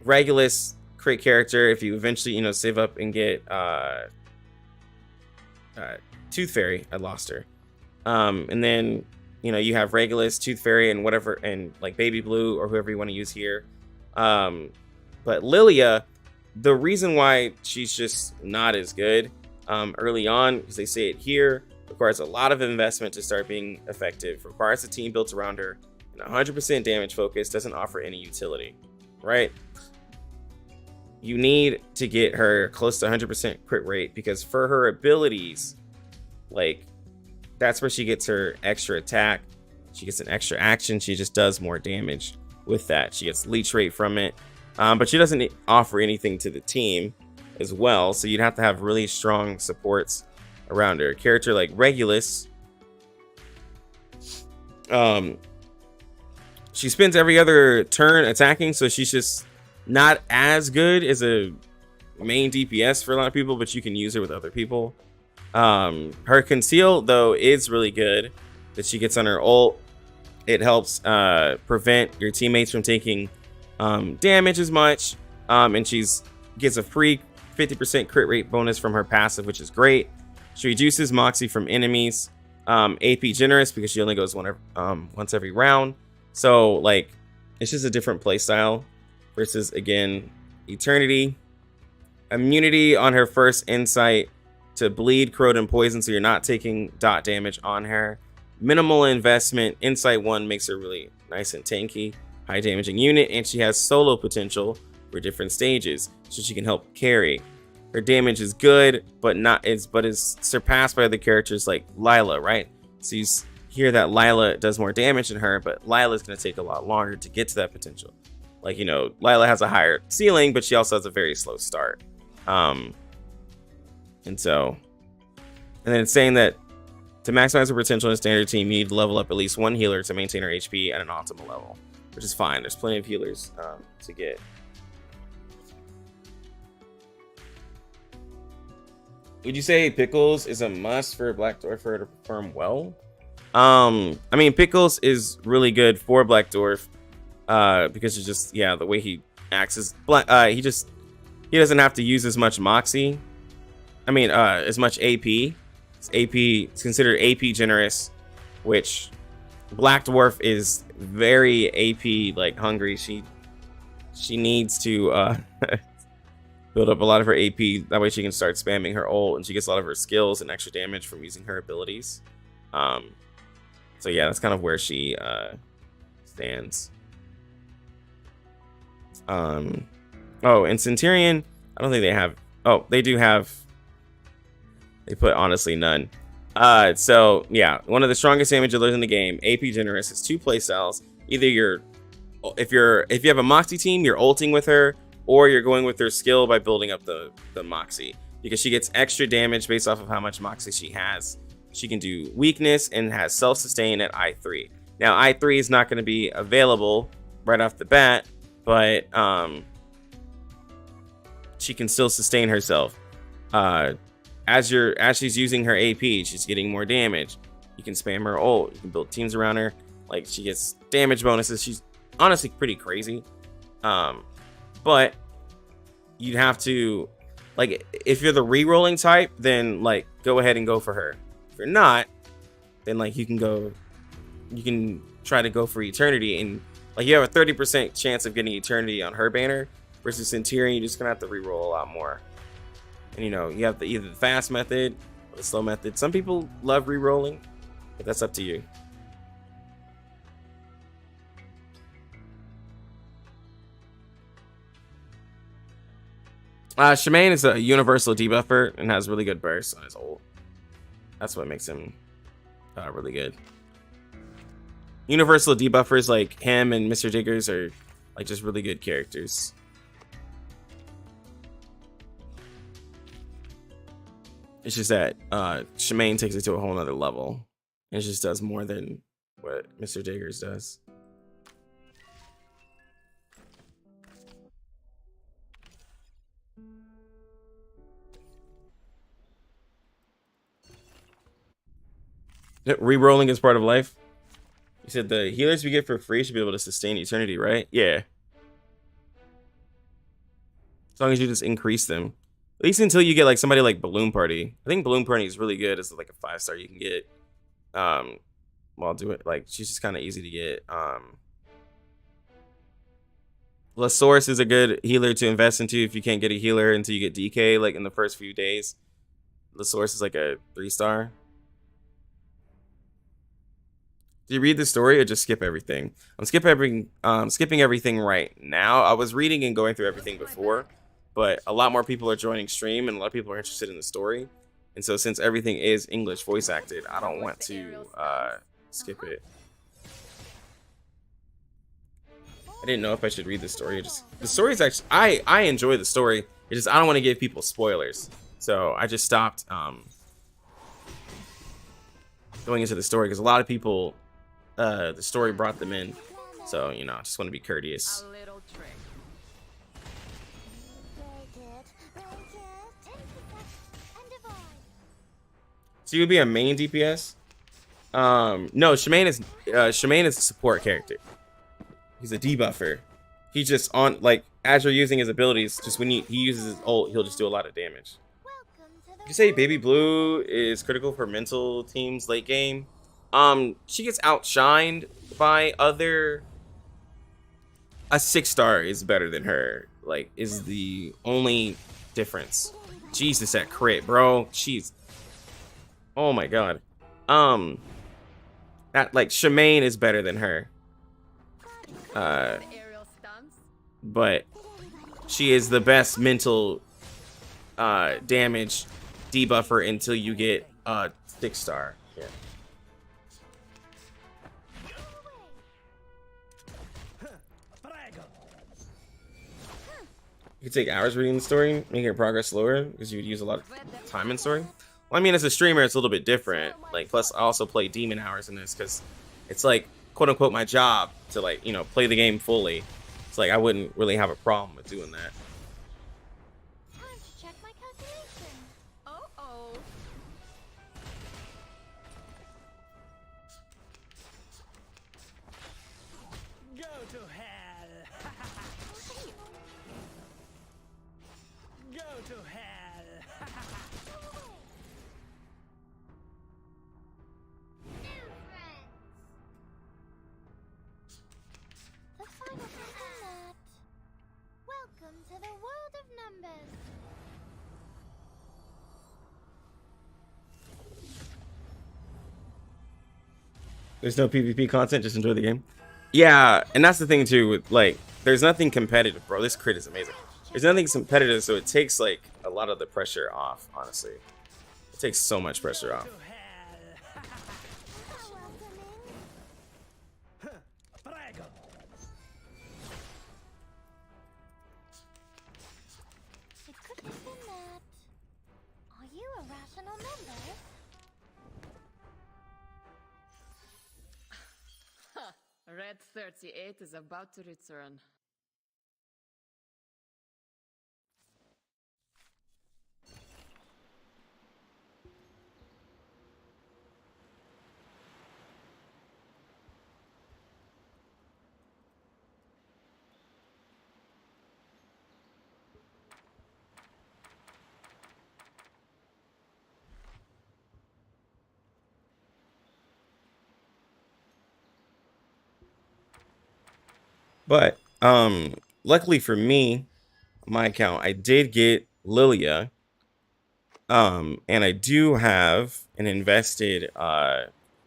Regulus crit character, if you eventually save up and get Tooth Fairy, I lost her, and then you have Regulus, Tooth Fairy, and whatever, and like Baby Blue or whoever you want to use here. But Lilia, the reason why she's just not as good early on, because they say it here, requires a lot of investment to start being effective, requires a team built around her, and 100% damage focus, doesn't offer any utility, right? You need to get her close to 100% crit rate, because for her abilities, like, that's where she gets her extra attack. She gets an extra action. She just does more damage with that. She gets leech rate from it, but she doesn't offer anything to the team as well. So you'd have to have really strong supports around her. A character like Regulus, she spends every other turn attacking, so she's just not as good as a main DPS for a lot of people, but you can use her with other people. Her conceal, though, is really good, that she gets on her ult. It helps prevent your teammates from taking damage as much, and gets a free 50% crit rate bonus from her passive, which is great. She reduces Moxie from enemies. AP generous, because she only goes once every round. So like It's just a different play style versus, again, Eternity. Immunity on her first insight to bleed, corrode, and poison, so you're not taking dot damage on her. Minimal investment. Insight 1 makes her really nice and tanky. High damaging unit, and she has solo potential for different stages, so she can help carry. Her damage is good, but is surpassed by other characters like Lila, right? So you hear that Lila does more damage than her, but Lila's going to take a lot longer to get to that potential. Like, you know, Lila has a higher ceiling, but she also has a very slow start. And then it's saying that to maximize her potential in a standard team, you need to level up at least one healer to maintain her HP at an optimal level, which is fine. There's plenty of healers to get. Would you say Pickles is a must for a Black Dwarf for her to perform well? I mean, Pickles is really good for Black Dwarf because it's just, yeah, the way he acts is he doesn't have to use as much Moxie. I mean, as much AP. It's considered AP generous, which Black Dwarf is very AP like hungry. She needs to build up a lot of her AP. That way she can start spamming her ult, and she gets a lot of her skills and extra damage from using her abilities. So yeah, that's kind of where she stands. Oh, and Centurion, I don't think they have. Oh, they do have. They put honestly none. So yeah, one of the strongest damage dealers in the game. AP generous has 2 playstyles. Either if you have a Moxie team, you're ulting with her, or you're going with her skill by building up the Moxie, because she gets extra damage based off of how much Moxie she has. She can do weakness and has self-sustain at I3. Now I3 is not going to be available right off the bat, but she can still sustain herself. As she's using her AP, she's getting more damage. You can spam her ult. You can build teams around her. Like, she gets damage bonuses. She's honestly pretty crazy. But you'd have to, like, if you're the rerolling type, then like go ahead and go for her. If you're not, then like you can try to go for Eternity, and like you have a 30% chance of getting Eternity on her banner versus Centurion. You're just gonna have to reroll a lot more. And you know, you have either the fast method or the slow method. Some people love rerolling, but that's up to you. Shemaine is a universal debuffer and has really good burst on his ult. That's what makes him really good. Universal debuffers like him and Mr. Diggers are like just really good characters. It's just that Shemaine takes it to a whole nother level. And it just does more than what Mr. Diggers does. Rerolling is part of life. You said the healers we get for free should be able to sustain Eternity, right? Yeah. As long as you just increase them. At least until you get like somebody like Balloon Party. I think Balloon Party is really good as like a 5-star you can get. Well, I'll do it. Like, she's just kind of easy to get. Lasource is a good healer to invest into if you can't get a healer until you get DK like in the first few days. Lasource is like a 3-star. Do you read the story or just skip everything? I'm skipping everything right now. I was reading and going through everything before, but a lot more people are joining stream and a lot of people are interested in the story. And so since everything is English voice acted, I don't want to skip it. I didn't know if I should read the story. The story is actually, I enjoy the story. It's just I don't want to give people spoilers. So I just stopped going into the story because a lot of people, the story brought them in. So, you know, I just want to be courteous. A little trick. So you would be a main DPS? No, Shemaine is a support character. He's a debuffer. He just on like as you're using his abilities, just when he uses his ult, he'll just do a lot of damage. Did you say Baby Blue is critical for mental teams late game? She gets outshined by other a 6-star is better than her. Like, is the only difference. Jesus, that crit, bro. Jeez. Oh my god. That, like, Shemaine is better than her. Aerial stunts. But she is the best mental damage debuffer until you get a 6-star. Yeah. You could take hours reading the story, making your progress slower because you would use a lot of time in story. Well, I mean, as a streamer, it's a little bit different. Like, plus, I also play demon hours in this because it's like, quote unquote, my job to, like, you know, play the game fully. It's like I wouldn't really have a problem with doing that. Time to check my calculation. Oh. Go to hell. Go to hell. The final format. Welcome to the world of numbers. There's no PvP content, just enjoy the game. Yeah, and that's the thing too, with, like, there's nothing competitive, bro. This crit is amazing. There's nothing competitive, so it takes, like, a lot of the pressure off, honestly. It takes so much pressure off. It could have been that. Are you a rational member? Red 38 is about to return. But, luckily for me, my account, I did get Lilia. And I do have an invested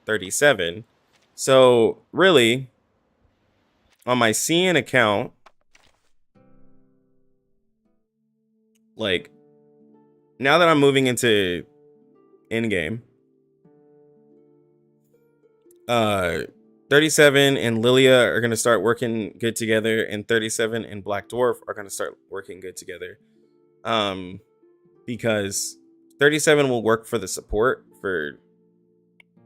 37. So really, on my CN account, like, now that I'm moving into in-game, 37 and Lilia are going to start working good together, and 37 and Black Dwarf are going to start working good together. Because 37 will work for the support for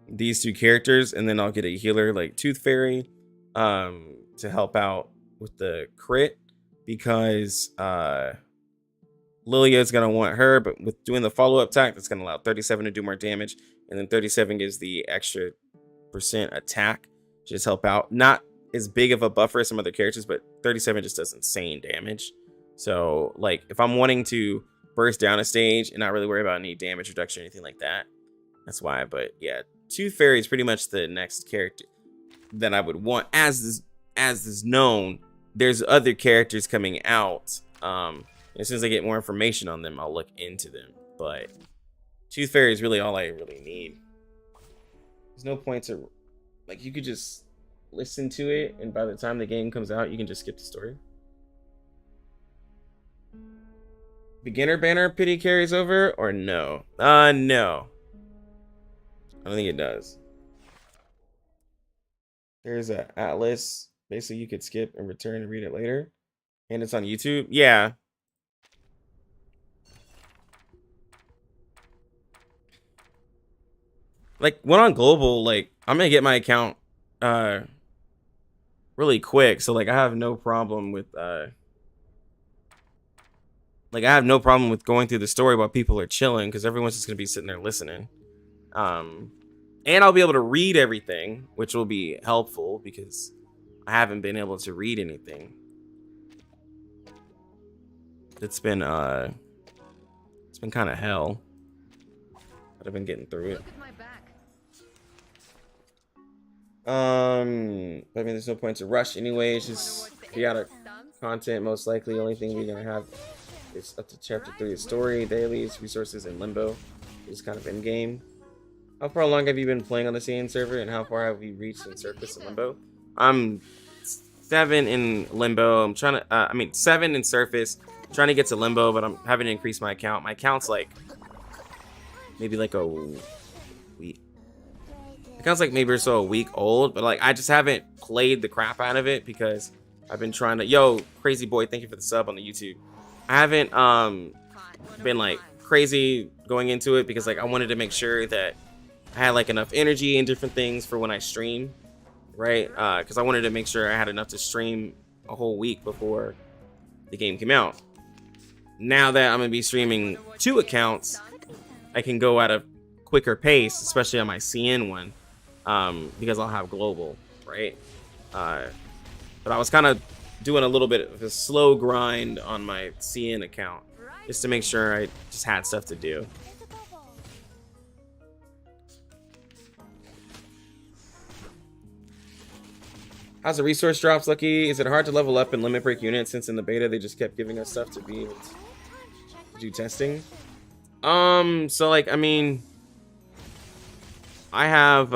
these two characters, and then I'll get a healer like Tooth Fairy to help out with the crit, because Lilia is going to want her, but with doing the follow-up attack, that's going to allow 37 to do more damage, and then 37 gives the extra % attack to just help out. Not as big of a buffer as some other characters, but 37 just does insane damage. So, like, if I'm wanting to burst down a stage and not really worry about any damage reduction or anything like that, that's why. But yeah, Tooth Fairy is pretty much the next character that I would want. As is known, there's other characters coming out. As soon as I get more information on them, I'll look into them. But Tooth Fairy is really all I really need. There's no point to, like, you could just listen to it, and by the time the game comes out, you can just skip the story. Beginner banner pity carries over, or no? No. I don't think it does. There's a atlas. Basically, you could skip and return and read it later. And it's on YouTube. Yeah. Like, when on global, like, I'm gonna get my account really quick. So, like, I have no problem with going through the story while people are chilling, because everyone's just gonna be sitting there listening. And I'll be able to read everything, which will be helpful because I haven't been able to read anything. It's been kind of hell, but I've been getting through it. Look at my back. I mean, there's no point to rush anyway. It's just be out of content. Most likely, the only thing we're gonna have is up to chapter 3 of story, dailies, resources, and limbo. Is kind of in game. How far along have you been playing on the CN server, and how far have you reached in surface and limbo? I'm 7 in limbo. I'm trying to, 7 in surface. I'm trying to get to limbo, but I'm having to increase my account. My account's like maybe like a week. It counts like maybe or so a week old, but like I just haven't played the crap out of it because I've been trying to. Yo, crazy boy, thank you for the sub on the YouTube. I haven't been like crazy going into it because like I wanted to make sure that I had like enough energy and different things for when I stream, right? Because I wanted to make sure I had enough to stream a whole week before the game came out. Now that I'm gonna be streaming 2 accounts, I can go at a quicker pace, especially on my CN one. Because I'll have global, right? But I was kind of doing a little bit of a slow grind on my CN account just to make sure I just had stuff to do. How's the resource drops, Lucky? Is it hard to level up in limit break units since in the beta they just kept giving us stuff to be able to do testing? So like, I mean, I have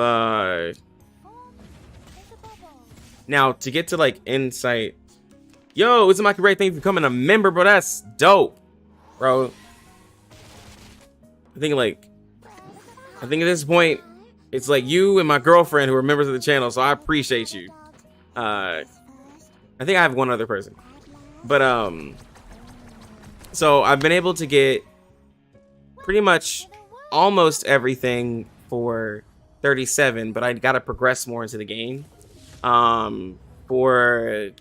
now to get to like insight. Yo, Uzumaki Ray, thank you for becoming a member, bro. That's dope, bro. I think at this point, it's like you and my girlfriend who are members of the channel, so I appreciate you. I think I have one other person, but so I've been able to get pretty much almost everything for 37, but I gotta progress more into the game. For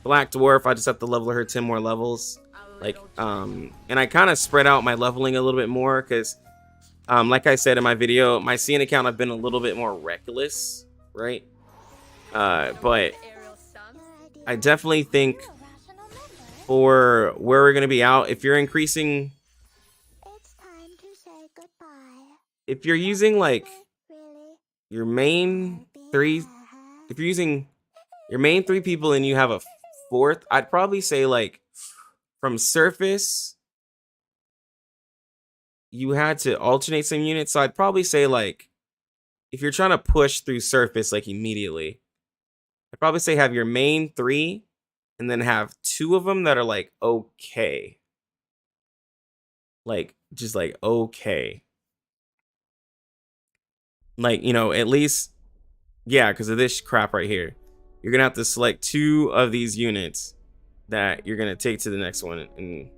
Black Dwarf, I just have to level her 10 more levels. Like, and I kind of spread out my leveling a little bit more because, like I said in my video, my CN account, I've been a little bit more reckless, right? But I definitely think for where we're gonna be out, if you're increasing, if you're using like your main 3, if you're using your main 3 people and you have a 4th, I'd probably say like from surface you had to alternate some units. So I'd probably say like if you're trying to push through surface like immediately, I'd probably say have your main 3 and then have 2 of them that are like okay. Like just like okay. Like, you know, at least, yeah, because of this crap right here. You're gonna have to select 2 of these units that you're gonna take to the next one, and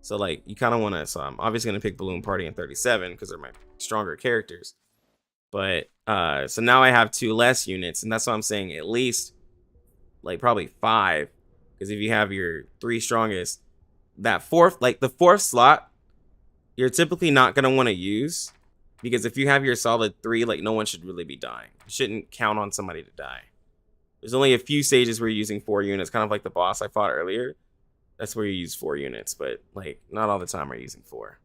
so like you kind of want to. So I'm obviously gonna pick Balloon Party and 37 because they're my stronger characters. But so now I have 2 less units, and that's what I'm saying. At least like probably 5, because if you have your 3 strongest, that 4th, like the 4th slot, you're typically not gonna want to use. Because if you have your solid 3, like no one should really be dying. You shouldn't count on somebody to die. There's only a few stages where you're using 4 units, kind of like the boss I fought earlier. That's where you use 4 units, but like not all the time are you using 4.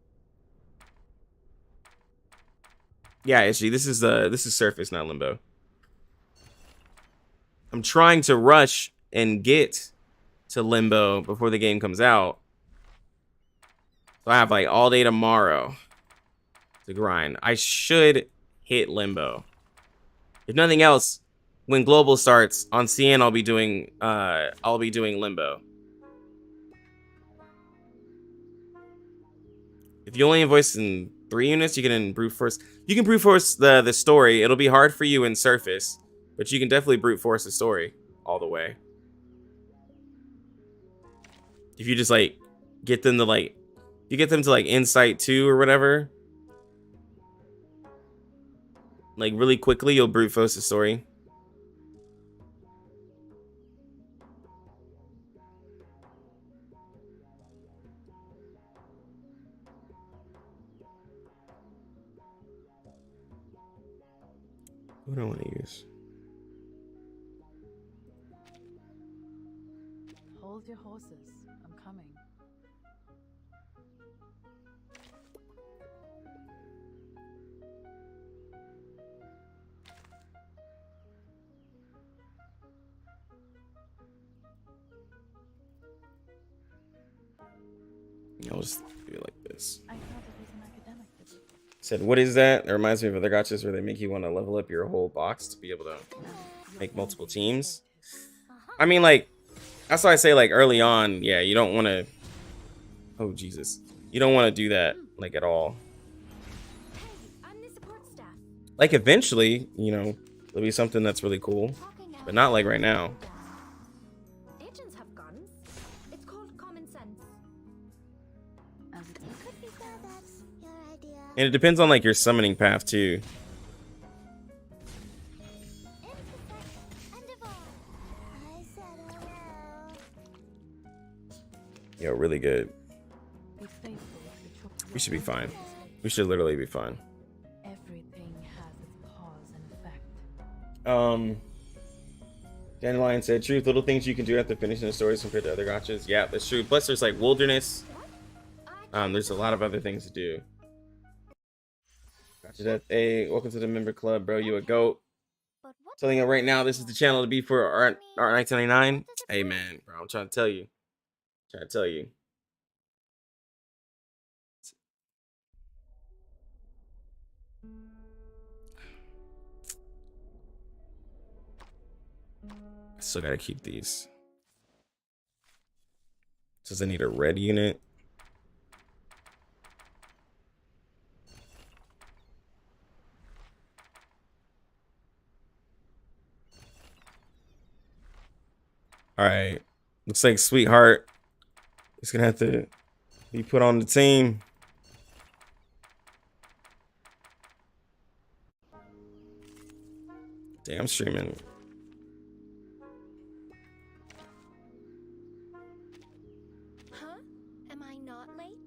Yeah, actually, this is surface, not limbo. I'm trying to rush and get to limbo before the game comes out. So I have like all day tomorrow to grind. I should hit limbo. If nothing else, when global starts on CN, I'll be doing limbo. If you only invoice in 3 units, you can brute force. You can brute force the story. It'll be hard for you in surface, but you can definitely brute force the story all the way. If you just like get them to like, you get them to like insight 2 or whatever. Like really quickly, you'll brute force the story. What do I want to use? Hold your horses. I'm coming. I'll just do it like this. I thought it was an academic visit. Said, what is that? It reminds me of other gachas where they make you want to level up your whole box to be able to make multiple teams. I mean, like, that's why I say, like, early on, yeah, you don't want to. Oh, Jesus. You don't want to do that, like, at all. I'm the support staff. Like, eventually, you know, it'll be something that's really cool, but not like right now. Agents have guns. It's called common sense. As it is. Could be so that's your idea. And it depends on, like, your summoning path, too. I said hello. Yo, really good. Be faithful to the We should be fine. We should literally be fine. Everything has its cause and effect. Dandelion said, truth, little things you can do after finishing the stories compared to other gachas. Yeah, that's true. Plus, there's like wilderness. There's a lot of other things to do. Gotcha that. Hey, welcome to the member club, bro. You a goat. Telling you right now, this is the channel to be for Art 1999. Hey, man, bro, I'm trying to tell you. Trying to tell you. I still gotta keep these. Does I need a red unit? All right. Looks like Sweetheart is gonna have to be put on the team. Damn, streaming. Huh? Am I not late?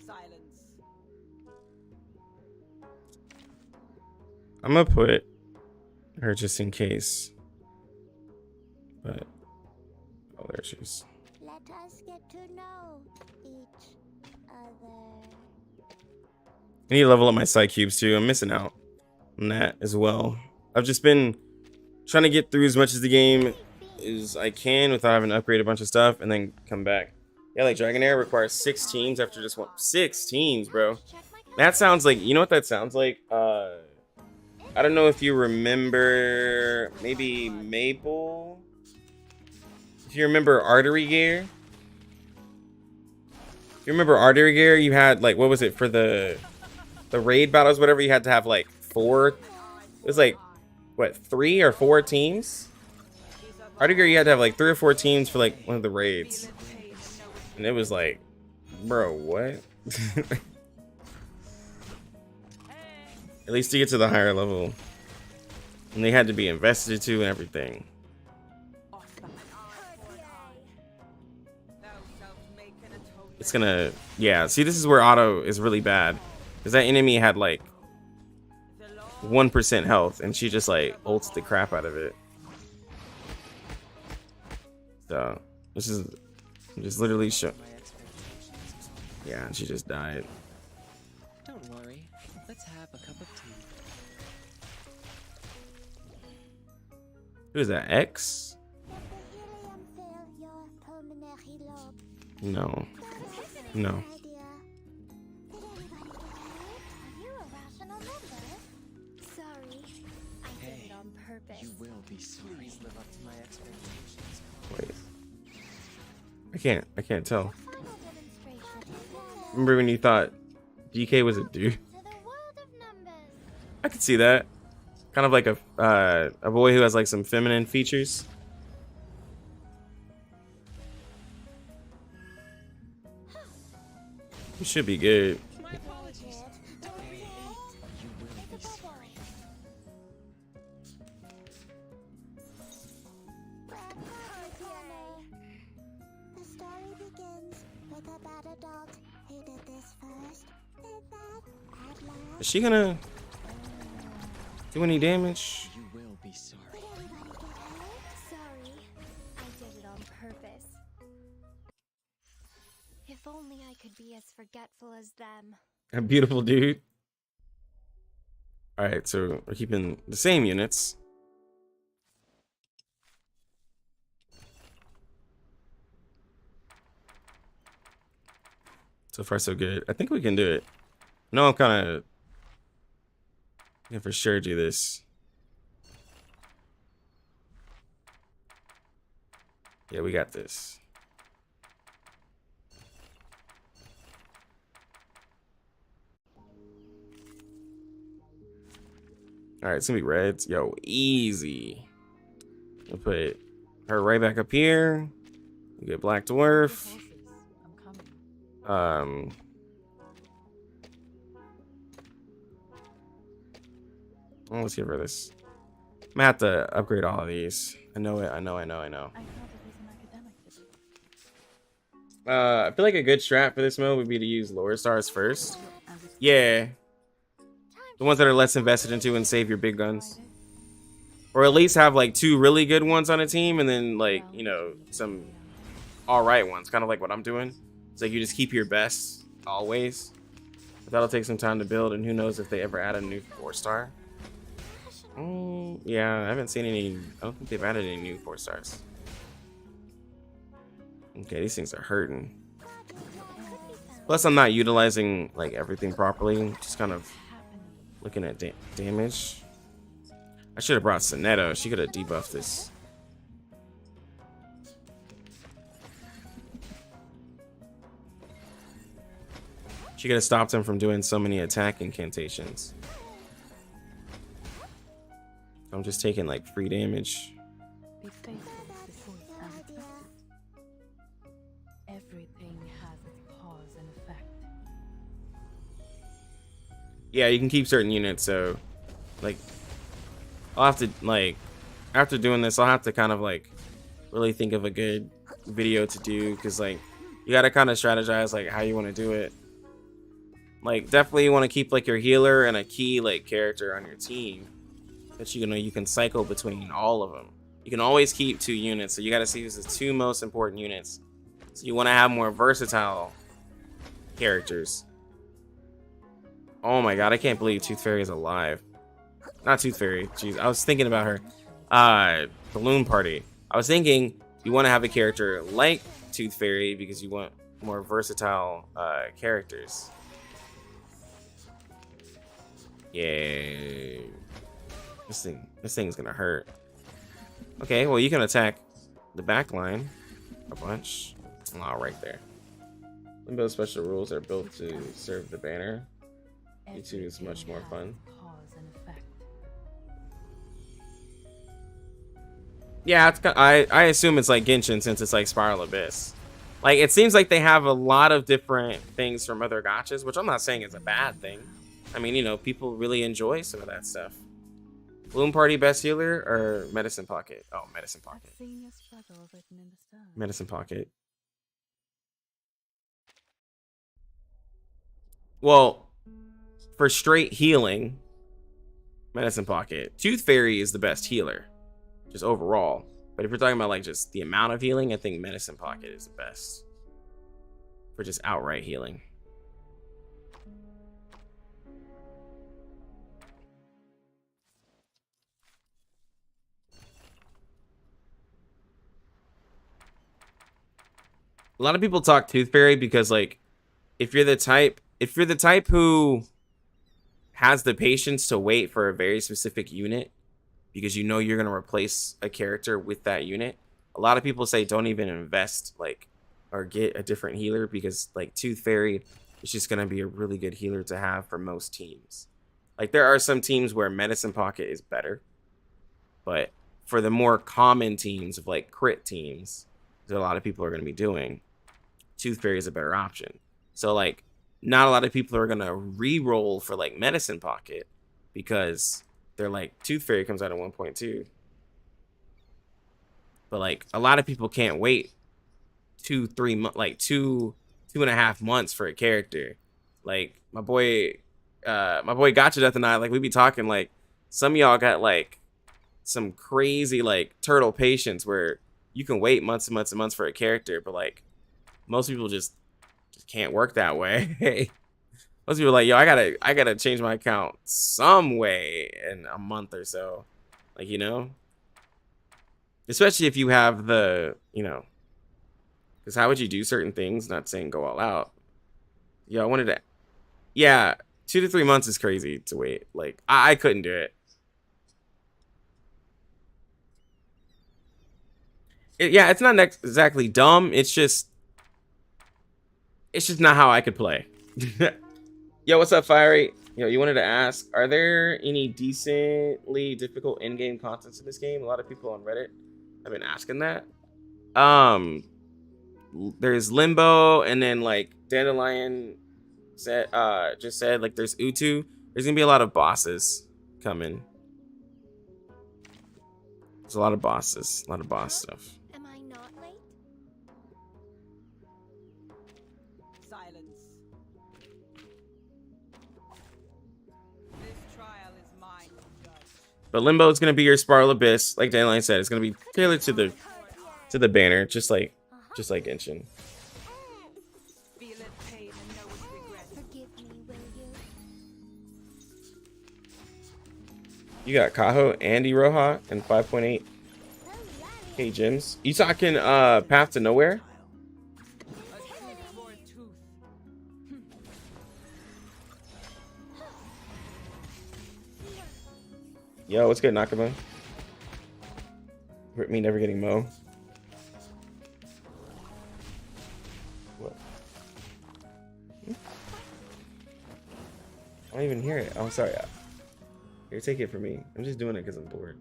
Silence. I'm gonna put her just in case. But oh, there she is. Let us get to know each other. I need to level up my side cubes too. I'm missing out on that as well. I've just been trying to get through as much of the game as I can without having to upgrade a bunch of stuff and then come back. Yeah, like Dragonair requires 6 teams after just one. 6 teams, bro. That sounds like, you know what that sounds like? I don't know if you remember maybe Maple. If you remember Artery Gear. If you remember Artery Gear, you had like, what was it for the raid battles, whatever, you had to have like 4. It was like what, 3 or 4 teams? Artery Gear, you had to have like 3 or 4 teams for like one of the raids. And it was like, bro, what? At least to get to the higher level. And they had to be invested to and everything. It's gonna, yeah, see, this is where auto is really bad. Because that enemy had like 1% health and she just like ults the crap out of it. So, this is just literally show. Yeah, and she just died. Don't worry. Let's have a cup of tea. Who is that? X? Let the helium fill your pulmonary lobe. No. No. Idea. Did anybody get hurt? Are you a rational member? Sorry, I did it on purpose. You will be sorry. Please live up to my expectations. Wait. I can't tell. Final demonstration. Remember when you thought DK was a dude? To the world of numbers. I could see that. Kind of like a boy who has like some feminine features. You should be good. My apologies. You will be sorry. The story begins with a bad adult who did this first, did that at last. Is she gonna do any damage? You will be sorry. Did anybody get hurt? Sorry, I did it on purpose. If only I could be as forgetful as them. A beautiful dude. All right, so we're keeping the same units. So far, so good. I think we can do it. No, I'm kind of can for sure do this. Yeah, we got this. All right, it's gonna be reds. Yo, easy. I'll put her right back up here. We get black dwarf. Oh, let's give her this. I'm gonna have to upgrade all of these. I know it. I know. I feel like a good strat for this mode would be to use lower stars first. Yeah. The ones that are less invested into and save your big guns. Or at least have like 2 really good ones on a team and then like, you know, some alright ones. Kind of like what I'm doing. It's like you just keep your best always. But that'll take some time to build, and who knows if they ever add a new 4-star. Yeah, I haven't seen any. I don't think they've added any new 4-stars. Okay, these things are hurting. Plus, I'm not utilizing like everything properly. Just kind of looking at damage. I should have brought Sonetto. She could have debuffed this. She could have stopped him from doing so many attack incantations. I'm just taking like free damage. Be faithful before everything has its cause and effect. Yeah, you can keep certain units, so like I'll have to like after doing this I'll have to kind of like really think of a good video to do, because like you got to kind of strategize like how you want to do it. Like definitely you want to keep like your healer and a key like character on your team that you can cycle between all of them. You can always keep 2 units, so you got to see who's the 2 most important units. So you want to have more versatile characters. Oh my god, I can't believe Tooth Fairy is alive. Not Tooth Fairy, jeez, I was thinking about her. Balloon Party. I was thinking you want to have a character like Tooth Fairy because you want more versatile characters. Yay. This thing's gonna hurt. Okay, well you can attack the back line a bunch. Oh, right there. Limbo special rules are built to serve the banner. U2 is much more fun. Yeah, it's I assume it's like Genshin since it's like Spiral Abyss. Like it seems like they have a lot of different things from other gachas, which I'm not saying is a bad thing. I mean, you know, people really enjoy some of that stuff. Bloom Party best healer or Medicine Pocket? Oh, Medicine Pocket. Medicine Pocket. Well, for straight healing, Medicine Pocket. Tooth Fairy is the best healer, just overall. But if you're talking about like just the amount of healing, I think Medicine Pocket is the best for just outright healing. A lot of people talk Tooth Fairy because like if you're the type who has the patience to wait for a very specific unit because you know you're going to replace a character with that unit, a lot of people say don't even invest like or get a different healer because like Tooth Fairy is just going to be a really good healer to have for most teams. Like there are some teams where Medicine Pocket is better, but for the more common teams of like crit teams that a lot of people are going to be doing, Tooth Fairy is a better option. So like not a lot of people are going to re-roll for like Medicine Pocket because they're like Tooth Fairy comes out at 1.2. But like a lot of people can't wait 2-3 months, like 2.5 months for a character. Like my boy Gotcha Death and I, like we be talking like some of y'all got like some crazy like turtle patience where you can wait months and months and months for a character, but like most people just can't work that way. Most people are like, yo, I gotta change my account some way in a month or so. Like, you know? Especially if you have the, you know, because how would you do certain things? Not saying go all out. Yeah, I wanted to. Yeah, 2 to 3 months is crazy to wait. Like, I couldn't do it. Yeah, it's not exactly dumb. It's just not how I could play. Yo, what's up, Fiery? Yo, you wanted to ask, are there any decently difficult in-game contents in this game? A lot of people on Reddit have been asking that. There's Limbo, and then like Dandelion said, just said like there's Utu. There's gonna be a lot of bosses coming. There's a lot of bosses, a lot of boss stuff. Am I not late? Silence. This trial is mine to judge. But Limbo is gonna be your Spiral Abyss, like Dandelion said. It's gonna be tailored to the banner, just like Genshin. Feel it pain and know its regret. Forgive me, will you? You got Kaho, Andy Roja, and 5.8k gems. You talking Path to Nowhere? A tooth for a tooth. Yo, what's good, Nakama? Hurt me never getting Mo. What? I don't even hear it. Oh, sorry. Here, take it from me. I'm just doing it because I'm bored.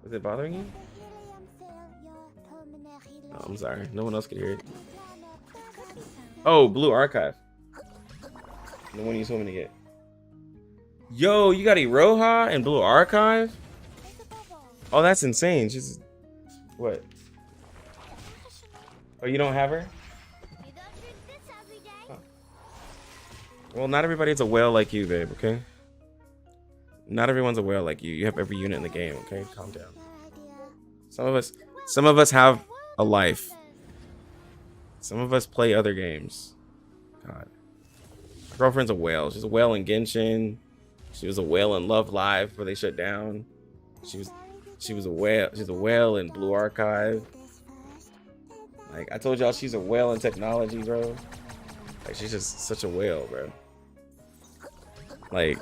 Was it bothering you? Oh, I'm sorry. No one else could hear it. Oh, Blue Archive. The one you told me to get. Yo, you got Iroha and Blue Archive? Oh, that's insane. She's... What? Oh, you don't have her? Oh. Well, not everybody's a whale like you, babe, okay? Not everyone's a whale like you. You have every unit in the game, okay? Calm down. Some of us have a life. Some of us play other games. God. My girlfriend's a whale. She's a whale in Genshin. She was a whale in Love Live before they shut down. She was a whale. She's a whale in Blue Archive. Like I told y'all, she's a whale in technology, bro. Like she's just such a whale, bro. Like,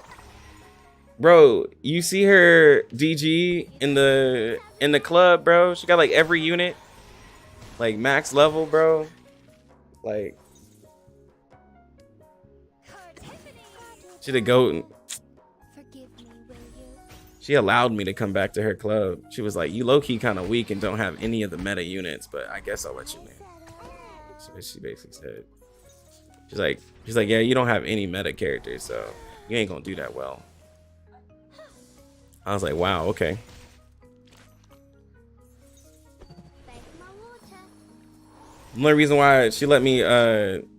bro, you see her DG in the club, bro. She got like every unit, like max level, bro. Like, she the goat. She allowed me to come back to her club. She was like, you low-key kind of weak and don't have any of the meta units, but I guess I'll let you in. So she basically said. She's like, yeah, you don't have any meta characters, so you ain't gonna do that well. I was like, wow, okay. The only reason why she let me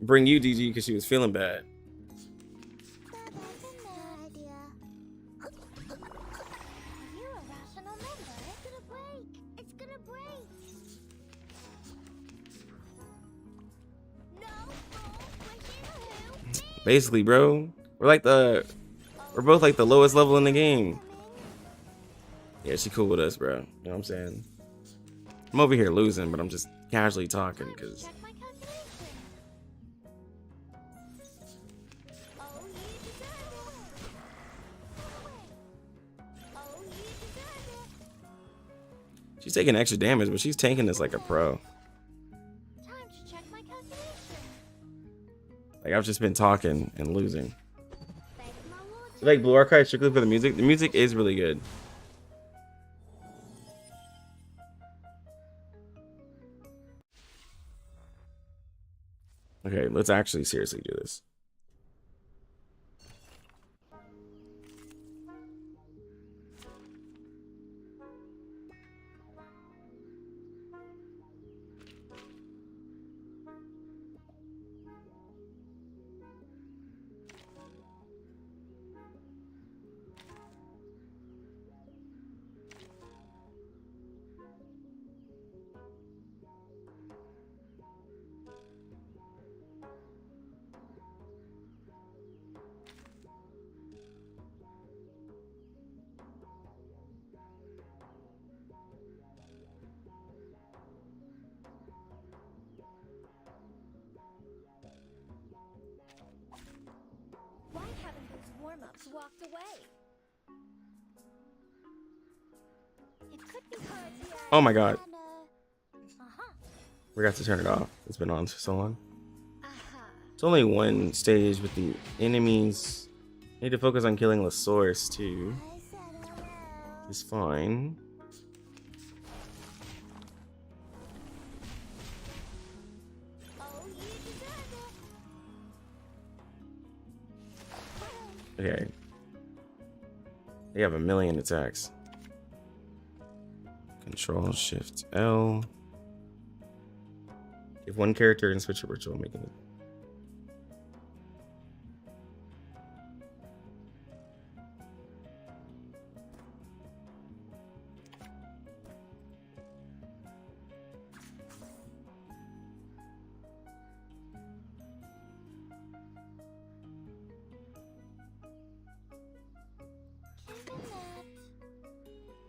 bring you, DG, because she was feeling bad. Basically, bro, we're both like the lowest level in the game. Yeah, she cool with us, bro. You know what I'm saying? I'm over here losing, but I'm just casually talking because. She's taking extra damage, but she's tanking this like a pro. Like I've just been talking and losing. You like Blue Archive strictly for the music? The music is really good. Okay, let's actually seriously do this. warm-ups walked away. It could be hard to Oh my god. Uh-huh. Forgot to turn it off. It's been on for so long. Aha. It's only one stage with the enemies. Need to focus on killing the source too. It's fine. Oh, you deserve it. Okay. They have a million attacks. Control Shift L. If one character and switch a ritual, making it.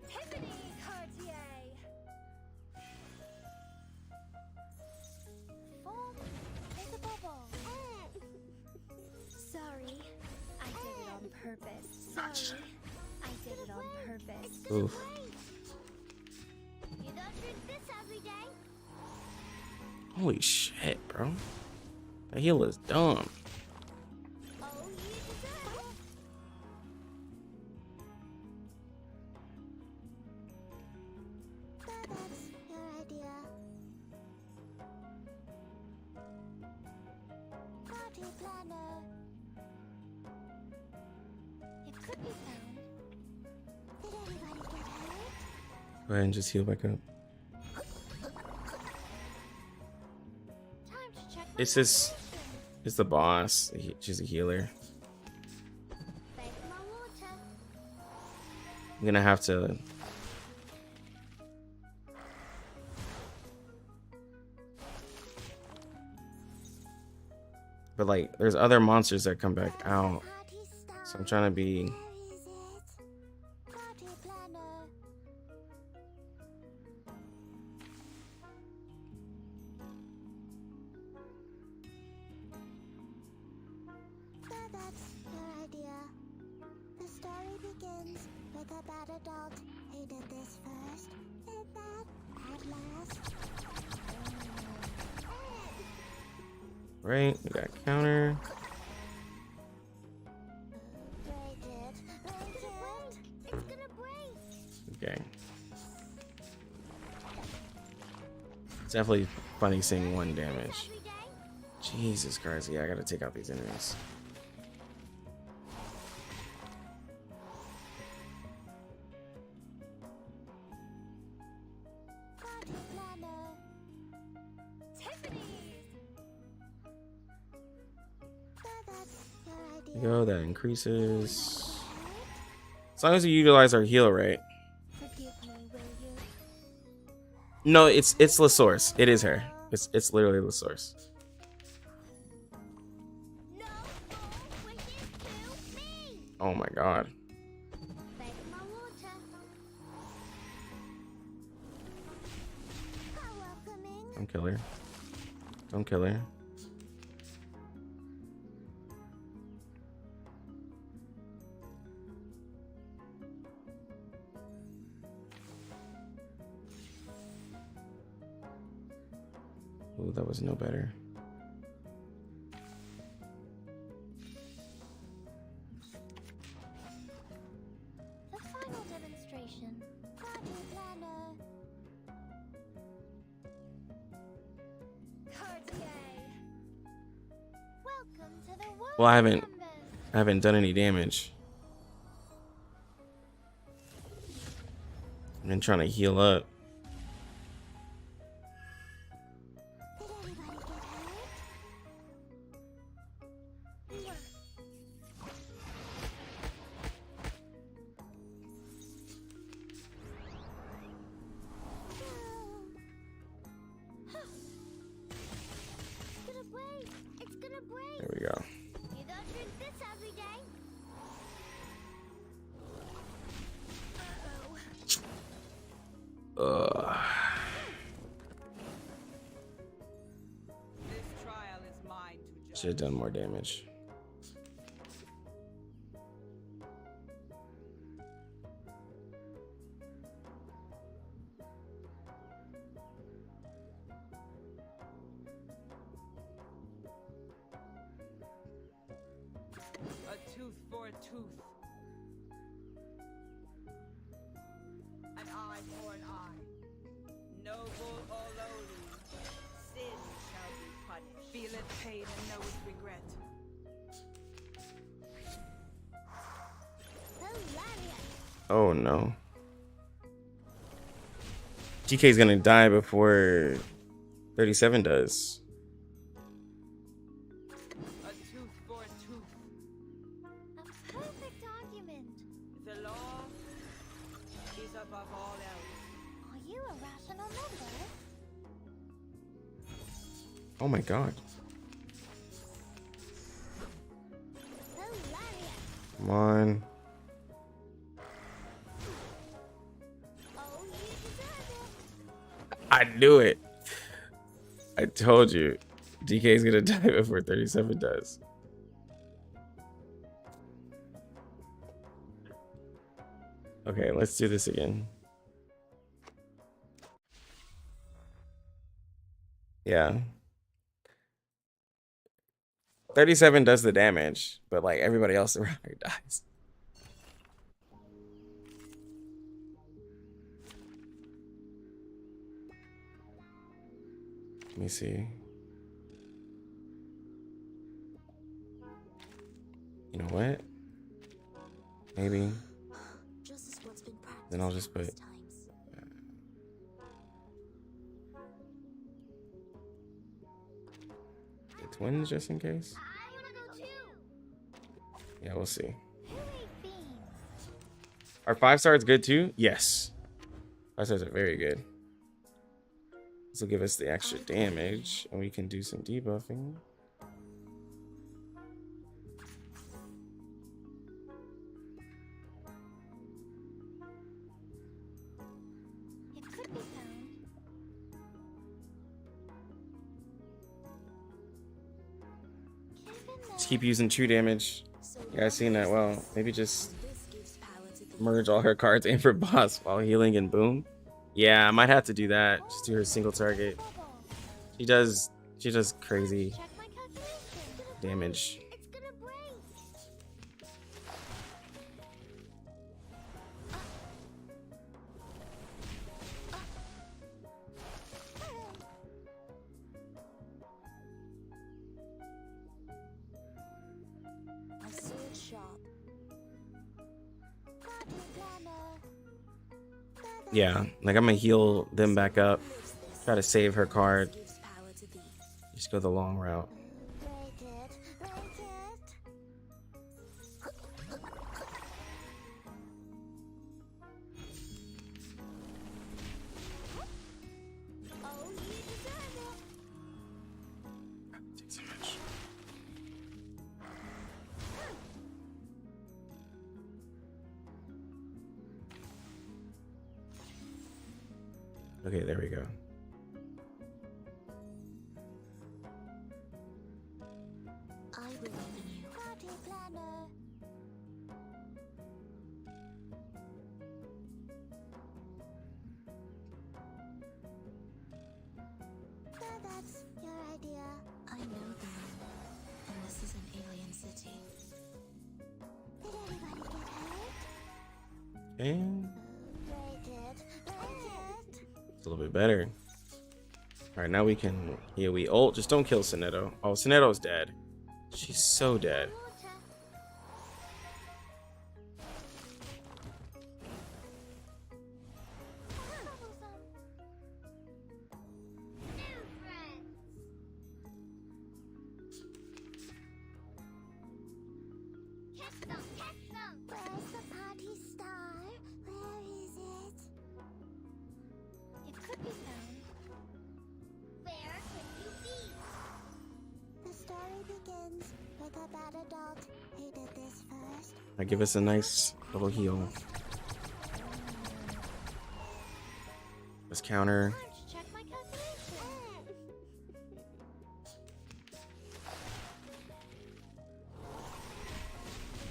Tiffany Cartier. Form is a bubble. Sorry, I did it on purpose. Sorry, I did it on purpose. Oof. You don't drink this every day. Holy shit, bro. That heal is dumb. Oh, you deserve it. So that's your idea. Party planner. It could be found. Did anybody get hurt? Go ahead and just heal back up. Time to check my It's just, hydration. it's the boss. She's a healer. Bake my water. I'm gonna have to. But like, there's other monsters that come back out. Party start. So I'm trying to be. Where is it? Party planner. So that's your idea. The story begins with a bad adult who did this first, and that at last. Right, we got counter. Break it, break it. It's gonna break. Okay. It's definitely funny seeing one damage. Every day. Jesus Christ, yeah, I gotta take out these enemies. Party planner. Tiffany's. So that's your There idea. you go, that increases. As long as you utilize our heal right. Forgive me, will you? No, it's the source. It is her. It's literally the source. No more wishes to me. Oh my god. Bake my water. How welcoming. Don't kill her. Don't kill her. Ooh, that was no better. The final demonstration. Party planner. Cartier. Welcome to the world. Well, I of haven't numbers. I haven't done any damage. I've been trying to heal up. Did anybody get hurt? It's gonna break. It's gonna break. There we go. You don't drink this every day. Uh-oh. Ugh. This trial is mine to judge. Should have done more damage. tooth. An eye for an eye. Noble or lowly, sin shall be punished. Feel its pain and know its regret. Oh no. GK's gonna die before 37 does. A tooth for a tooth. A perfect argument. The law is above all else. Are you a rational member? Oh my god. Come on. I knew it. I told you. DK's gonna die before 37 does. Okay, let's do this again. Yeah. 37 does the damage, but like everybody else around her dies. Let me see. You know what? Maybe. Then I'll just put. Twins just in case. Yeah, we'll see. Are 5 stars good too? Yes. 5 stars are very good. This will give us the extra damage, and we can do some debuffing. It could be found. Just keep using true damage. You guys seen that? Well, maybe just merge all her cards, aim for boss while healing, and boom. Yeah, I might have to do that. Just do her single target. She does crazy damage. It's gonna break. My sword sharp. Yeah, like I'm gonna heal them back up. Try to save her card. Just go the long route. Break it, break it. Oh, you deserve it. Take so much. Okay, there we go. I will open you. Party planner. So that's your idea. I know the moon, and this is an alien city. Did anybody get hurt? And Break it, break it. it's a little bit better. All right, now we can. Yeah, we ult. Just don't kill Sonetto. Oh, Sonetto's dead. She's so dead. Where's the party star? Where is it? It could be found. Where could you be? The story begins with a bad adult who did this first. Now give us a nice little heal. Let's counter. Punch, check my calculation.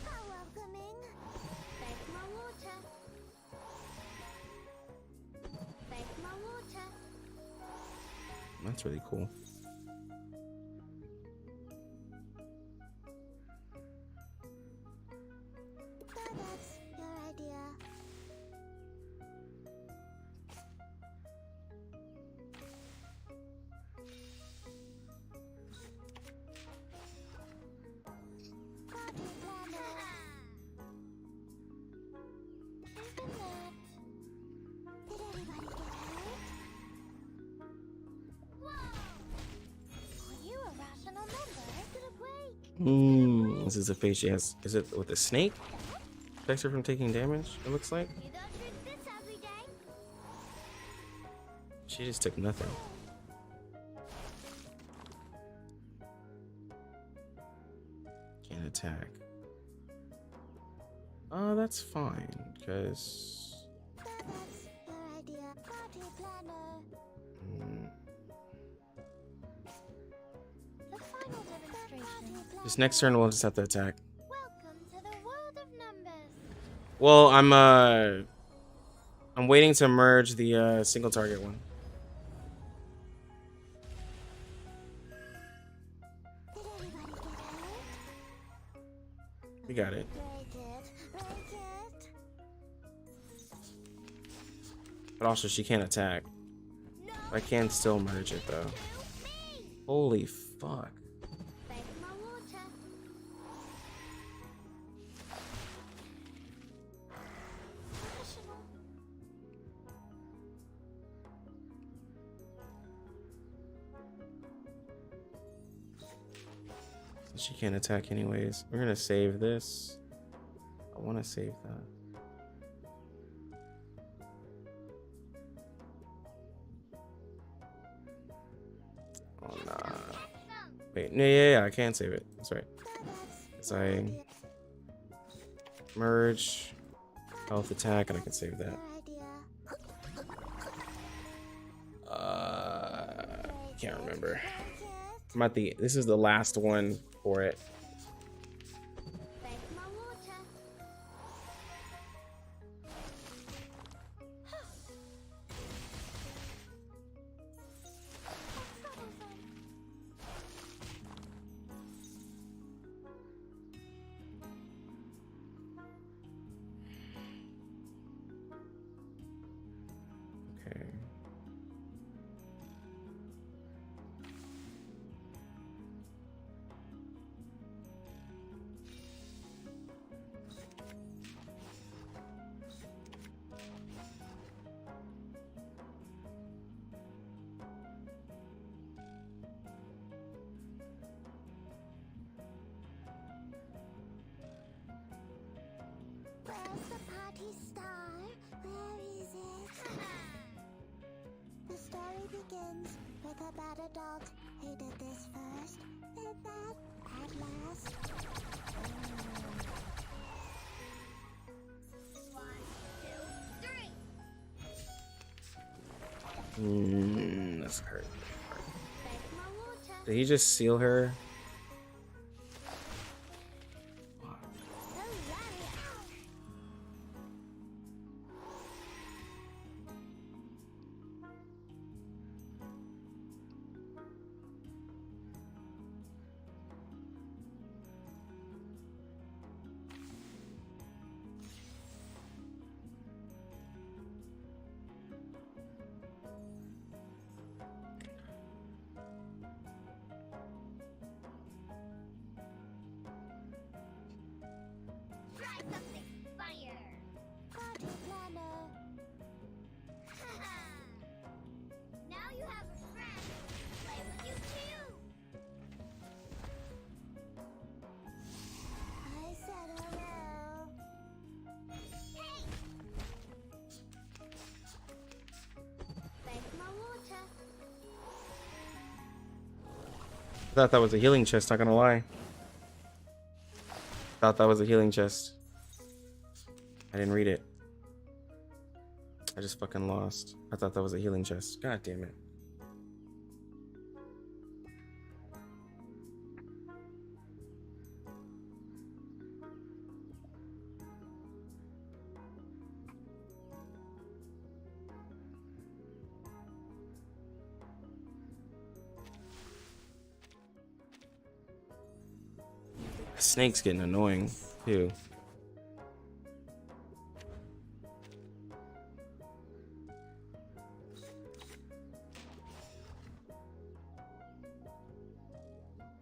How welcoming. Beg my water. Beg my water. That's really cool. This is a face she has. Is it with a snake? Protects her from taking damage, it looks like. You don't drink this every day. She just took nothing. Can't attack. Oh, that's fine, because... That's your idea. Party planner. The final demonstration. This next turn we'll just have to attack. Welcome to the world of numbers. Well, I'm waiting to merge the single target one. Did anybody get hurt? We got it. Break it. Break it. But also she can't attack. I can still merge it though. Holy fuck. Beg my water. Professional. She can't attack anyways. We're gonna save this. I want to save that. Oh nah. Wait, yeah, I can save it. That's right. As I merge health attack, and I can save that. Can't remember. I'm at the. This is the last one for it. Beg my water. Okay. Where's the party star? Where is it? The story begins with a bad adult who did this first, and that at last. One, two, three. That's hurt. Beg my water. Did he just seal her? Try something fire. Party planner. Now you have a friend. Play with you too. I said hello. Hey. Beg my water. I thought that was a healing chest, not gonna lie. Thought that was a healing chest. I didn't read it. I just fucking lost. I thought that was a healing chest. God damn it. Snake's getting annoying too.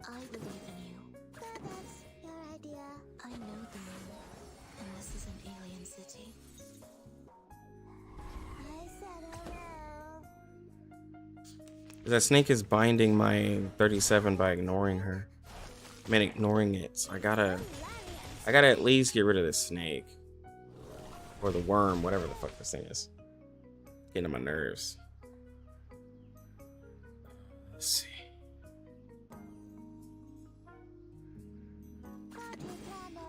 I believe in you. That's your idea. I know the moon, and this is an alien city. I said hello. That snake is binding my 37 by ignoring her. Man, ignoring it. So I gotta at least get rid of the snake. Or the worm, whatever the fuck this thing is. Getting on my nerves. Let's see. Party planner.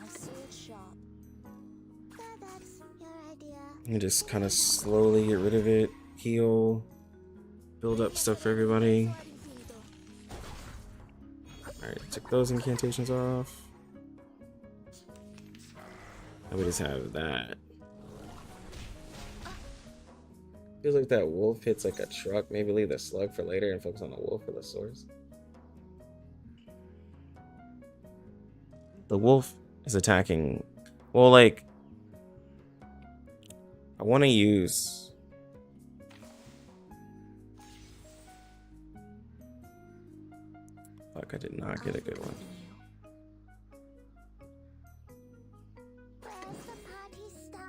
A sword shop. So that's your idea. And just kind of slowly get rid of it. Heal. Build up stuff for everybody. Alright, took those incantations off. And we just have that. Feels like that wolf hits like a truck. Maybe leave the slug for later and focus on the wolf for the source. The wolf is attacking. Well, like, I want to use. Fuck, I did not get a good one. Where's the party star?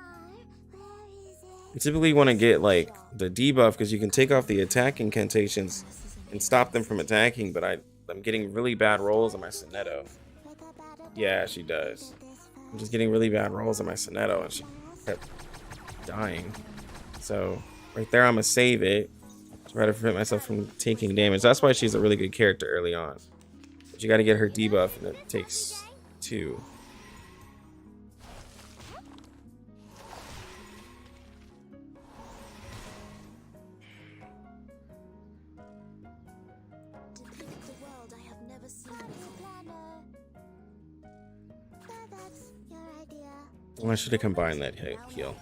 Where is it? You typically want to get like the debuff because you can take off the attack incantations and stop them from attacking, but I'm getting really bad rolls on my Sonetto. With a better Yeah, she does. this I'm first. just getting really bad rolls on my Sonetto and she kept dying. So right there, I'm gonna save it. Try to prevent myself from taking damage. That's why she's a really good character early on. But you gotta get her debuff and it takes 2. Depict the world I have never seen Party before. planner. So that's your idea. Well, I should have combined that heal.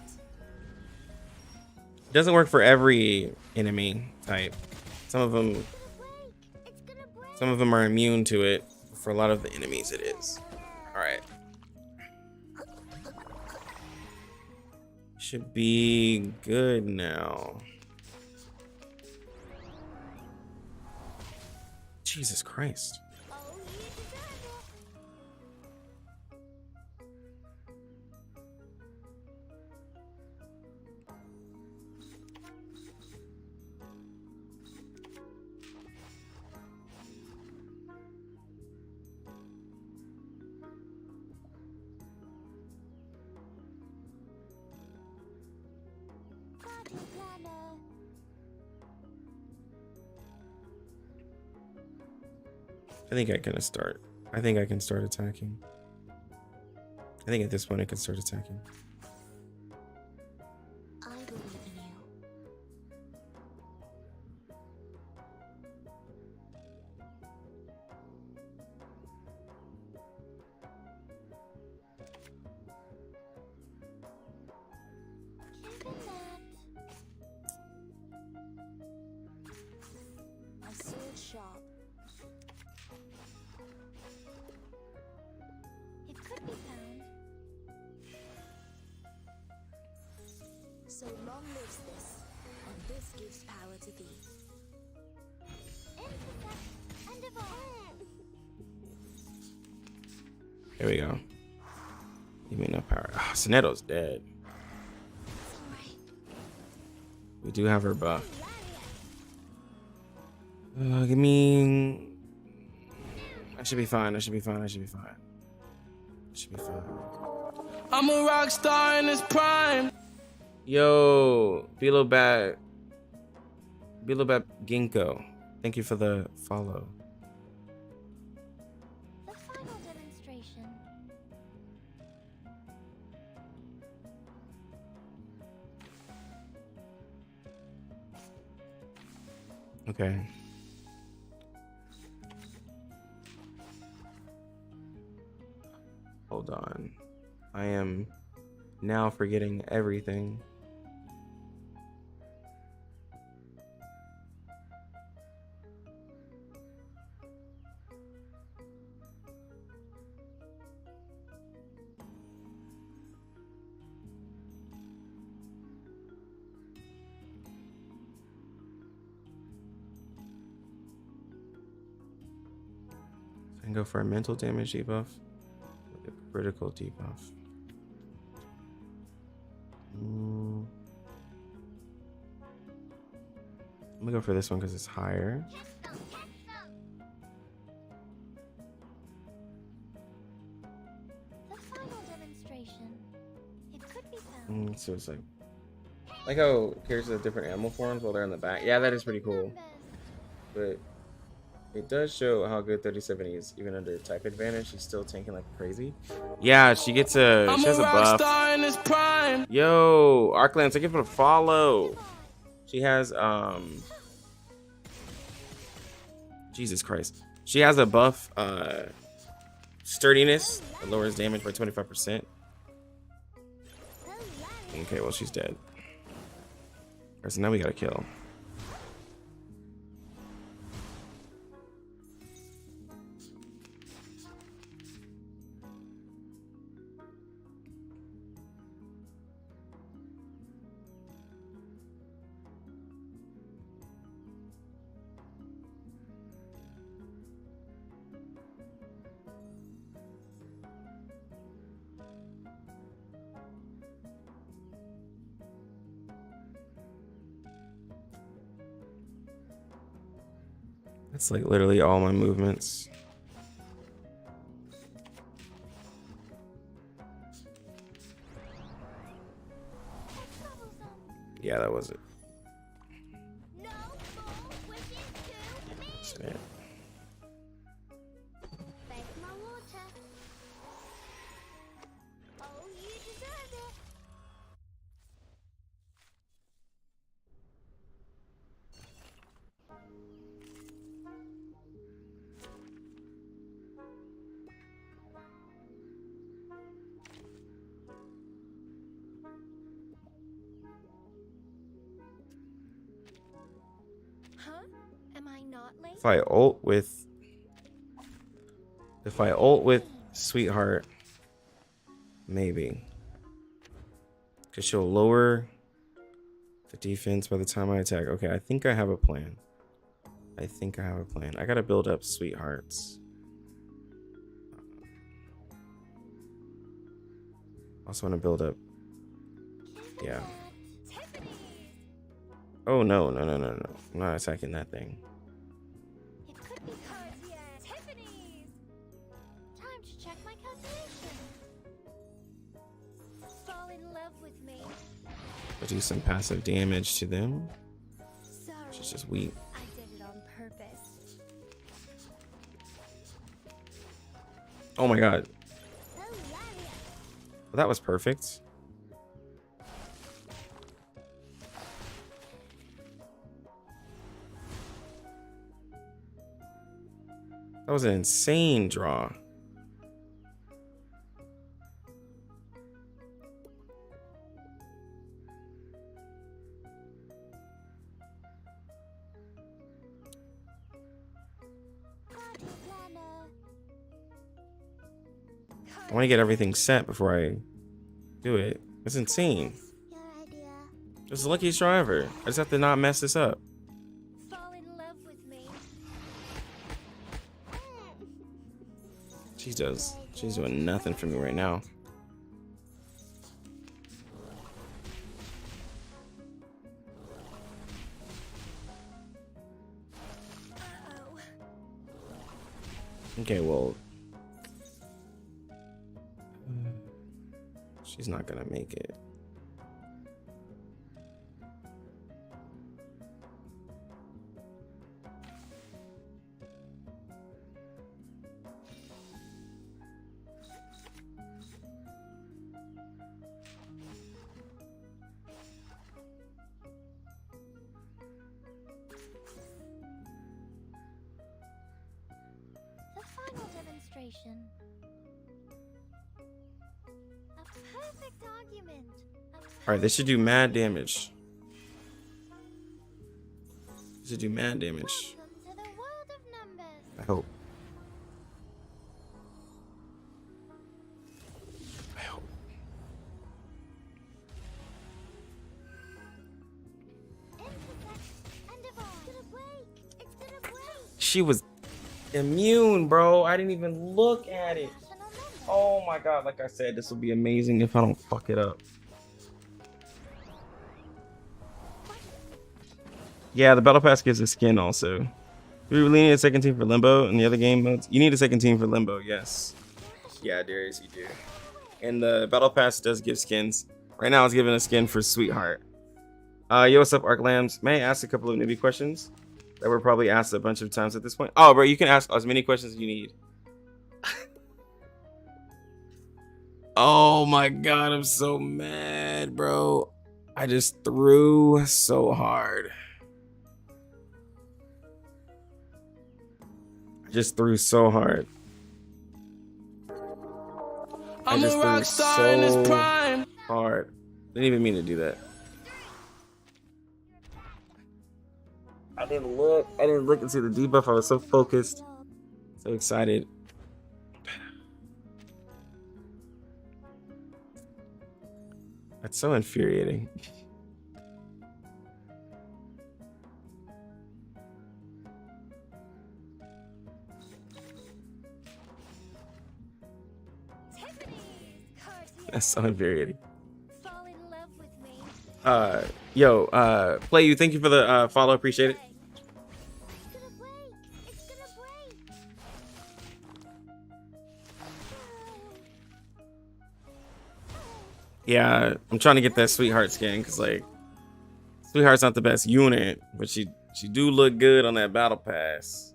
It doesn't work for every enemy type. Some of them are immune to it. For a lot of the enemies, it is. All right. Should be good now. Jesus Christ. Party planner. I think I can start. I think I can start attacking. I think at this point I can start attacking. I believe in you. Given that. A sword shop. It could be found. So long lives this, and this gives power to thee. Intercept and evolve. Here we go. Give me enough power. Ah, Sonetto's dead. We do have her buff. Give me. I should be fine. I should be fine. I should be fine. I should be fine. I'm a rock star in his prime. Yo, Bilobat Ginkgo. Thank you for the follow. The final demonstration. Okay. Hold on. I am now forgetting everything. I can go for a mental damage debuff with a critical debuff. I'm gonna go for this one because it's higher. So it's like how characters have different animal forms while they're in the back. Yeah, that is pretty cool. But it does show how good 37 is. Even under type advantage, she's still tanking like crazy. Yeah, she gets she has a buff. In his prime. Yo, Arklands, thank you for the follow. She has Jesus Christ. She has a buff sturdiness that lowers damage by 25%. Okay, well she's dead. Alright, so now we gotta kill. That's like literally all my movements. Yeah, that was it. That's it. Huh? Am I not late? If I ult with Sweetheart, maybe. Cause she'll lower the defense by the time I attack. Okay, I think I have a plan. I gotta build up Sweethearts. Also want to build up. Yeah. Oh no. I'm not attacking that thing. It could be cards, yeah. Tiffany's. Time to check my calculation. Fall in love with me. I'll do some passive damage to them. Sorry. She's just weak. I did it on purpose. Oh my god. Oh, yeah. Well, that was perfect. That was an insane draw. I want to get everything set before I do it. It's insane. Your idea. This is the luckiest draw ever. I just have to not mess this up. Fall in love with me. She does. She's doing nothing for me right now. Uh-oh. Okay, well. She's not gonna make it. The final demonstration. A perfect argument. Alright, this should do mad damage. This should do mad damage. Welcome to the world of numbers. I hope. She was immune, bro. I didn't even look at it. Oh my god, like I said, this will be amazing if I don't fuck it up. Yeah, the battle pass gives a skin also. We really need a second team for Limbo and the other game modes. You need a second team for Limbo, yes. Yeah, Darius, you do. And the battle pass does give skins. Right now, it's giving a skin for Sweetheart. Yo, what's up, Arc Lambs? May I ask a couple of newbie questions that were probably asked a bunch of times at this point? Oh, bro, you can ask as many questions as you need. Oh my god, I'm so mad, bro. I just threw so hard. I just threw so hard. I'm a rock star in his prime. Hard. Didn't even mean to do that. I didn't look and see the debuff. I was so focused, so excited. That's so infuriating. That's so infuriating. Fall in love with me. Play you. Thank you for the follow. Appreciate it. It's gonna break. It's gonna break. Yeah, I'm trying to get that Sweetheart skin because like Sweetheart's not the best unit, but she do look good on that battle pass.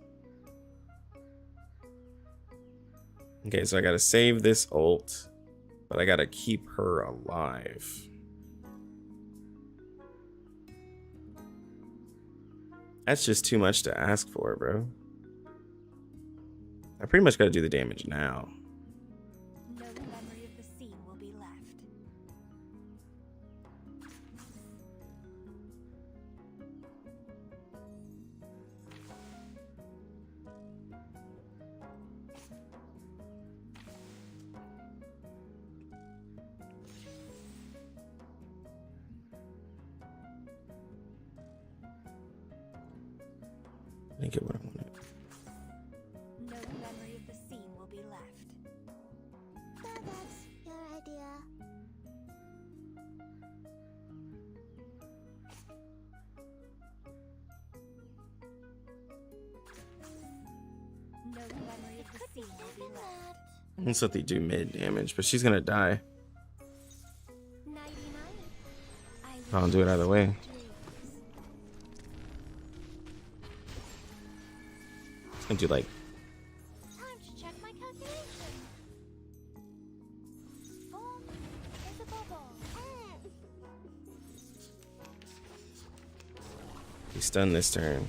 Okay, so I gotta save this ult, but I gotta keep her alive. That's just too much to ask for, bro. I pretty much gotta do the damage now. No memory of the scene will be left. I didn't get what I wanted. No memory of the scene will be left. So that's your idea. No memory of the scene will be left. Let's let they do mid damage, but she's gonna die. 99. I don't do it either way. It's gonna do like Time to check my calculation. Form is a bubble. he's stunned this turn.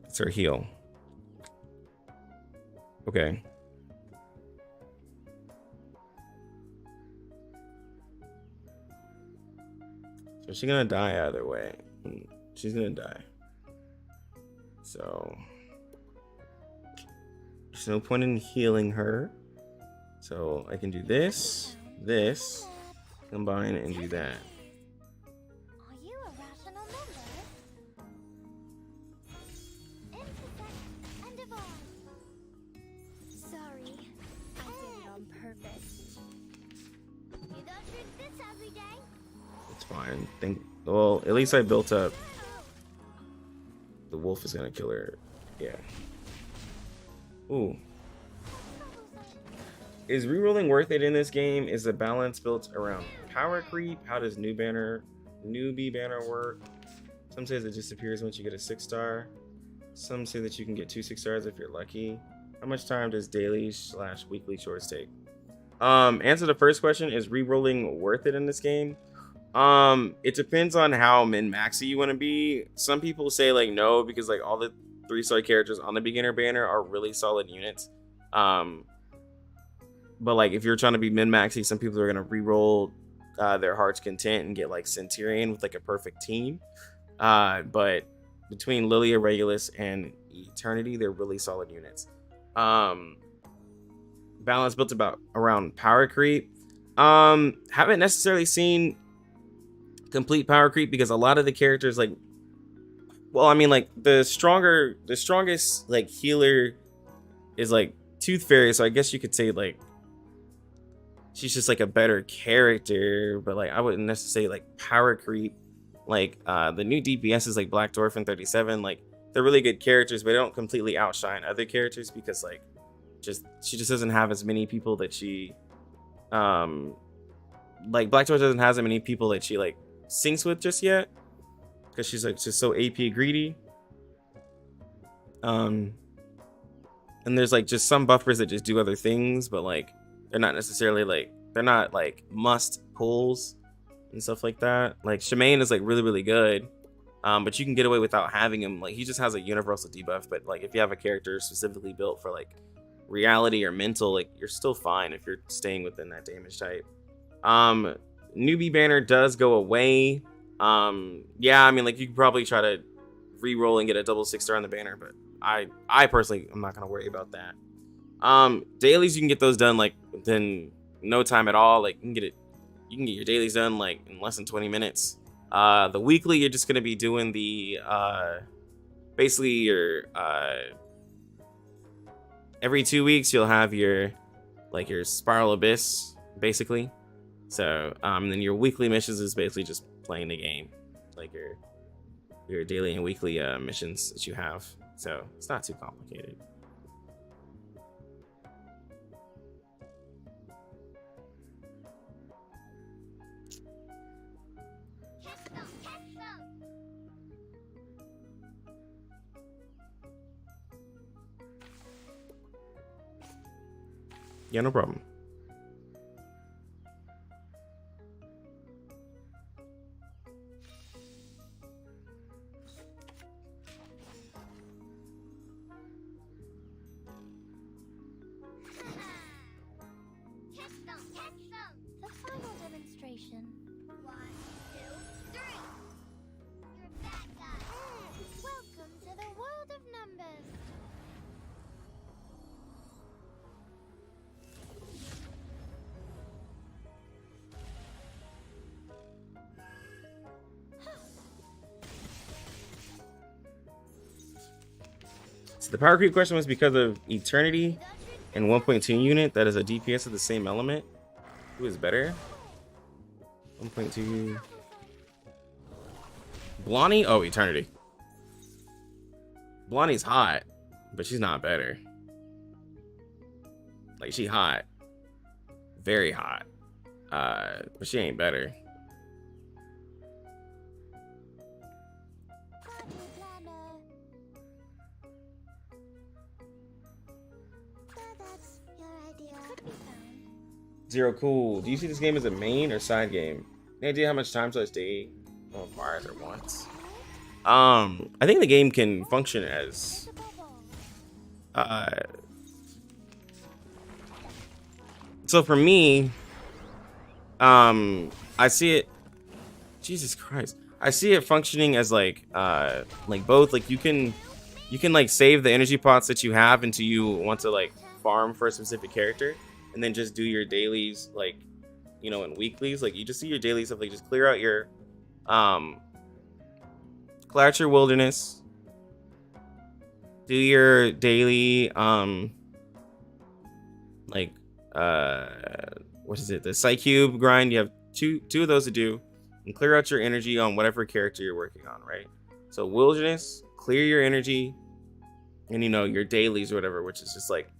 It's her heal. Okay. So she's gonna die either way. She's gonna die. So there's no point in healing her. So I can do this, combine and do that. Are you a rational member? Intersect and divide. Sorry, I did it on purpose. You don't drink this every day. It's fine. Well, at least I built up. The wolf is gonna kill her. Yeah. Ooh. Is rerolling worth it in this game? Is the balance built around power creep? How does newbie banner work? Some says it disappears once you get a 6-star. Some say that you can get 2 6-stars if you're lucky. How much time does daily/weekly chores take? Answer the first question, is rerolling worth it in this game? It depends on how min-maxy you want to be. Some people say like no, because like all the 3-star characters on the beginner banner are really solid units. But like if you're trying to be min-maxy, some people are gonna re-roll their heart's content and get like Centurion with like a perfect team. But between Lilia, Regulus, and Eternity, they're really solid units. Balance built around power creep. Haven't necessarily seen complete power creep because a lot of the characters like, well, I mean like the strongest like healer is like Tooth Fairy, so I guess you could say like she's just like a better character, but like I wouldn't necessarily say like power creep. Like the new DPS is like Black Dwarf and 37, like they're really good characters, but they don't completely outshine other characters because like she just doesn't have as many people that she like Black Dwarf doesn't have as many people that she like syncs with just yet because she's like just so AP greedy. And there's like just some buffers that just do other things, but like they're not necessarily like they're not like must pulls and stuff like that. Like Shemaine is like really good, but you can get away without having him. Like he just has a universal debuff, but like if you have a character specifically built for like reality or mental, like you're still fine if you're staying within that damage type. Newbie banner does go away. Yeah, I mean like you could probably try to re-roll and get a double 6-star on the banner, but I personally I'm not gonna worry about that. Dailies you can get those done like within no time at all. Like you can get your dailies done like in less than 20 minutes. The weekly you're just gonna be doing the basically your every 2 weeks you'll have your like your Spiral Abyss basically. So then your weekly missions is basically just playing the game, like your daily and weekly missions that you have. So it's not too complicated. Yeah, no problem. The final demonstration. 1, 2, 3. You're a bad guy. Welcome to the world of numbers. So the power creep question was because of Eternity and 1.2 unit that is a DPS of the same element. Who is better? 1.2. Blondie? Oh, Eternity. Blondie's hot, but she's not better. Like she hot. Very hot. But she ain't better. Zero cool. Do you see this game as a main or side game? Any idea how much time to stay on fires at once? I think the game can function as so for me, I see it, Jesus Christ, I see it functioning as like both. Like you can like save the energy pots that you have until you want to like farm for a specific character, and then just do your dailies like, you know, and weeklies. Like you just see your daily stuff, like just clear out your wilderness, do your daily like what is it, the Psycube grind. You have two of those to do, and clear out your energy on whatever character you're working on, right? So wilderness, clear your energy, and you know, your dailies or whatever, which is just like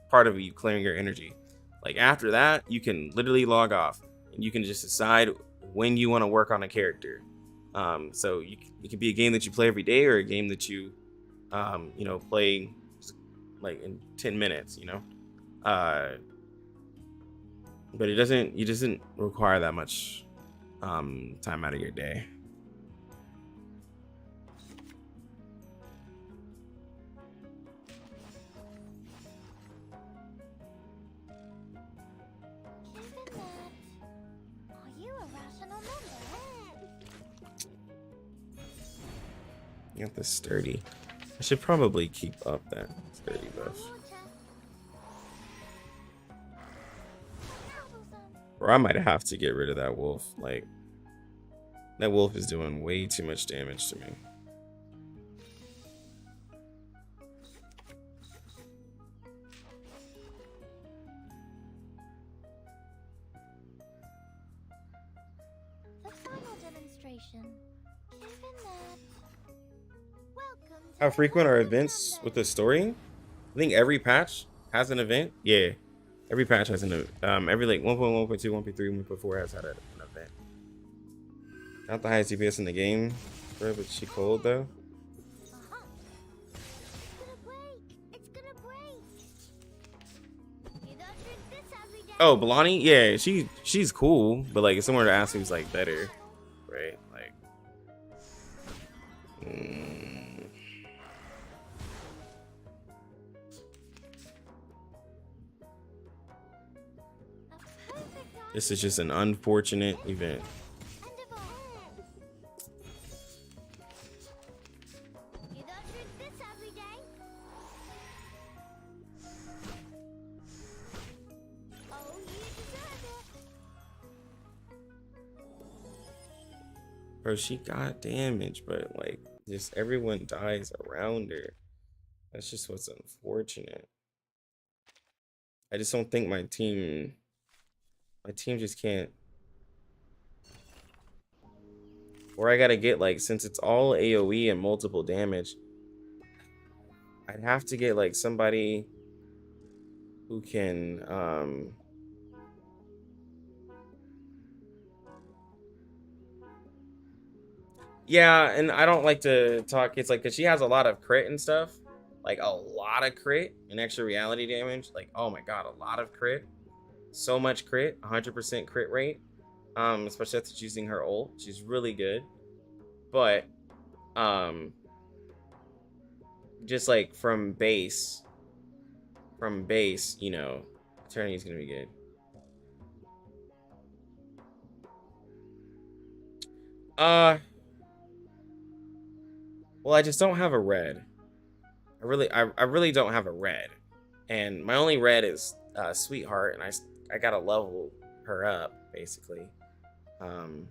part of you clearing your energy. Like after that, you can literally log off and you can just decide when you want to work on a character. So it could be a game that you play every day, or a game that you you know, play like in 10 minutes, you know. But it doesn't require that much time out of your day. You got the sturdy. I should probably keep up that sturdy buff. Or I might have to get rid of that wolf. Like, that wolf is doing way too much damage to me. Standardization. Given that. Welcome to How the frequent are World of events with Thunder. the story? I think every patch has an event. Yeah, every patch has an every like 1.1, 1.2, 1.3, 1.4 has had an event. Not the highest DPS in the game, bro, but she cold though. Uh-huh. It's gonna break. It's gonna break. You don't drink this every day. Oh, Blondie, yeah, she's cool, but like if someone were to ask who's like better, right? Like, A perfect this is just an unfortunate event. end of all. You don't drink this every day. Oh, you deserve it. Bro, she got damage, but like just everyone dies around her. That's just what's unfortunate. I just don't think my team just can't. Or I gotta get like, since it's all AoE and multiple damage, I'd have to get like somebody who can yeah, and I don't like to talk. It's like, because she has a lot of crit and stuff, like a lot of crit and extra reality damage. Like, oh my god, a lot of crit, so much crit, 100% crit rate. Especially after using her ult, she's really good. But just like from base, you know, Eternity's gonna be good. Well, I just don't have a red. I really don't have a red, and my only red is Sweetheart, and I gotta level her up basically. Cause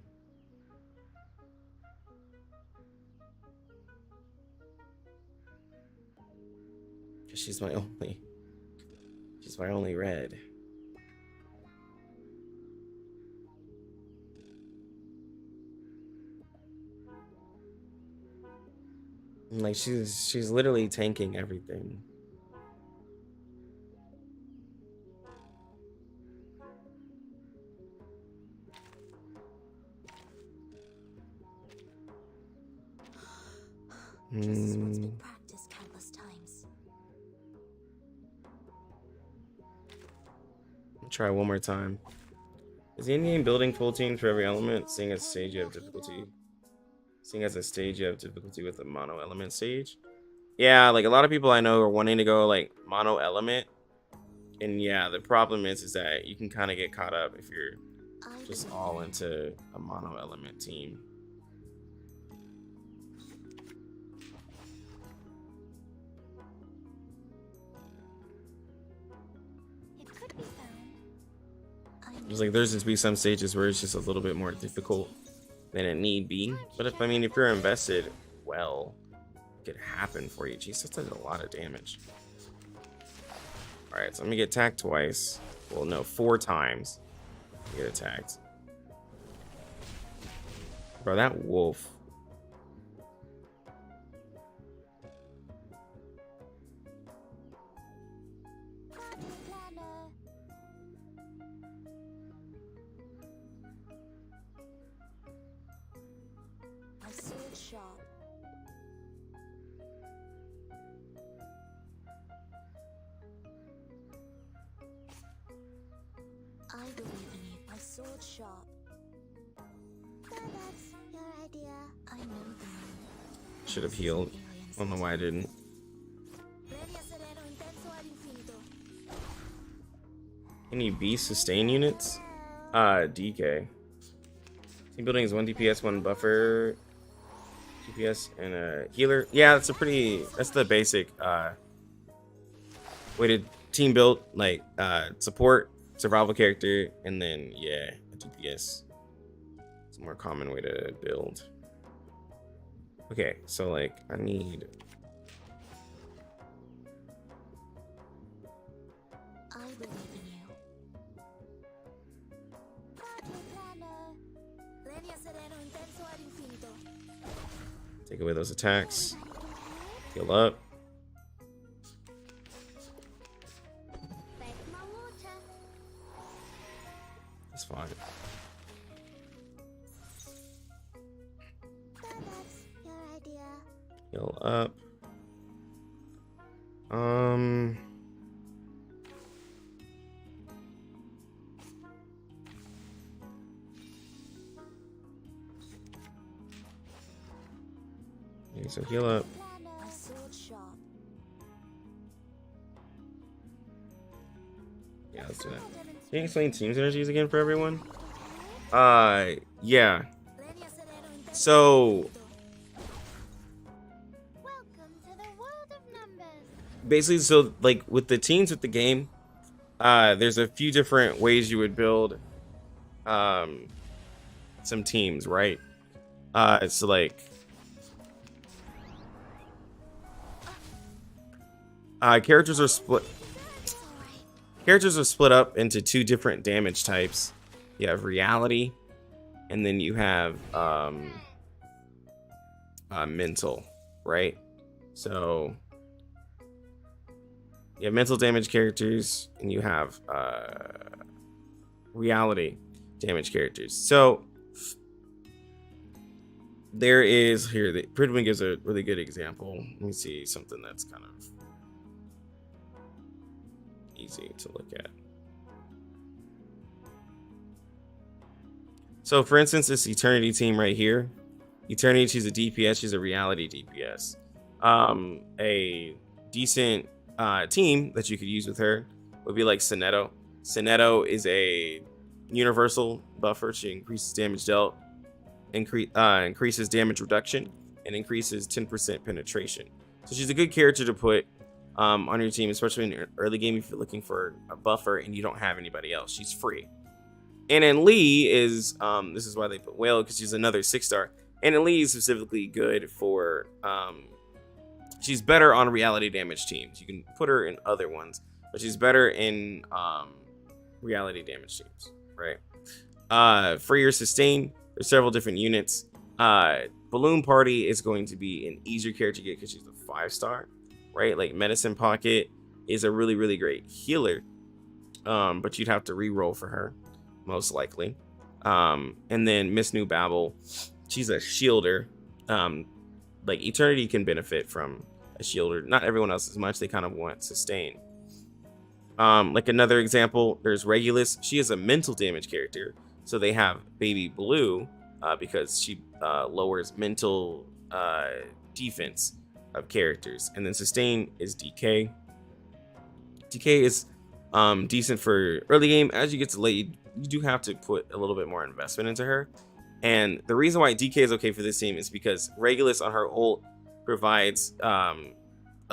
she's my only red. And, like, she's literally tanking everything. This is what's been practiced countless times. Try one more time. Is the in-game building full teams for every element? Seeing as stage you have difficulty. Seeing as a stage you have difficulty with the mono element stage. Yeah, like a lot of people I know are wanting to go like mono element. And yeah, the problem is that you can kind of get caught up if you're just all into a mono element team. It could be found. There's like, there's just be some stages where it's just a little bit more difficult than it need be. But if you're invested, well, it could happen for you. Jeez, that does a lot of damage. All right, so I'm gonna get attacked twice. Well, no, 4 times. Get attacked. Bro, that wolf. Party planner. My sword sharp. I believe in you. My sword sharp. So that's your idea. I know the moon. Should have healed. I don't know why I didn't. Any beast sustain units? DK. Team building is 1 DPS, 1 buffer, DPS, and a healer. Yeah, that's the basic way to team build, like support, survival character, and then yeah, a DPS. It's a more common way to build. Okay, so like I need. I believe in you. Party planner. Leña sereno intenso ad infierno. Take away those attacks. Heal up. That's fine. So that's your idea. Heal up. Okay, so heal up. Planner. A sword shop. Yeah, let's do that. Can you explain team synergies again for everyone? Yeah. So Welcome to the world of numbers. basically, so like with the teams with the game, there's a few different ways you would build some teams, right? So like characters are split up into two different damage types. You have reality, and then you have mental, right? So you have mental damage characters, and you have reality damage characters. So there is here, the Pridwin gives a really good example. Let me see something that's kind of easy to look at. So for instance, this Eternity team right here, Eternity, she's a DPS, she's a reality DPS. A decent team that you could use with her would be like Sonetto. Sonetto is a universal buffer. She increases damage dealt, increases damage reduction, and increases 10% penetration. So she's a good character to put on your team, especially in your early game if you're looking for a buffer and you don't have anybody else. She's free. And then Lee is, this is why they put Whale, because she's another 6-star. And then Lee is specifically good for, she's better on reality damage teams. You can put her in other ones, but she's better in reality damage teams, right? For your sustain, there's several different units. Balloon Party is going to be an easier character to get because she's a 5-star, right? Like Medicine Pocket is a really, really great healer, but you'd have to re-roll for her, most likely. And then Miss New Babel, she's a shielder. Like Eternity can benefit from a shielder. Not everyone else as much. They kind of want sustain. Like another example, there's Regulus. She is a mental damage character. So they have Baby Blue because she lowers mental defense of characters. And then sustain is DK. DK is decent for early game. As you get to late, you do have to put a little bit more investment into her. And the reason why DK is okay for this team is because Regulus on her ult provides a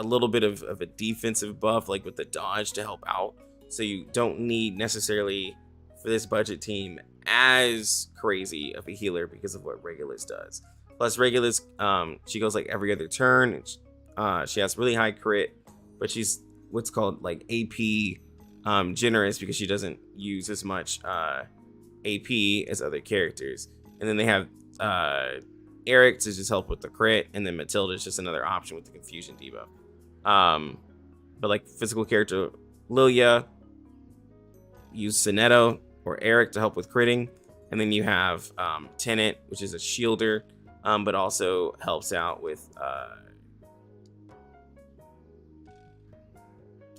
little bit of a defensive buff, like with the dodge to help out. So you don't need necessarily for this budget team as crazy of a healer because of what Regulus does. Plus Regulus, she goes like every other turn. She has really high crit, but she's what's called like AP generous because she doesn't use as much AP as other characters. And then they have Eric to just help with the crit, and then Matilda is just another option with the confusion debuff. But like physical character Lilia, use Sonetto or Eric to help with critting, and then you have Tenet, which is a shielder, but also helps out with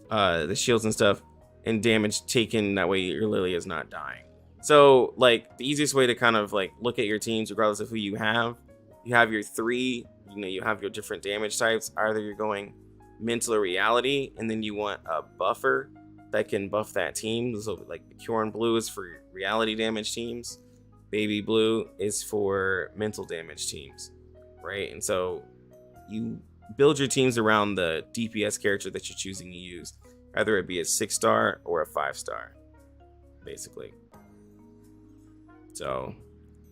the shields and stuff and damage taken. That way your Lilia is not dying. So like the easiest way to kind of like look at your teams, regardless of who you have your three, you have your different damage types. Either you're going mental or reality, and then you want a buffer that can buff that team. So like the Kyorn Blue is for reality damage teams. Baby Blue is for mental damage teams, right? And so you build your teams around the DPS character that you're choosing to use, either it be a 6-star or a 5-star, basically. So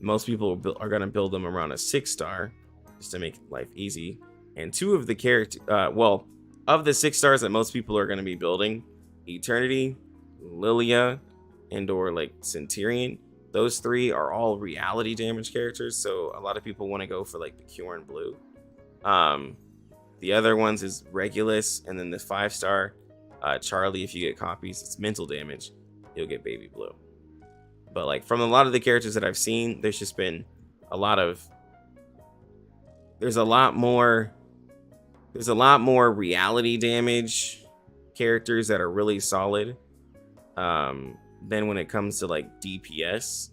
most people are going to build them around a 6-star just to make life easy. And two of the of the 6-stars that most people are going to be building, Eternity, Lilia, and or like Centurion, those three are all reality damage characters. So a lot of people want to go for like the Kyorn Blue The other ones is Regulus, and then the 5-star Charlie. If you get copies, it's mental damage. You'll get Baby Blue. But like from a lot of the characters that I've seen, there's just been a lot of. There's a lot more reality damage characters that are really solid. Than when it comes to like DPS,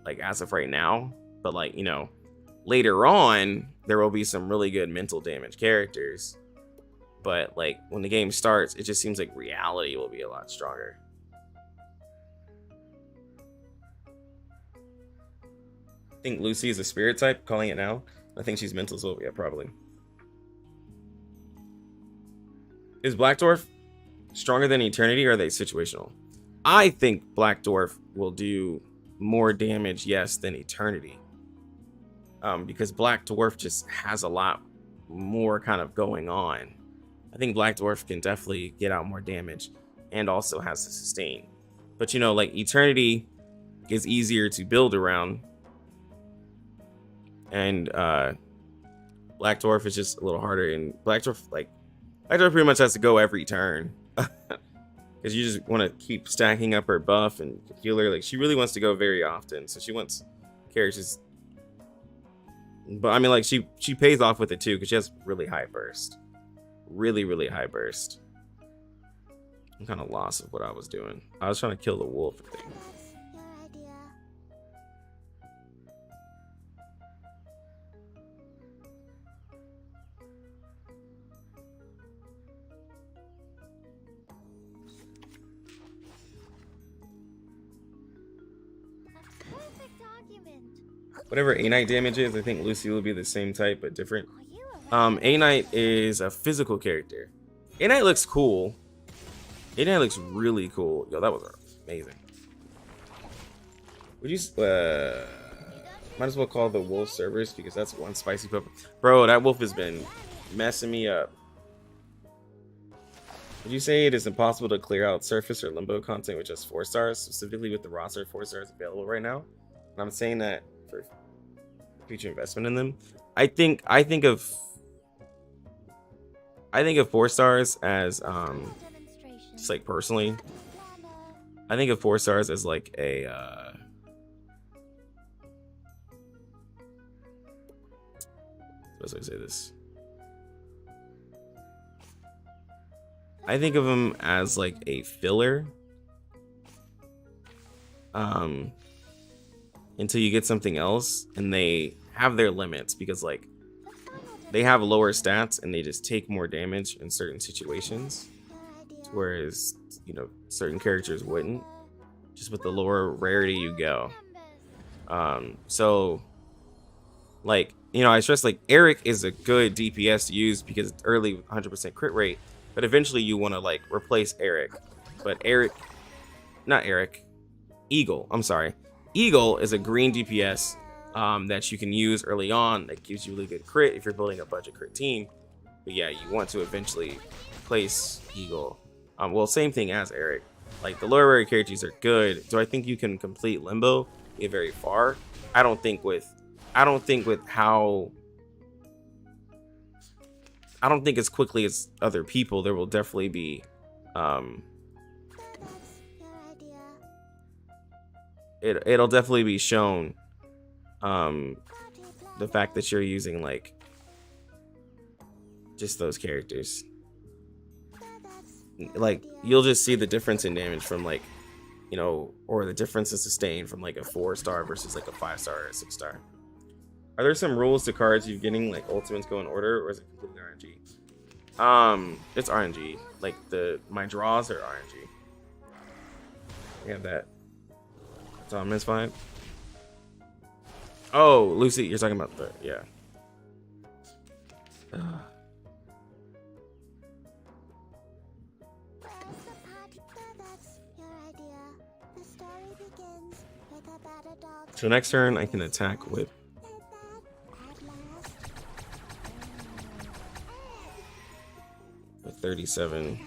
like as of right now. But like, you know, later on there will be some really good mental damage characters, but like when the game starts, it just seems like reality will be a lot stronger. I think Lucy is a spirit type, calling it now. I think she's mental as well. Yeah, probably. Is Black Dwarf stronger than Eternity, or are they situational? I think Black Dwarf will do more damage, yes, than Eternity. Because Black Dwarf just has a lot more kind of going on. I think Black Dwarf can definitely get out more damage and also has the sustain. But you know, like Eternity is easier to build around. And Black Dwarf is just a little harder. And Black Dwarf pretty much has to go every turn. Because you just want to keep stacking up her buff and heal her. Like, she really wants to go very often. So she wants characters. But I mean, like, she pays off with it too, because she has really high burst. Really, really high burst. I'm kind of lost of what I was doing. I was trying to kill the wolf, I think. Whatever A-Knight damage is, I think Lucy will be the same type, but different. A-Knight is a physical character. A-Knight looks cool. A-Knight looks really cool. Yo, that was amazing. Would you... might as well call the wolf servers, because that's one spicy pepper. Bro, that wolf has been messing me up. Would you say it is impossible to clear out surface or limbo content with just 4 stars, specifically with the roster of 4 stars available right now? And I'm saying that for future investment in them. I think of 4 stars as just like personally, I think of 4 stars as like a how do I say this? I think of them as like a filler. Until you get something else, and they have their limits, because like they have lower stats and they just take more damage in certain situations, whereas, you know, certain characters wouldn't, just with the lower rarity you go. So like, you know, I stress like Eric is a good DPS to use because it's early with 100% crit rate, but eventually you want to like replace Eric. But Eagle, I'm sorry. Eagle is a green DPS that you can use early on that gives you really good crit if you're building a budget crit team. But yeah, you want to eventually place Eagle. Well, same thing as Eric. Like, the lower rare characters are good. Do I think you can complete Limbo? Get very far? I don't think as quickly as other people. There will definitely be it'll definitely be shown the fact that you're using like just those characters. Like, you'll just see the difference in damage from like, you know, or the difference in sustain from like a 4-star versus like a 5-star or a 6-star. Are there some rules to cards you're getting, like ultimates go in order, or is it completely RNG? It's RNG. Like my draws are RNG. We have that. It's 5. Oh, Lucy, you're talking about the, yeah. So next turn I can attack with a 37.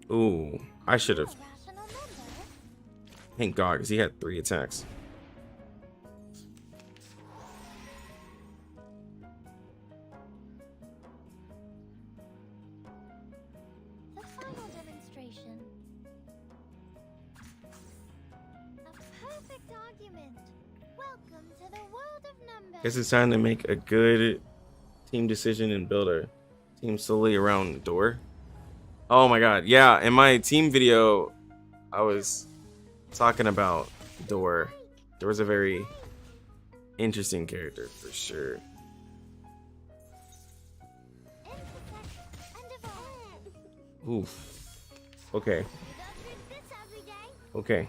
Ooh, I should have. Rational member. Thank God, because he had 3 attacks. The final demonstration. A perfect argument. Welcome to the world of numbers. Guess it's time to make a good team decision and build a team solely around the door. Oh my God, yeah, in my team video, I was talking about Door. Door's a very interesting character for sure. Intersect and divide. Oof. Okay. You don't drink this every day. Okay.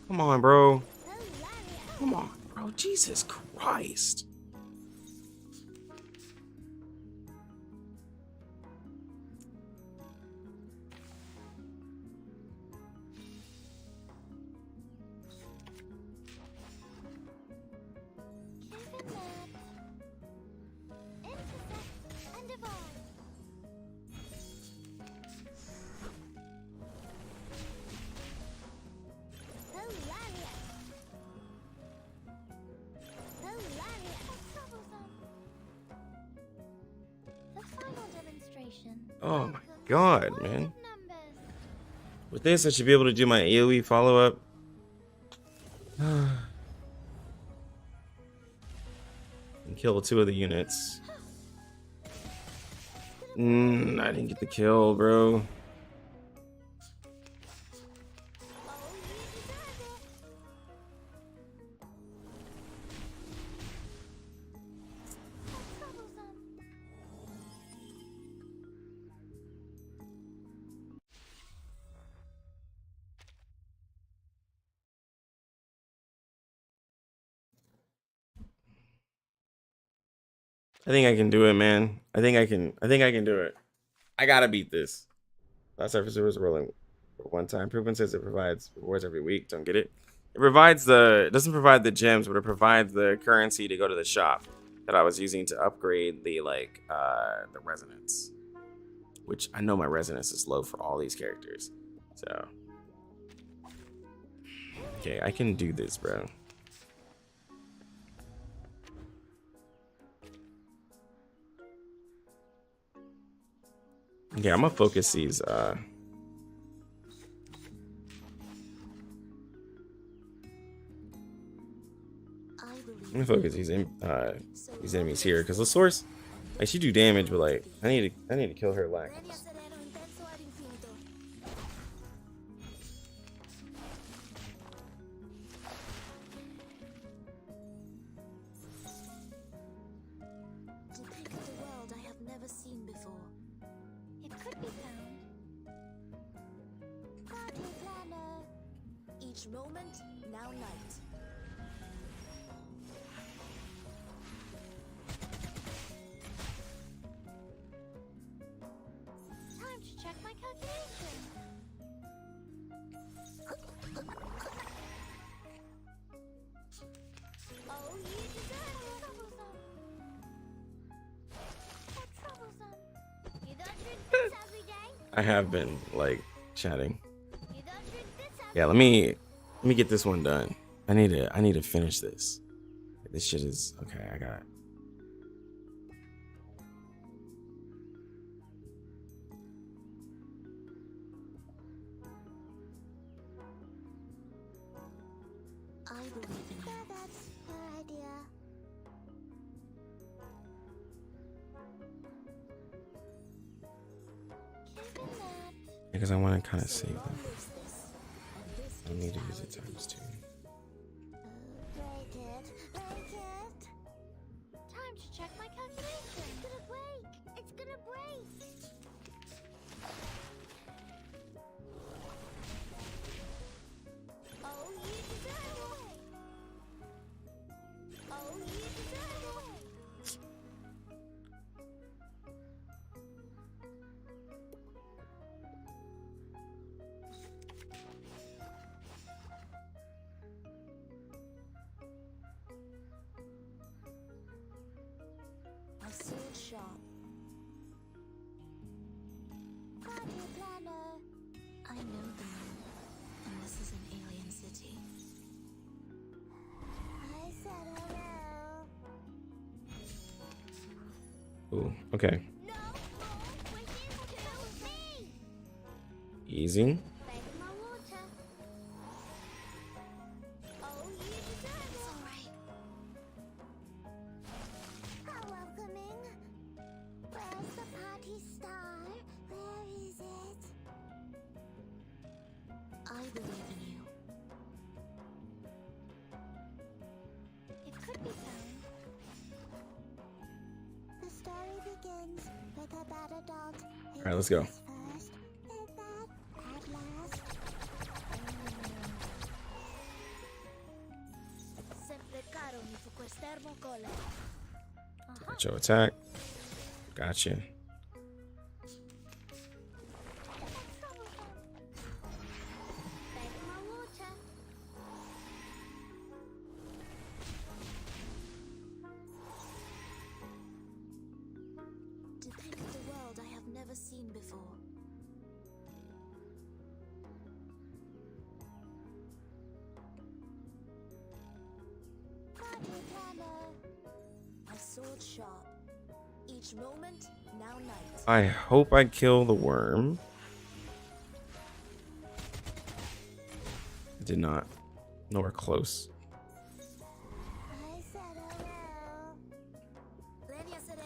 Come on, bro. Come on, bro. Jesus Christ. Intersect and divide. Hilarious. Hilarious. Troublesome. The final demonstration. Oh my God, man. Numbers. With this, I should be able to do my AoE follow-up. And kill 2 of the units. I didn't get the kill, bro. Oh, you deserve it. Troublesome. I think I can do it, man. I think I can do it. I gotta beat this. Last surface was rolling one time. Proven says it provides rewards every week. Don't get it. It provides it doesn't provide the gems, but it provides the currency to go to the shop that I was using to upgrade the the resonance. Which I know my resonance is low for all these characters. So okay, I can do this, bro. Okay, I'm gonna focus these I'm gonna focus these enemies here because the source, like, she do damage, but like I need to kill her lack. Depict the world I have never seen before. It could be found. Party planner. Each moment, now night. Time to check my calculation. Oh, you deserve it. Troublesome. So troublesome. You don't drink this every day. I have been like chatting. You don't drink this every Yeah, let me get this one done. I need to finish this. This shit is okay. I got it. I believe in you. Yeah, that's her idea. Given that. Because I want to kind of save them. Lives this, and this I need to is use how it times 2. Break it. Break it. Time to check my calculation. It's gonna break. It's gonna break. Oh, you deserve it. Oh, you deserve it. My sword sharp, this is an alien city. I said hello. Ooh, okay. No more wishes to me. Easy. Beg my water. Oh, you deserve it. All right. How welcoming. Where's the party star? Where is it? I believe in you. It could be found. The story begins with a bad adult. Who All right, let's go. is first, and that at last. Sempre caro mi fu quest'ermo colle. Got your attack. Gotcha. Beg my water. Depict the world I have never seen before. Party planner. My sword sharp. Each moment, now night. I hope I kill the worm. I did not. Nowhere close. I said hello.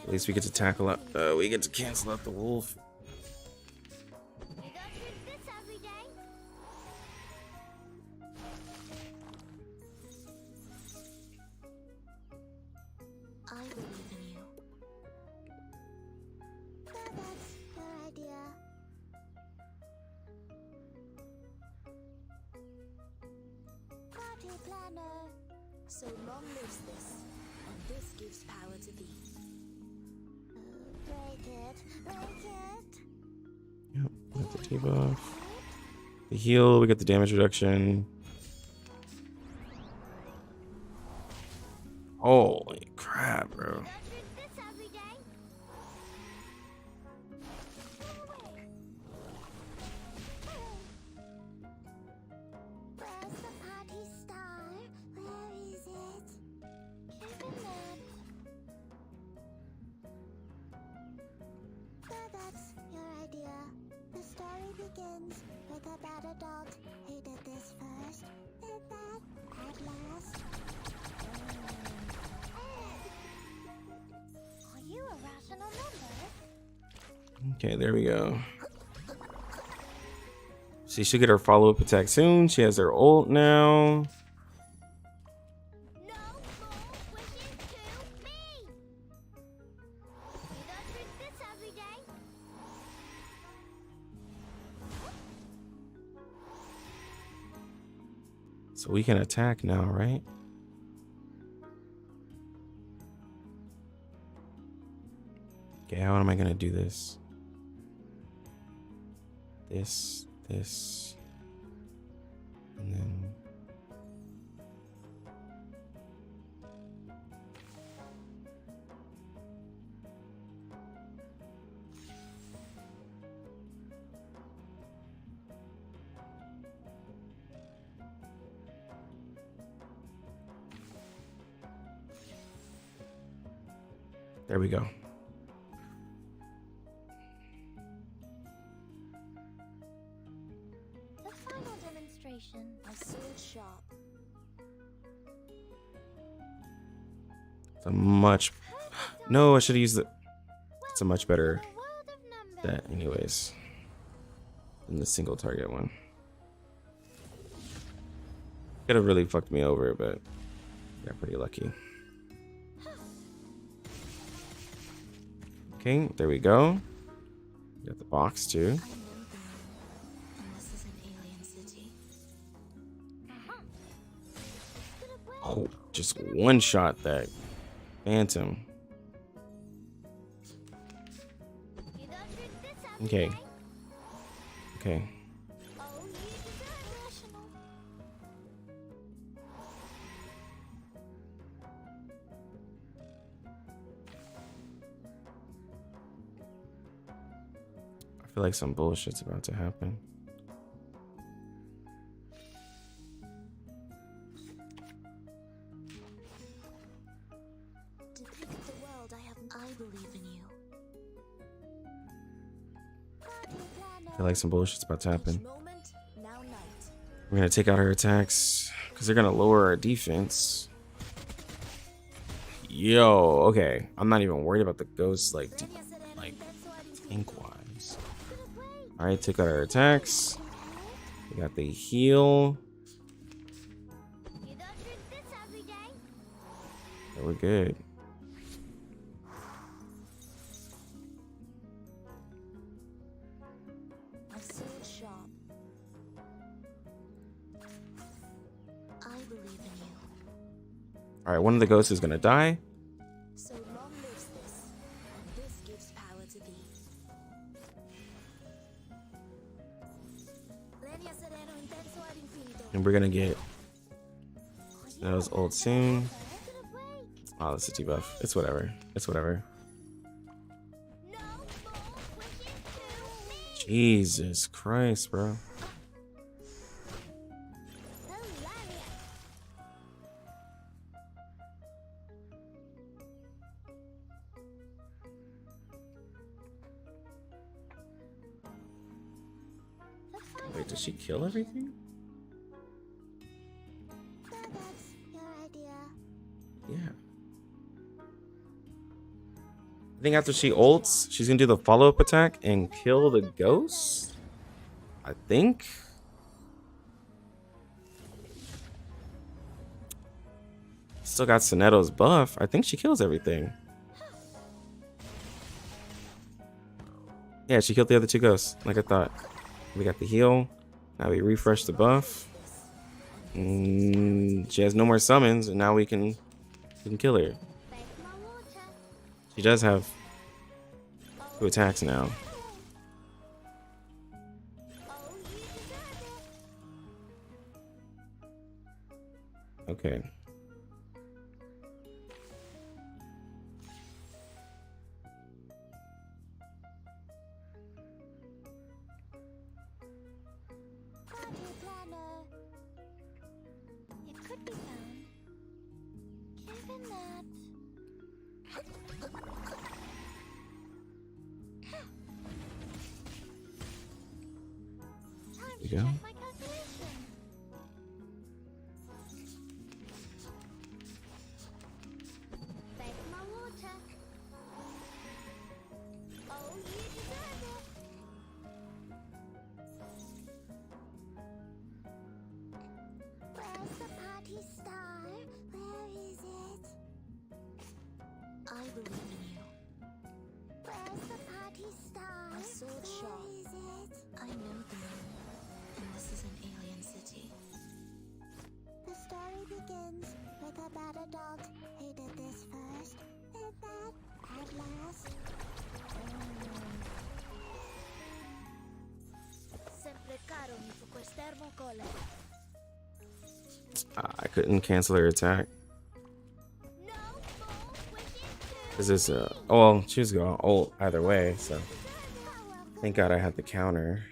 At least we get to tackle up. We get to cancel out the wolf. You don't drink this every day. I believe in you. So that's your idea. Party planner. So long lives this, and this gives power to thee. Break it. Break it. Yep, got the debuff. The heal, we get the damage reduction. Holy crap, bro. You don't drink this every day. Where's the party star? Where is it? Give him that. So that's your idea. The story begins with a bad adult who did this first, did that at last. Are you a rational number? Okay, there we go. She should get her follow-up attack soon. She has her ult now. No more wishes to me. You don't drink this every day. So we can attack now, right? Okay, how am I gonna do this? This, and then there we go. The final demonstration. My sword sharp. It's a much. No, I should have used the. It's a much better World of numbers. that, anyways, than the single target one. Could have really fucked me over, but got pretty lucky. Okay, there we go. Got the box too. I know the moon, and this is an alien city. Oh, just one shot that phantom. You don't drink this every Okay. day. Okay. Oh, you deserve rational. I feel like some bullshit's about to happen. feel like some bullshit's about to happen. Moment, now night. We're gonna take out her attacks because they're gonna lower our defense. Yo, okay. I'm not even worried about the ghosts like tank wise. Alright, took out our attacks. We got the heal. You don't drink this every day. Yeah, we're good. A sword sharp. I believe in you. Alright, one of the ghosts is gonna die. So long lives this, and this gives power to thee. Leña sereno intenso ad infinito. And we're gonna get those old soon. Oh, that's a debuff. It's whatever. It's whatever. No more wishes to me. Jesus Christ, bro. Hilarious. Wait, did she kill everything? So that's your idea. Yeah. I think after she ults, she's gonna do the follow-up attack and kill the ghost. I think. Still got Soneto's buff. I think she kills everything. Yeah, she killed the other two ghosts, like I thought. We got the heal. Now we refresh the buff. She has no more summons, and now we can kill her. Bake my water. She does have 2 attacks now. Oh, you deserve it. Okay. Party planner. It could be found. Given that. Time we to go. check my calculation. Bake my water. Oh, you deserve it. Where's the party star? Where is it? I believe in you. Where's the party star? A sword sharp. Where is it? I know the moon, and this is an alien city. The story begins with a bad adult who did this first, and that at last. Sempre caro mi fu quest'ermo cole. I couldn't cancel her attack. No more wishes to Cause it's oh well, she was going ult either way, so thank God I had the counter.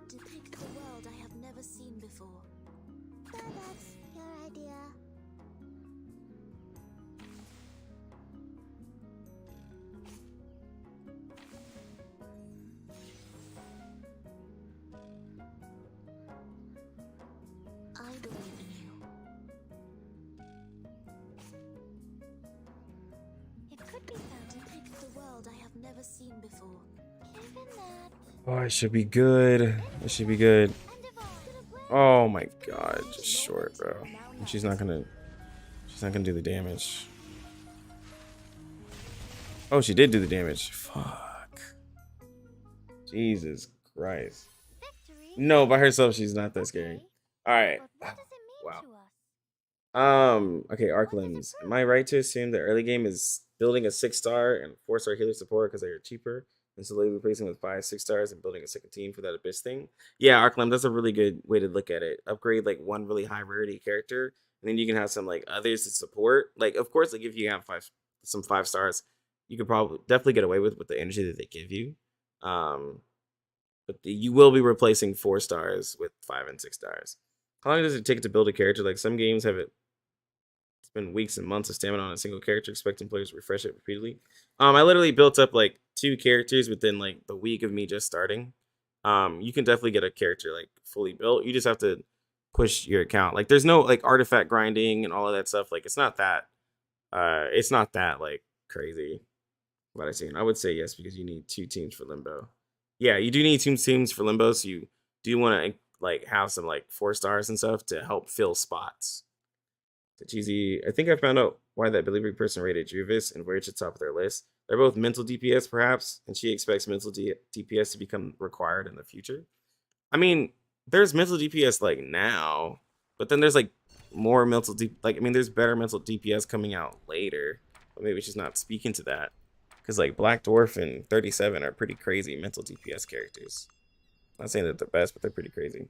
Depict the world I have never seen before. So that's your idea. I believe in you. It could be found. Depict the world I have never seen before. Given that. Oh, it should be good. It should be good. End of all. Oh my God, just short, bro. And she's not gonna do the damage. Oh, she did do the damage. Fuck. Jesus Christ. Victory. No, by herself, she's not that scary. Okay, All right. but what does it mean Wow. to us? Okay, Arc Limbs. Am I right to assume the early game is building a 6-star and 4-star healer support because they are cheaper, and slowly replacing with 5 6-stars and building a second team for that Abyss thing? Yeah, Arc Limb, that's a really good way to look at it. Upgrade like one really high rarity character, and then you can have some like others to support. Like, of course, like if you have some 5 stars, you could probably definitely get away with the energy that they give you. But you will be replacing 4 stars with 5 and 6 stars. How long does it take to build a character? Like some games have it Spend weeks and months of stamina on a single character, expecting players to refresh it repeatedly. I literally built up like 2 characters within like the week of me just starting. You can definitely get a character like fully built. You just have to push your account. Like there's no like artifact grinding and all of that stuff. Like it's not that like crazy. What I seen. I would say yes because you need 2 teams for Limbo. Yeah, you do need 2 teams for Limbo, so you do want to like have some like 4 stars and stuff to help fill spots. So cheesy. I think I found out why that delivery person rated Juvis and where it's at the top of their list. They're both mental DPS, perhaps, and she expects mental DPS to become required in the future. I mean, there's mental DPS like now, but then there's like more mental there's better mental DPS coming out later, but maybe she's not speaking to that because like Black Dwarf and 37 are pretty crazy mental DPS characters. I'm not saying that they're best, but they're pretty crazy.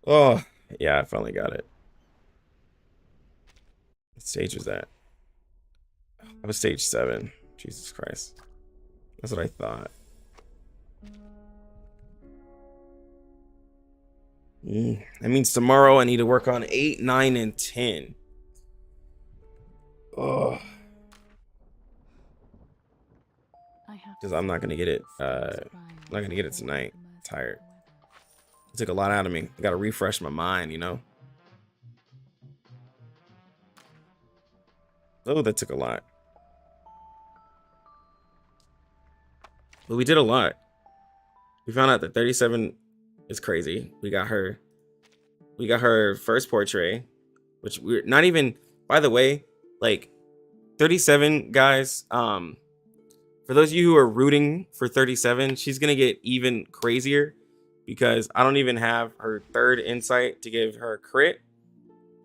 Oh yeah, I finally got it. What stage was that? I was stage 7. Jesus Christ. That's what I thought. That means tomorrow I need to work on 8, 9, and 10. Oh. Because I'm not gonna get it. I'm not gonna get it tonight. I'm tired. It took a lot out of me. I gotta refresh my mind, you know? Oh, that took a lot. But we did a lot. We found out that 37 is crazy. We got her first portrait, which we're not even, by the way, like 37 guys, for those of you who are rooting for 37, she's gonna get even crazier because I don't even have her 3rd insight to give her crit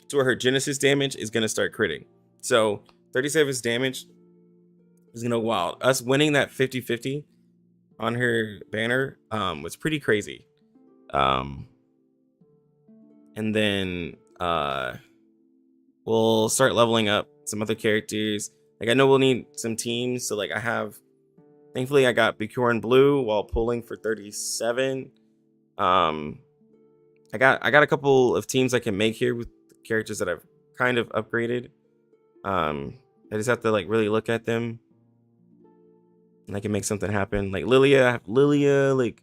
to where her Genesis damage is gonna start critting. So 37's damage is gonna go wild. Us winning that 50-50 on her banner was pretty crazy. And then we'll start leveling up some other characters. Like I know we'll need some teams, so like thankfully I got Bikuren Blue while pulling for 37. I got a couple of teams I can make here with characters that I've kind of upgraded. I just have to like really look at them and I can make something happen. Like Lilia like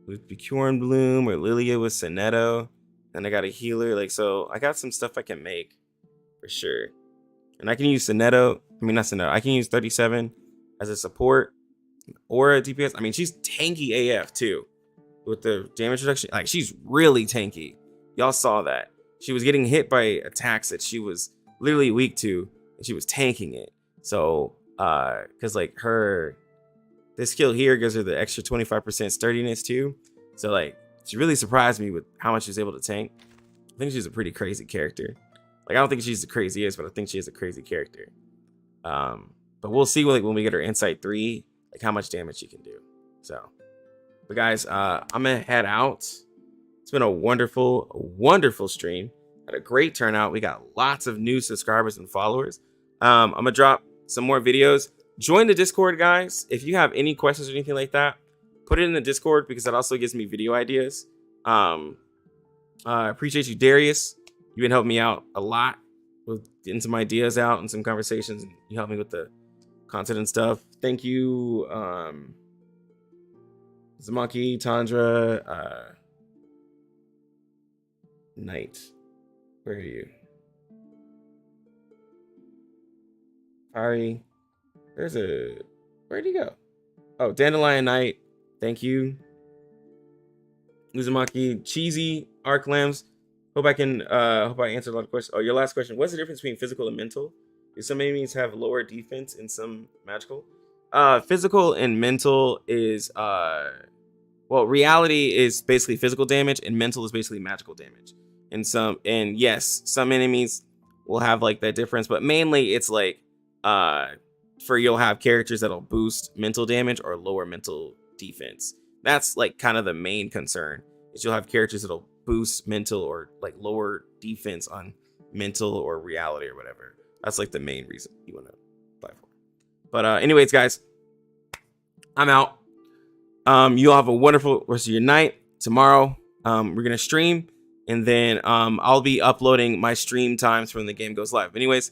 with Bikuren Bloom, or Lilia with Sonetto. And I got a healer. Like, so I got some stuff I can make for sure. And I can use Sonetto. I mean, not Sonetto. I can use 37 as a support or a DPS. I mean, she's tanky AF too with the damage reduction. Like, she's really tanky. Y'all saw that. She was getting hit by attacks that she was literally weak to, and she was tanking it. So, because like this skill here gives her the extra 25% sturdiness too. So like, she really surprised me with how much she's able to tank. I think she's a pretty crazy character. Like, I don't think she's the craziest, but I think she is a crazy character. But we'll see like when we get her Insight 3, like how much damage she can do. So, but guys, I'm gonna head out. It's been a wonderful stream. Had a great turnout. We got lots of new subscribers and followers. I'm gonna drop some more videos. Join the Discord, guys. If you have any questions or anything like that, put it in the Discord because that also gives me video ideas. I appreciate you, Darius. You've been helping me out a lot with getting some ideas out and some conversations. You helped me with the content and stuff. Thank you, Zamaki, Tandra, Knight. Where are you? Ari. Where'd he go? Oh, Dandelion Knight. Thank you. Uzumaki, Cheesy, Arc Lambs. Hope I answered a lot of questions. Oh, your last question. What's the difference between physical and mental? Do some enemies have lower defense and some magical? Physical and mental is reality is basically physical damage and mental is basically magical damage. And yes, some enemies will have like that difference, but mainly it's like you'll have characters that'll boost mental damage or lower mental defense. That's like kind of the main concern, is you'll have characters that'll boost mental or like lower defense on mental or reality or whatever. That's like the main reason you want to apply for. But anyways, guys, I'm out. You all have a wonderful rest of your night. Tomorrow, we're gonna stream and then I'll be uploading my stream times when the game goes live. Anyways,